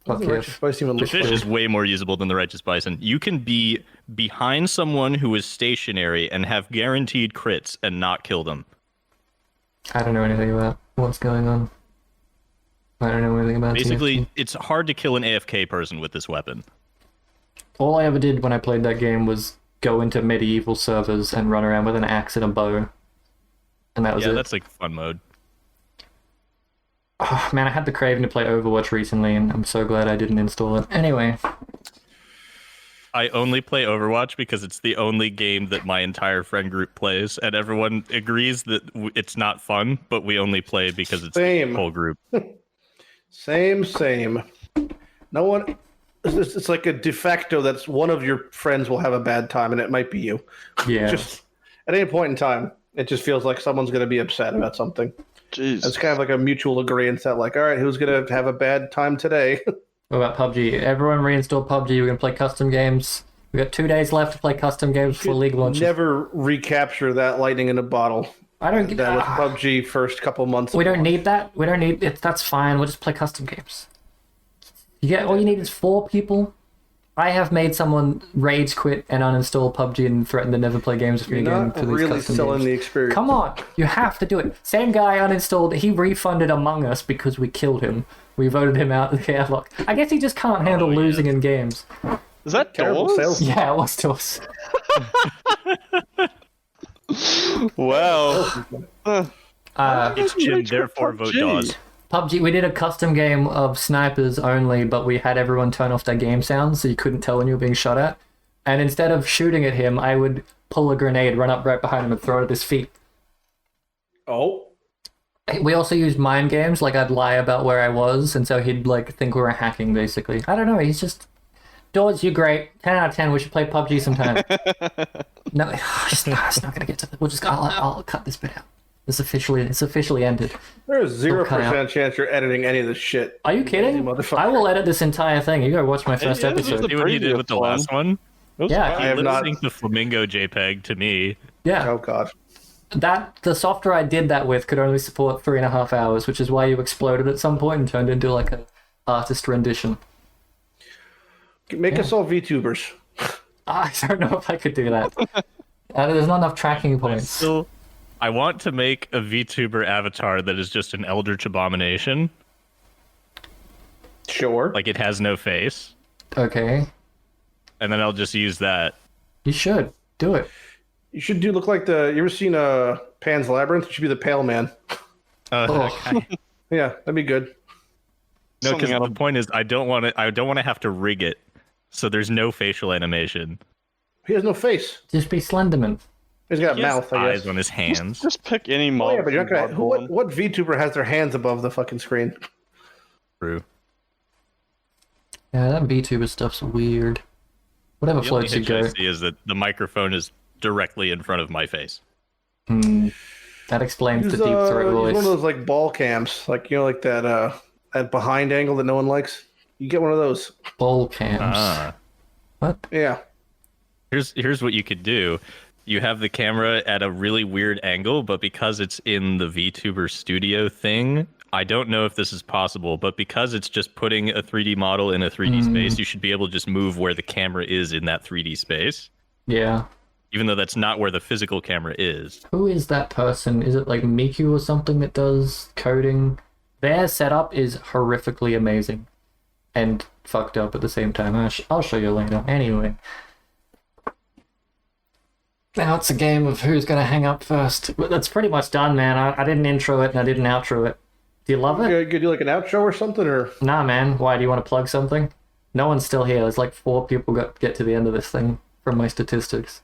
Fuck The yes. Righteous Bison The looks fish like- is way more usable than the Righteous Bison. You can be behind someone who is stationary and have guaranteed crits and not kill them. I don't know anything about what's going on. I don't know anything about Basically, TFT. it's hard to kill an AFK person with this weapon. All I ever did when I played that game was go into medieval servers and run around with an axe and a bow. And that was Yeah, it. that's like fun mode. Oh, man, I had the craving to play Overwatch recently, and I'm so glad I didn't install it. Anyway, I only play Overwatch because it's the only game that my entire friend group plays, and everyone agrees that it's not fun, but we only play because it's Same. the whole group. Same. No one. It's like a de facto that's one of your friends will have a bad time, and it might be you. yeah. Just at any point in time, it just feels like someone's going to be upset about something. Jeez. It's kind of like a mutual agreement that, like, all right, who's going to have a bad time today? What about PUBG? Everyone reinstall PUBG. We're going to play custom games. We got 2 days left to play custom games before League launches. Never recapture that lightning in a bottle. I don't get That was PUBG first couple months. We don't need that. We don't need it. That's fine. We'll just play custom games. You get all you need is 4 people. I have made someone rage quit and uninstall PUBG and threaten to never play games with me You're again not for these really custom selling games. the experience. Come on, you have to do it. Same guy uninstalled. He refunded Among Us because we killed him. We voted him out of the airlock. I guess he just can't handle losing in games. Is that Terrible doors? sales. Yeah, it was to us. Wow. It's Jim, therefore vote Dawes. PUBG, we did a custom game of snipers only, but we had everyone turn off their game sounds so you couldn't tell when you were being shot at. And instead of shooting at him, I would pull a grenade, run up right behind him, and throw it at his feet. Oh. We also used mind games, like I'd lie about where I was, and so he'd like think we were hacking, basically. I don't know, he's just... Dawes, you're great. 10 out of 10, we should play PUBG sometime. No, it's not gonna get to that. We'll just... I'll cut this bit out. It's officially ended. There's 0% chance you're editing any of this shit. Are you kidding? I will edit this entire thing. You gotta watch my first Yeah, this was episode. the See what he did preview with the one. last one? Yeah. I have not. Lip-synced the flamingo JPEG to me. Yeah. Oh god. The software I did that with could only support 3.5 hours, which is why you exploded at some point and turned into like a artist rendition. Make us all VTubers. I don't know if I could do that. There's not enough tracking points. I want to make a VTuber avatar that is just an Eldritch Abomination. Sure. Like it has no face. Okay. And then I'll just use that. You should. Do it. You should look like the... You ever seen Pan's Labyrinth? You should be the Pale Man. Oh. Yeah, that'd be good. No, because Something out the of- point is I don't want to have to rig it. So there's no facial animation. He has no face. Just be Slenderman. He's got a He has mouth, I guess. eyes on his hands. Just pick any Oh mob. yeah, but you're not gonna... from Bloodborne. What VTuber has their hands above the fucking screen? True. Yeah, that VTuber stuff's weird. Whatever The only floats your hitch I goat. see is that the microphone is directly in front of my face. That explains Use, the deep throat use voice. one of those like ball cams, like like that behind angle that no one likes. You get one of those. Ball cams. Ah. What? Yeah. Here's what you could do. You have the camera at a really weird angle, but because it's in the VTuber studio thing, I don't know if this is possible, but because it's just putting a 3D model in a 3D space, you should be able to just move where the camera is in that 3D space, Yeah. even though that's not where the physical camera is. Who is that person? Is it like Miku or something that does coding? Their setup is horrifically amazing and fucked up at the same time. I'll show you later. Anyway. Now it's a game of who's going to hang up first. But that's pretty much done, man. I didn't intro it and I didn't outro it. Do you love it? You could do like an outro or something, or Nah, man. Why? Do you want to plug something? No one's still here. There's like 4 people get to the end of this thing from my statistics.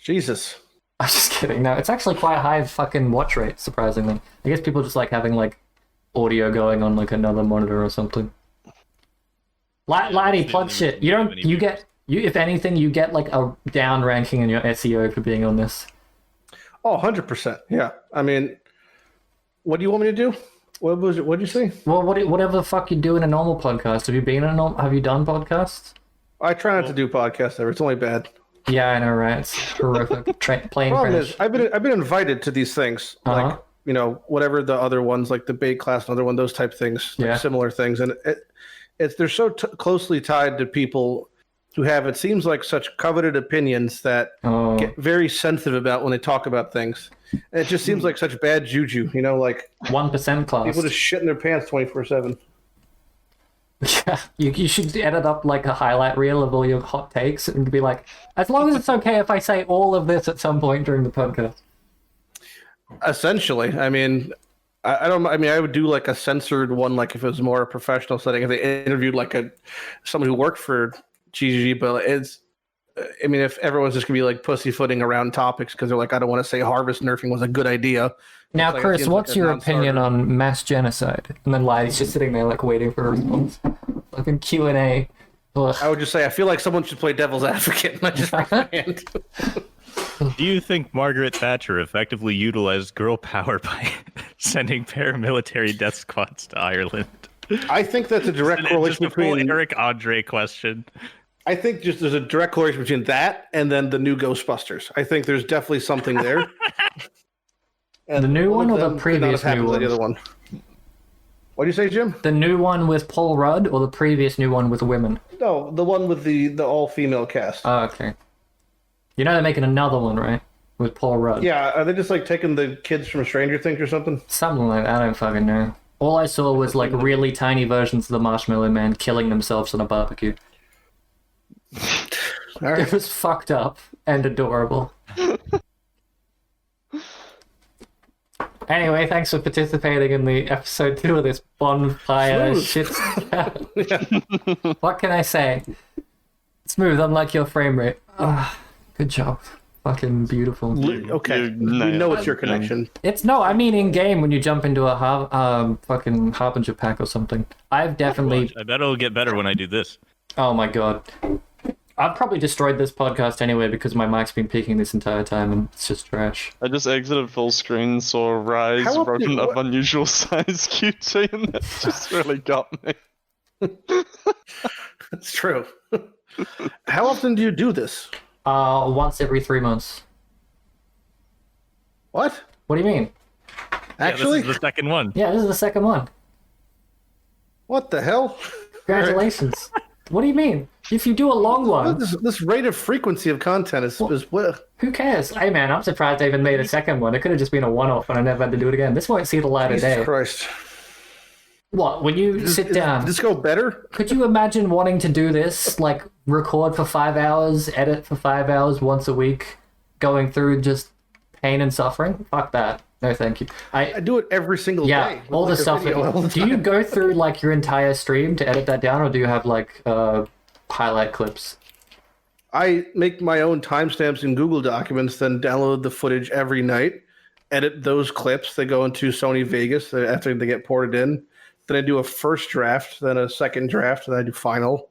Jesus. I'm just kidding. No, it's actually quite a high fucking watch rate, surprisingly. I guess people just like having like audio going on like another monitor or something. Lighty, plug shit. If anything, you get like a down ranking in your SEO for being on this. Oh, 100%. Yeah. I mean, what do you want me to do? What was it? What did you say? Well, whatever the fuck you do in a normal podcast. Have you done podcasts? I try not to do podcasts ever. It's only bad. Yeah, I know, right? It's horrific. Plane Problem crash. is, I've been invited to these things, like whatever the other ones, like the bait class, another one, those type things, like Yeah. similar things, and they're so closely tied to people who have, it seems like, such coveted opinions that Oh, get very sensitive about when they talk about things. And it just seems like such bad juju, like 1% class. people just shit in their pants 24/7. Yeah, you should edit up like a highlight reel of all your hot takes and be like, as long as it's okay if I say all of this at some point during the podcast. Essentially, I mean, I don't. I mean, I would do like a censored one, like if it was more a professional setting, if they interviewed like someone who worked for GGG. But it's, I mean, if everyone's just gonna be like pussyfooting around topics because they're like, I don't want to say harvest nerfing was a good idea. Now, Like, it Chris, seems what's like a your non-starter. opinion on mass genocide? And then Lighty's just sitting there like waiting for a response. Like in Q&A. Ugh. I would just say I feel like someone should play devil's advocate, and I just raise my hand. Do you think Margaret Thatcher effectively utilized girl power by sending paramilitary death squads to Ireland? I think that's a direct correlation Just a full between. Eric Andre question. I think just there's a direct correlation between that and then the new Ghostbusters. I think there's definitely something there. And The new one one of or the them could not previous have happened new to the one? other one? What do you say, Jim? The new one with Paul Rudd or the previous new one with women? No, the one with the all-female cast. Oh, okay. You know they're making another one, right? With Paul Rudd. Yeah, are they just like taking the kids from Stranger Things or something? Something like that, I don't fucking know. All I saw was like really tiny versions of the Marshmallow Man killing themselves on a barbecue. All right. It was fucked up and adorable. Anyway, thanks for participating in the episode 2 of this bonfire Smooth. shit. Yeah. What can I say? Smooth, unlike your frame rate. Good job. Fucking beautiful. Okay, You we know nailed it's your it, connection. It's no, I mean in game when you jump into a fucking Harbinger pack or something. I've definitely. I bet it'll get better when I do this. Oh my god. I've probably destroyed this podcast anyway because my mic's been peaking this entire time and it's just trash. I just exited full screen, saw Rise How often- running up what- unusual size QT, and that just really got me. It's true. How often do you do this? Once every 3 months. What? What do you mean? Actually? Yeah, this is the second one. Yeah, this is the second one. What the hell? Congratulations. What do you mean? If you do a long one, This rate of frequency of content is who cares? Hey man, I'm surprised I even made a second one. It could have just been a one-off and I never had to do it again. This won't see the light of Jesus day. Christ. What, when you sit down, Did this go better? could you imagine wanting to do this, like record for 5 hours, edit for 5 hours once a week, going through just pain and suffering? Fuck that. No, thank you. I do it every single Yeah, day. all the Like a stuff. video all the Do you time. go through like your entire stream to edit that down, or do you have like highlight clips? I make my own timestamps in Google Documents, then download the footage every night, edit those clips. They go into Sony Vegas after they get ported in. Then I do a first draft, then a second draft, then I do final.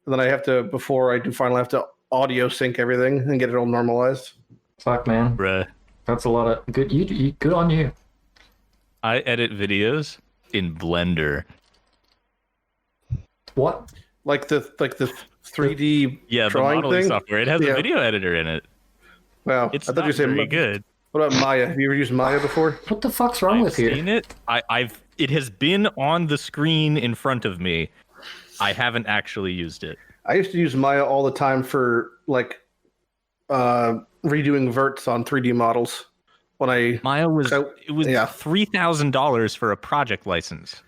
And then I have to, before I do final, I have to audio sync everything and get it all normalized. Fuck, man, Bruh. that's a lot of good. You good on you. I edit videos in Blender. What? Like the 3D Yeah, the drawing modeling thing. software. It has Yeah. a video editor in it. Wow, It's I thought not you said very good. What about Maya? Have you ever used Maya before? What the fuck's wrong I've with you? seen it. It has been on the screen in front of me. I haven't actually used it. I used to use Maya all the time for like redoing verts on 3D models. When Maya was So, it was yeah. $3,000 for a project license.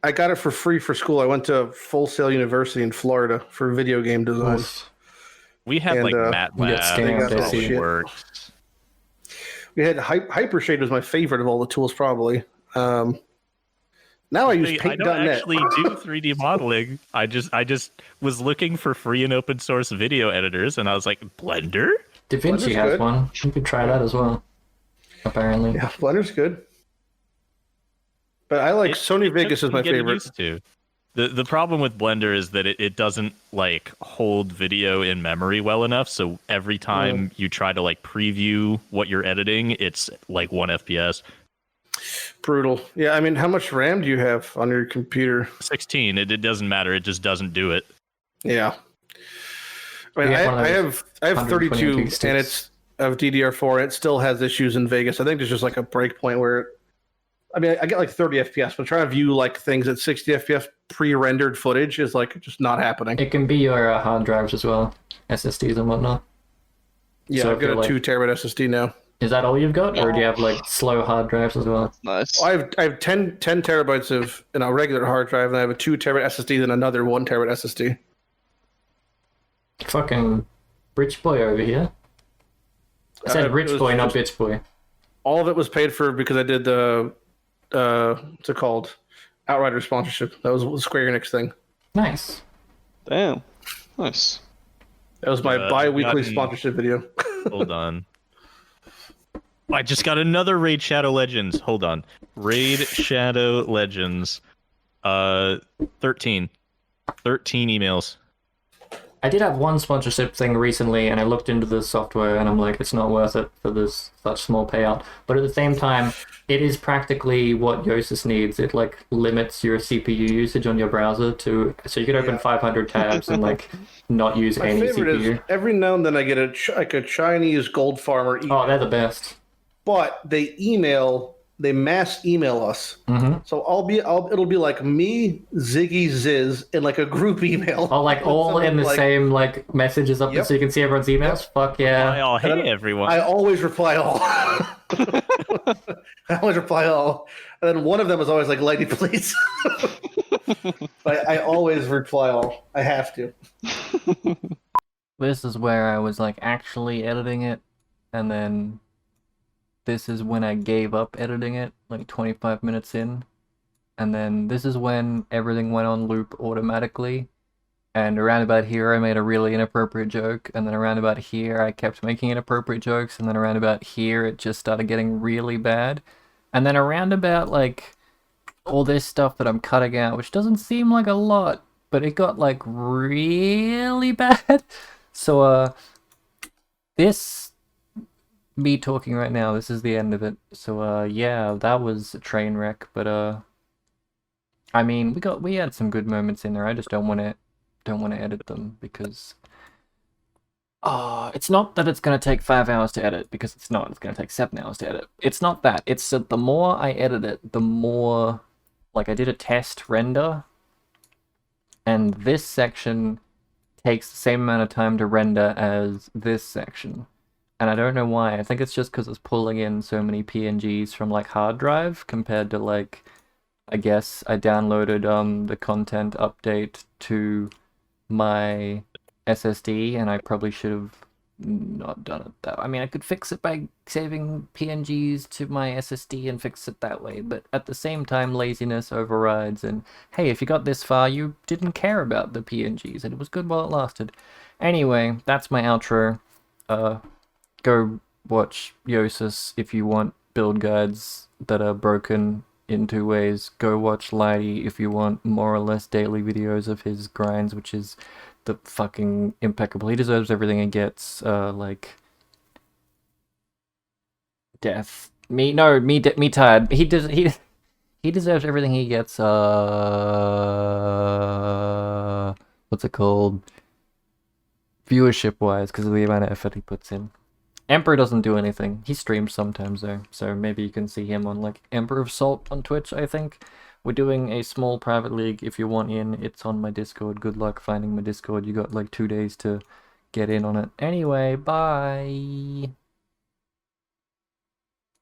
I got it for free for school. I went to Full Sail University in Florida for video game design. We had And, like you get MATLAB, scammed, I see. SolidWorks. We had Hypershade was my favorite of all the tools, probably. Now I use I Paint.net. don't actually do 3D modeling. I just was looking for free and open source video editors, and I was like, Blender? DaVinci Blender's has good. one. You could try that as well. Apparently. Yeah, Blender's good. But I like Sony Vegas is my Getting favorite. used to. The problem with Blender is that it doesn't like hold video in memory well enough, so every time you try to like preview what you're editing, it's like 1 FPS. Brutal. Yeah, I mean, how much RAM do you have on your computer? 16, it doesn't matter, it just doesn't do it. Yeah. I mean, We have one of I those have 32 128 and sticks. it's of DDR4. It still has issues in Vegas. I think there's just like a break point where I mean, I get like 30 FPS, but trying to view like things at 60 FPS pre-rendered footage is like just not happening. It can be your hard drives as well, SSDs and whatnot. Yeah, so I've if you're got a like- 2 terabyte SSD now. Is that all you've got, or do you have like slow hard drives as well? Nice. I have 10 terabytes of a regular hard drive, and I have a 2 terabyte SSD, then another 1 terabyte SSD. Fucking rich boy over here. I said It rich was boy, not just- bitch boy. All of it was paid for because I did the what's it called? Outrider sponsorship. That was the Square Enix thing. Nice. Damn. Nice. That was my I've bi-weekly gotten- sponsorship video. Hold on. I just got another Raid Shadow Legends. Hold on. Raid Shadow Legends. 13. 13 emails. I did have one sponsorship thing recently, and I looked into the software, and I'm like, it's not worth it for this such small payout. But at the same time, it is practically what Jousis needs. It like limits your CPU usage on your browser to, so you could open Yeah. 500 tabs and like not use My any favorite CPU. is every now and then I get a Chinese gold farmer email, Oh, they're the best. but they mass email us. Mm-hmm. So it'll be like me, Ziggy, Ziz in like a group email. Oh, like all in the Like, same like messages up there Yep. so you can see everyone's emails? Fuck yeah. Oh, hey, And everyone. I always reply all. I always reply all. And then one of them is always like, Lighty, please. But I always reply all. I have to. This is where I was like actually editing it, and then this is when I gave up editing it, like 25 minutes in, and then this is when everything went on loop automatically, And around about here, I made a really inappropriate joke, and then around about here, I kept making inappropriate jokes, and then around about here, it just started getting really bad. And then around about, like, all this stuff that I'm cutting out, which doesn't seem like a lot, but it got, like, really bad. So, this, me talking right now, this is the end of it. So, yeah, that was a train wreck, but, I mean, we had some good moments in there. I just don't want to edit them because it's not that it's going to take 5 hours to edit, because it's not. It's going to take 7 hours to edit. It's not that. It's that the more I edit it, the more, like, I did a test render, and this section takes the same amount of time to render as this section. And I don't know why. I think it's just because it's pulling in so many PNGs from, like, hard drive compared to, like, I guess I downloaded the content update to my SSD, and I probably should have not done it that way. I mean, I could fix it by saving PNGs to my SSD and fix it that way, but at the same time, laziness overrides, and hey, if you got this far, you didn't care about the PNGs, and it was good while it lasted. Anyway, that's my outro. Go watch Jousis if you want build guides that are broken in 2 ways. Go watch Lighty if you want more or less daily videos of his grinds, which is the fucking impeccable. He deserves everything he gets. Like death. Me tired. He deserves everything he gets. What's it called? Viewership wise, because of the amount of effort he puts in. Emperor doesn't do anything. He streams sometimes though, so maybe you can see him on like Emperor of Salt on Twitch, I think. We're doing a small private league. If you want in, it's on my Discord. Good luck finding my Discord. You got like 2 days to get in on it. Anyway, bye!